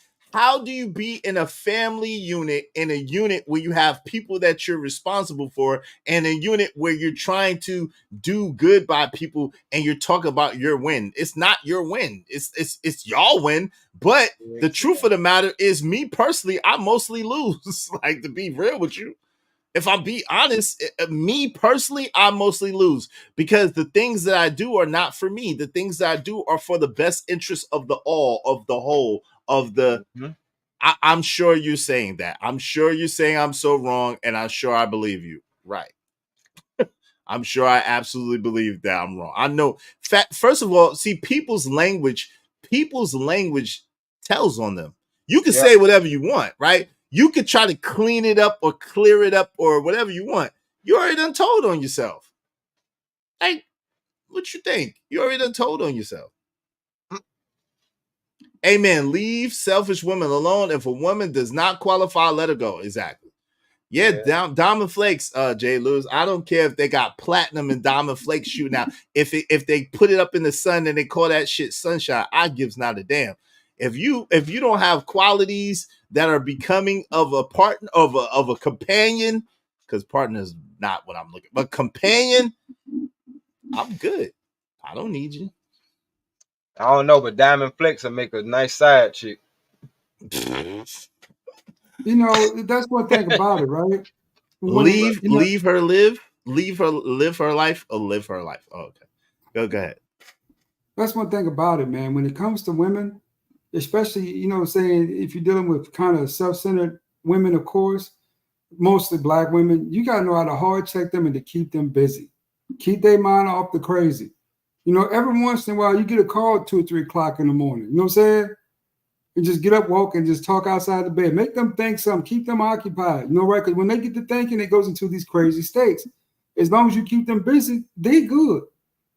you be in a family unit, in a unit where you have people that you're responsible for, and a unit where you're trying to do good by people, and you're talking about your win? It's not your win. It's y'all win. But the truth of the matter is, me personally, I mostly lose. Like, to be real with you. If I'm be honest, me personally, I mostly lose because the things that I do are not for me. The things that I do are for the best interest of the all, of the whole, of the. I'm sure you're saying that. I'm sure you're saying I'm so wrong, and I'm sure I believe you. Right. I'm sure I absolutely believe that I'm wrong. I know. First of all, see, people's language tells on them. You can say whatever you want, right? You could try to clean it up or clear it up or whatever you want. You already done told on yourself. Like, what you think? You already done told on yourself. Amen. Leave selfish women alone. If a woman does not qualify, let her go. Exactly. Yeah, Diamond Flakes, Jay Lewis. I don't care if they got platinum and Diamond Flakes shooting out. If they put it up in the sun and they call that shit sunshine, I gives not a damn. If you don't have qualities that are becoming of a partner of a companion, because partner is not what I'm looking, but companion, I'm good. I don't need you. I don't know, but Diamond Flex will make a nice side chick. You know, that's one thing about it, right? Leave her live her life or live her life. Oh, okay. Go ahead. That's one thing about it, man. When it comes to women, especially, you know what I'm saying, if you're dealing with kind of self-centered women, of course, mostly black women, you got to know how to hard check them and to keep them busy. Keep their mind off the crazy. You know, every once in a while, you get a call at 2 or 3 o'clock in the morning. You know what I'm saying? And just get up, walk, and just talk outside the bed. Make them think something. Keep them occupied. You know, right? Because when they get to thinking, it goes into these crazy states. As long as you keep them busy, they good.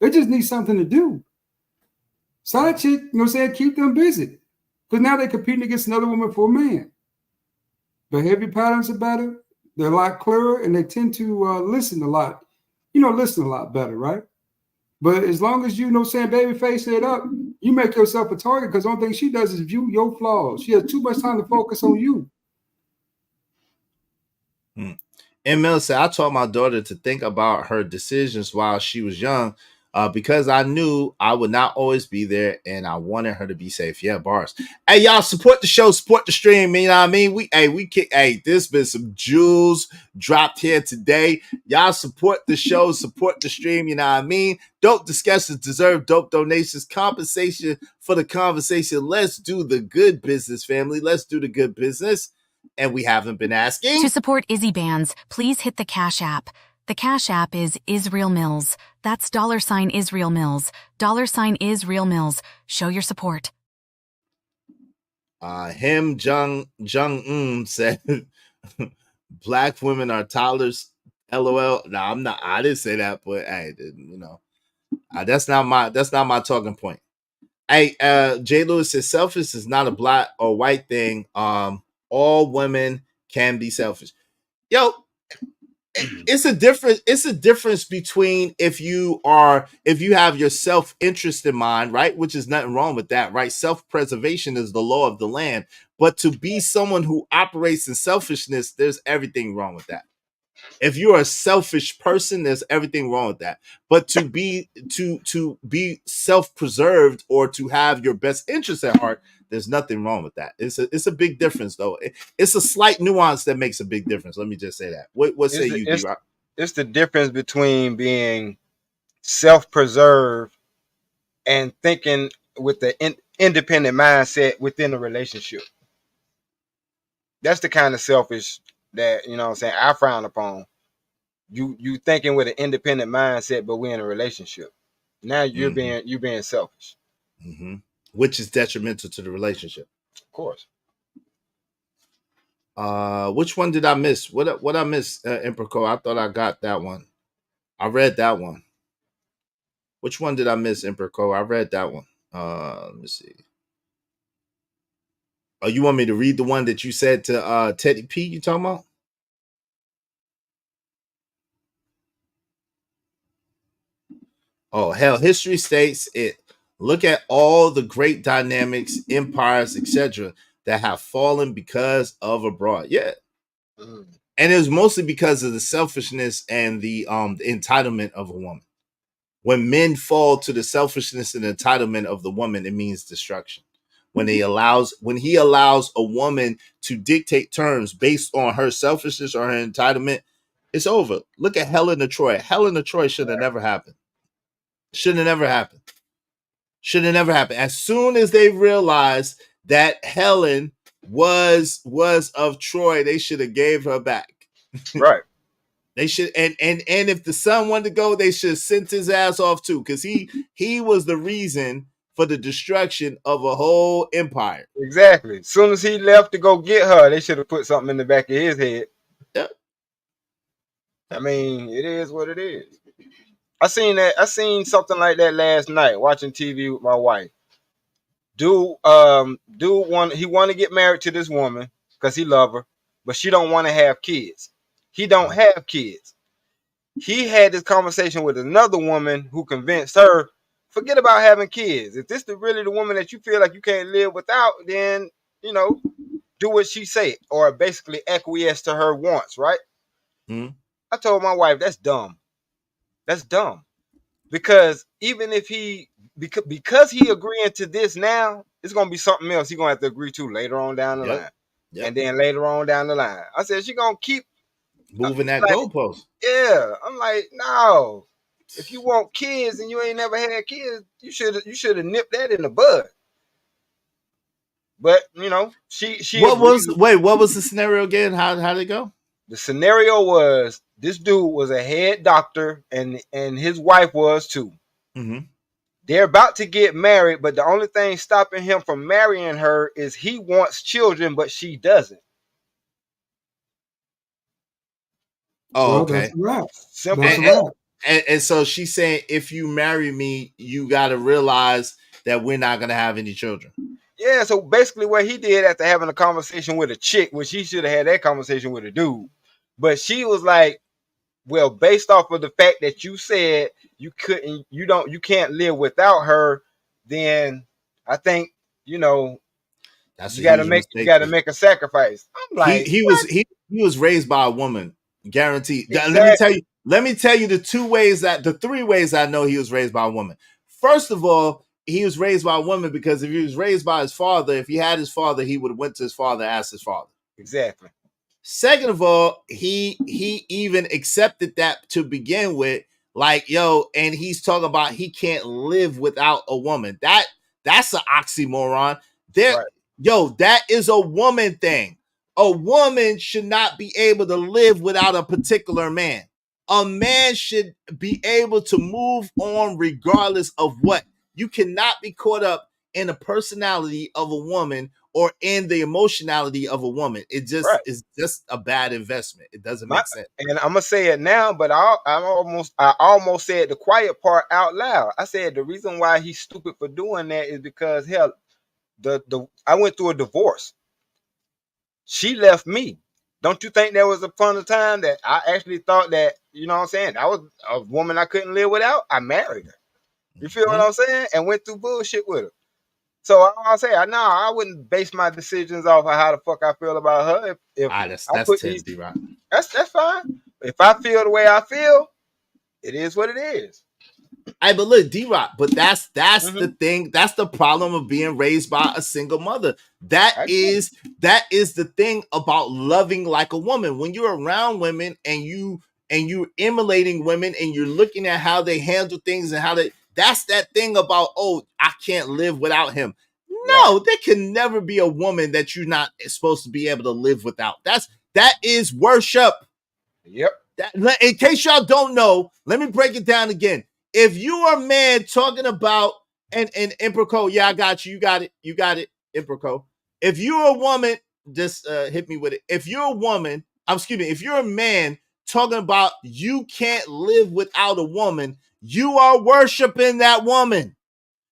They just need something to do. Side chick, you know what I'm saying? Keep them busy. Because now they're competing against another woman for a man. Behavior patterns are better. They're a lot clearer, and they tend to listen a lot. You know, listen a lot better, right? But as long as you know, saying baby face it up, you make yourself a target because the only thing she does is view your flaws. She has too much time to focus on you. ML said, I taught my daughter to think about her decisions while she was young because I knew I would not always be there and I wanted her to be safe. Yeah, bars. Hey, y'all, support the show, support the stream. You know what I mean? This been some jewels dropped here today. Y'all support the show, support the stream. You know what I mean? Dope discussions deserve dope donations, compensation for the conversation. Let's do the good business, family. Let's do the good business. And we haven't been asking. To support Izzy Bands, please hit the Cash App. The Cash App is Israel Mills. That's $ Israel Mills. $ Israel Mills. Show your support. Jung said, black women are toddlers. LOL. No, I'm not. I didn't say that, but hey, you know, that's not my talking point. Hey, Jay Lewis says selfish is not a black or white thing. All women can be selfish. Yo, it's a difference between if you have your self-interest in mind, right? Which is nothing wrong with that, right? Self-preservation is the law of the land. But to be someone who operates in selfishness, there's everything wrong with that. If you're a selfish person, there's everything wrong with that. But to be self-preserved or to have your best interest at heart, there's nothing wrong with that. It's a big difference, though. It's a slight nuance that makes a big difference. Let me just say that. What say you, D-Rock? It's the difference between being self-preserved and thinking with the independent mindset within a relationship. That's the kind of selfish that, you know what I'm saying, I frown upon. You thinking with an independent mindset, but we're in a relationship. Now you're being selfish. Mm-hmm. Which is detrimental to the relationship. Of course. Which one did I miss? What I missed, Emperor Cole? I thought I got that one. I read that one. Which one did I miss, Emperor Cole? I read that one. Let me see. Oh, you want me to read the one that you said to Teddy P? You talking about? Oh hell, history states it. Look at all the great dynamics, empires, etc., that have fallen because of a broad. Yeah. And it was mostly because of the selfishness and the entitlement of a woman. When men fall to the selfishness and entitlement of the woman, it means destruction. When he allows a woman to dictate terms based on her selfishness or her entitlement, it's over. Look at Helen of Troy. Helen of Troy should have never happened. Should have never happened. Should have never happened. As soon as they realized that Helen was of Troy, they should have gave her back. Right. They should, and if the son wanted to go, they should have sent his ass off too, because he was the reason for the destruction of a whole empire. Exactly. As soon as he left to go get her, they should have put something in the back of his head. Yeah. I mean, it is what it is. I seen something like that last night watching TV with my wife. Dude want to get married to this woman because he love her, but she don't want to have kids. He don't have kids. He had this conversation with another woman who convinced her, forget about having kids. If this is really the woman that you feel like you can't live without, then, do what she say, or basically acquiesce to her wants, right? Mm-hmm. I told my wife, that's dumb. That's dumb. Because even if because he agreeing to this now, it's going to be something else he's going to have to agree to later on down the line. Yep. And then later on down the line. I said, she going to keep moving that goalpost. Yeah. I'm like, no. If you want kids and you ain't never had kids, you should have nipped that in the bud. But, she what was the scenario again? How did it go? The scenario was this dude was a head doctor and his wife was too. Mm-hmm. They're about to get married, but the only thing stopping him from marrying her is he wants children, but she doesn't. Oh, okay. That's right. Simple. And so she's saying, if you marry me, you got to realize that we're not going to have any children. Yeah, so basically what he did after having a conversation with a chick, which he should have had that conversation with a dude, but she was like, well, based off of the fact that you said you can't live without her, then I think, that's you got to make a sacrifice. I'm like, he was raised by a woman, guaranteed. Exactly. Let me tell you the three ways I know he was raised by a woman. First of all, he was raised by a woman because if he was raised by his father, if he had his father, he would have went to his father and asked his father. Exactly. Second of all, he even accepted that to begin with, like, and he's talking about he can't live without a woman. That's an oxymoron. That is a woman thing. A woman should not be able to live without a particular man. A man should be able to move on regardless of what. You cannot be caught up in the personality of a woman or in the emotionality of a woman. It just is just a bad investment. It doesn't make sense. And I'm gonna say it now, but I almost said the quiet part out loud. I said the reason why he's stupid for doing that is because hell, I went through a divorce. She left me. Don't you think there was a point of time that I actually thought that, you know what I'm saying, I was a woman I couldn't live without? I married her. You feel what I'm saying? And went through bullshit with her. So I'll say, I wouldn't base my decisions off of how the fuck I feel about her. That's right. That's fine. If I feel the way I feel, it is what it is. But look, D-Rock, but that's the thing. That's the problem of being raised by a single mother. That is the thing about loving like a woman. When you're around women and you're emulating women and you're looking at how they handle things and that's that thing about, I can't live without him. No, there can never be a woman that you're not supposed to be able to live without. That is worship. Yep. In case y'all don't know, let me break it down again. If you are a man talking about and Improco, yeah, I got you. You got it, Improco. If you're a woman, just hit me with it. If you're a man talking about you can't live without a woman, you are worshiping that woman.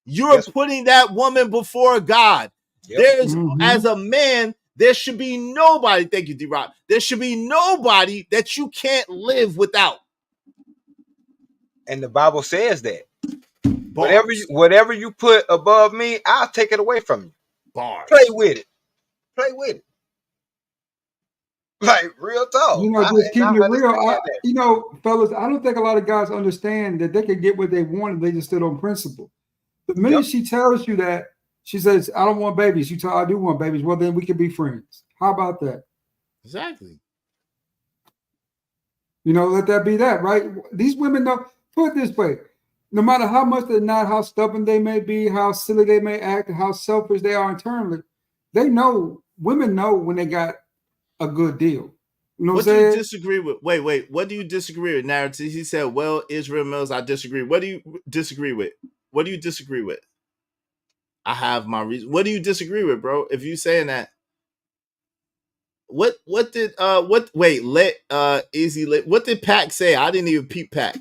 You're putting that woman before God. There's as a man, there should be nobody. Thank you, D-Rock. There should be nobody that you can't live without. And the Bible says that. Whatever you put above me, I'll take it away from you. Bars. Play with it. Play with it. Like real talk. You know, just keeping it real. You know, fellas, I don't think a lot of guys understand that they can get what they want if they just stood on principle. The minute she tells you that, she says, I don't want babies. You tell her, I do want babies. Well, then we can be friends. How about that? Exactly. You know, let that be that, right? These women know, put it this way, no matter how much they're not, how stubborn they may be, how silly they may act, and how selfish they are internally, they know, women know when they got a good deal. You know what I'm do you saying? disagree with? Wait. What do you disagree with? Narrative. He said, well, Israel Mills, I disagree. What do you disagree with? What do you disagree with? I have my reason. What do you disagree with, bro? If you saying that, what did what did Pac say? I didn't even peep Pac.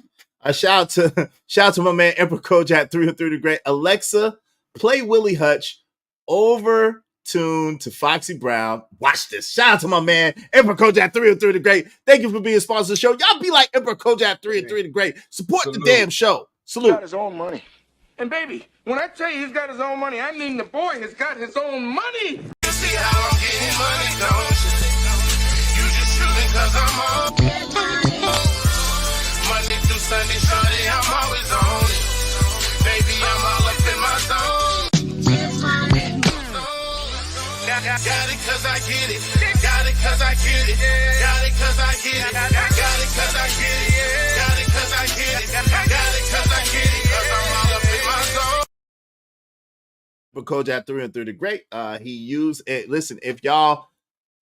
Shout out to my man Emperor Kojak 303 the Great. Alexa, play Willie Hutch over tune to Foxy Brown. Watch this. Shout out to my man Emperor Kojak 303 the Great. Thank you for being a sponsor of the show. Y'all be like Emperor Kojak 303 the Great. Support the damn show. Salute. He's got his own money. And baby, when I tell you he's got his own money, I mean the boy has got his own money. You see how I'm getting money, don't you? You just shooting cause I'm on. Monday through Sunday, shorty, I'm always on it. Baby, I'm all up in my zone. Got it cause I get it. Got it cause I get it. Got it cause I get it. Got it cause I get it. Got it cause I get it. Got it cause I get it. Cause I'm all up in my zone. For Kojak 303 the Great, he used it. Listen, if y'all,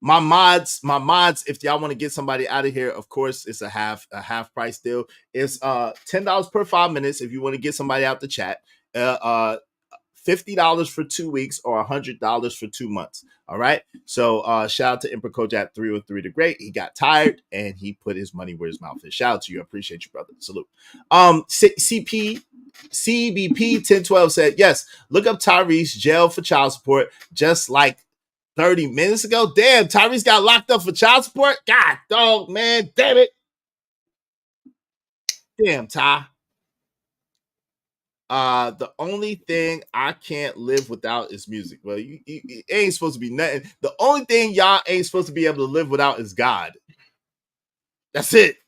my mods, if y'all want to get somebody out of here, of course, it's a half price deal. It's $10 per 5 minutes if you want to get somebody out the chat. $50 for 2 weeks or $100 for 2 months. All right. So shout out to Emperor Kojak 303 the Great. He got tired and he put his money where his mouth is. Shout out to you. I appreciate you, brother. Salute. CBP 1012 said, yes, look up Tyrese jail for child support just like 30 minutes ago. Damn, Tyrese got locked up for child support. God, dog, man, damn it. Damn, Ty. The only thing I can't live without is music. Well, you ain't supposed to be nothing. The only thing y'all ain't supposed to be able to live without is God. That's it.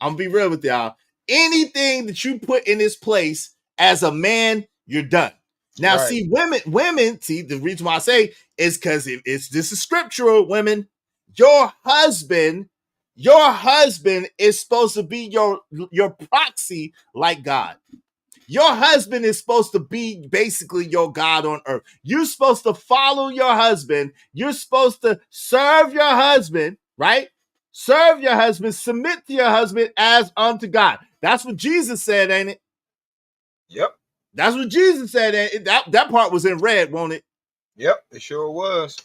I'm gonna be real with y'all. Anything that you put in this place as a man, you're done. Now, Right. see, women, see, the reason why I say is because this is scriptural, women. Your husband is supposed to be your proxy like God. Your husband is supposed to be basically your God on earth. You're supposed to follow your husband. You're supposed to serve your husband, right? Serve your husband, submit to your husband as unto God. That's what Jesus said, ain't it? Yep. That's what Jesus said. Ain't it? That part was in red, won't it? Yep, it sure was.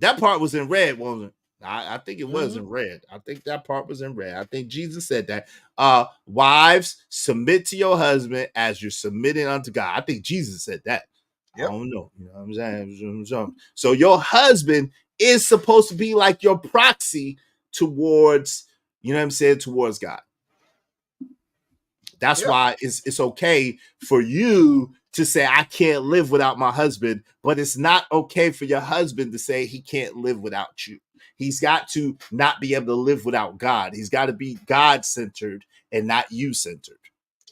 That part was in red, wasn't it? I think it was in red. I think that part was in red. I think Jesus said that. Wives, submit to your husband as you're submitting unto God. I think Jesus said that. Yep. I don't know. You know what I'm saying? So your husband is supposed to be like your proxy towards, you know what I'm saying, towards God. That's why it's okay for you to say, I can't live without my husband, but it's not okay for your husband to say he can't live without you. He's got to not be able to live without God. He's got to be God-centered and not you-centered.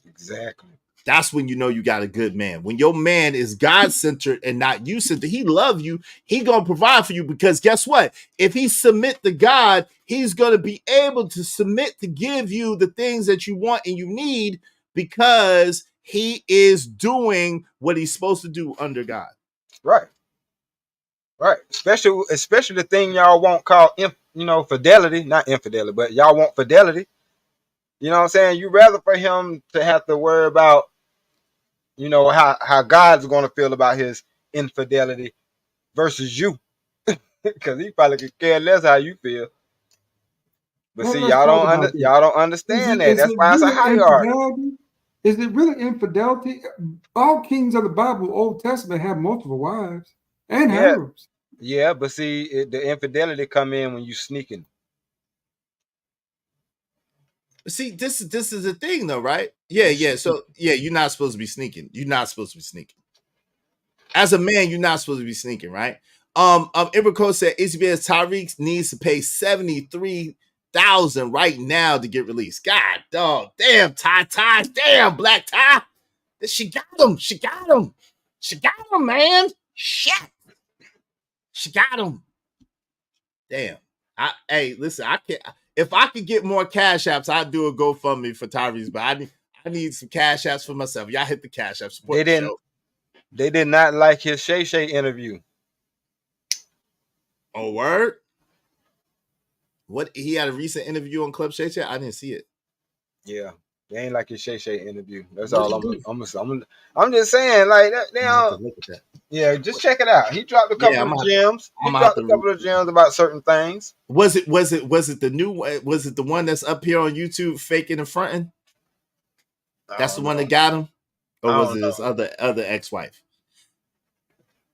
Exactly. That's when you know you got a good man. When your man is God-centered and not you-centered, he love you. He going to provide for you because guess what? If he submit to God, he's going to be able to submit to give you the things that you want and you need because he is doing what he's supposed to do under God. Right. Right. Especially the thing y'all won't call, fidelity, not infidelity, but y'all want fidelity. You know what I'm saying? You rather for him to have to worry about, how God's going to feel about his infidelity versus you. Because he probably could care less how you feel. But see, y'all don't understand that. That's why it's a hierarchy. Is it really infidelity? All kings of the Bible, Old Testament, have multiple wives and harems. Yeah, but see, the infidelity come in when you sneaking. See, this is the thing though, right? Yeah. So yeah, you're not supposed to be sneaking. You're not supposed to be sneaking. As a man, you're not supposed to be sneaking, right? Ibrco said HBS Tyreek needs to pay 73,000 right now to get released. God dog, damn Ty, damn Black Ty. She got him. She got him, man. Shit. She got him. Damn. Hey, listen, I can't. If I could get more cash apps, I'd do a GoFundMe for Tyrese, but I need some cash apps for myself. Y'all hit the cash app. Support the show. They did not like his Shay Shay interview. Oh, word? What, he had a recent interview on Club Shay Shay? I didn't see it. Yeah. They ain't like his Shay Shay interview. That's all I'm just saying, like that. They don't look at that. Yeah, just check it out. He dropped a couple of gems. He dropped a couple of gems about certain things. Was it the new? Was it the one that's up here on YouTube, faking and fronting? That's the one that got him, or was it his other ex-wife?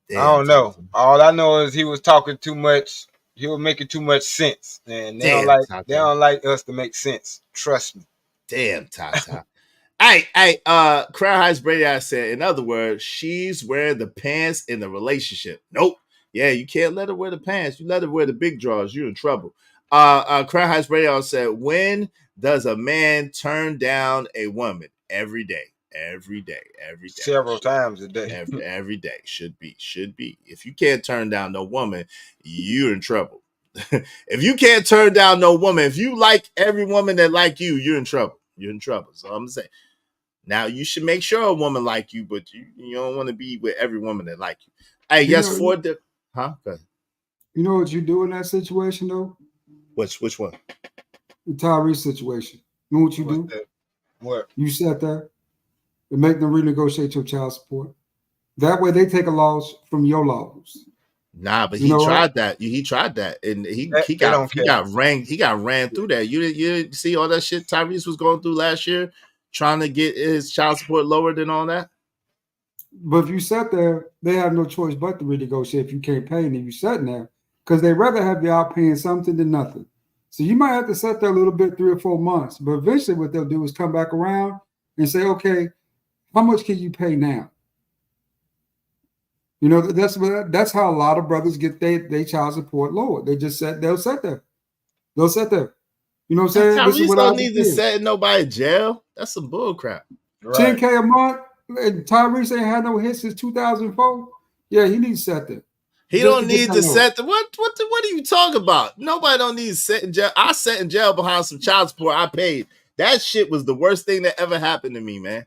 Damn, I don't know. All I know is he was talking too much. He was making too much sense, and they don't like us to make sense. Trust me. Damn, Tata. Hey, Crown Heights Brady, I said, in other words, she's wearing the pants in the relationship. Nope. Yeah, you can't let her wear the pants. You let her wear the big drawers, you're in trouble. Crown Heights Brady said, when does a man turn down a woman? Every day. Several times a day. Every day. Should be. If you can't turn down no woman, you're in trouble. If you can't turn down no woman, if you like every woman that like you, you're in trouble. So I'm saying, now you should make sure a woman like you, but you don't want to be with every woman that like you. Hey, Go ahead. You know what you do in that situation though? Which one? The Tyrese situation. You know what you do? What? You sat there and make them renegotiate your child support. That way they take a loss from your loss. Nah, but he tried that. He tried that, and he got ran through that. You didn't see all that shit Tyrese was going through last year, trying to get his child support lowered and all that. But if you sat there, they have no choice but to renegotiate if you can't pay, and if you sat there, because they rather have you out paying something than nothing. So you might have to sit there a little bit, 3 or 4 months. But eventually, what they'll do is come back around and say, "Okay, how much can you pay now?" You know, that's how a lot of brothers get their child support lowered. They just they'll sit there. You know what I'm saying? Tyrese don't need to set nobody in jail. That's some bull crap. Right. $10K a month. And Tyrese ain't had no hits since 2004. Yeah, he needs to set there. He don't need to set the what are you talking about? Nobody don't need to set in jail. I sat in jail behind some child support I paid. That shit was the worst thing that ever happened to me, man.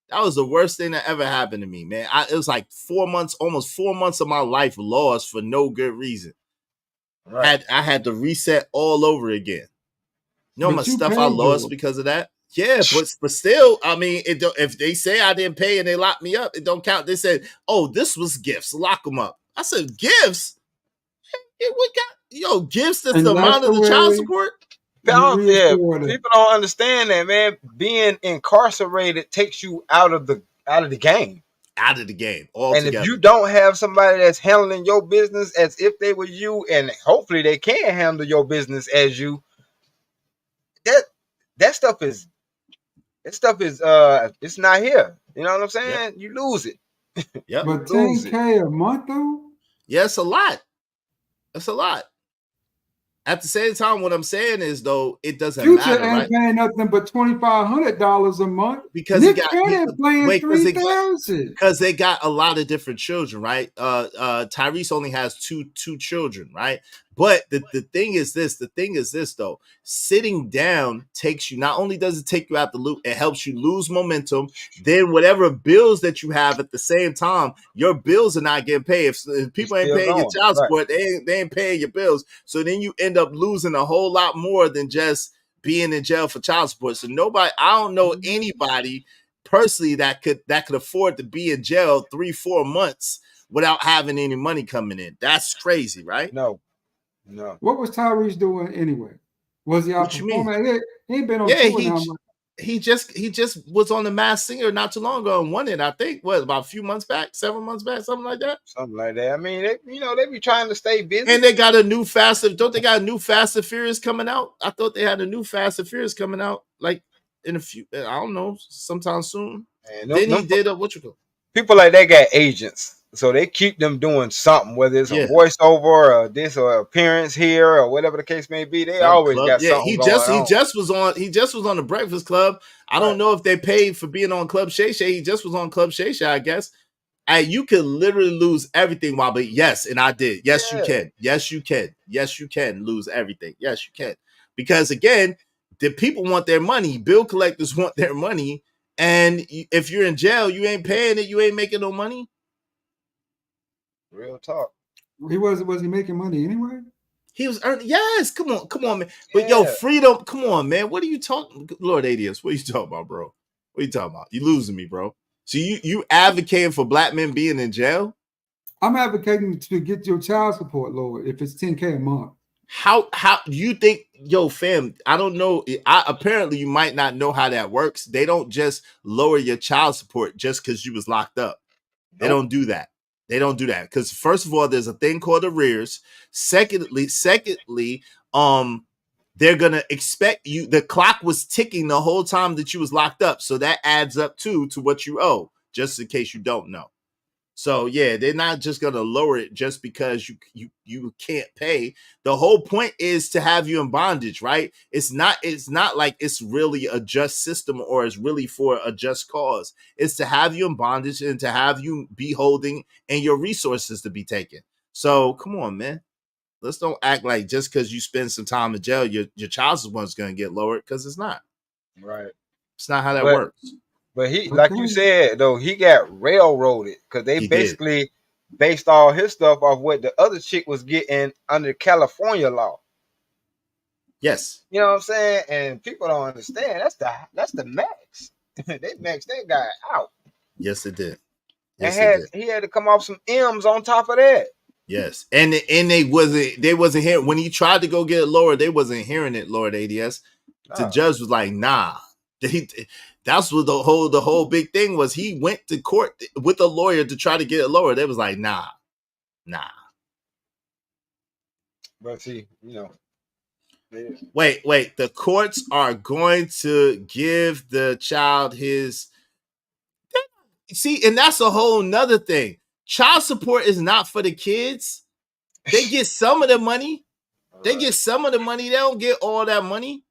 That was the worst thing that ever happened to me, man. It was like 4 months, almost 4 months of my life lost for no good reason. Right. I had to reset all over again. You know how much stuff I lost because of that? Yeah, but still, I mean, if they say I didn't pay and they locked me up, it don't count. They said, "Oh, this was gifts. Lock them up." I said, "Gifts? Gifts? That's the amount of the child support." Yeah, people don't understand that, man. Being incarcerated takes you out of the game. Out of the game altogether. And if you don't have somebody that's handling your business as if they were you, and hopefully they can handle your business as you, that stuff is it's not here. You know what I'm saying? Yep. You lose it. Yep. But $10K a month though? Yeah, it's a lot. It's a lot. At the same time, what I'm saying is, though, it doesn't matter, right? Future ain't paying nothing but $2,500 a month. Because Nick Cannon playing $3,000. Because they got a lot of different children, right? Tyrese only has two children, right? But the thing is this, though, sitting down takes you, not only does it take you out the loop, it helps you lose momentum. Then whatever bills that you have at the same time, your bills are not getting paid. If people ain't paying your child support, they ain't paying your bills. So then you end up losing a whole lot more than just being in jail for child support. So I don't know anybody personally that could afford to be in jail 3-4 months without having any money coming in. That's crazy, right? No. What was Tyrese doing anyway? Was he out performing? He ain't been on tour now. He just was on the Masked Singer not too long ago and won it. I think about a few months back, 7 months back, something like that. Something like that. I mean, they be trying to stay busy. And they got a new don't they got a new Fast and Furious coming out? I thought they had a new Fast and Furious coming out like in a few, I don't know, sometime soon. And then he did what you call people like that got agents. So they keep them doing something, whether it's a voiceover or this or appearance here or whatever the case may be. They always got something going on. He just was on the Breakfast Club. I don't know if they paid for being on Club Shay Shay. He just was on Club Shay Shay, I guess. And you could literally lose everything but yes, and I did. Yes, you can. Yes, you can. Yes, you can lose everything. Yes, you can. Because again, the people want their money. Bill collectors want their money. And if you're in jail, you ain't paying it. You ain't making no money. Real talk. Was he making money anyway? He was earning. Yes, come on, man. But yo, freedom. Come on, man. What are you talking? Lord ADS, what are you talking about, bro? What are you talking about? You losing me, bro. So you advocating for black men being in jail? I'm advocating to get your child support lowered if it's $10K a month. How you think, yo, fam? I don't know. Apparently you might not know how that works. They don't just lower your child support just because you was locked up. They don't do that. They don't do that because first of all, there's a thing called arrears. Secondly, they're gonna expect you. The clock was ticking the whole time that you was locked up, so that adds up to what you owe. Just in case you don't know. So yeah, they're not just gonna lower it just because you can't pay. The whole point is to have you in bondage, right? It's not like it's really a just system or it's really for a just cause. It's to have you in bondage and to have you be holding and your resources to be taken. So come on, man. Let's don't act like just because you spend some time in jail, your child support is gonna get lowered, because it's not. Right. It's not how that works. But he, like you said, though, he got railroaded because they basically based all his stuff off what the other chick was getting under California law. Yes. You know what I'm saying? And people don't understand. That's the max. They maxed that guy out. Yes, it did. Yes, and he had to come off some M's on top of that. Yes. And they wasn't hearing when he tried to go get it lower, they wasn't hearing it, Lord ADS. The judge was like, nah. That's what the whole big thing was. He went to court with a lawyer to try to get it lower. They was like, nah. But see, wait. The courts are going to give the child his. See, and that's a whole nother thing. Child support is not for the kids. They get some of the money. They get some of the money. They don't get all that money.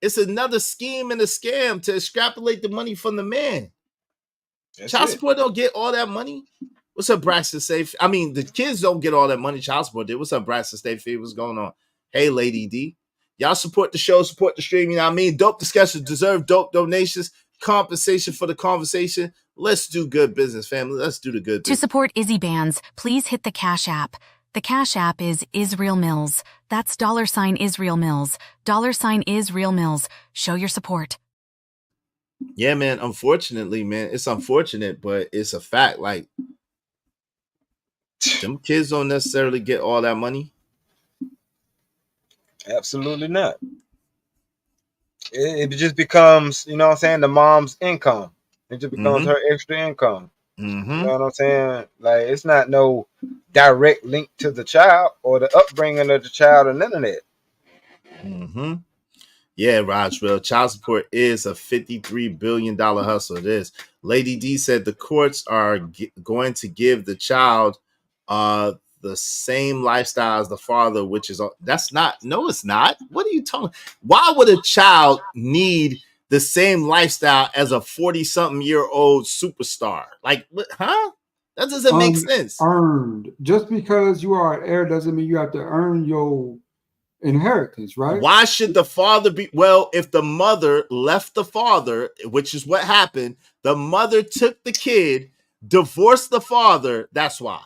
It's another scheme and a scam to extrapolate the money from the man. Child support don't get all that money. What's up, Braxton Safe? I mean, the kids don't get all that money. Child support did. What's up, Braxton State Fee? What's going on? Hey, Lady D. Y'all support the show, support the stream. You know what I mean? Dope discussions deserve dope donations. Compensation for the conversation. Let's do good business, family. Let's do the good business. To support Izzy Bands, please hit the Cash App. The Cash App is Israel Mills. That's $Israel Mills. $Israel Mills. Show your support. Yeah, man. Unfortunately, man, it's unfortunate, but it's a fact. Like, them kids don't necessarily get all that money. Absolutely not. It just becomes, you know what I'm saying, the mom's income. It just becomes her extra income. Mm-hmm. You know what I'm saying? Like, it's not no direct link to the child or the upbringing of the child or none of that. Mm-hmm. Yeah, Roswell. Child support is a $53 billion hustle. It is. Lady D said the courts are going to give the child the same lifestyle as the father, which is that's not. No, it's not. What are you talking? Why would a child need the same lifestyle as a 40-something-year-old superstar? Like, huh? That doesn't make sense. Earned. Just because you are an heir doesn't mean you have to earn your inheritance, right? Why should the father be? Well, if the mother left the father, which is what happened, the mother took the kid, divorced the father. That's why.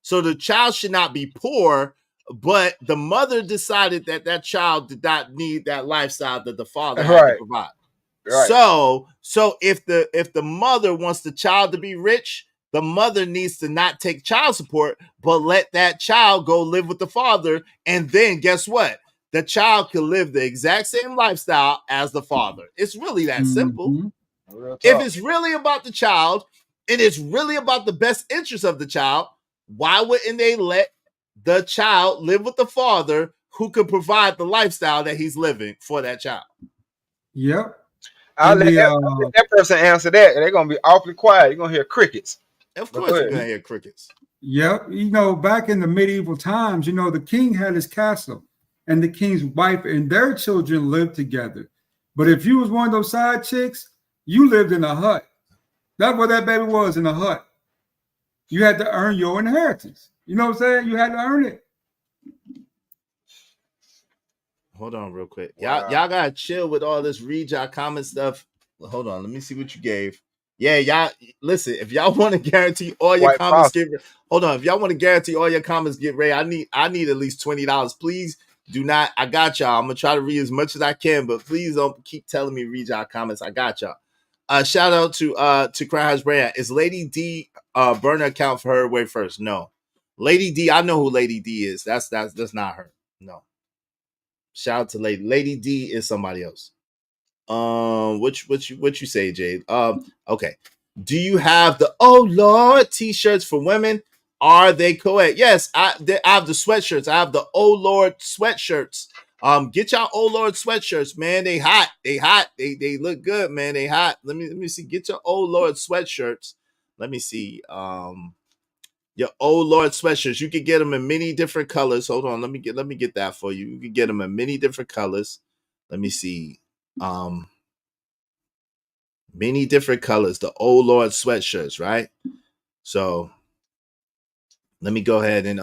So the child should not be poor, but the mother decided that that child did not need that lifestyle that the father had to provide. Right. So if the mother wants the child to be rich, the mother needs to not take child support, but let that child go live with the father. And then guess what? the child can live the exact same lifestyle as the father. It's really that simple. Mm-hmm. If it's really about the child and it's really about the best interest of the child, why wouldn't they let the child live with the father who could provide the lifestyle that he's living for that child? Yep. I'll let that person answer that, and they're gonna be awfully quiet. You're gonna hear crickets. Of course, you're gonna hear crickets. Yep. You know, back in the medieval times, you know, the king had his castle and the king's wife and their children lived together. But if you was one of those side chicks, you lived in a hut. That's what that baby was, in a hut. You had to earn your inheritance. You know what I'm saying? You had to earn it. Hold on real quick. Wow. Y'all gotta chill with all this read y'all comment stuff. Well, hold on, let me see what you gave. Yeah, y'all listen. If y'all want to guarantee all your White comments Fox. hold on. If y'all want to guarantee all your comments get read, I need at least $20. Please do not. I got y'all. I'm gonna try to read as much as I can, but please don't keep telling me read y'all comments. I got y'all. Shout out to Crown House Brand. Is Lady D burner account for her way first? No. Lady D, I know who Lady D is. That's not her. No. Shout out to Lady D is somebody else. What you say, Jade? Okay. Do you have the Oh Lord t-shirts for women? Are they co-ed? Yes, I have the sweatshirts. I have the Oh Lord sweatshirts. Get y'all Oh Lord sweatshirts, man. They hot. They look good, man. They hot. Let me see. Get your Oh Lord sweatshirts. Let me see. Your Oh Lord sweatshirts. You can get them in many different colors. Hold on. Let me get that for you. You can get them in many different colors. Let me see. Many different colors. The Oh Lord sweatshirts, right? So let me go ahead and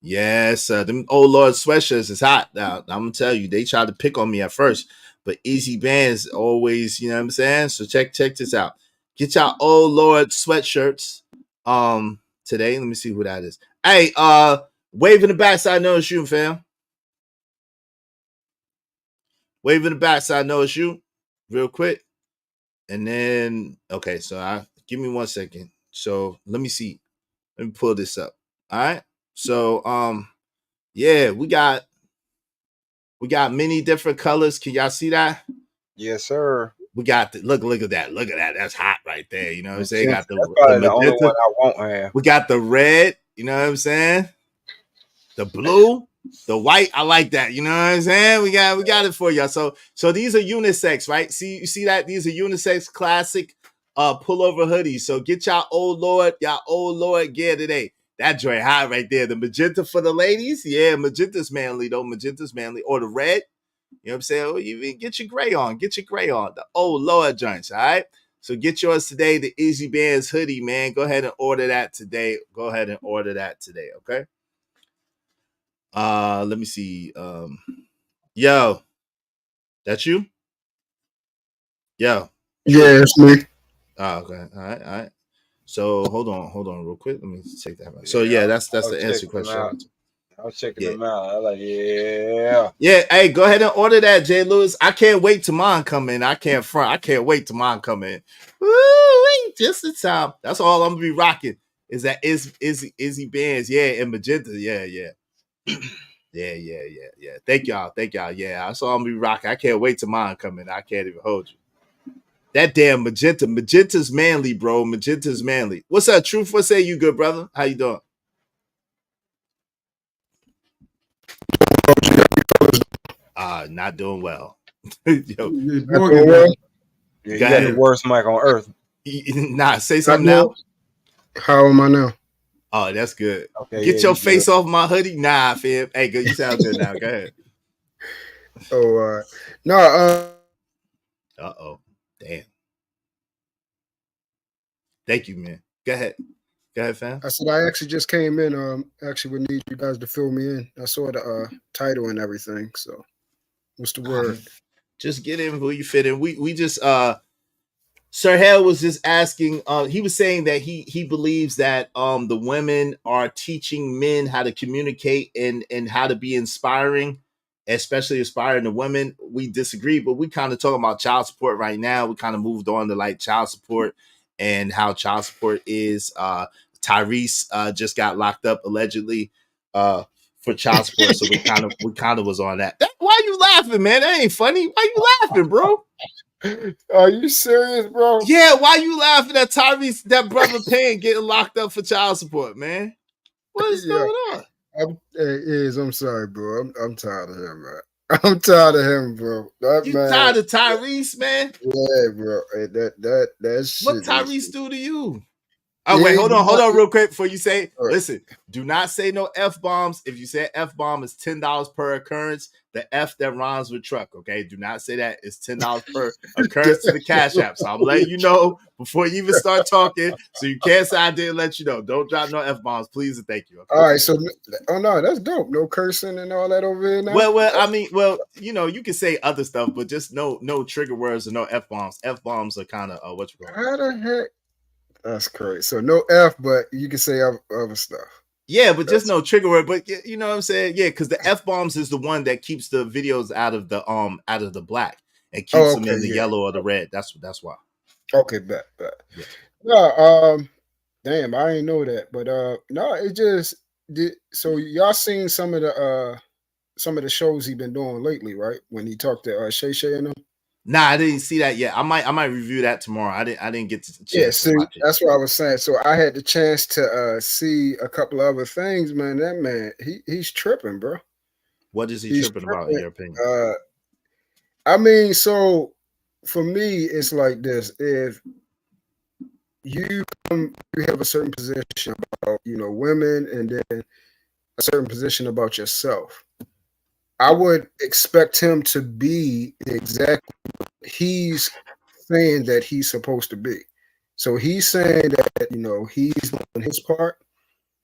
yes, them Oh Lord sweatshirts is hot. Now I'm gonna tell you, they tried to pick on me at first, but Easy Bands always, you know what I'm saying? So check this out. Get y'all Oh Lord sweatshirts. Today, let me see who that is. Hey, wave in the backside, know it's you, fam. Wave in the backside, know it's you, real quick. And then, okay, so give me 1 second. So let me see. Let me pull this up. All right. So, yeah, we got many different colors. Can y'all see that? Yes, sir. We got look at that. Look at that. That's hot right there. You know what I'm saying? Got That's probably the only one I won't have. We got the red, you know what I'm saying? The blue, the white. I like that. You know what I'm saying? We got it for y'all. So these are unisex, right? See, you see that? These are unisex classic pullover hoodies. So get y'all Oh Lord gear today. That joint high right there. The magenta for the ladies. Yeah, magenta's manly though. Magenta's manly. Or the red. You know what I'm saying? Oh, you get your gray on. Get your gray on. The Oh Lord joints, all right? So get yours today. The Easy Bands hoodie, man. Go ahead and order that today. Okay? Let me see. Yo, that's you? Yo. Yeah, it's me. Oh, okay. All right. So hold on real quick. Let me take that back. So yeah, that's the answer question. I was checking them out. I was like, yeah. Yeah, hey, go ahead and order that, Jay Lewis. I can't wait till mine come in. I can't wait till mine come in. Woo, just in time. That's all I'm gonna be rocking. Is that Izzy Bands, yeah, and magenta, yeah. Yeah. Thank y'all. Yeah, that's all I'm gonna be rocking. I can't wait till mine come in. I can't even hold you. That damn magenta's manly, bro. Magenta's manly. What's up, Truth? What say you, good brother? How you doing? Not doing well. Yo, Not doing well? Yeah, you got the worst mic on earth. Nah, say something now. How am I now? Oh, that's good. Okay, Get your face off my hoodie. Nah, fam. Hey, good. You sound good now. Go ahead. Oh, no. Uh-oh. Damn. Thank you, man. Go ahead, fam. I said I actually just came in. Actually would need you guys to fill me in. I saw the title and everything. So, what's the word? Just get in who you fit in. We just Sir Hale was just asking. He was saying that he believes that the women are teaching men how to communicate and how to be inspiring, especially inspiring the women. We disagree, but we kind of talking about child support right now. We kind of moved on to like child support and how child support is. Tyrese just got locked up allegedly for child support. So we kind of was on that. Why you laughing, man? That ain't funny. Why you laughing, bro? Are you serious, bro? Yeah, why you laughing at Tyrese, that brother Payne getting locked up for child support, man? What is going on? I'm sorry, bro. I'm tired of him, man. I'm tired of him, bro. That You man, tired of Tyrese, man? Yeah, bro. That shit. What Tyrese do to you? Yeah, Oh, wait, hold on real quick before you say, Right. listen, do not say no F-bombs. If you say F-bomb, it's $10 per occurrence. The F that rhymes with truck, okay? Do not say that. It's $10 per occurrence to the Cash App. So I'm letting you know before you even start talking. So you can't say I didn't let you know. Don't drop no F-bombs, please and thank you. Okay? All right, so no, that's dope. No cursing and all that over here now. Well, you know, you can say other stuff, but just no trigger words or no F-bombs. F-bombs are kind of what you call it. How the heck? That's crazy. So no F, but you can say other stuff. Yeah, but just no trigger word. But you know what I'm saying? Yeah, because the F-bombs is the one that keeps the videos out of the black and keeps them in the yellow or the red. That's why. Okay, bet. Yeah. No, damn, I didn't know that. But no, it just did. So y'all seen some of the shows he been doing lately, right? When he talked to Shay Shay and them. Nah, I didn't see that yet. I might review that tomorrow. I didn't get to chance see, to watch it. That's what I was saying. So I had the chance to see a couple of other things, man. That man, he's tripping, bro. What is he tripping about, in your opinion? I mean, so for me, it's like this: if you have a certain position about women, and then a certain position about yourself, I would expect him to be exactly what he's saying that he's supposed to be. So he's saying that he's doing his part,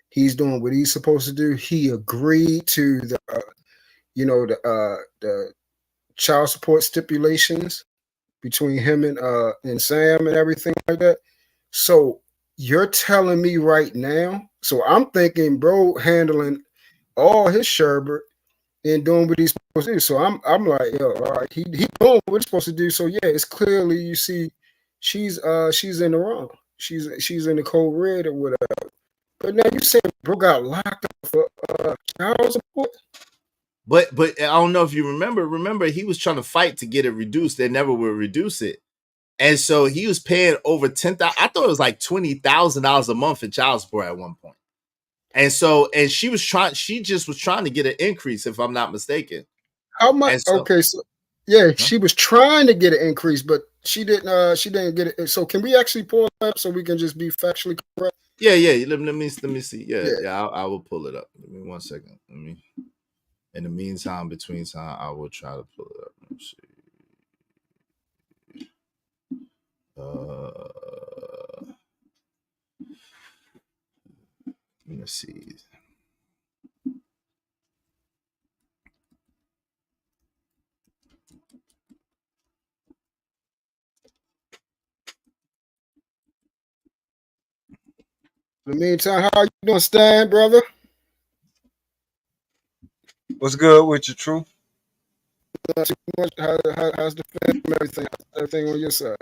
he's doing what he's supposed to do. He agreed to the child support stipulations between him and Sam and everything like that. So you're telling me right now? So I'm thinking, bro, handling all his sherbet and doing what he's supposed to do. So I'm like, yo, all right, he doing what he's supposed to do. So yeah, it's clearly you see she's in the wrong. She's in the cold red or whatever. But now you say bro got locked up for child support. But I don't know if you remember. Remember, he was trying to fight to get it reduced. They never would reduce it, and so he was paying over $10,000. I thought it was like $20,000 a month in child support at one point. And so, and she just was trying to get an increase, if I'm not mistaken. How much? Okay, so yeah, she was trying to get an increase, but she didn't get it. So can we actually pull it up so we can just be factually correct? Yeah. Let me see. Yeah. I will pull it up. Give me 1 second. In the meantime, between time, I will try to pull it up. Let me see. Let me see. In the meantime, how you doing, Stan, brother? What's good with you, True? How's the family? Everything on your side?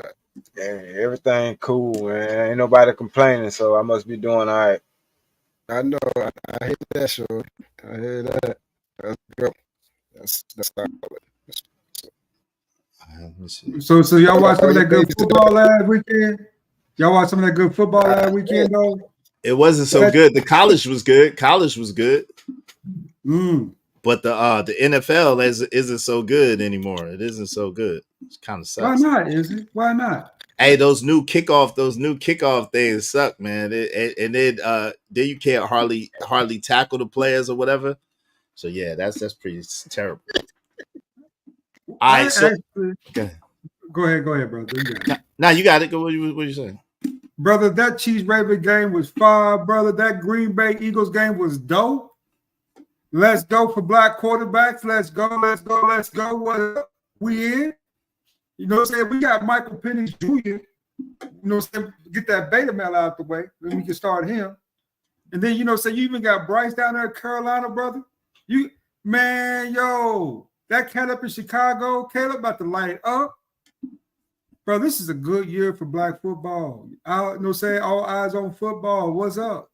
Yeah, everything cool, man. Ain't nobody complaining, so I must be doing all right. I know. I hear that, show. I hear that. Let's go. That's how Let me see. So y'all watch some of that good football last weekend? Y'all watch some of that good football last weekend, though? It wasn't so good. The college was good. But the NFL isn't so good anymore. It isn't so good. It kind of sucks. Why not? Is it? Why not? Hey, those new kickoff things suck, man. Then you can't hardly tackle the players or whatever. So yeah, that's pretty terrible. All right, so go ahead, brother. Now you got it. Go. What you saying? Brother, that Chiefs Raven game was fire, brother. That Green Bay Eagles game was dope. Let's go for black quarterbacks. Let's go. What up? We in? You know what I'm saying? We got Michael Penix Jr. You know what I'm saying? Get that beta mail out the way. Then we can start him. And then, you even got Bryce down there in Carolina, brother. That cat up in Chicago, Caleb about to light up. Bro, this is a good year for black football. All eyes on football. What's up?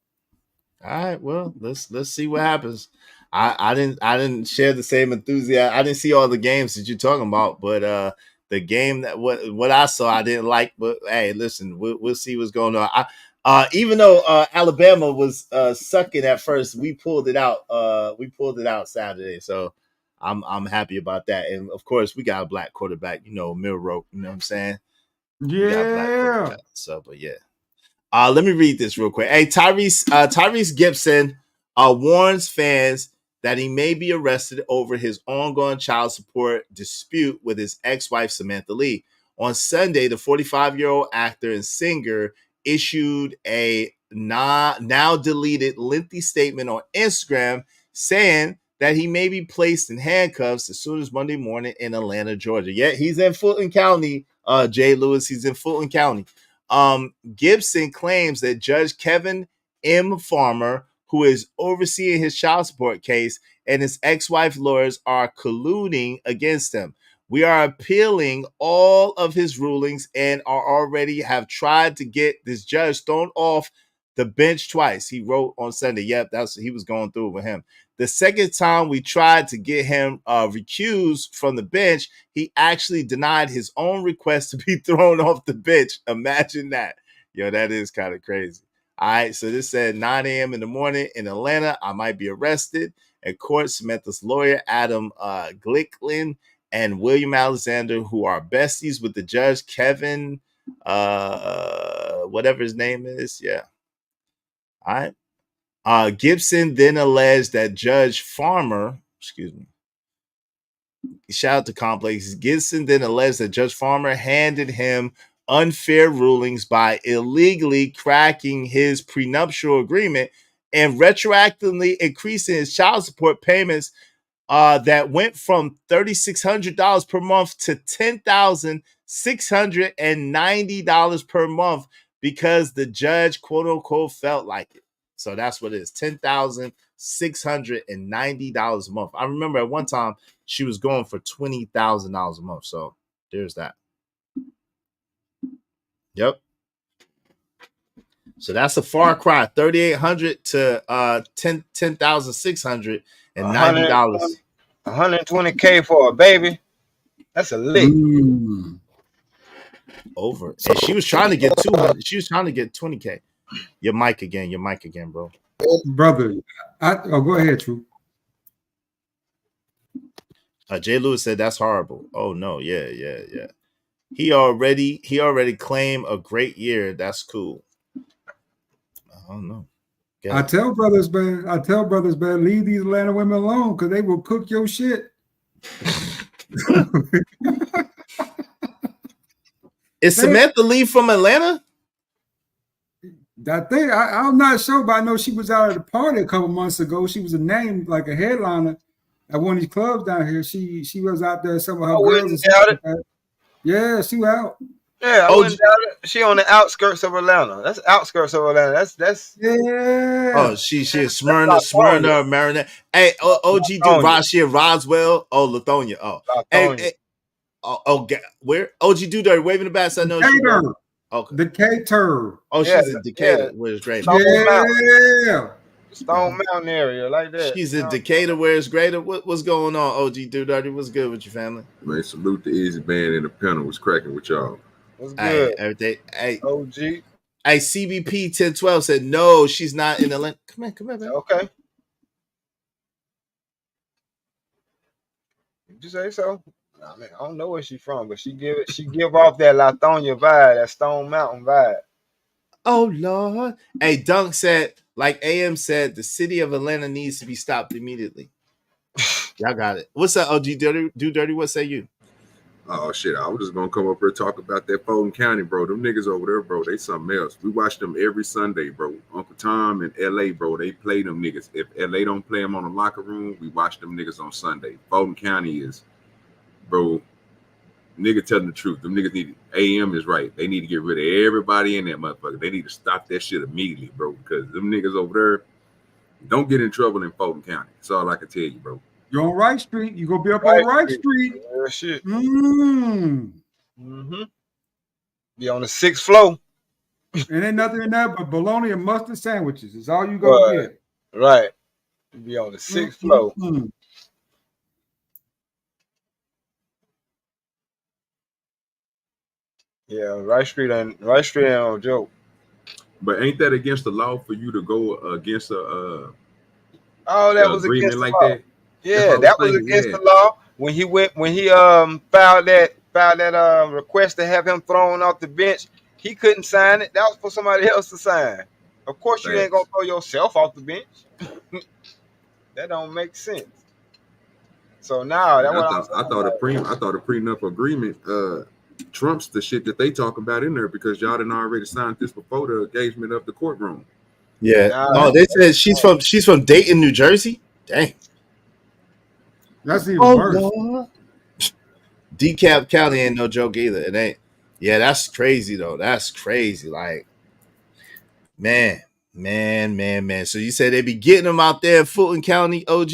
All right, well, let's see what happens. I didn't share the same enthusiasm. I didn't see all the games that you're talking about, but the game that what I saw I didn't like. But hey, listen, we'll see what's going on. Even though Alabama was sucking at first, we pulled it out. We pulled it out Saturday, so I'm happy about that. And of course, we got a black quarterback. You know, Milroe. You know what I'm saying? We got a black quarterback. So, but yeah. Let me read this real quick. Hey, Tyrese Gibson warns fans that he may be arrested over his ongoing child support dispute with his ex-wife Samantha Lee. On Sunday, the 45-year-old actor and singer issued a now deleted lengthy statement on Instagram saying that he may be placed in handcuffs as soon as Monday morning in Atlanta, Georgia. Yeah, he's in Fulton County, Jay Lewis. He's in Fulton County. Gibson claims that Judge Kevin M. Farmer, who is overseeing his child support case, and his ex-wife lawyers are colluding against him. We are appealing all of his rulings and are already have tried to get this judge thrown off the bench twice. He wrote on Sunday. Yep, that's he was going through with him. The second time we tried to get him recused from the bench, he actually denied his own request to be thrown off the bench. Imagine that. Yo, that is kind of crazy. All right, so this said 9 a.m. in the morning in Atlanta, I might be arrested. At court, Samantha's lawyer, Adam Glicklin, and William Alexander, who are besties with the judge, Kevin, whatever his name is. Yeah. All right. Gibson then alleged that Judge Farmer, shout out to Complex. Gibson then alleged that Judge Farmer handed him unfair rulings by illegally cracking his prenuptial agreement and retroactively increasing his child support payments that went from $3,600 per month to $10,690 per month because the judge, quote unquote, felt like it. So that's what it is, $10,690 a month. I remember at one time she was going for $20,000 a month. So there's that. Yep. So that's a far cry, $3,800 to $10,690. $120K for a baby. That's a lick. Over. And she was trying to get 200. She was trying to get 20K. Your mic again, bro. Brother. Go ahead, True. Jay Lewis said that's horrible. Oh no, yeah. He already claimed a great year. That's cool. I don't know. I tell brothers, man, leave these Atlanta women alone because they will cook your shit. Is Samantha Lee from Atlanta? That thing, I'm not sure, but I know she was out at the party a couple months ago. She was a name, like a headliner at one of these clubs down here. She was out there, some of her girls. And stuff like that. Yeah, she was out. Yeah, I wouldn't doubt it. She on the outskirts of Atlanta. That's outskirts of Atlanta. That's yeah. Oh, she is Smyrna, Marinette. Hey, OG Dude, she in Roswell. Oh, Lithonia. Oh, hey, where OG Dude waving the bat? So I know Decatur. Okay. Decatur. Oh, she's in Decatur, where it's greater. Yeah. Stone Mountain area, like that. She's in Decatur, where it's greater. What's going on, OG Dude? What's good with your family? Man, salute the Easy Band and the panel was cracking with y'all. What's good? Everything. Hey, OG. Hey, CBP 1012 said no, she's not in Atlanta. Come here, man. Okay. Did you say so? I mean, I don't know where she's from, but she give off that Lithonia vibe, that Stone Mountain vibe. Oh Lord. Hey, Dunk said, like AM said, the city of Atlanta needs to be stopped immediately. Y'all got it. What's up, OG Dirty? What say you? Oh shit, I was just gonna come up here and talk about that Fulton County, bro. Them niggas over there, bro, they something else. We watch them every Sunday, bro. Uncle Tom and LA, bro, they play them niggas. If LA don't play them on the locker room, we watch them niggas on Sunday. Fulton County is, bro, nigga telling the truth. Them niggas need, AM is right. They need to get rid of everybody in that motherfucker. They need to stop that shit immediately, bro, because them niggas over there don't get in trouble in Fulton County. That's all I can tell you, bro. You're on Wright Street. You gonna be up on Wright Street. Yeah, shit. Be on the 6th floor. And ain't nothing in there but bologna and mustard sandwiches. It's all you gonna get. Right. You be on the 6th floor. Yeah, Rice Street ain't no joke. But ain't that against the law for you to go against Oh, that was agreement against the like law. that? Yeah, that was against the law when he filed that request to have him thrown off the bench. He couldn't sign it. That was for somebody else to sign. Of course, you ain't gonna throw yourself off the bench. That don't make sense. So now that's what I'm saying. I thought a prenup agreement trumps the shit that they talk about in there because y'all done already signed this before the engagement of the courtroom. Yeah. They said she's from Dayton, New Jersey. Dang. That's even worse. Lord. DeKalb County ain't no joke either. It ain't. Yeah, that's crazy though. That's crazy. Like, man. So you said they be getting them out there in Fulton County, OG?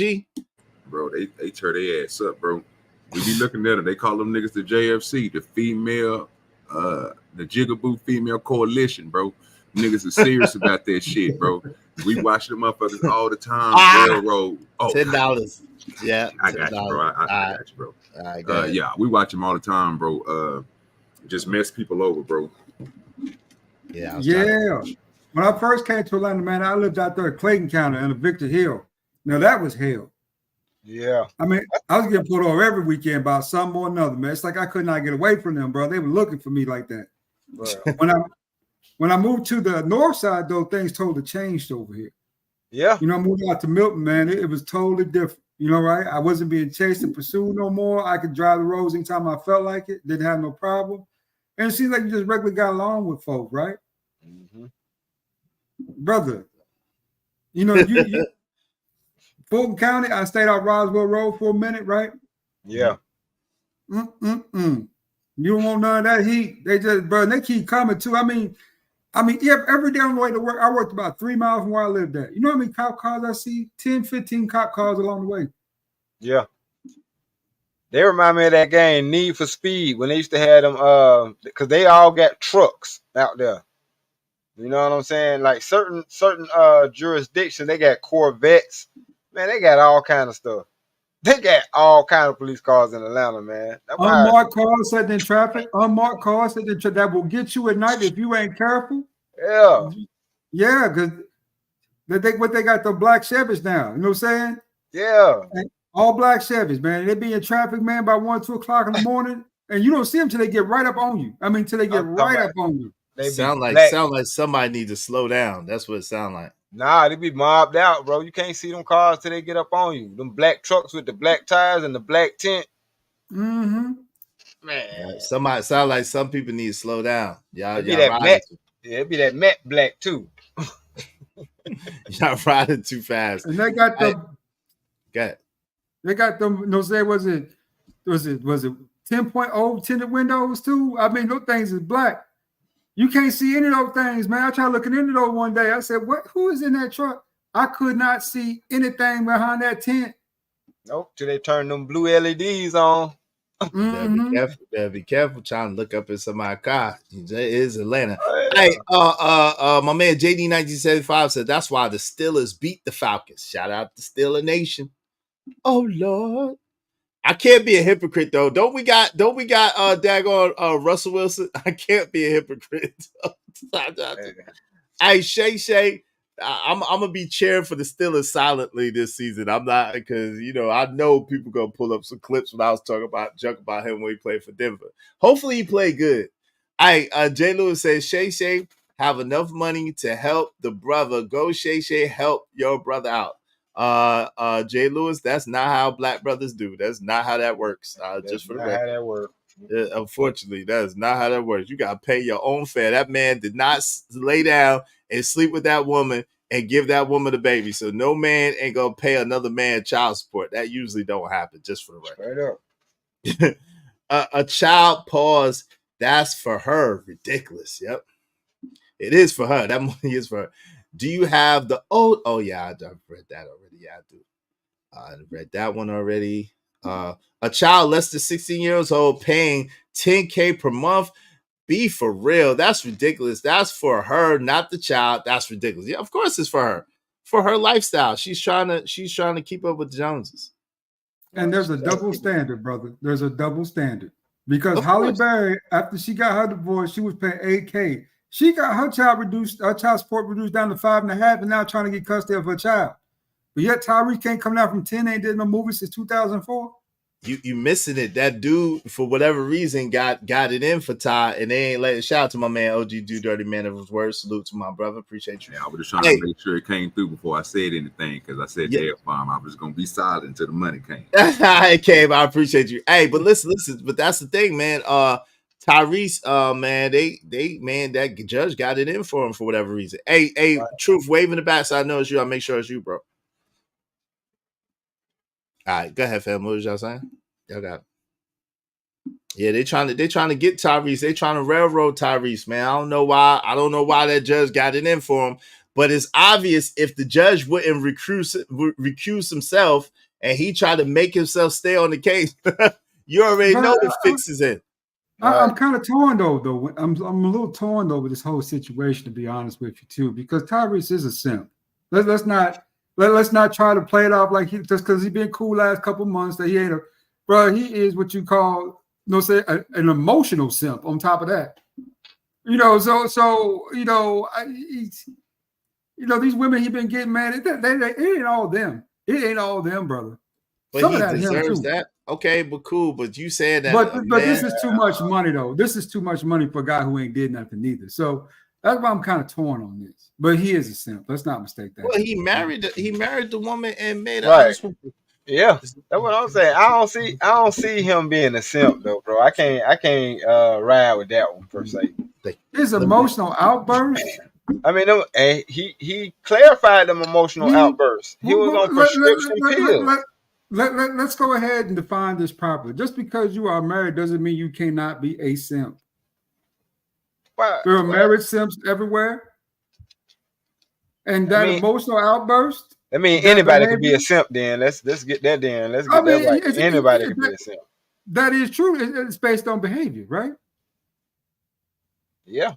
Bro, they tear their ass up, bro. We be looking at it. They call them niggas the JFC, the female, the Jigaboo Female Coalition, bro. Niggas are serious about that shit, bro. We watch them motherfuckers all the time. Railroad. Oh, $10. Yeah, I got you, bro. I got you, bro. All right, yeah, we watch them all the time, bro. Just mess people over, bro. Yeah. When I first came to Atlanta, man, I lived out there in Clayton County and Victor Hill. Now that was hell. Yeah. I mean, I was getting pulled over every weekend by some or another, man. It's like I could not get away from them, bro. They were looking for me like that. When I moved to the north side, though, things totally changed over here. Yeah. You know, I moved out to Milton, man. It was totally different. You know, right? I wasn't being chased and pursued no more. I could drive the roads anytime I felt like it. Didn't have no problem. And it seems like you just regularly got along with folks, right? Mm-hmm. Brother, you know, you Fulton County, I stayed out Roswell Road for a minute, right? Yeah. You don't want none of that heat. They just, bro, they keep coming too. I mean, yeah, every day on the way to work, I worked about 3 miles from where I lived at. You know how many cop cars I see? 10, 15 cop cars along the way. Yeah. They remind me of that game Need for Speed when they used to have them because they all got trucks out there. You know what I'm saying? Like certain jurisdictions, they got Corvettes. Man, they got all kind of stuff. They got all kind of police cars in Atlanta, man. Unmarked cars sitting in traffic. Unmarked cars sitting in traffic that will get you at night if you ain't careful. Yeah. Yeah, because they got the black Chevys now. You know what I'm saying? Yeah. And all black Chevys, man. They be in traffic, man, by 1, 2 o'clock in the morning, and you don't see them till they get right up on you. I mean, till they get right up on you. Sound like somebody needs to slow down. That's what it sounds like. Nah, they be mobbed out, bro. You can't see them cars till they get up on you. Them black trucks with the black tires and the black tent. Mm-hmm. Man, somebody sound like some people need to slow down. Y'all be that matte black too. Y'all riding too fast. And they got them. They got them. You know, say was it 10.0 tinted windows too? I mean, those things is black. You can't see any of those things, man. I tried looking into those one day. I said, "What? Who is in that truck?" I could not see anything behind that tent. Nope. Till they turn them blue LEDs on. Better be careful trying to look up in somebody's car. It is Atlanta. Hey, my man JD 1975 said that's why the Steelers beat the Falcons. Shout out to Steeler Nation. Oh Lord. I can't be a hypocrite though. Don't we got daggone Russell Wilson? I can't be a hypocrite. Hey, Shay, I'm gonna be cheering for the Steelers silently this season. I'm not, because I know people gonna pull up some clips when I was talking about him when he played for Denver. Hopefully he played good. Jay Lewis says Shay have enough money to help the brother. Go Shay, help your brother out. Jay Lewis, that's not how black brothers do. That's not how that works. Just for the record. How that works. Unfortunately, that is not how that works. You gotta pay your own fare. That man did not lay down and sleep with that woman and give that woman a baby. So no man ain't gonna pay another man child support. That usually don't happen. Just for the record. Straight up. A child pause. That's for her. Ridiculous. Yep. It is for her. That money is for her. Do you have the old? Oh yeah, I've read that already. Yeah, I do. I read that one already. A child less than 16 years old paying $10,000 per month. Be for real. That's ridiculous. That's for her, not the child. That's ridiculous. Yeah, of course it's for her. for her lifestyle. She's trying to keep up with the Joneses. And there's a double standard, brother. There's a double standard. Because Of Holly course. Berry, after she got her divorce, she was paying $8K. She got her child support reduced down to 5.5, and now trying to get custody of her child. But yet Tyrese can't come down from 10, ain't did no movie since 2004. You missing it. That dude, for whatever reason, got it in for Ty, and they ain't letting. Shout out to my man OG Do Dirty Man of his word. Salute to my brother. Appreciate you. Yeah, I was just trying to make sure it came through before I said anything, because I said the F-bomb. I was gonna be silent until the money came. It came. I appreciate you. Hey, but listen. But that's the thing, man. Tyrese, man, that judge got it in for him for whatever reason. Hey, right. Truth, wave in the back so I know it's you. I'll make sure it's you, bro. All right, go ahead, fam. What was y'all saying? Y'all got it. Yeah, they trying to get Tyrese. They trying to railroad Tyrese, man. I don't know why that judge got it in for him, but it's obvious if the judge wouldn't recuse himself and he tried to make himself stay on the case, you already know the fix is in. I'm kind of torn though. I'm a little torn though with this whole situation, to be honest with you too, because Tyrese is a simp. Let's not try to play it off like he just because he's been cool last couple months that he ain't bro. He is what you call an emotional simp. On top of that, so these women he been getting mad at. It ain't all them. It ain't all them, brother. But Some he of that deserves that. Okay, but cool. But you said that. But this is too much money though. This is too much money for a guy who ain't did nothing either. So that's why I'm kind of torn on this. But he is a simp. Let's not mistake that. Well, he married the woman and made a right. Yeah, that's what I'm saying. I don't see him being a simp though, bro. I can't ride with that one per se. His emotional outburst. I mean, he clarified them emotional outbursts. He was on prescription pills. Let's go ahead and define this properly. Just because you are married doesn't mean you cannot be a simp. There are married simps everywhere. And that emotional outburst. I mean, anybody can be a simp then. Let's get that then. Let's get that right. Anybody can be a simp. That is true. It's based on behavior, right? Yeah.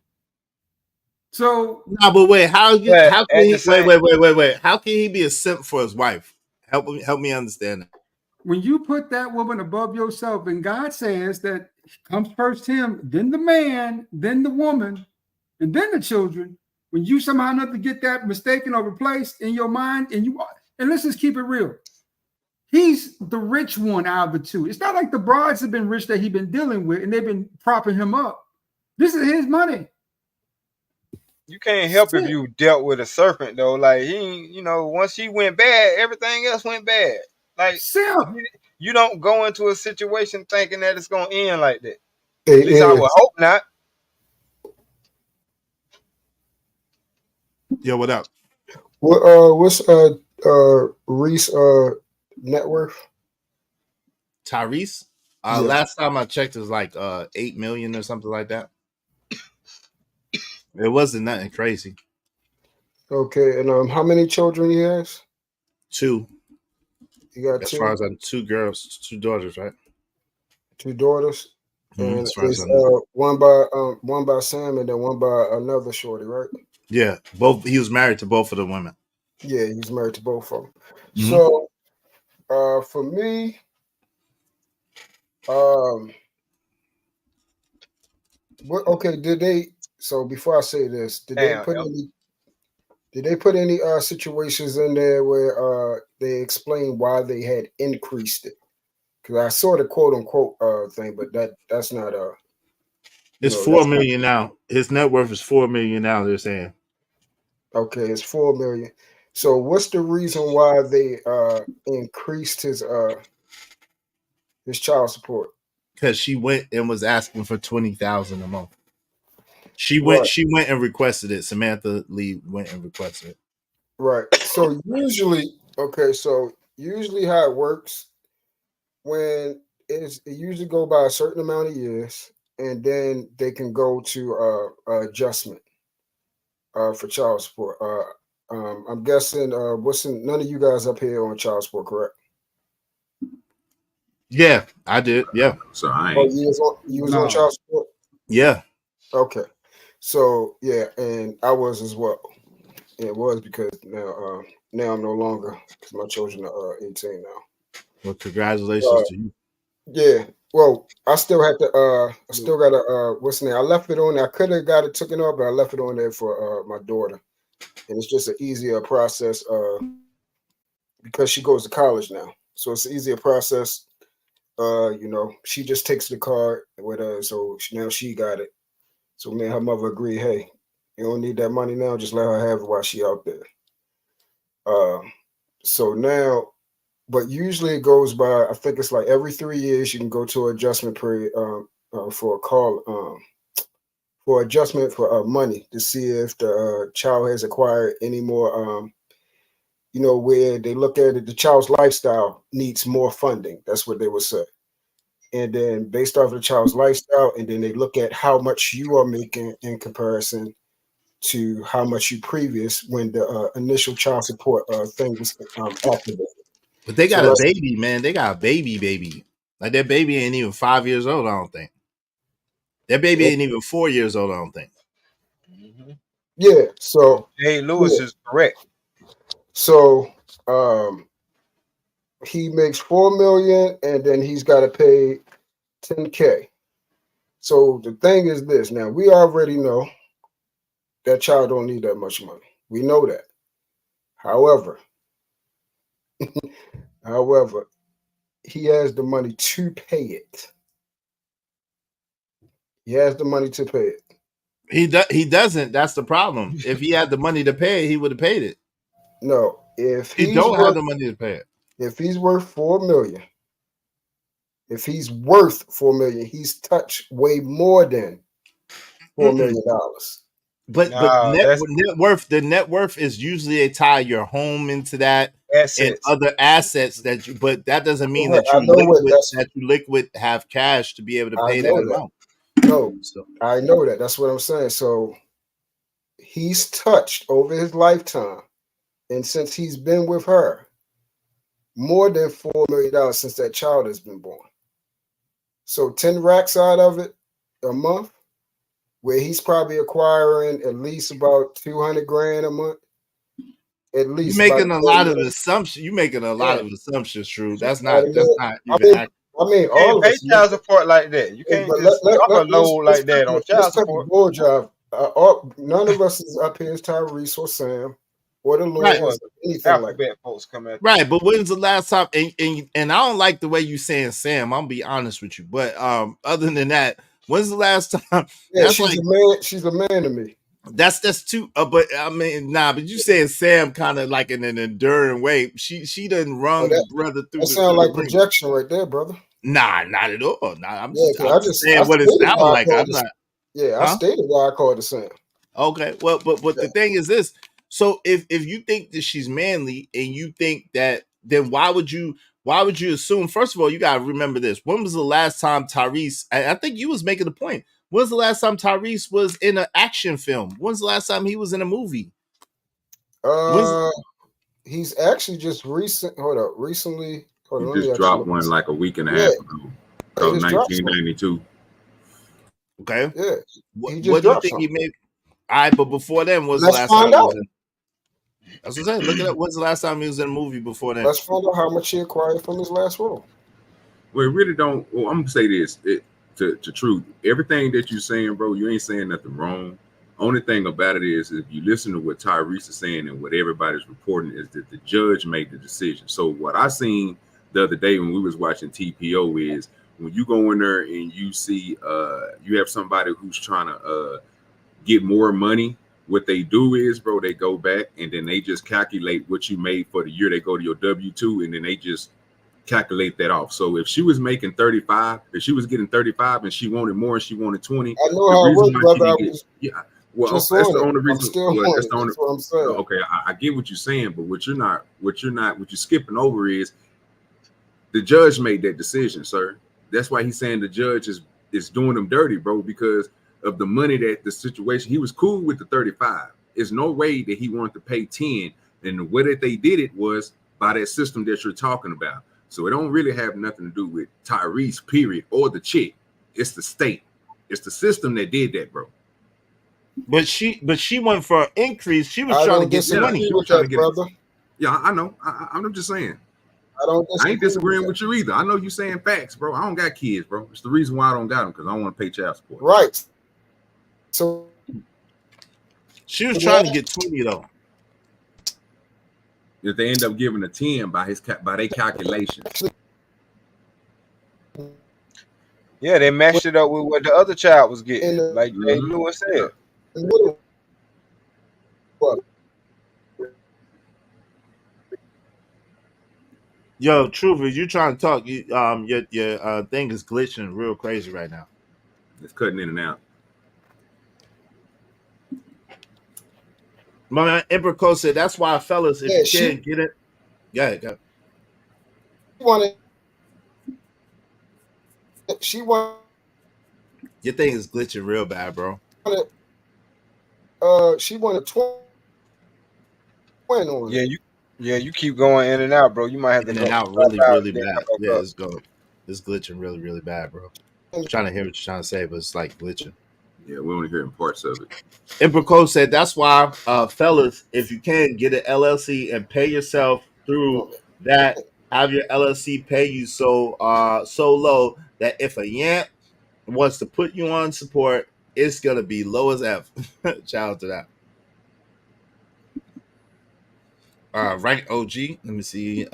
So but wait, how can he be a simp for his wife? Help me understand that. When you put that woman above yourself, and God says that comes first him, then the man, then the woman, and then the children. When you somehow not to get that mistaken or replaced in your mind, and let's just keep it real. He's the rich one out of the two. It's not like the brides have been rich that he's been dealing with, and they've been propping him up. This is his money. You can't help if you dealt with a serpent though. Like once he went bad, everything else went bad. Like you don't go into a situation thinking that it's gonna end like that. At least I would hope not. Yo, what up? What's Reese net worth? Tyrese? Last time I checked, it was like 8 million or something like that. It wasn't nothing crazy. Okay, and how many children he has? 2. You got as 2? As far as 2 girls, 2 daughters, right? 2 daughters. Mm-hmm. And it's one by Sam and then one by another shorty, right? Yeah, both. He was married to both of the women. Yeah, he's married to both of them. Mm-hmm. So, for me, did they? So before I say this, did they put any situations in there where they explained why they had increased it? Because I saw the quote unquote thing, but that's not It's 4 million now. His net worth is 4 million now. They're saying. Okay, it's 4 million. So what's the reason why they increased his child support? Because she went and was asking for $20,000 a month. She went and requested it. Samantha Lee went and requested it. Right. So usually how it works, when it usually go by a certain amount of years, and then they can go to adjustment for child support. I'm guessing none of you guys up here on child support, correct? Yeah, I did. Yeah. So I ain't. You was on child support? Yeah. Okay. So yeah, and I was as well. It was because now now I'm no longer because my children are 18 now. Well, congratulations to you. Yeah. Well, I still had to. I still got to. What's the name? I left it on there. I could have got it taken off, but I left it on there for my daughter, and it's just an easier process. Because she goes to college now, so it's an easier process. You know, she just takes the card with her, so now she got it. So me and her mother agreed, hey, you don't need that money now, just let her have it while she out there. So now, but usually it goes by, I think it's like every 3 years you can go to adjustment period for a call for adjustment for money to see if the child has acquired any more. You know, where they look at it, the child's lifestyle needs more funding. That's what they would say. And then based off of the child's lifestyle, and then they look at how much you are making in comparison to how much you previous when the initial child support thing was activated. But they got So a baby, man. They got a baby. Like their baby ain't even 5 years old, I don't think. Their baby ain't even 4 years old, I don't think. Yeah, so Jay Lewis is correct. So he makes $4 million and then he's got to pay $10K. So the thing is this, now we already know that child don't need that much money. We know that. However, he has the money to pay it. He has the money to pay it. He doesn't. That's the problem. If he had the money to pay it, he would have paid it. No, if he don't have the money to pay it. If he's worth $4 million, if he's worth $4 million, he's touched way more than $4 million. But the net worth is usually they tie your home into that and other assets that you. But that doesn't mean that you liquid have cash to be able to pay that amount. No, I know that. That's what I'm saying. So he's touched over his lifetime, and since he's been with her, more than $4 million since that child has been born. So 10 racks out of it a month, where he's probably acquiring at least about 200 grand a month. At least you're making a lot of assumptions. You're making a lot of assumptions, True. That's not. I mean, all of us child support like that. You can't just load like that on child support. Board job. None of us is up here as Tyrese or Sam or the lawyers or anything like that. Folks come at right, but when's the last time? And I don't like the way you saying Sam. I'm gonna be honest with you, but other than that, when's the last time? Yeah, she's a man. She's a man to me. That's too. But I mean, but you saying Sam kind of like in an enduring way. She doesn't run brother through. That sound like projection right there, brother. Nah, not at all. Nah, I'm I just saying what it sounds like. I'm not. Yeah, I stated why I called it Sam. Okay, well, but the thing is this. So if you think that she's manly and you think that, then why would you assume? First of all, you gotta remember this. When was the last time Tyrese? I think you was making a point. When's the last time Tyrese was in an action film? When's the last time he was in a movie? He's actually just recently. He just dropped one like a week and a half ago. So 1992. Okay. Yeah. What do you think he made? All right, but before then, was the last time he was in? That's what I'm saying. Look at that. When's the last time he was in a movie before then? Let's find out how much he acquired from his last role. Well, it really don't. Well, I'm gonna say this to truth. Everything that you're saying, bro, you ain't saying nothing wrong. Only thing about it is, if you listen to what Tyrese is saying and what everybody's reporting, is that the judge made the decision. So what I seen the other day when we was watching TPO is when you go in there and you see you have somebody who's trying to get more money. What they do is, bro, they go back and then they just calculate what you made for the year. They go to your W-2 and then they just calculate that off. So if she was making 35, if she was getting 35 and she wanted more and she wanted 20, I know how it works, brother. Well, that's the only reason. That's the only. That's what I'm saying. Okay, I get what you're saying, but what you're skipping over is the judge made that decision, sir. That's why he's saying the judge is doing them dirty, bro, because of the money that the situation. He was cool with the 35. There's no way that he wanted to pay 10, and the way that they did it was by that system that you're talking about. So it don't really have nothing to do with Tyrese, period, or the chick. It's the state. It's the system that did that, bro. But she went for an increase. She was trying to get some money. She was trying to get brother. Yeah, I know. I'm just saying. I don't I ain't disagreeing that. with you either. I know you saying facts, bro. I don't got kids, bro. It's the reason why I don't got them, because I don't want to pay child support. Right. So she was trying to get 20 though. If they end up giving a 10 by their calculations. Yeah, they matched it up with what the other child was getting, like Jay Lewis said. Yo, Truth, if you trying to talk, you your thing is glitching real crazy right now. It's cutting in and out. My man Emperor Cole said that's why, fellas, if you can't get it, go. She wanted. Your thing is glitching real bad, bro. She wanted twin on it. Yeah, you keep going in and out, bro. You might have to in go and out really bad. Yeah, it's glitching really bad, bro. I'm trying to hear what you're trying to say, but it's like glitching. Yeah, we only hearing parts of it. Emperor Cole said that's why, fellas, if you can get an LLC and pay yourself through that, have your LLC pay you so low that if a yamp wants to put you on support, it's gonna be low as F. Shout out to that. Rank OG. Let me see.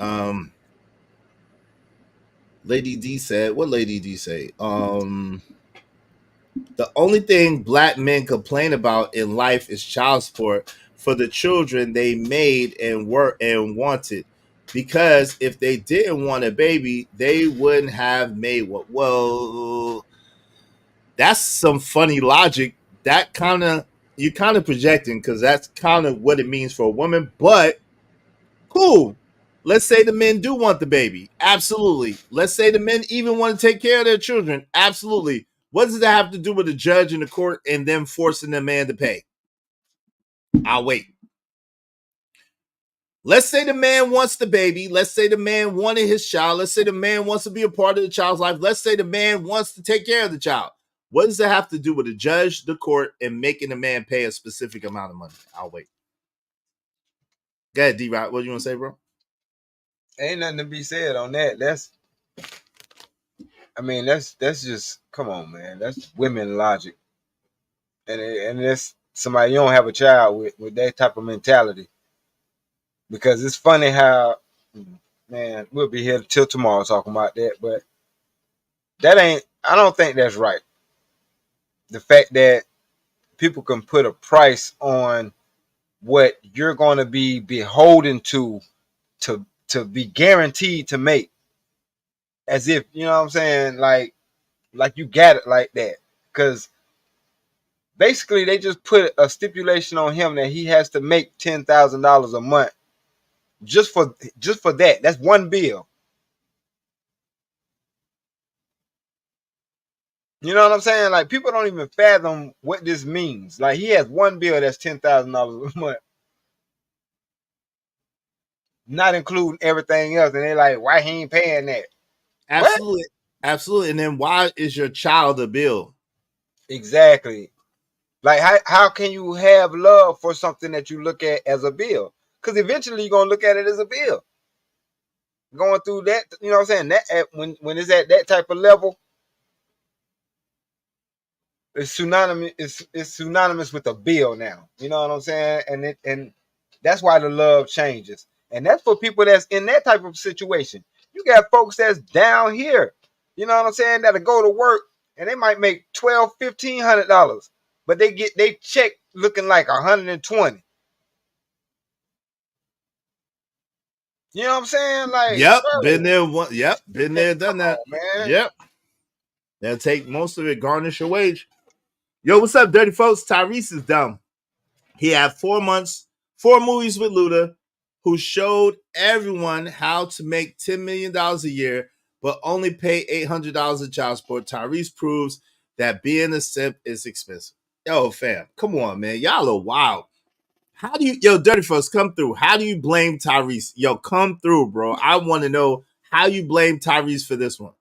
Lady D said, what Lady D say? The only thing black men complain about in life is child support for the children they made and wanted. Because if they didn't want a baby, they wouldn't have made one. Well, that's some funny logic. That you're kind of projecting, because that's kind of what it means for a woman. But cool. Let's say the men do want the baby. Absolutely. Let's say the men even want to take care of their children. Absolutely. What does that have to do with the judge in the court and them forcing the man to pay? I'll wait. Let's say the man wants the baby. Let's say the man wanted his child. Let's say the man wants to be a part of the child's life. Let's say the man wants to take care of the child. What does that have to do with the judge, the court, and making the man pay a specific amount of money? I'll wait. Go ahead, D-Rock. What do you want to say, bro? Ain't nothing to be said on that. That's just, come on, man. That's women logic. And that's somebody, you don't have a child with that type of mentality. Because it's funny how, man, we'll be here till tomorrow talking about that, but I don't think that's right. The fact that people can put a price on what you're going to be beholden to be guaranteed to make, as if, you know what I'm saying, like you got it like that. Because basically they just put a stipulation on him that he has to make $10,000 a month just for that. That's one bill. You know what I'm saying? Like, people don't even fathom what this means. Like, he has one bill that's $10,000 a month, not including everything else. And they're like, why he ain't paying that? Absolutely. What? Absolutely. And then why is your child a bill? Exactly. Like, how can you have love for something that you look at as a bill? Because eventually you're going to look at it as a bill. Going through that, you know what I'm saying? That when it's at that type of level, it's synonymous with a bill now. You know what I'm saying? And that's why the love changes. And that's for people that's in that type of situation. You got folks that's down here, you know what I'm saying, that'll go to work and they might make $1,200-$1,500, but they get they check looking like 120. You know what I'm saying? Like, yep, bro, been there. Yep, been there, done that. Man. Yep, they'll take most of it, garnish your wage. Yo, what's up, dirty folks? Tyrese is dumb. He had 4 months, 4 movies with Luda, who showed everyone how to make $10 million a year, but only pay $800 in child support. Tyrese proves that being a simp is expensive. Yo, fam, come on, man. Y'all are wild. How do you, dirty folks, come through. How do you blame Tyrese? Yo, come through, bro. I want to know how you blame Tyrese for this one.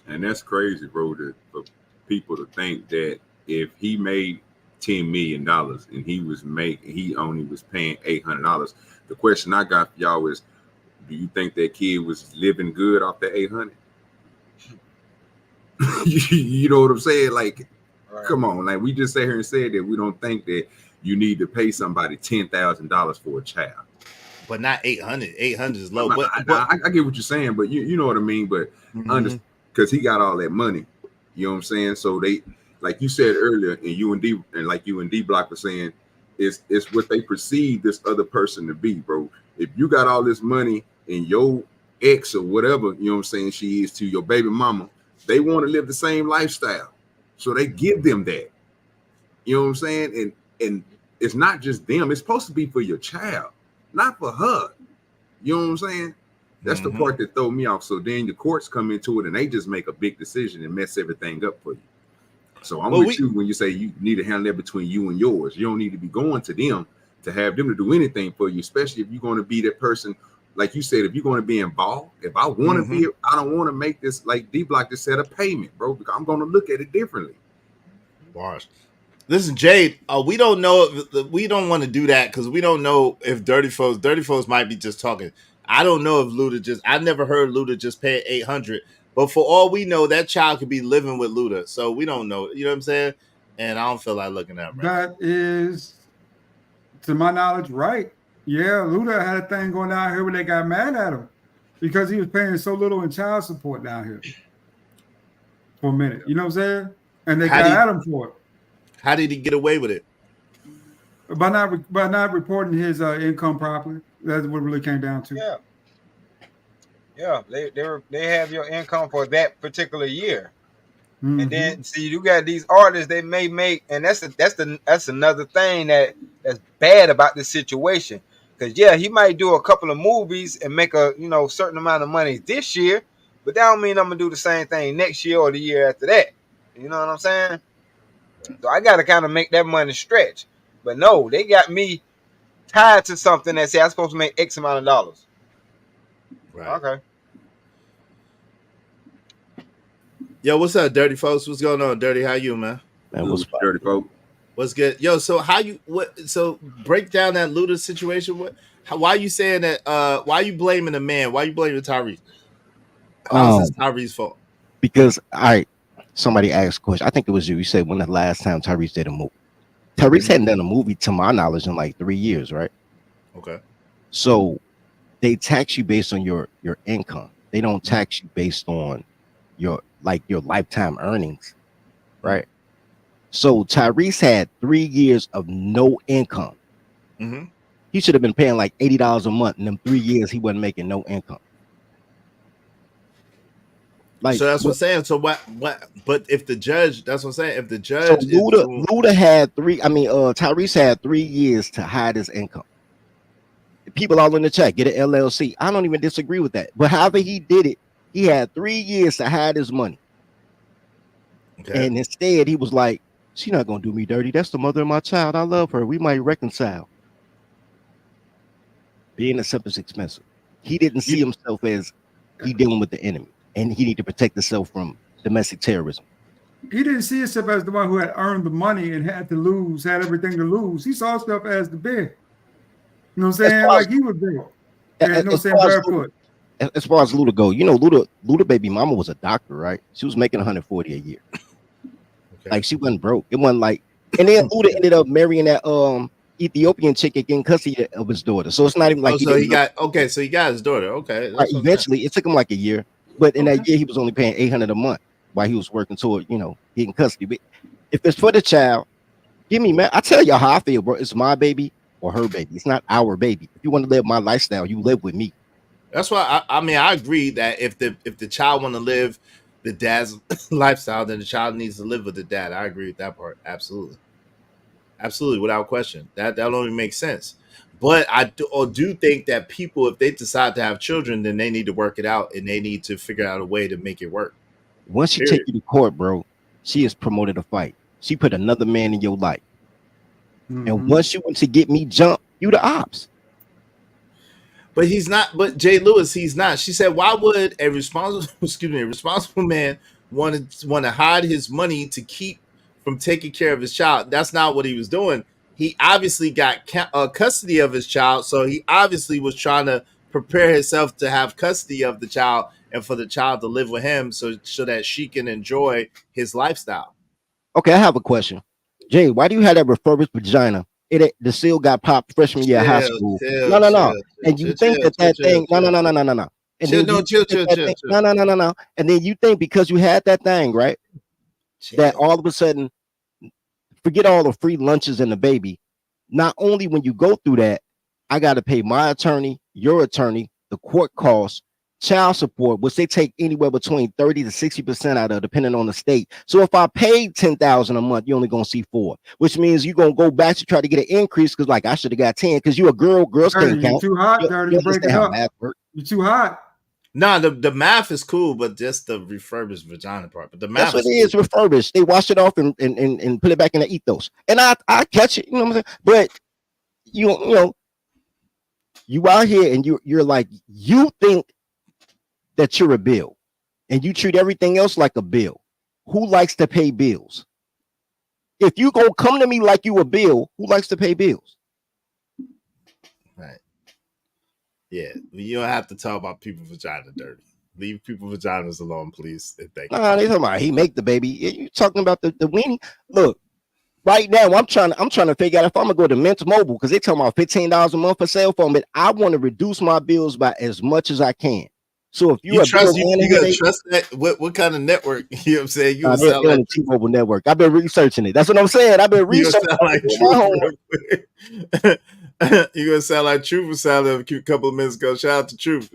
And that's crazy, bro, for people to think that if he made $10 million and he only was paying $800. The question I got for y'all is, do you think that kid was living good off that 800? You know what I'm saying? Like, come on, like we just sat here and said that we don't think that you need to pay somebody $10,000 for a child. But not 800. 800 is low. I get what you're saying, but you know what I mean. But because he got all that money, you know what I'm saying. So they, like you said earlier, and you and D Block were saying, it's what they perceive this other person to be, bro. If you got all this money and your ex or whatever, you know what I'm saying, she is to your baby mama, they want to live the same lifestyle, so they give them that. You know what I'm saying, and it's not just them. It's supposed to be for your child, not for her. You know what I'm saying? That's the part that throw me off. So then the courts come into it and they just make a big decision and mess everything up for you. So I'm with you when you say you need to handle that between you and yours. You don't need to be going to them to have them to do anything for you, especially if you're going to be that person. Like you said, if you're going to be involved, if I want to be, I don't want to make this, like D Block just said, a payment, bro, because I'm going to look at it differently. Bars. Listen, Jade, we don't know. We don't want to do that because we don't know if Dirty Foes might be just talking. I don't know if Luda I never heard Luda just pay 800. But for all we know, that child could be living with Luda. So we don't know. You know what I'm saying? And I don't feel like looking at him. That is, to my knowledge, right. Yeah, Luda had a thing going down here where they got mad at him because he was paying so little in child support down here for a minute. You know what I'm saying? And they got at him for it. How did he get away with it? By not reporting his income properly. That's what it really came down to. Yeah, they have your income for that particular year, and then see you got these artists they may make, and that's another thing that's bad about this situation. Because he might do a couple of movies and make a certain amount of money this year, but that don't mean I'm gonna do the same thing next year or the year after that. You know what I'm saying? So I gotta kind of make that money stretch. But no, they got me tied to something that say I'm supposed to make X amount of dollars. Right. Okay. Yo, what's up, Dirty Folks? What's going on, Dirty? How you, man? Man, what's Dirty Folk? What's good? Yo, so so break down that Luda situation. Why you saying that? Why you blaming the man? Why you blaming Tyrese? How's this Tyrese's fault? Because somebody asked a question. I think it was you. You said when the last time Tyrese did a movie. Tyrese hadn't done a movie, to my knowledge, in like 3 years, right? Okay. So they tax you based on your income. They don't tax you based on your lifetime earnings, right? So Tyrese had 3 years of no income. He should have been paying like $80 a month. In them 3 years, he wasn't making no income. So that's what I'm saying. So what? But if the judge, that's what I'm saying. If the judge, so Luda had Tyrese had 3 years to hide his income. People all in the chat, get an LLC. I don't even disagree with that. But however he did it, he had 3 years to hide his money. Okay. And instead, he was like, "She's not gonna do me dirty. That's the mother of my child. I love her. We might reconcile." Being a simp is expensive. He didn't see himself as he dealing with the enemy. And he need to protect himself from domestic terrorism. He didn't see himself as the one who had earned the money and had everything to lose. He saw himself as the big. You know what I'm saying? Like he was big. As far as Luda go, Luda baby mama was a doctor, right? She was making $140 a year. Okay. Like she wasn't broke. It wasn't like, and then Luda ended up marrying that Ethiopian chick and getting custody of his daughter. So it's not even like so he got his daughter. Okay. Eventually, it took him like a year. But in that year, he was only paying $800 a month while he was working toward, getting custody. But if it's for the child, give me, man. I tell y'all how I feel, bro. It's my baby or her baby. It's not our baby. If you want to live my lifestyle, you live with me. That's why I agree that if the child want to live the dad's lifestyle, then the child needs to live with the dad. I agree with that part. Absolutely, without question. That only makes sense. But I do think that people, if they decide to have children, then they need to work it out and they need to figure out a way to make it work. Once she take you to court, bro, she has promoted a fight. She put another man in your life. And once you want to get me jumped, you the ops. But he's not. But Jay Lewis, he's not. She said, "Why would a responsible man want to hide his money to keep from taking care of his child. That's not what he was doing. He obviously got custody of his child, so he obviously was trying to prepare himself to have custody of the child and for the child to live with him, so that she can enjoy his lifestyle. Okay, I have a question. Jay, why do you have that refurbished vagina? The seal got popped freshman year of high school. No. And you think that thing? No. And then you think that thing, no. And then you think because you had that thing, right? That all of a sudden, forget all the free lunches and the baby. Not only when you go through that, I got to pay my attorney, your attorney, the court costs, child support, which they take anywhere between 30 to 60% out of, depending on the state. So if I paid $10,000 a month, you're only gonna see 4, which means you're gonna go back to try to get an increase because, like, I should have got 10 because you're a girl. Girls can't count. You're too hot, Dirty. You break it up. You're too hot. Nah, the math is cool, but just the refurbished vagina part. But the math that's what it is, refurbished. They wash it off and put it back in the ethos. And I catch it, you know what I'm saying? But you know, you out here and you're like, you think that you're a bill and you treat everything else like a bill. Who likes to pay bills? If you gonna come to me like you a bill, who likes to pay bills? Right. Yeah, you don't have to talk about people's vagina dirty. Leave people's vaginas alone, please. Thank you. Nah, they talking about he make the baby. You talking about the weenie? Look, right now I'm trying to figure out if I'm gonna go to Mint Mobile because they talking about $15 a month for cell phone, but I want to reduce my bills by as much as I can. So if you trust that, what kind of network? You know what I'm saying? You they're on the T-Mobile network. I've been researching it. That's what I'm saying. I've been researching it. You're gonna sound like Truth was sounding a couple of minutes ago. Shout out to Truth.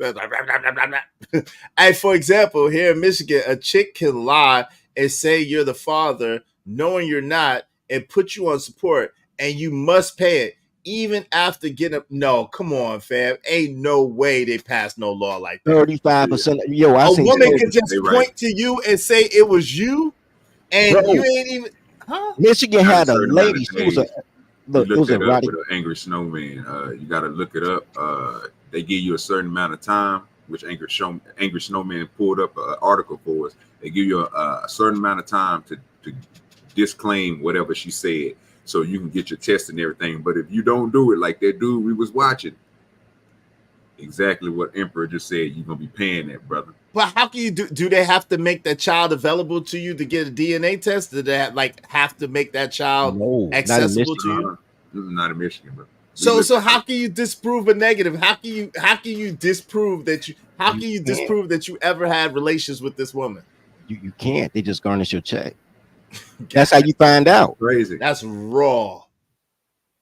Hey, for example, here in Michigan, a chick can lie and say you're the father, knowing you're not, and put you on support, and you must pay it. Even after getting up, no, come on, fam. Ain't no way they passed no law like that. 35%. Yo, a woman could just point to you and say it was you, and you ain't even. Huh? Michigan had a lady. She was a look. It was a with an angry snowman. You got to look it up. They give you a certain amount of time, which angry snowman pulled up an article for us. They give you a certain amount of time to disclaim whatever she said, so you can get your test and everything. But if you don't do it, like that dude we was watching, exactly what Emperor just said, you're gonna be paying that, brother. But how can you do they have to make that child available to you to get a DNA test? Do they have to make that child accessible to you? Not in Michigan, bro. So how can you disprove a negative? How can you disprove that you ever had relations with this woman? You can't. They just garnish your check. That's how you find out. Crazy. That's raw.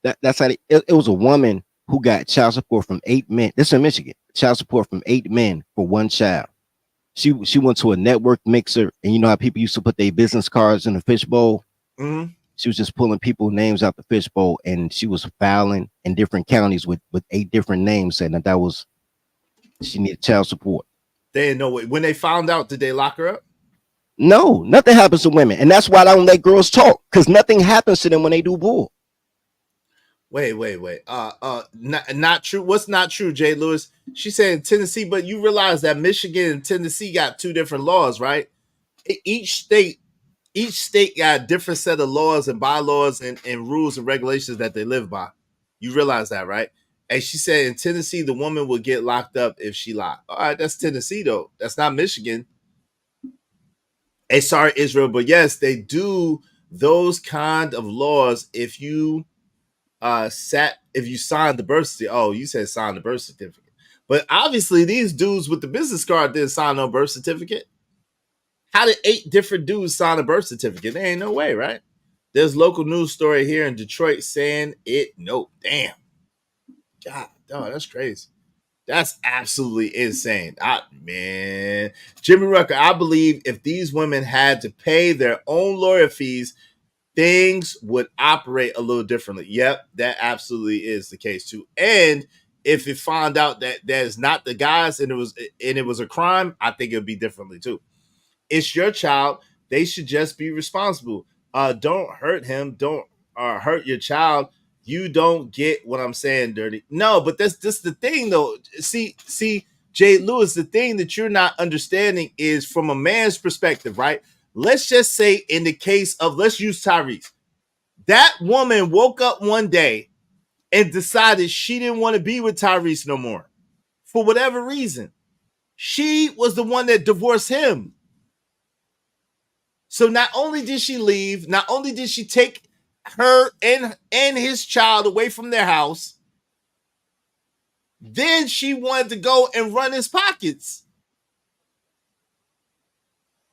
That's how it was a woman who got child support from 8 men. This is in Michigan. Child support from 8 men for 1 child. She went to a network mixer, and you know how people used to put their business cards in a fishbowl. Mm-hmm. She was just pulling people's names out the fishbowl, and she was filing in different counties with 8 different names, saying that was she needed child support. They didn't know it. When they found out, did they lock her up? No, nothing happens to women, and that's why I don't let girls talk, because nothing happens to them when they do bull. Wait. Not true. What's not true, Jay Lewis? She said in Tennessee, but you realize that Michigan and Tennessee got 2 different laws, right? Each state got a different set of laws and bylaws and rules and regulations that they live by. You realize that, right? And she said in Tennessee, the woman would get locked up if she lied. All right, that's Tennessee, though. That's not Michigan. Hey, sorry, Israel, but yes, they do those kind of laws if you signed the birth certificate. Oh, you said sign the birth certificate. But obviously these dudes with the business card didn't sign no birth certificate. How did 8 different dudes sign a birth certificate? There ain't no way, right? There's local news story here in Detroit saying it. No, damn. God, dog, that's crazy. That's absolutely insane. Man, Jimmy Rucker, I believe if these women had to pay their own lawyer fees, things would operate a little differently. Yep, that absolutely is the case too. And if it found out that that is not the guys and it was a crime, I think it would be differently too. It's your child. They should just be responsible. Don't hurt him. Don't hurt your child. You don't get what I'm saying, Dirty. No, but that's the thing, though. See, Jay Lewis, the thing that you're not understanding is from a man's perspective, right? let's just say in the case of, let's use Tyrese. That woman woke up one day and decided she didn't want to be with Tyrese no more for whatever reason. She was the one that divorced him. So not only did she leave, not only did she take her and his child away from their house, then she wanted to go and run his pockets.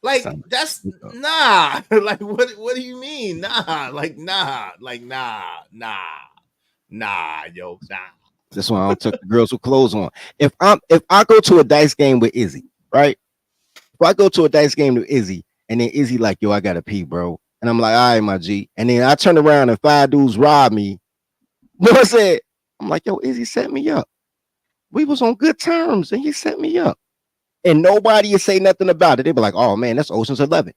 Like, that's nah. Like, what do you mean? Nah, like, nah, yo, nah. That's why I don't take the girls with clothes on. If I go to a dice game with Izzy, right? If I go to a dice game with Izzy, and then Izzy like, yo, I gotta pee, bro. And I'm like, all right, my G. And then I turn around and 5 dudes rob me. You know what I said? I'm like, yo, Izzy set me up. We was on good terms, and he set me up. And nobody would say nothing about it. They'd be like, oh man, that's Ocean's 11.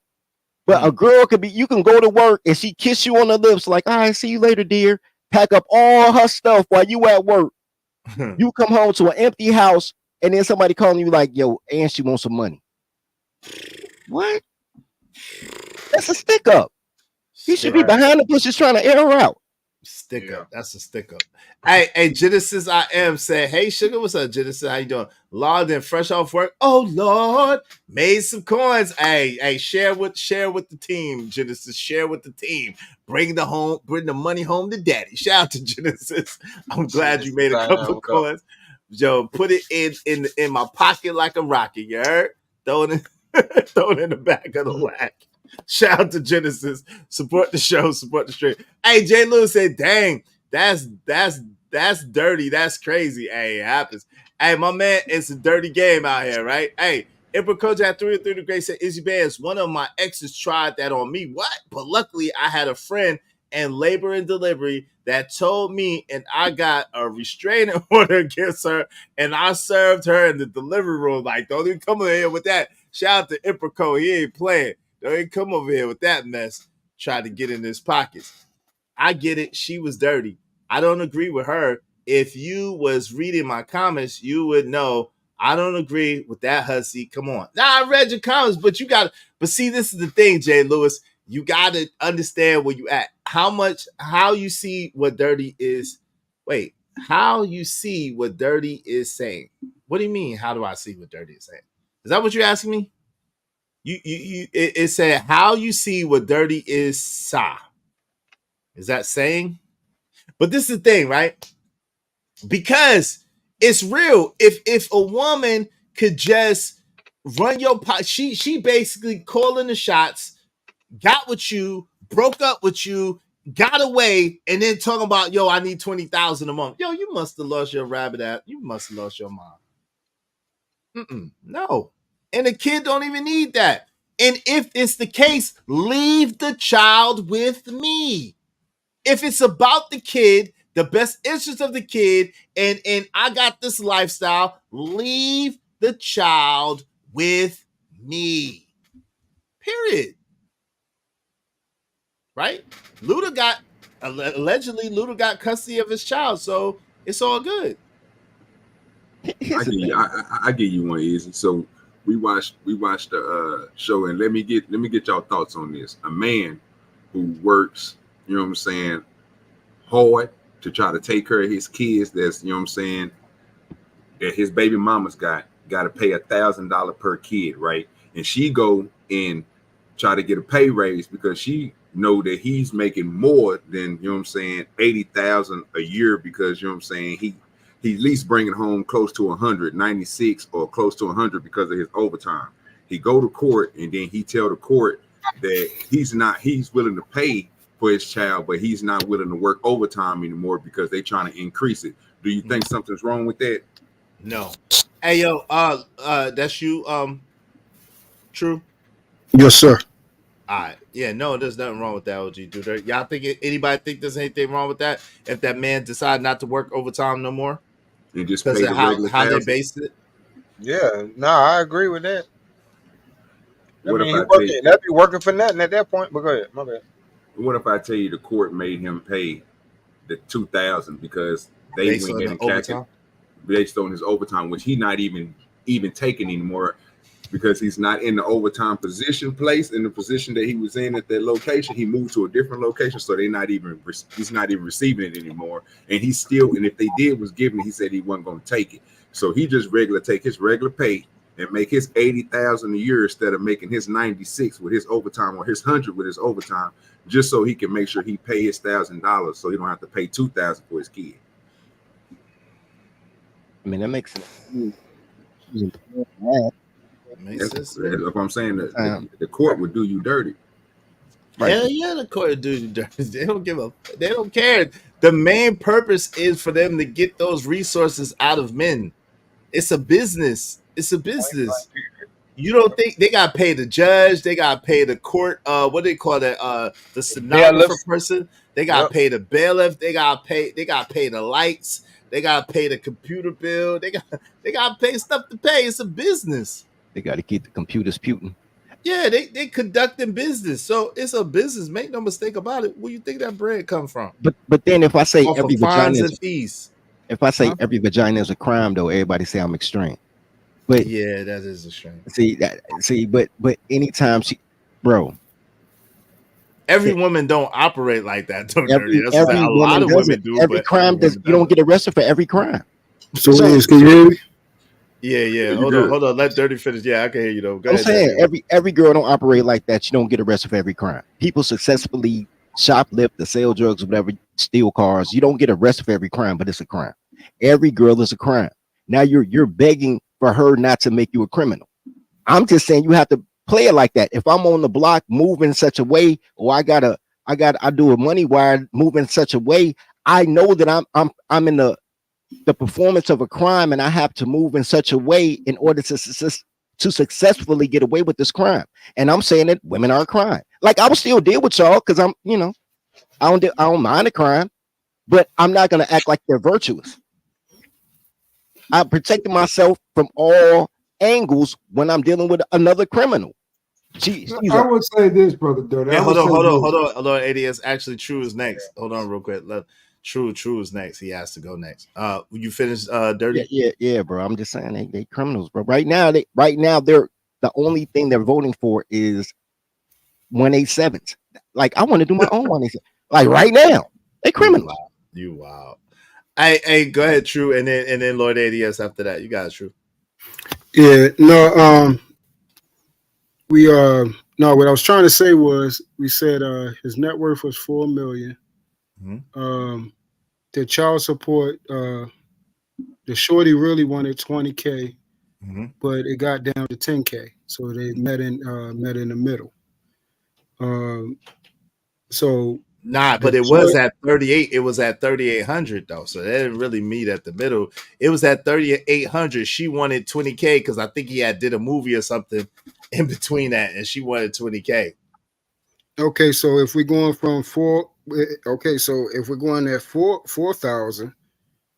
But a girl could be, you can go to work and she kiss you on the lips, like, all right, see you later, dear. Pack up all her stuff while you at work. You come home to an empty house, and then somebody calling you like, yo, and she wants some money. What? That's a stick up. He should be behind the bushes trying to air her out. Stick up. That's a stick up. Hey, Genesis I am said, hey, Sugar, what's up, Genesis? How you doing? Lord, and fresh off work. Oh, Lord, made some coins. Hey, share with the team, Genesis. Share with the team. Bring the money home to daddy. Shout out to Genesis. I'm glad you made a couple of coins. Yo, put it in my pocket like a rocket, you heard? Throw it in the back of the whack. Shout out to Genesis. Support the show, support the stream. Hey, Jay Lewis said, dang, that's dirty. That's crazy. Hey, it happens. Hey, my man, it's a dirty game out here, right? Hey, Emperor Coach at 3 through the Great said, Izzy Bands, one of my exes tried that on me. What? But luckily, I had a friend in labor and delivery that told me, and I got a restraining order against her, and I served her in the delivery room. Like, don't even come over here with that. Shout out to Emperor Coach. He ain't playing. Don't even come over here with that mess. Try to get in his pockets. I get it. She was dirty. I don't agree with her. If you was reading my comments, you would know I don't agree with that hussy. Come on. Now, I read your comments, but see, this is the thing, Jay Lewis. You got to understand where you at. How you see what dirty is. Wait, how you see what dirty is saying. What do you mean? How do I see what dirty is saying? Is that what you're asking me? It said how you see what dirty is sa. Is that saying? But this is the thing, right? Because it's real. If a woman could just run your pot, she basically calling the shots, got with you, broke up with you, got away, and then talking about, yo, I need 20,000 a month. Yo, you must have lost your rabbit ass. You must have lost your mom. No. And the kid don't even need that. And if it's the case, leave the child with me. If it's about the kid, the best interest of the kid, and I got this lifestyle, leave the child with me. Period. Right? Allegedly Luda got custody of his child, so it's all good. I give you one, Izzy. So we watched the show, and let me get y'all thoughts on this. A man who works, you know what I'm saying, hard to try to take care of his kids, that's, you know what I'm saying, that his baby mama's got to pay $1,000 per kid, right? And she go and try to get a pay raise because she know that he's making more than, you know what I'm saying, 80,000 a year, because, you know what I'm saying, he's at least bringing home close to 196 or close to 100 because of his overtime. He go to court, and then he tell the court that he's willing to pay for his child, but he's not willing to work overtime anymore because they trying to increase it. Do you think something's wrong with that? No. Hey, yo, that's you, True? Yes, sir. All right. Yeah, no, there's nothing wrong with that, OG dude. Y'all think anybody think there's anything wrong with that? If that man decide not to work overtime no more? And just because of how they based it? Yeah, no, I agree with that. What if that'd be working for nothing at that point. But go ahead, my bad. What if I tell you the court made him pay the $2,000 because they went ahead and calculated based on his overtime, which he not even taking anymore? because he's not in the overtime position place in the position that he was in at that location. He moved to a different location, so he's not even receiving it anymore. And he's still, and if they did was giving it, he said he wasn't going to take it. So he just take his regular pay and make his 80,000 a year instead of making his 96 with his overtime or his 100 with his overtime, just so he can make sure he pay his $1,000, so he don't have to pay $2,000 for his kid. I mean, that makes sense. That's what I'm saying. The court would do you dirty. Hell yeah, the court would do you dirty. They don't they don't care. The main purpose is for them to get those resources out of men. It's a business. It's a business. You don't think they got to pay the judge? They got to pay the court. What do they call that? The stenographer person. They got to pay the bailiff. They got to pay. They got to pay the lights. They got to pay the computer bill. They got to pay stuff to pay. It's a business. They got to keep the computers puting. Yeah, they conducting business. So it's a business. Make no mistake about it. Where you think that bread come from? But then if I say every vagina and fees. If I say every vagina is a crime, though, everybody say I'm extreme. But yeah, that is extreme. But anytime bro. Every woman don't operate like that. That's every a lot of women do. Every crime you don't get arrested for every crime. So can you hear me? Yeah. Hold on. Let Dirty finish. Yeah, I can hear you though. Go I'm ahead, saying every girl don't operate like that. You don't get arrested for every crime. People successfully shoplift, to sell drugs, or whatever, steal cars. You don't get arrested for every crime, but it's a crime. Every girl is a crime. Now you're begging for her not to make you a criminal. I'm just saying you have to play it like that. If I'm on the block moving in such a way, or I do a money wire move in such a way, I know that I'm in the performance of a crime, and I have to move in such a way in order to successfully get away with this crime. And I'm saying that women are a crime. Like, I will still deal with y'all because I don't mind a crime, but I'm not gonna act like they're virtuous. I'm protecting myself from all angles when I'm dealing with another criminal. I would say this, brother Dirty. Yeah, hold on. ADS, actually, True is next. Hold on, real quick. True is next. He has to go next. You finished Dirty? Yeah, bro. I'm just saying they criminals, bro. Right now they're the only thing they're voting for is 187s. Like, I want to do my own 187. Like, right now, they criminals. You wow. Hey, go ahead, True, and then Lord ADS after that. You got it, True. Yeah, no, what I was trying to say was, we said his net worth was $4 million. Mm-hmm. The child support, the shorty really wanted $20K, but it got down to $10K. So they met in the middle. But it was at 38. It was at 3,800 though, so they didn't really meet at the middle. It was at 3,800. She wanted 20K because I think he did a movie or something in between that, and she wanted 20K. Okay, so if we're going from if we're going at 4,000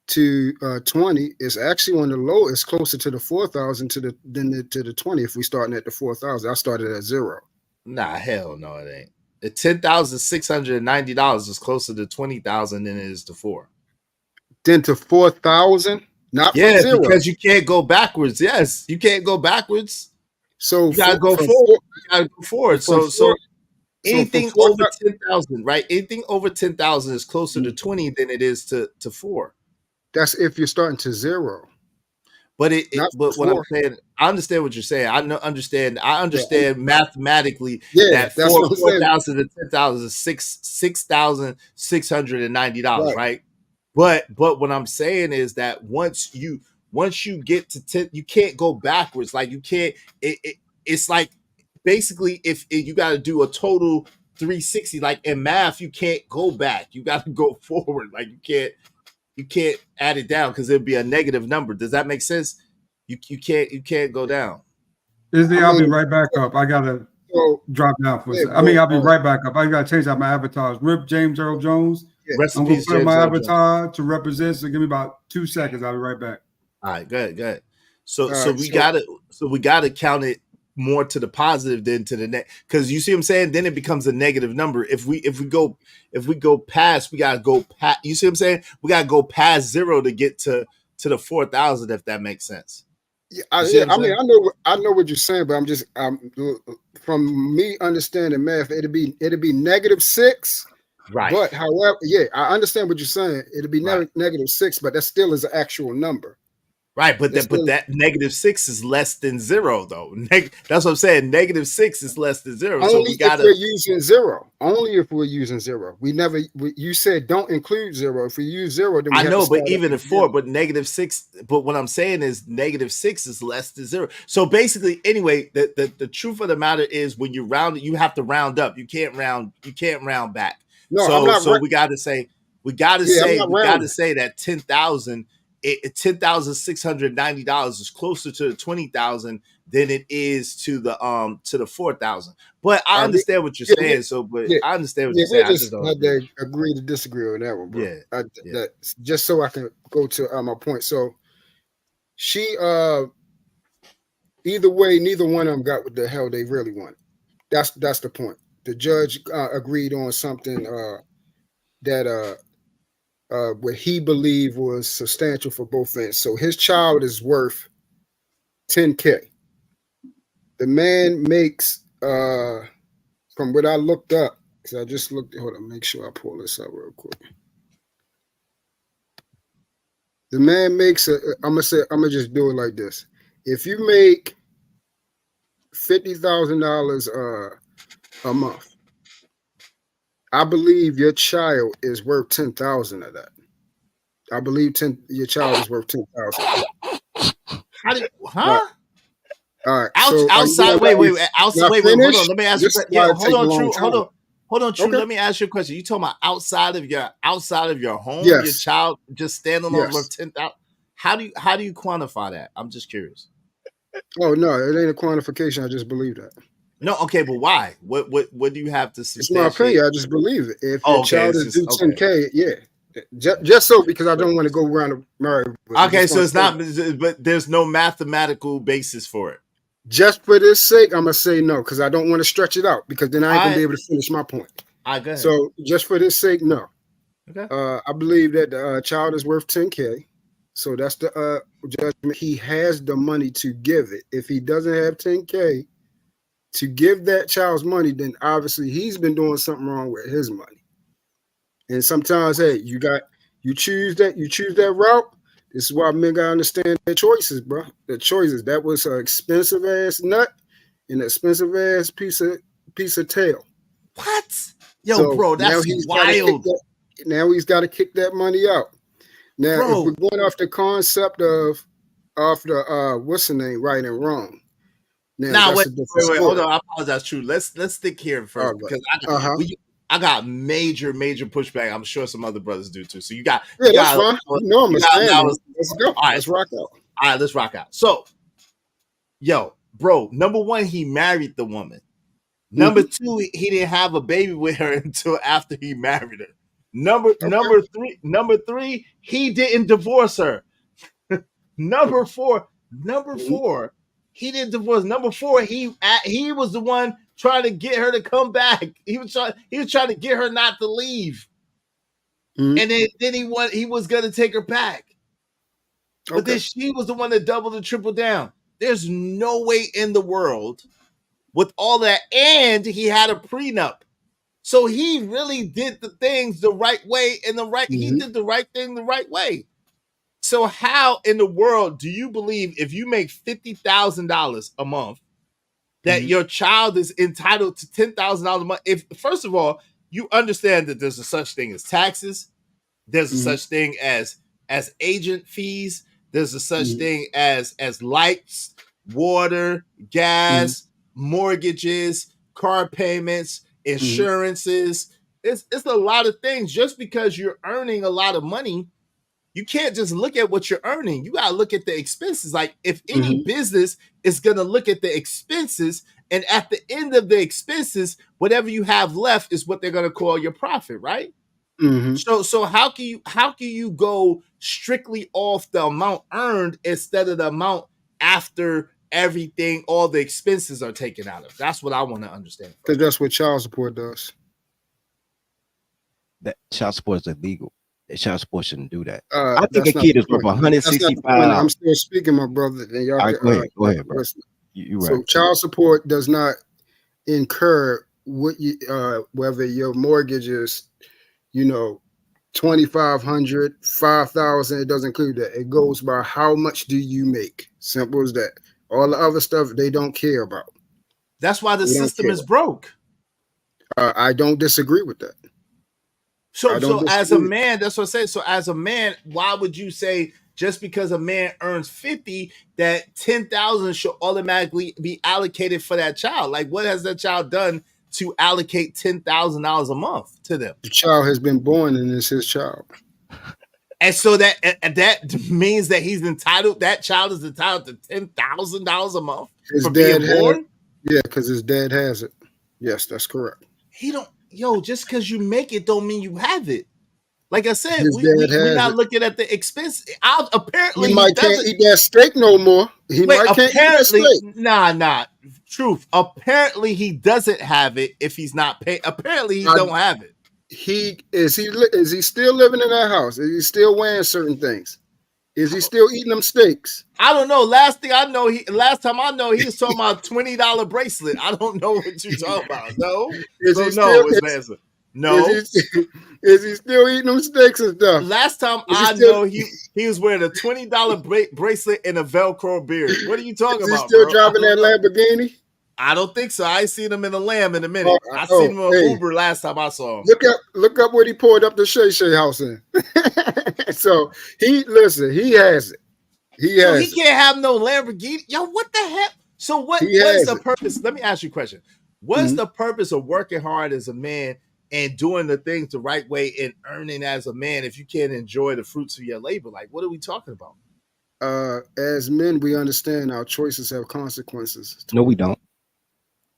to 20, it's actually on the low. It's closer to the 4,000 to the 20. If we starting at the 4,000, I started at 0. Nah, hell no, it ain't. The $10,690 is closer to 20,000 than it is to 4. Then to 4,000, not from 0. Because you can't go backwards. Yes, you can't go backwards. So you gotta go forward. You gotta go forward. So anything over 10,000, right? Anything over 10,000 is closer to 20 than it is to 4. That's if you're starting to 0. But but what I'm saying, I understand what you're saying. I understand mathematically that 4,000 to 10,000 is $6,690, right? But what I'm saying is that once you get to 10, you can't go backwards. Like, you can't. It's like, basically, if you got to do a total 360, like in math, you can't go back. You got to go forward. Like, you can't add it down because it'd be a negative number. Does that make sense? You can't go down. I'll be right back up. I gotta drop down for a second. I'll be right back up. I gotta change out my avatars. Rip James Earl Jones. I'm gonna put my avatar to represent. So give me about 2 seconds. I'll be right back. All right, good. So we gotta count it more to the positive than to the net, because you see what I'm saying, then it becomes a negative number. If we go past, we gotta go past. You see what I'm saying? We gotta go past 0 to get to the 4,000, if that makes sense. Yeah, You see what I'm I mean, saying? I know what you're saying, but I'm just from me understanding math, it'd be -6. Right. But however, yeah, I understand what you're saying. It'd be Right. -6, but that still is an actual number. Right, but That's still, that -6 is less than 0 though. That's what I'm saying. -6 is less than 0. So only we if gotta. we're using 0. Only if we're using 0. You said don't include 0. If we use 0, then we I have to know, but start even at at the 4, beginning. but -6. But what I'm saying is -6 is less than 0. So basically, anyway, the truth of the matter is when you round it, you have to round up. You can't round back. No, I'm So not. so we gotta say I'm not rounding. that 10,000. $10,690 is closer to the 20,000 than it is to the 4,000. But I understand what you're Yeah, saying. So, but yeah, I understand what yeah. you're saying. We'll I just just don't have agree. to agree to disagree on that one, bro. Yeah, yeah. That just so I can go to my point. So she, either way, neither one of them got what the hell they really wanted. That's the point. The judge agreed on something that what he believed was substantial for both ends. So his child is worth $10K. The man makes from what I looked up, because I just looked. Hold on, make sure I pull this up real quick. The man makes I'm gonna just do it like this. If you make $50,000 a month, I believe your child is worth 10,000 of that. I believe your child is worth 10,000. How do All huh? right. So are you Outside, gonna let me outside, not wait, hold on. finish? Let me ask you. This is Yeah, why it hold take a on, long true. time. True. Okay. Let me ask you a question. You talking about outside of your home, your Yes. child just standalone is worth Yes. 10,000. How do you quantify that? I'm just curious. Oh no, it ain't a quantification. I just believe that. No, okay, but why? What do you have to It's my substantiate? opinion. I just believe it. If your Oh, okay, child it's is just due okay. 10K, yeah. Just so because I don't want to go around and marry. I Okay, just so want to it's say not, but there's no mathematical basis for it. just for this sake, I'm gonna say no because I don't want to stretch it out because then I ain't gonna be I able to finish my point. go ahead. So just for this sake, no. Okay. I believe that the child is worth 10K. So that's the judgment. He has the money to give it. If he doesn't have 10K to give that child's money, then obviously he's been doing something wrong with his money. And sometimes, hey, you choose that route. This is why men gotta understand their choices, bro. The choices. That was an expensive ass nut and an expensive ass piece of tail. What? Yo, So bro, now that's he's got to kick wild. that. Now he's got to kick that money out. Now, if Bro, we're going off the concept of the what's the name, right and wrong, now now that's wait, a different hold story. on. I apologize, true. Let's stick here first because Uh-huh. I got major pushback. I'm sure some other brothers do too. So Yeah, that's fine. You know I'm you a got stand now. on. Let's go. All right, Let's rock out. all right, let's rock out. So, yo, bro, number one, he married the woman. Number two, he didn't have a baby with her until after he married her. Number three, he didn't divorce her. Number four, he didn't divorce. Number four, he was the one trying to get her to come back. He was trying to get her not to leave. And then he was gonna take her back. But then she was the one that doubled and tripled down. There's no way in the world with all that, and he had a prenup. So he really did the things the right way and he did the right thing the right way. So how in the world do you believe if you make $50,000 a month that your child is entitled to $10,000 a month? If first of all, you understand that there's a such thing as taxes, there's a such thing as agent fees, there's a such thing as lights, water, gas, mortgages, car payments, insurances. It's a lot of things. Just because you're earning a lot of money, you can't just look at what you're earning. You got to look at the expenses. Like if any business is going to look at the expenses, and at the end of the expenses, whatever you have left is what they're going to call your profit, right? So how can you go strictly off the amount earned instead of the amount after everything, all the expenses are taken out of? That's what I want to understand. Because that's what child support does. That child support is illegal. Child support shouldn't do that. I think a That's not kid the is worth point. That's not the point. I'm $165. still speaking, my brother. And y'all All right, can, go ahead, bro. listen. You're So right. child support does not incur what you whether your mortgage is, you know, 2,500, 5,000. It doesn't include that. It goes by how much do you make. Simple as that. All the other stuff they don't care about. That's why the They don't system care. is broke. I don't disagree with that. I don't So as a disagree. man, that's what I say. So as a man, why would you say just because a man earns 50 that 10,000 should automatically be allocated for that child? Like, what has that child done to allocate $10,000 a month to them? The child has been born and it's his child. And so that means that he's entitled. That child is entitled to $10,000 a month His for dad being had, born. yeah, because his dad has it. Yes, that's correct. He don't. Yo, just because you make it don't mean you have it. Like I said, His dad we're has not it. looking at the expense. Apparently, He might can't doesn't. eat that steak no more. He Wait, might can't eat that apparently, steak. nah. Truth. Apparently, he doesn't have it if he's not paid. Apparently, he don't have it. He is he still living in that house? Is he still wearing certain things? Is he still eating them steaks? I don't know. Last time I know, he was talking about $20 bracelet. I don't know what you're talking about. No, Is so he no still, was the answer. No. Is he still eating them steaks and stuff? Last time Is he I still- know, he was wearing a $20 bracelet and a Velcro beard. What are you talking Is he about, still bro? driving that Lamborghini? I don't think so. I seen him in a Lamb in a minute. I Oh, seen him on hey. Uber last time I saw him. Look up what he poured up the Shay Shay house in. So he has it. He So has he can't have no Lamborghini. Yo, what the heck? So what is the purpose? Let me ask you a question. What's the purpose of working hard as a man and doing the things the right way and earning as a man if you can't enjoy the fruits of your labor? Like, what are we talking about? As men, we understand our choices have consequences. No, we don't.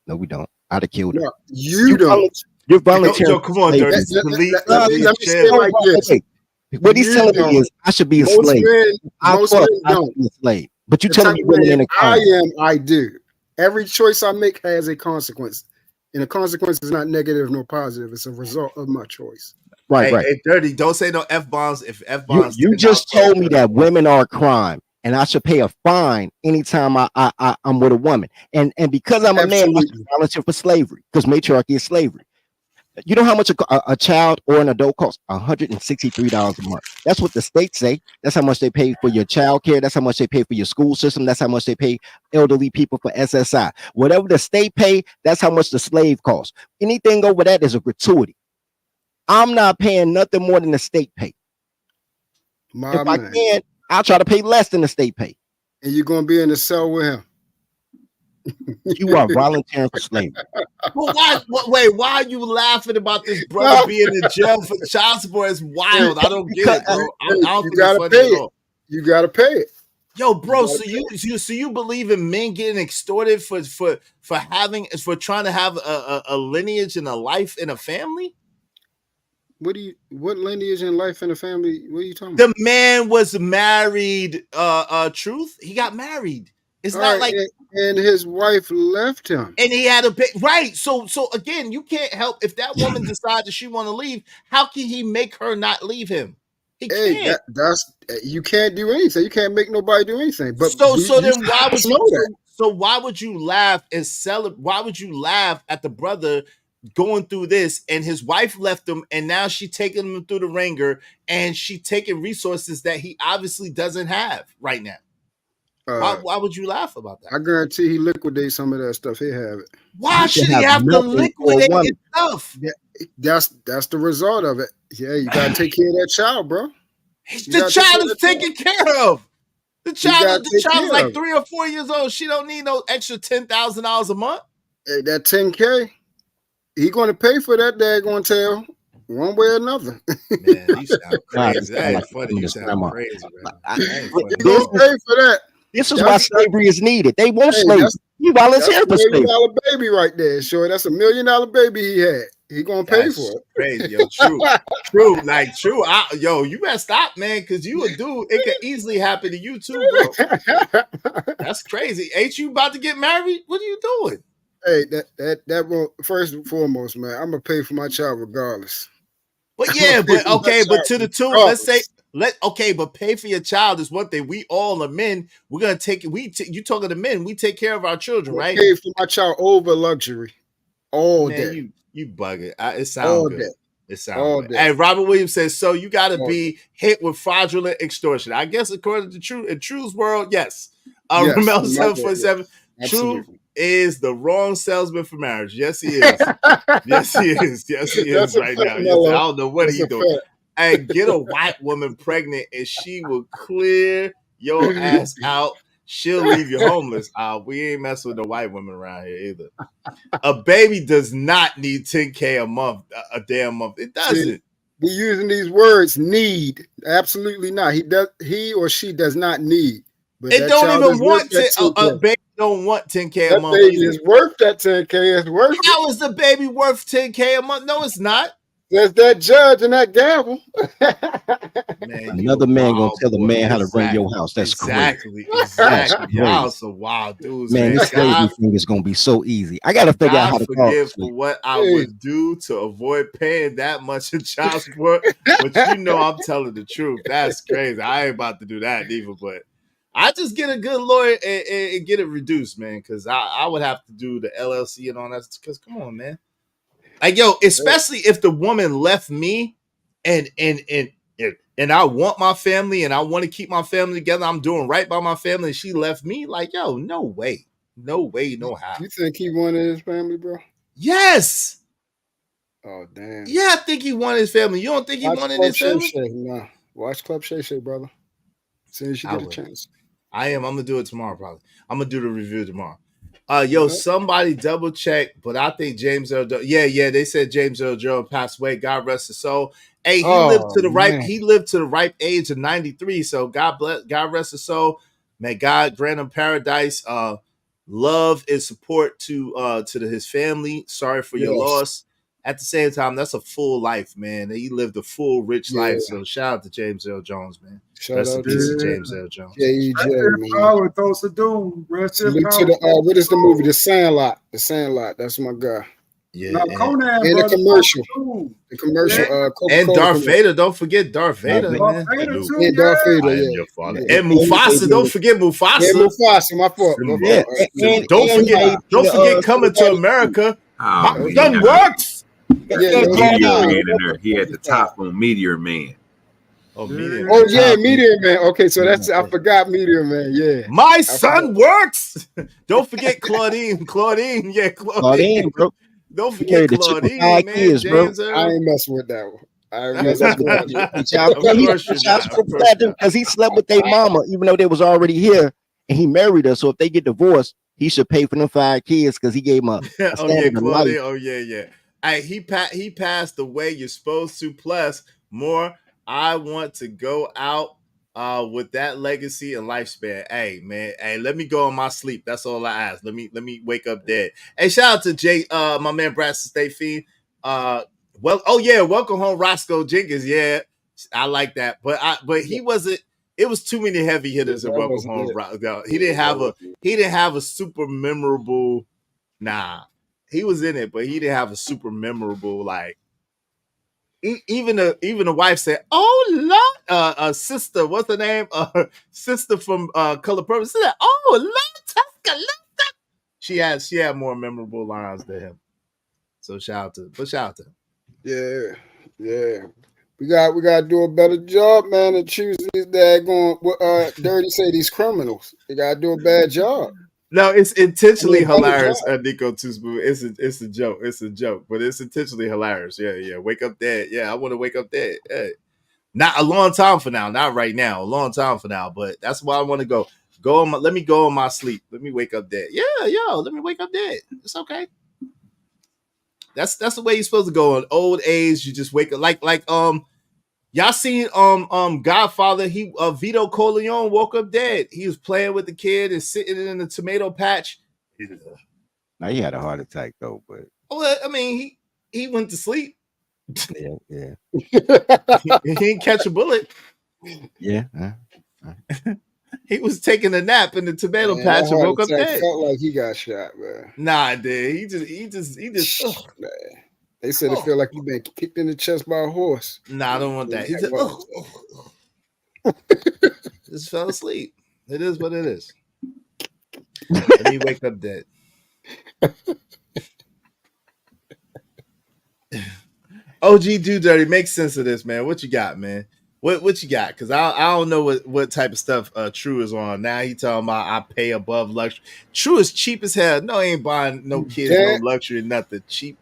No, we don't. I'd have killed her. No, you don't. You're volunteering. Yo, come on, slavery. Dirty. Let me say it like this. Okay. What he's telling me is I should be a slave. Most men I should don't. be a slave. But you The telling type me of women in man a crime. I do. Every choice I make has a consequence. And the consequence is not negative nor positive. It's a result of my choice. Right, Hey, right. hey, Dirty, don't say no F-bombs. If F-bombs, You just told me that women are a crime and I should pay a fine anytime I'm with a woman. And because I'm a man, I should volunteer for slavery because matriarchy is slavery. You know how much a child or an adult costs? $163 a month. That's what the states say. That's how much they pay for your child care. That's how much they pay for your school system. That's how much they pay elderly people for SSI. Whatever the state pay, that's how much the slave costs. Anything over that is a gratuity. I'm not paying nothing more than the state pay. If I can, I'll try to pay less than the state pay. And you're going to be in the cell with him. You are volunteering for slavery. Well, why are you laughing about this brother being in jail for child support? It's wild. I don't get it, bro. I don't think it's funny at all. You gotta pay it. Yo, bro. So you believe in men getting extorted for trying to have a lineage and a life and a family? What lineage in life and a family? What are you talking about? The man was married. Truth. He got married. It's not like and his wife left him, and he had to pay. Right. So again, you can't help if that woman decides that she want to leave. How can he make her not leave him? He can't. You can't do anything. You can't make nobody do anything. But why would you laugh and celebrate? Why would you laugh at the brother going through this and his wife left him and now she taking him through the ringer and she taking resources that he obviously doesn't have right now? Why would you laugh about that? I guarantee he liquidates some of that stuff. He have it. Why should he have to liquidate his stuff? That's the result of it. Yeah, you gotta take care of that child, bro. The child is taken care of. The child is like 3 or 4 years old. She don't need no extra $10,000 a month. Hey, that $10K, he going to pay for that. Daggone tail, one way or another. Man, you sound crazy. That ain't funny. You sound crazy, man. He gonna pay for that. This is why slavery is needed. They want slavery. You volunteer for slavery. $1 million baby right there. Sure, that's $1 million baby he had. He gonna pay for it. Crazy, yo. True. Yo, you better stop, man, because you a dude. It could easily happen to you too, bro. That's crazy. Ain't you about to get married? What are you doing? Hey, that won't. First and foremost, man, I'm gonna pay for my child regardless. But yeah, but okay, but to the tune, let's say but pay for your child is one thing. We all are men. We're gonna take it. You talking to men? We take care of our children, right? Pay for my child over luxury all Man, day. you bugging. It sounds All good. day. It sounds All good. day. Hey, Robert Williams says, so you got to All be hit with fraudulent extortion. I guess according to True, in True's world, yes. Yes, Ramel in my world, 747, yes. True Absolutely. is the wrong salesman for marriage. Yes, he is. Yes, he is. Yes, he That's is a right fact, now. Yes, Mello. I don't know what That's he's a doing. fact. Hey, get a white woman pregnant and she will clear your ass out. She'll leave you homeless. We ain't messing with the white women around here either. A baby does not need 10K a month, a damn month. It doesn't. See, we using these words need. Absolutely not. He or she does not need. But It that don't child even is want worth that 10K. a baby don't want 10K a That month. baby Either. is worth that 10K. It's worth it. How is the baby worth 10K a month? No, it's not. There's that judge and that gavel. Man, Another man gonna tell a boy. man how to run your house. That's exactly. crazy. Exactly. That's Y'all crazy. some wild dudes, Man, man. this slavery thing is gonna be so easy. I gotta figure out how to call forgive for what I would do to avoid paying that much in child support. But you know I'm telling the truth. That's crazy. I ain't about to do that either, but I just get a good lawyer and get it reduced, man. Cause I would have to do the LLC and all that. Cause come on, man. Like, yo, especially if the woman left me and I want my family and I want to keep my family together. I'm doing right by my family. And she left me. Like, yo, no way. No way, no how. You think he wanted his family, bro? Yes. Oh, damn. Yeah, I think he wanted his family. You don't think he wanted his family? Nah. Watch Club Shay Shay, brother. As soon as you get a chance. I am. I'm gonna do it tomorrow, probably. I'm gonna do the review tomorrow. Somebody double check, but I think James Earl. Yeah. They said James Earl Jones passed away. God rest his soul. Hey, he lived to the ripe. He lived to the ripe age of 93. So God bless. God rest his soul. May God grant him paradise. Love and support to his family. Sorry for your loss. At the same time, that's a full life, man. He lived a full, rich life. So shout out to James Earl Jones, man. Rest in peace to James Earl Jones. Power, Those of Doom. Rest in power. What is the movie? The Sandlot. The Sandlot. That's my guy. Yeah, now, Conan, and brother, the commercial. The commercial. And Darth Vader. Don't forget Darth Vader, man. Darth Vader, Your father. And Mufasa. Don't forget Mufasa. Yeah, Mufasa. My fault. Don't forget Coming to America. My gun works. Meteor Man in there. He had the top on Meteor Man. Oh, Meteor Man. Oh, yeah, Meteor Man. Okay, so that's I forgot Meteor Man. Yeah. My son works. Don't forget Claudine. Yeah, Claudine. Bro. Don't forget Claudine, man. Kids, bro. I ain't messing with that one. I ain't messing with that. Because he slept with their mama, even though they was already here, and he married her. So if they get divorced, he should pay for them 5 kids because he gave him a Claudine. Oh, yeah. He passed the way you're supposed to. Plus, more. I want to go out with that legacy and lifespan. Hey, man. Hey, let me go on my sleep. That's all I ask. Let me wake up dead. Hey, shout out to Jay, my man Braxton State Fiend. Welcome home, Roscoe Jenkins. Yeah, I like that. But he wasn't. It was too many heavy hitters in Welcome Home. He didn't have a super memorable. Nah. He was in it, but he didn't have a super memorable like. Even the wife said, "Oh Lord, sister, what's her name? Sister from Color Purple." Said, "Oh Lord, she had more memorable lines than him." So shout out to him. Yeah. We got to do a better job, man, and choose these daggone dirty say these criminals. They got to do a bad job. No, it's intentionally hilarious, Nico Two-Spoon. It's a joke. It's a joke, but it's intentionally hilarious. Yeah. Wake up dead. Yeah, I want to wake up dead. Hey. Not a long time for now. Not right now. A long time for now. But that's why I want to go. Let me go on my sleep. Let me wake up dead. Yeah, let me wake up dead. It's okay. That's the way you're supposed to go. In old age, you just wake up like y'all seen Godfather. Vito Corleone woke up dead. He was playing with the kid and sitting in the tomato patch. Now he had a heart attack though, but I mean he went to sleep. Yeah. He didn't catch a bullet. Yeah. He was taking a nap in the tomato patch and woke up dead. Felt like he got shot, man. Nah, dude. He just. Man. They said it feel like you've been kicked in the chest by a horse. Nah, I don't want that. He just, just fell asleep. It is what it is. Let me wake up dead. OG Do Dirty, make sense of this, man. What you got, man? What you got? Because I don't know what type of stuff True is on. Now he talking about I pay above luxury. True is cheap as hell. No, he ain't buying no kids no luxury, nothing. Cheap.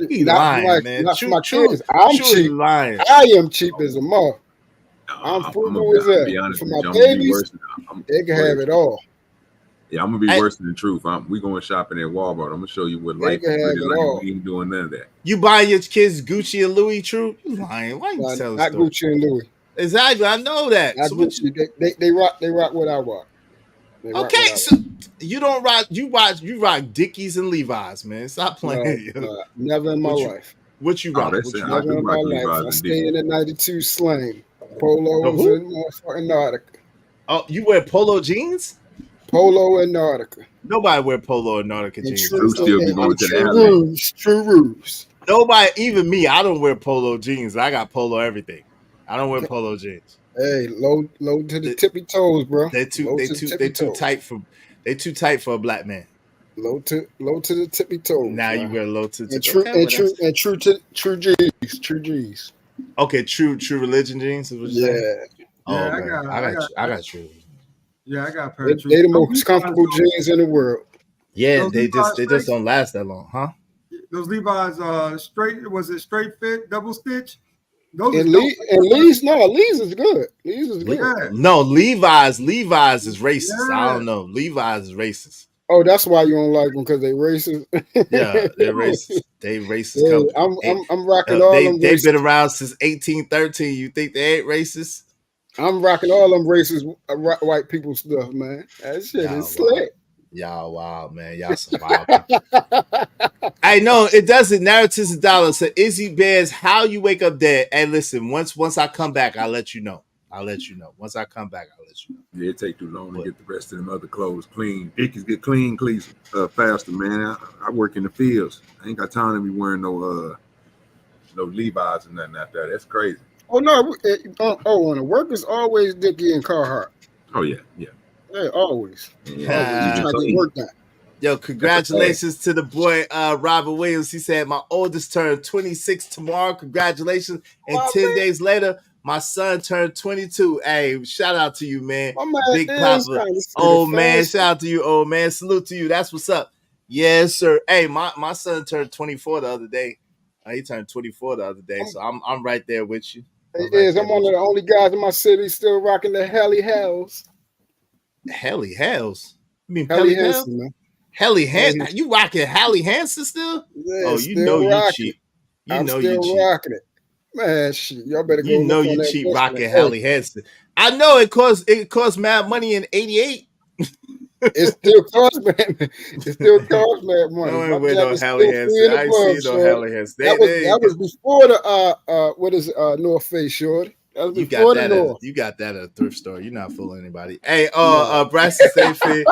He lying, man. Not True, my True, kids. I'm True cheap. lying. I am cheap as a mother. I'm frugal as be that. honest For with my you, I'm gonna be babies, worse they can have it all. Yeah, I'm gonna be worse than the truth. We going shopping at Walmart. I'm gonna show you what life is really like. We ain't doing none of that. You buying your kids Gucci and Louis? True, you lying. Why you telling Not story? Gucci and Louis. Exactly, I know that. Not So Gucci. They rock what I rock. Okay, so you don't rock. You rock Dickies and Levi's, man. Stop playing. No, never in my life. What you rock? What you rock? Never in my life. I stay in the '92 slang, polos and motherfucking Nautica. Oh, you wear polo jeans? Polo and Nautica. Nobody wear polo and Nautica jeans. True roofs. Nobody, even me. I don't wear polo jeans. I got polo everything. I don't wear polo jeans. Hey, low to the tippy toes, bro. They too tight for a black man. Low to the tippy toes. Now you wear low to the true G's. Okay, true religion jeans. Is what you're saying? Oh, Yeah, okay. I got true. Yeah, I got a pair of They the most comfortable jeans in the world. Yeah, Those they Levi's just don't last that long, huh? Those Levi's straight, was it straight fit, double stitch? Those And is Lee's is good. Lee's is good. Yeah. No, Levi's is racist. I don't know. Levi's is racist. Oh, that's why you don't like them, because they racist. Yeah, they're racist. They racist. Yeah, I'm rocking all them. They've been around since 1813. You think they ain't racist? I'm rocking all them racist white people stuff, man. That shit is slick. Y'all wild, man. Y'all some wild people. I know it doesn't. Narratives of dollars. So Izzy Bears, how you wake up dead? Hey, listen. Once I come back, I'll let you know. Once I come back, I'll let you know. Yeah, it take too long to get the rest of them other clothes clean. Dickies get clean, faster, man. I work in the fields. I ain't got time to be wearing no Levi's and nothing like that. That's crazy. Oh no! On the workers always Dickie and Carhartt. Oh yeah. Yeah, always. Yeah. You try to get work done. Yo, congratulations to the boy Robert Williams. He said my oldest turned 26 tomorrow. Congratulations! And 10 days later, my son turned 22. Hey, shout out to you, man. Big Papa, old man. Shout out to you, old man. Salute to you. That's what's up. Yes, sir. Hey, my son turned 24 the other day. He turned 24 the other day, so I'm right there with you. I'm one of the only guys in my city still rocking the Helly Hells. Helly Hells? You mean Helly Helly Hansen, man. Helly Hansen? You rocking Helly Hansen still? Yeah, oh, you know you cheap. I'm still rocking it. Man, shit, y'all better go. You know you cheap rocking Helly Hansen. I know it cost mad money in '88. It still costs, man. It still costs, man, money. No one with no Helly Hansen. I ain't seen no Helly Hansen. That was before the what is North Face, shorty. That was before the North. You got that at a thrift store. You're not fooling anybody. Hey, Braxton Sayfield.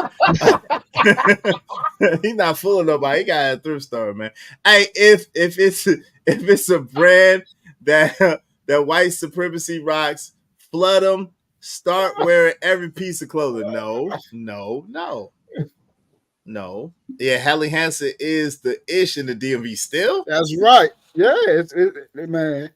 He's not fooling nobody. He got it at a thrift store, man. Hey, if it's a brand that white supremacy rocks, flood them. Start wearing every piece of clothing. No. Yeah, Helly Hansen is the ish in the DMV still. That's right. Yeah, man.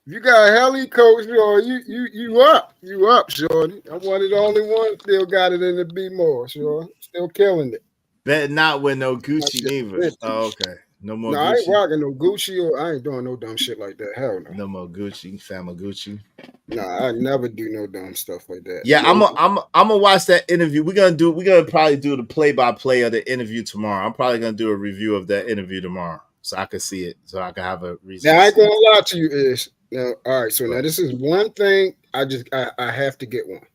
If you got a Helly coat, you up, shorty. I'm one of the only ones still got it in the B more, sure. Still killing it. Bet not with no Gucci neither. Oh, okay. No more Gucci. I ain't rocking no Gucci, or I ain't doing no dumb shit like that. Hell no. No more Gucci, family Gucci. Nah, I never do no dumb stuff like that. Yeah, I'm gonna watch that interview. We're gonna probably do the play-by-play of the interview tomorrow. I'm probably gonna do a review of that interview tomorrow, so I can see it, so I can have a reason. Now I ain't gonna lie to you, Ish. Now, all right. So now this is one thing I have to get one.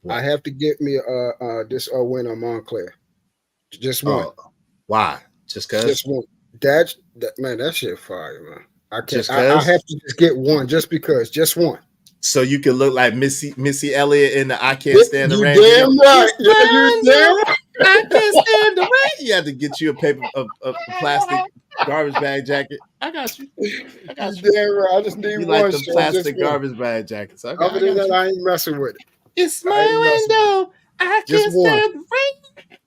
What? I have to get me this win on Montclair. Just one. Why? Just cause? Just one. That shit fire, man. I can't. I have to just get one, just because. Just one. So you can look like Missy Elliott in the I Can't Stand the Rain. You damn right. You damn right. I can't stand the rain. You have to get you a plastic garbage bag jacket. I got you. I got you. Damn right. I just need You one like the shirt, just plastic one. garbage bag jackets. Okay, Other than that, I ain't messing with it. It's I ain't messing with my window. I Just can't one. stand the rain.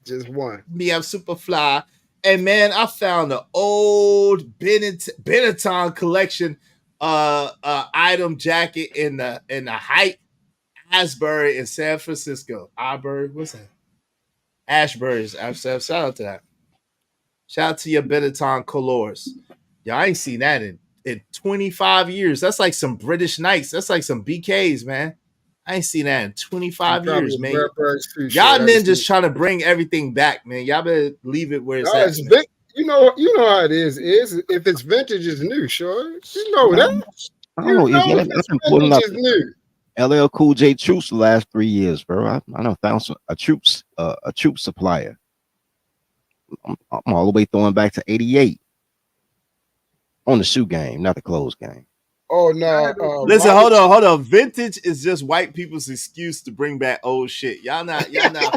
Just one. Me, I'm super fly. And man, I found the old Benetton collection item jacket in the Hype Asbury in San Francisco. Auburn, what's that? Ashbury's. Shout out to that. Shout out to your Benetton colors. Y'all ain't seen that in 25 years. That's like some British Knights. That's like some BKs, man. I ain't seen that in 25 years, man. Y'all ninjas trying to bring everything back, man. Y'all better leave it where it's No, at. it's you know how it is. If it's vintage, it's new, sure. You know that. I don't know. I've been pulling up Vintage is new. LL Cool J troops the last 3 years, bro. I done found a troop supplier. I'm all the way throwing back to 88 on the shoe game, not the clothes game. Oh no! Listen, hold on. Vintage is just white people's excuse to bring back old shit. Y'all not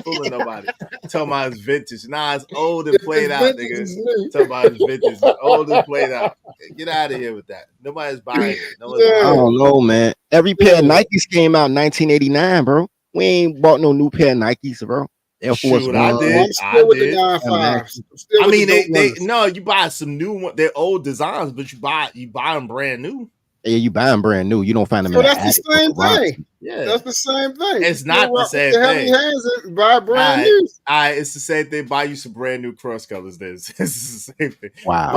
fooling nobody. Talking about it's vintage. Nah, it's old and played out, nigga. Talking about it's vintage. It's old and played out. Get out of here with that. Nobody's buying it. No one's buying I it. don't know, man. Every pair of Nikes came out in 1989, bro. We ain't bought no new pair of Nikes, bro. Air Force Shoot, One. I did. I'm still with the 9.5s. I mean, they no, you buy some new one. They're old designs, but you buy them brand new. Yeah, you buy them brand new. You don't find them So in that's the same thing. Yeah, that's the same thing. It's not the same thing. Buy brand new. It's the same thing. Buy you some brand new cross colors. Then it's the same thing. Wow.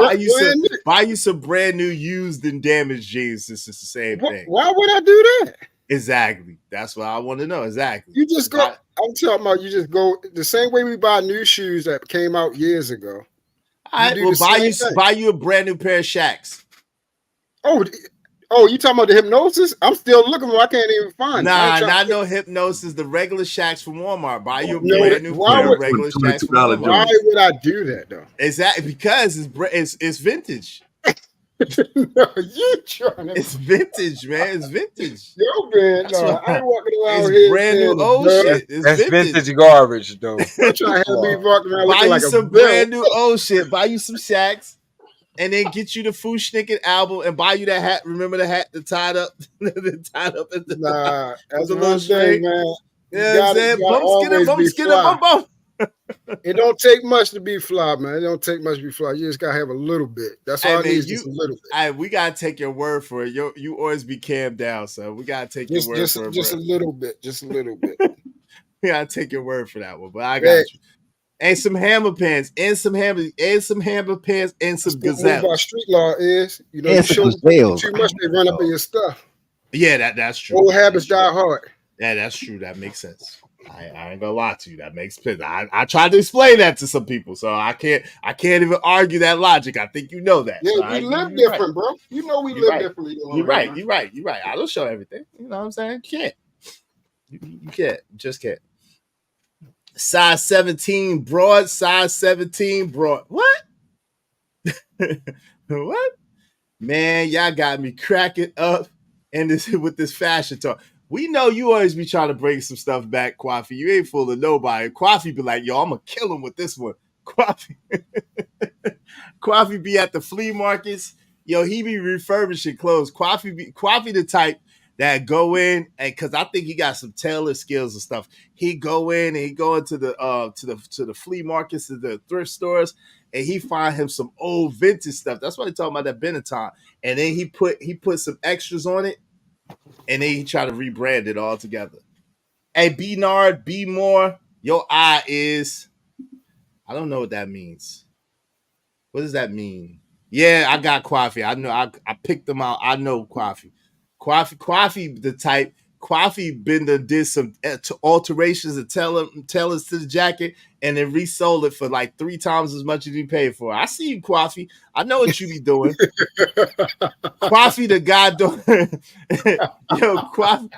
Buy you some brand new used and damaged jeans. It's just the same thing. Why would I do that? Exactly. That's what I want to know. Exactly. You just go. I'm talking about. You just go the same way we buy new shoes that came out years ago. All right. Well, buy you a brand new pair of Shaqs. Oh, you talking about the Hypnosis? I'm still looking, but I can't even find it. Nah, not no Hypnosis. The regular Shaqs from Walmart. Buy you a brand new pair of regular Shaqs from Walmart. Why would I do that though? Exactly, because it's vintage. No, you trying to? It's vintage, man. It's vintage. Yo, man, no, I ain't walking around it's here. Brand new old shit. It's That's vintage garbage, though. You're trying to have me walking around Buy looking you like some a bill. brand new old shit. Buy you some Shaqs, and then get you the Fushnicken album and buy you that hat. Remember the hat that tied up, at the Nah, that's a one little straight, thing, man. Yeah, you know what I'm saying? Bump. It don't take much to be fly, man. It don't take much to be fly. You just gotta have a little bit. That's all I need is just a little bit. We gotta take your word for it. You always be calmed down, so we gotta take your word for it. Just a little bit. Just a little bit. We gotta take your word for that one, but I got you. And some hammer pants, and some hammer pants, and some gazelles. About street law is, you know, And you some show gazelles. too much, they run up in your stuff. Yeah, that's true. Old habits die hard. Yeah, that's true. That makes sense. I ain't gonna lie to you. That makes sense. I tried to explain that to some people, so I can't even argue that logic. I think you know that. Yeah, so we live different, bro. You know we live differently. You're right. You're right. You're right. I don't show everything. You know what I'm saying? You can't. You can't. You just can't. Size 17 broad. Size 17 broad. What? What? Man, y'all got me cracking up with this fashion talk. We know you always be trying to bring some stuff back, Kwafi. You ain't fooling nobody. Kwafi be like, yo, I'm going to kill him with this one. Kwafi be at the flea markets. Yo, he be refurbishing clothes. Kwafi the type that go in, and because I think he got some tailor skills and stuff. He go in and he go into the flea markets, to the thrift stores, and he find him some old vintage stuff. That's why they talking about that Benetton. And then he put some extras on it. And then he try to rebrand it all together. Hey, Bernard, be more. Your eye is. I don't know what that means. What does that mean? Yeah, I got Kwafi. I know. I picked them out. I know Kwafi. Kwafi, the type. Kwafi did some alterations and tailors to the jacket, and then resold it for like 3 times as much as you paid for it. I see you, Kwafi. I know what you be doing. Kwafi, the guy doing. Yo, Kwafi.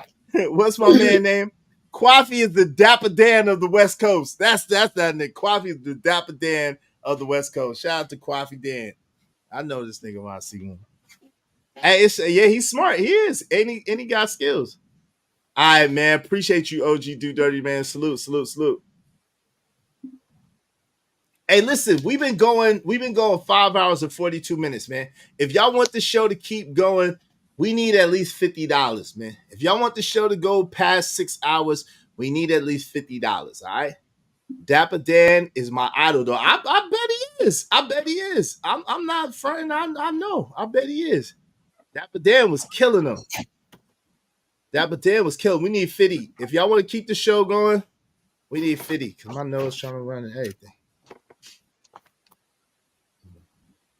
What's my man name? Kwafi is the Dapper Dan of the West Coast. That's that nigga. Kwafi is the Dapper Dan of the West Coast. Shout out to Kwafi Dan. I know this nigga when I see him. Hey, he's smart. He is. And he got skills. All right, man. Appreciate you, OG Do Dirty, man. Salute. Hey, listen, we've been going 5 hours and 42 minutes, man. If y'all want the show to keep going, we need at least $50, man. If y'all want the show to go past 6 hours, we need at least $50. All right. Dapper Dan is my idol, though. I bet he is. I bet he is. I'm not fronting. I know. I bet he is. Dapper Dan was killing him. Dapper Dan was killing. We need 50. If y'all want to keep the show going, we need 50 because my nose trying to run and everything.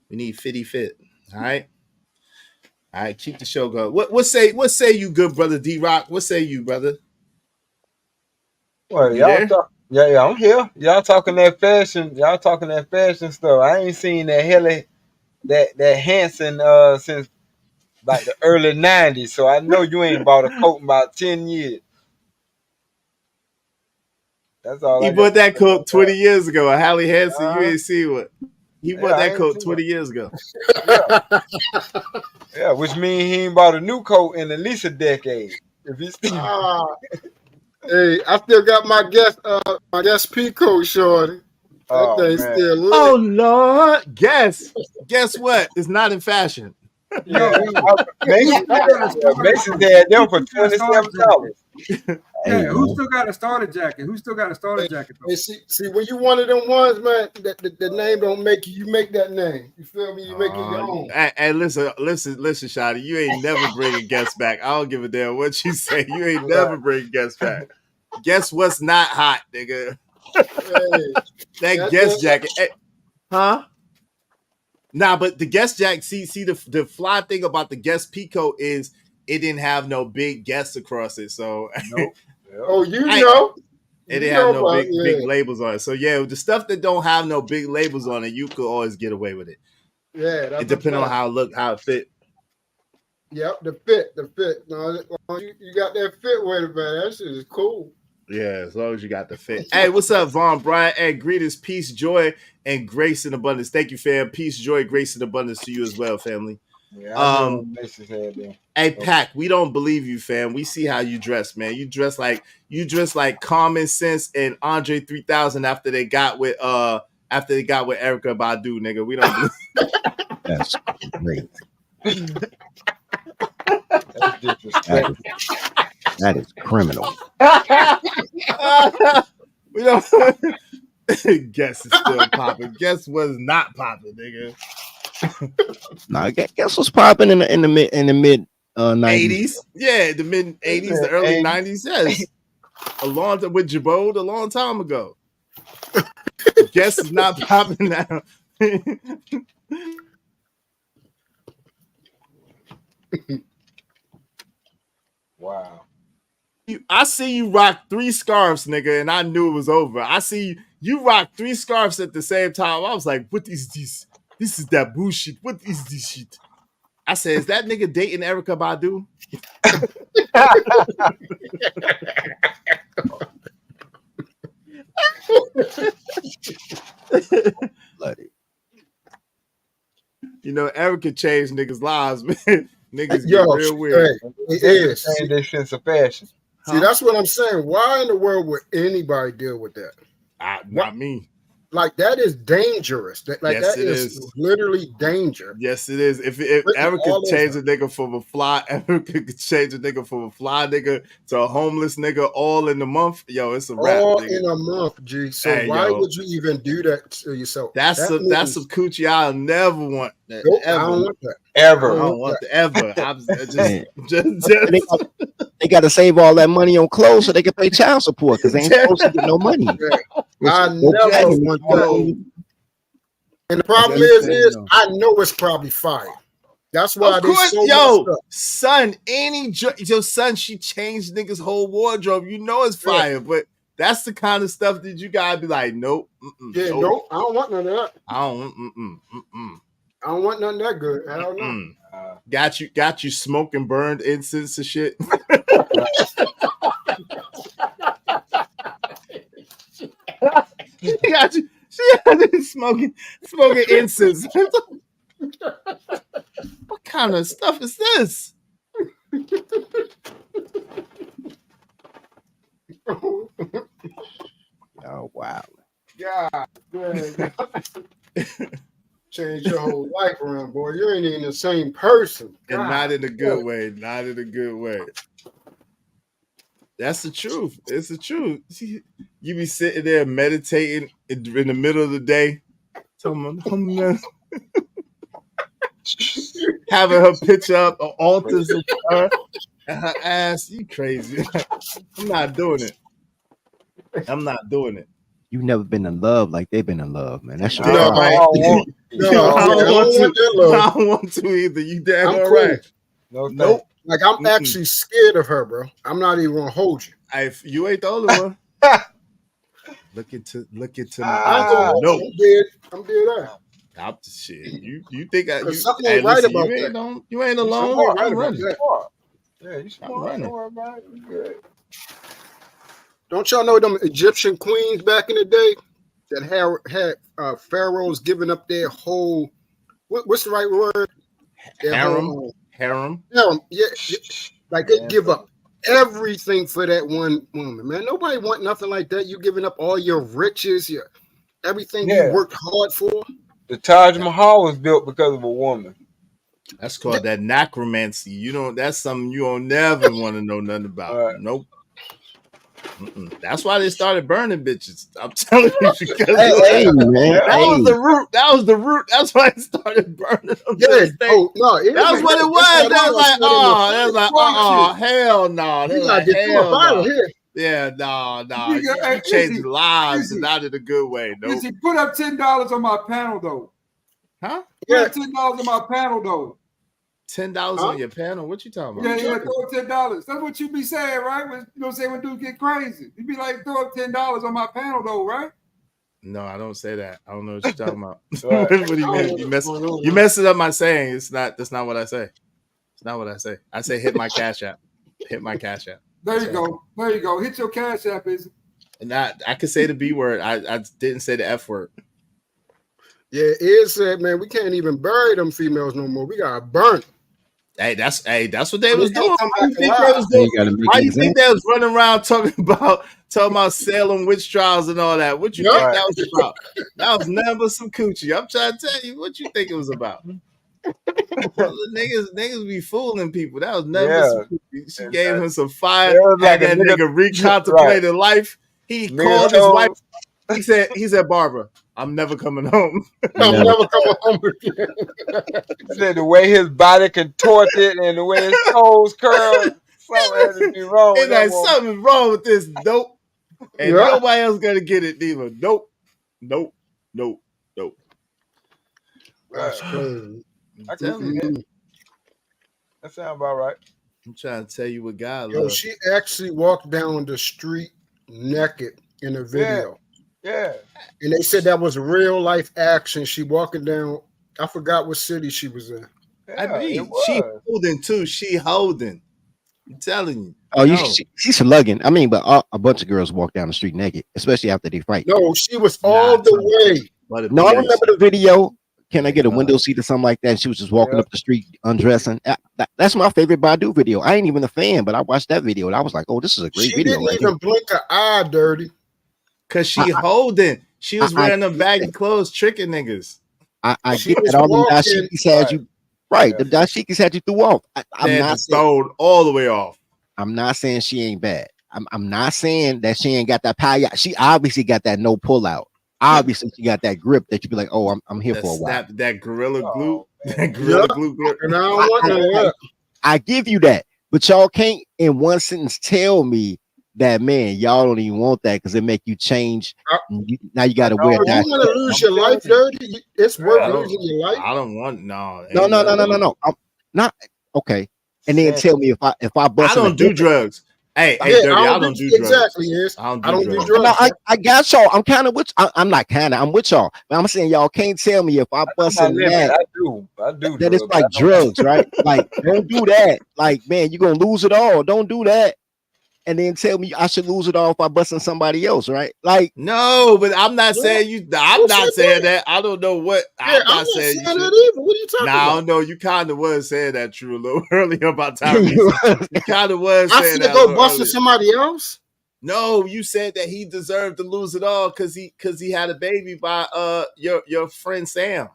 We need 50 fit. All right. All right, keep the show going. What say you, good brother D-Rock? What say you, brother? Well, You y'all there? talk. Yeah, I'm here. Y'all talking that fashion. Y'all talking that fashion stuff. I ain't seen that that Hanson since like the early '90s. So I know you ain't bought a coat in about 10 years. That's all He I got. bought that coat 20 years ago. Hallie Hansen, you ain't see what. He Yeah, bought I that ain't coat seen 20 it. years ago. Yeah, which means he ain't bought a new coat in at least a decade. If he's still Hey, I still got my guest Pico, shorty. That oh thing man. still lit. Oh Lord. Guess what? It's not in fashion. Yeah, Who Mason, still got a starter? Mason's had them for Who still got a starter $27. Yeah, who still got a starter jacket? Who still got a starter jacket? Hey, see, when you one of them ones, man, that the name don't make you make that name. You feel me? You make it your own. Hey, listen, Shotty. You ain't never bringing guests back. I don't give a damn what you say. You ain't never bringing guests back. Guess what's not hot, nigga? That guest jacket. Hey, huh? Nah, but the guest jacket, see the fly thing about the guest Pico is it didn't have no big guests across it. So nope. Oh, you know. It You didn't know have no about, big labels on it. So yeah, the stuff that don't have no big labels on it, you could always get away with it. Yeah, that's It depends on how it fit. Yep, the fit. No, you got that fit with it, man. That shit is cool. Yeah, as long as you got the fit. Hey, what's up, Vaughn Bryant? Hey, greetings, peace, joy, and grace and abundance. Thank you, fam. Peace, joy, grace, and abundance to you as well, family. Yeah, I know Mason's had them. Hey, Pac, we don't believe you, fam. We see how you dress, man. You dress like Common Sense and Andre 3000 after they got with Erykah Badu, nigga. We don't believe. That's great. That's disrespectful. That is criminal. We don't guess it's still popping. Guess what's not popping, nigga. Nah, guess what's popping in the mid 90s. Yeah, the mid 80s, the early 90s. Yes. A long time with Jabode a long time ago. Guess it's not popping now. Wow. I see you rock 3 scarves, nigga, and I knew it was over. I see you rock 3 scarves at the same time. I was like, what is this? This is that bullshit. What is this shit? I said, is that nigga dating Erykah Badu? You know, Erykah changed niggas' lives, man. Niggas get real weird. It is. Change their sense of fashion. See, that's what I'm saying. Why in the world would anybody deal with that? Not me. Like, that is dangerous. That Yes, that it is literally danger. Yes, it is. If Erykah changed a nigga from a fly, Erykah could change a nigga from a fly nigga to a homeless nigga all in a month. Yo, it's a wrap. All nigga. in a month, G. So Hey, why yo. would you even do that to yourself? That's some coochie I'll never want. Nope, ever. I don't want that. Ever. I don't want that ever. I'm just They got to save all that money on clothes so they can pay child support because they ain't supposed to get no money. I never want that. And the problem is I know it's probably fire. That's why of course, they so yo, son, your son, she changed niggas' whole wardrobe. You know it's fire, but that's the kind of stuff that you gotta be like, nope. Yeah, nope. I don't want none of that. I don't. I don't want nothing that good. I don't know. Got you smoking burned incense and shit. She got you smoking incense. What kind of stuff is this? Oh wow. God, man. Change your whole life around, boy. You ain't even the same person. And God. not in a good way. Not in a good way. That's the truth. It's the truth. You be sitting there meditating in the middle of the day, having her picture up on altars of her and her ass. You crazy. I'm not doing it. I'm not doing it. You've never been in love like they've been in love, man. That's your Damn problem. right. I don't want to either. You damn I'm all cool. right. No, Like I'm actually scared of her, bro. I'm not even gonna hold you. You ain't the only one. Look into I ain't gonna hold no. you. I'm dead. I'm the shit. You think something ain't right about you ain't that. you ain't alone. Something ain't right I'm about running. that. Yeah, you smart. I'm running. Don't worry about it. You good. Don't y'all know them Egyptian queens back in the day that had pharaohs giving up their whole what's the right word? Their Harem. whole Harem. yeah. Like they give up everything for that one woman, man. Nobody want nothing like that. You giving up all your riches, your everything you worked hard for. The Taj Mahal was built because of a woman. That's called that necromancy. You don't. That's something you don't never want to know nothing about. Nope. That's why they started burning bitches. I'm telling you, because Hey, man. that was the root. That was the root. That's why they started burning them. Yeah. Oh no, that was what it was. That was like, hell no. They You was gotta like, get through a hell viral no. here. Yeah, no. You You got- changing Izzy, lives Izzy. and not in a good way. Nope. Izzy, put up $10 on my panel though. Huh? Put up $10 on my panel though. $10 on your panel? What you talking about? Yeah, throw up $10. That's what you be saying, right? When, when dudes get crazy. You be like, throw up $10 on my panel though, right? No, I don't say that. I don't know what you're talking about. Right. What do you mean? You messing up my saying. That's not what I say. It's not what I say. I say hit my cash app. Hit my cash app. There you go. There you go. Hit your cash app, Izzy. And I could say the B word. I didn't say the F word. Yeah, Ed said, man, we can't even bury them females no more. We gotta burn. Hey, that's what they was doing. Come Why back you think they alive. was doing? You gotta make Why an you think they was running around talking about Salem witch trials and all that? What you think that was about? That was nothing but some coochie. I'm trying to tell you what you think it was about. niggas be fooling people. That was nothing but some coochie. She gave him some fire. Like Had that nigga recontemplated life. He called his wife. He said, Barbara, I'm never coming home. I'm never coming home again. Said the way his body contorted and the way his toes curled, something had to be wrong with that woman. Something's wrong with this. Nope. And nobody else gonna get it neither. Nope. That's crazy. I can see that. That sounds about right. I'm trying to tell you what God Yo, loves. she actually walked down the street naked in a video. Yeah. And they said that was real life action. She walking down, I forgot what city she was in. I mean, she holding too. She holding. I'm telling you. Oh, she's slugging. I mean, but a bunch of girls walk down the street naked, especially after they fight. No, she was all the way. No, I remember the video. Can I get a window seat or something like that? She was just walking up the street undressing. That's my favorite Badu video. I ain't even a fan, but I watched that video and I was like, "Oh, this is a great She video." didn't even blink her eye, dirty. Cause she holding. She was wearing them baggy clothes, tricking niggas. I get that all the dashikis had you right. The dashikis had you threw off. I'm not saying all the way off. I'm not saying she ain't bad. I'm not saying that she ain't got that power. She obviously got that no pull out. Obviously, she got that grip that you be like, "Oh, I'm here for a while." That gorilla glue. That gorilla glue grip. And I don't want none of that. I give you that, but y'all can't in one sentence tell me that, man, y'all don't even want that because it make you change. Now you got to wear that. You want to lose your life, dirty? It's worth losing your life. I don't want no. No. I'm not okay. And then tell me if I bust. I don't do drugs. Hey, dirty. I don't do drugs. Exactly. Yes. I don't do drugs. No, I got y'all. I'm kind of with. I'm not kind of. I'm with y'all. But I'm saying y'all can't tell me if I bust in that. I do. That it's like drugs, right? Like, don't do that. Like, man, you're gonna lose it all. Don't do that. And then tell me I should lose it all if I bust in somebody else, right? Like, no, but I'm not saying you. I'm not saying that. I don't know what. I'm not saying that either. What are you talking about? I don't know. You kind of was saying that true a little earlier about Tyrese. You kind of was saying I that. go busting somebody else. No, you said that he deserved to lose it all because he had a baby by your friend Sam.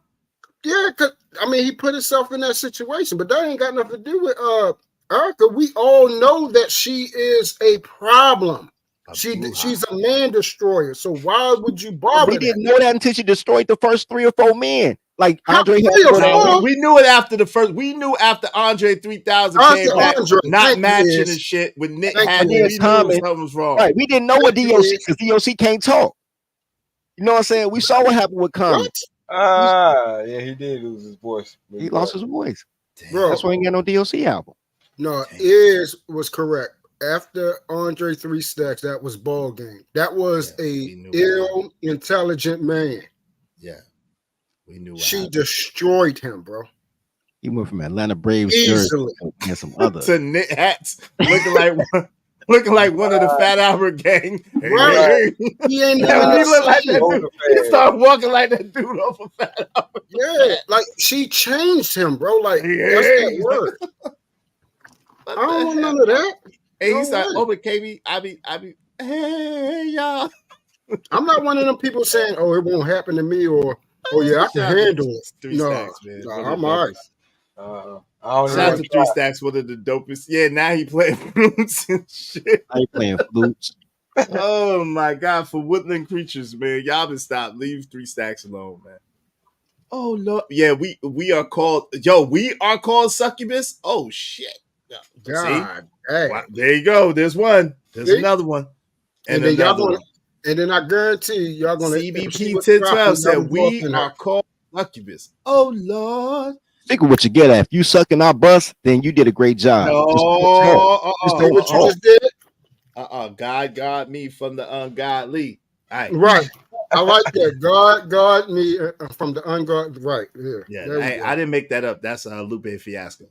Yeah, cause I mean he put himself in that situation, but that ain't got nothing to do with Erica. We all know that she is a problem. She's a man destroyer. So why would you bother? We didn't know that until she destroyed the first 3 or 4 men. Like Andre, we knew it after the first. We knew after Andre 3000 came back, not matching and shit. When Nick had, we knew something was wrong. Right, we didn't know what DOC because DOC can't talk. You know what I'm saying? We saw what happened with Common. Yeah, he did lose his voice. He lost his voice. Bro. That's why he ain't got no DOC album. No, was correct. After Andre 3 Stacks, that was ball game. That was a intelligent man. Yeah. We knew she destroyed him, bro. He went from Atlanta Braves easily and some other to knit hats, looking like one of the Fat Albert gang. Right. He ain't even he looked like that dude. He started walking like that dude off of Fat Albert. Yeah, like she changed him, bro. Like that's that word. I don't want none of that. Hey, he started over KB. I be, hey y'all. I'm not one of them people saying, "Oh, it won't happen to me," or "Oh yeah, I can handle it." Three Stacks, man. I'm all right. Shout out to 3 Stacks, one of the dopest. Yeah, now he playing flutes and shit. I ain't playing flutes. Oh my god, for Woodland Creatures, man. Y'all been stopped. Leave 3 Stacks alone, man. Oh Lord. Yeah, we are called we are called succubus. Oh shit. God, wow, there you go. There's one. There's another one. And then y'all gonna, and then I guarantee y'all gonna CBP 1012 said we are called succubus. Oh Lord. Think of what you get at. If you sucking our bus, then you did a great job. God got me from the ungodly. Right. I like that. God me from the ungodly. Right. Yeah. I didn't make that up. That's Lupe Fiasco.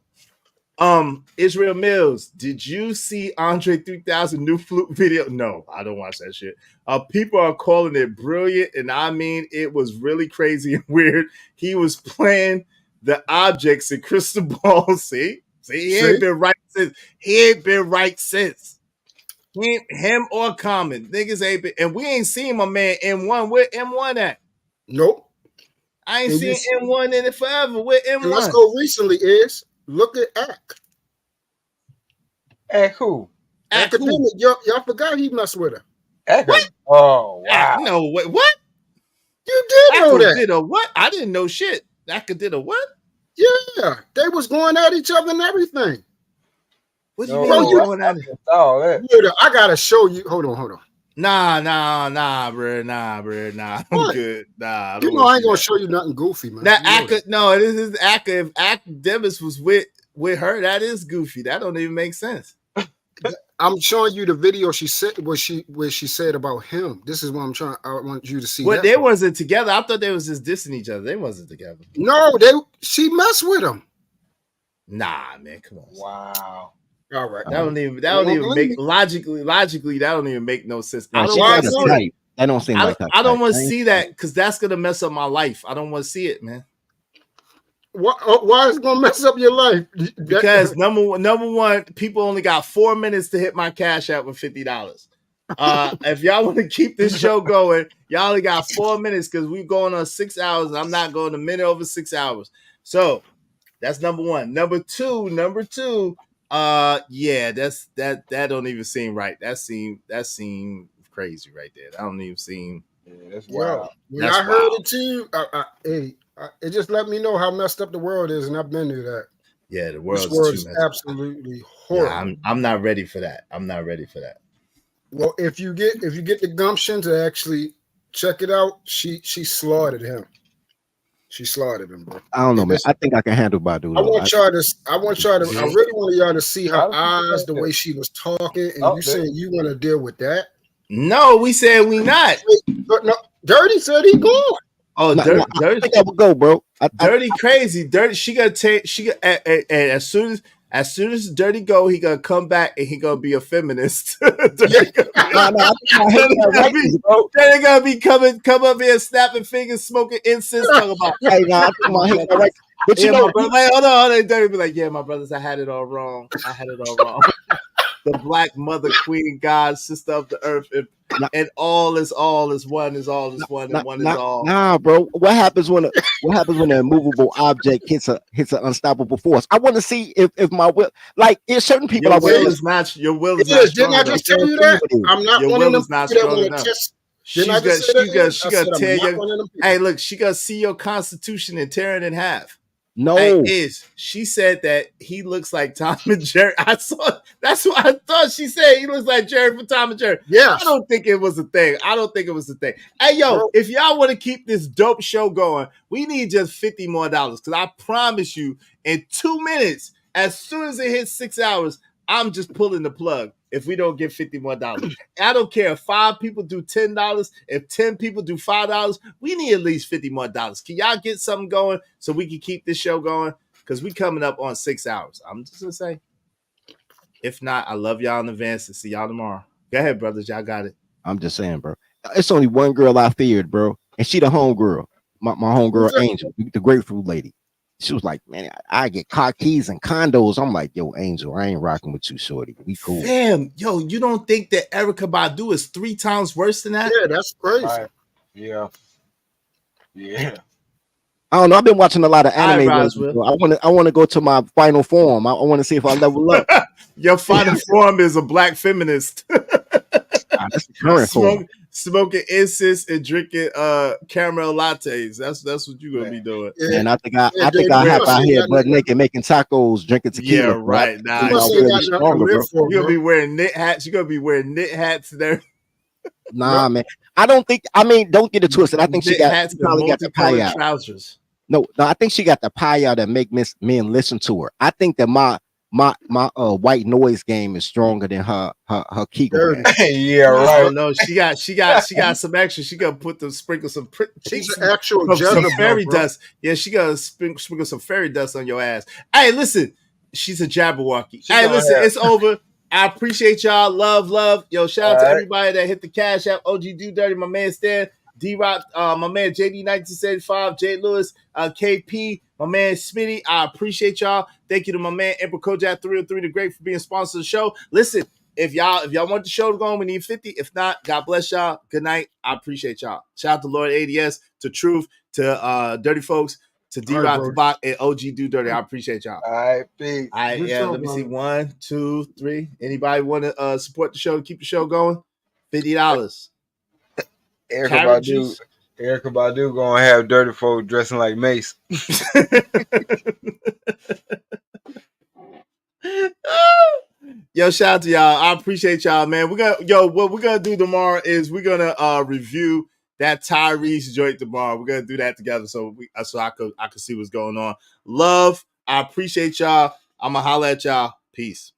Israel Mills, did you see Andre 3000 new flute video? No, I don't watch that shit. People are calling it brilliant, and I mean it was really crazy and weird. He was playing the objects in crystal ball. See, he ain't been right since. He ain't been right since. Him or Common niggas ain't been, and we ain't seen my man M1. Where M1 at? Nope. I ain't seen M1 in it forever. Where M1? Let's go. Recently is look at Ack. Ack who? Academic. Y'all forgot he messed with her. What? Oh wow. No, what? You did know that? Did a what? I didn't know shit. Akka did a what? Yeah, they was going at each other and everything. What do you mean going at it? Oh, I gotta show you. Hold on. Nah, bro. Nah, I'm good. Nah, you know I ain't gonna show you nothing goofy, man. That Akka, no, this is Akka. If Academics was with her, that is goofy. That don't even make sense. I'm showing you the video she said where she said about him. This is what I want you to see. Well, they wasn't together. I thought they was just dissing each other. They wasn't together. No, she messed with him. Nah, man, come on. Wow. All right. That don't even make logically. That don't even make no sense. I don't seem like that. I don't want to see that because that's gonna mess up my life. I don't want to see it, man. Why is it gonna mess up your life? Because number one, people only got 4 minutes to hit my cash app with $50. If y'all want to keep this show going, y'all only got 4 minutes because we're going on 6 hours, and I'm not going a minute over 6 hours. So that's number one. Number two, that don't even seem right. That seemed crazy right there. That don't even seem. Yeah, that's wild. When I heard it too, it just let me know how messed up the world is, and I've been through that. Yeah, the world is absolutely horrible. Yeah, I'm not ready for that. Well, if you get the gumption to actually check it out, she slaughtered him. She slaughtered him, bro. I don't know, man. I think I can handle Badu. I want y'all to. I really want y'all to see her eyes, the way she was talking, and you saying you want to deal with that. No, we said we not. But no, Dirty said he going. Oh, Dirty. I think I would go, bro. Dirty crazy. Dirty. She gonna take. And as soon as Dirty go, he gonna come back and he gonna be a feminist. Then they gonna be come up here snapping fingers, smoking incense, talking about. But you know, hold on. Dirty be like, yeah, my brothers, I had it all wrong. the black mother, queen, God, sister of the earth, and all is one, is all is one, and one is all. Nah, bro. What happens when an immovable object hits an unstoppable force? I want to see if my will, like, there's certain people. Your will is not strong Didn't I enough. just tell you that? I'm not Your one of will them is not people that strong want to enough. test. She's Didn't I just say that? she I gonna said I'm tear not your. one of them people. Hey, look, she gonna see your constitution and tear it in half. No, hey, she said that he looks like Tom and Jerry. I saw. That's what I thought she said. He looks like Jerry from Tom and Jerry. Yeah, I don't think it was a thing. Hey, yo, bro, if y'all want to keep this dope show going, we need just $50 more because I promise you, in 2 minutes, as soon as it hits 6 hours, I'm just pulling the plug. If we don't get $50 more, I don't care if 5 people do $10. If 10 people do $5, we need at least $50 more. Can y'all get something going so we can keep this show going? Because we coming up on 6 hours. I'm just gonna say. If not, I love y'all in advance and see y'all tomorrow. Go ahead, brothers. Y'all got it. I'm just saying, bro. It's only one girl I feared, bro, and she the home girl. My home girl, Angel, the grapefruit lady. She was like, man, I get car keys and condos. I'm like, yo, Angel, I ain't rocking with you, shorty. We cool. Damn, yo, you don't think that Erykah Badu is 3 times worse than that? Yeah, that's crazy. Right. Yeah. I don't know. I've been watching a lot of anime. Right, so I want to go to my final form. I want to see if I level up. Your final form is a black feminist. That's the current form. Smoking incense and drinking caramel lattes. That's what you're gonna be doing. Yeah. And I think I have out here butt naked making tacos, drinking tequila. Yeah, right. Nah, you're gonna be wearing knit hats. You're gonna be wearing knit hats there. Nah, man. I don't think. I mean, don't get it twisted. I think she probably got the pie out. Trousers. No, I think she got the pie out that make men listen to her. I think that my white noise game is stronger than her Kegel. Yeah, right. No, she got some extra. She gonna sprinkle some fairy dust. Yeah, she gonna sprinkle some fairy dust on your ass. Hey, listen, she's a Jabberwocky. Hey, listen, it's over. I appreciate y'all. Love. Yo, shout out to everybody that hit the cash app. OG Do Dirty, my man Stan, D-Rock, my man JD 1975, Jay Lewis, KP, my man Smitty. I appreciate y'all. Thank you to my man Emperor Kojak 303 the Great for being sponsor of the show. Listen, if y'all want the show to go on, we need 50. If not, God bless y'all. Good night. I appreciate y'all. Shout out to Lord ADS, to Truth, to Dirty Folks, to D-Rock, to Bach, and OG Do Dirty. I appreciate y'all. All right, peace. All right, yeah, let me see. 1, 2, 3. Anybody want to support the show to keep the show going? $50. Erykah Badu gonna have dirty folk dressing like Mace. Yo, shout out to y'all. I appreciate y'all, man. What we're gonna do tomorrow is we're gonna review that Tyrese joint tomorrow. We're gonna do that together so I could see what's going on. Love, I appreciate y'all. I'm gonna holler at y'all. Peace.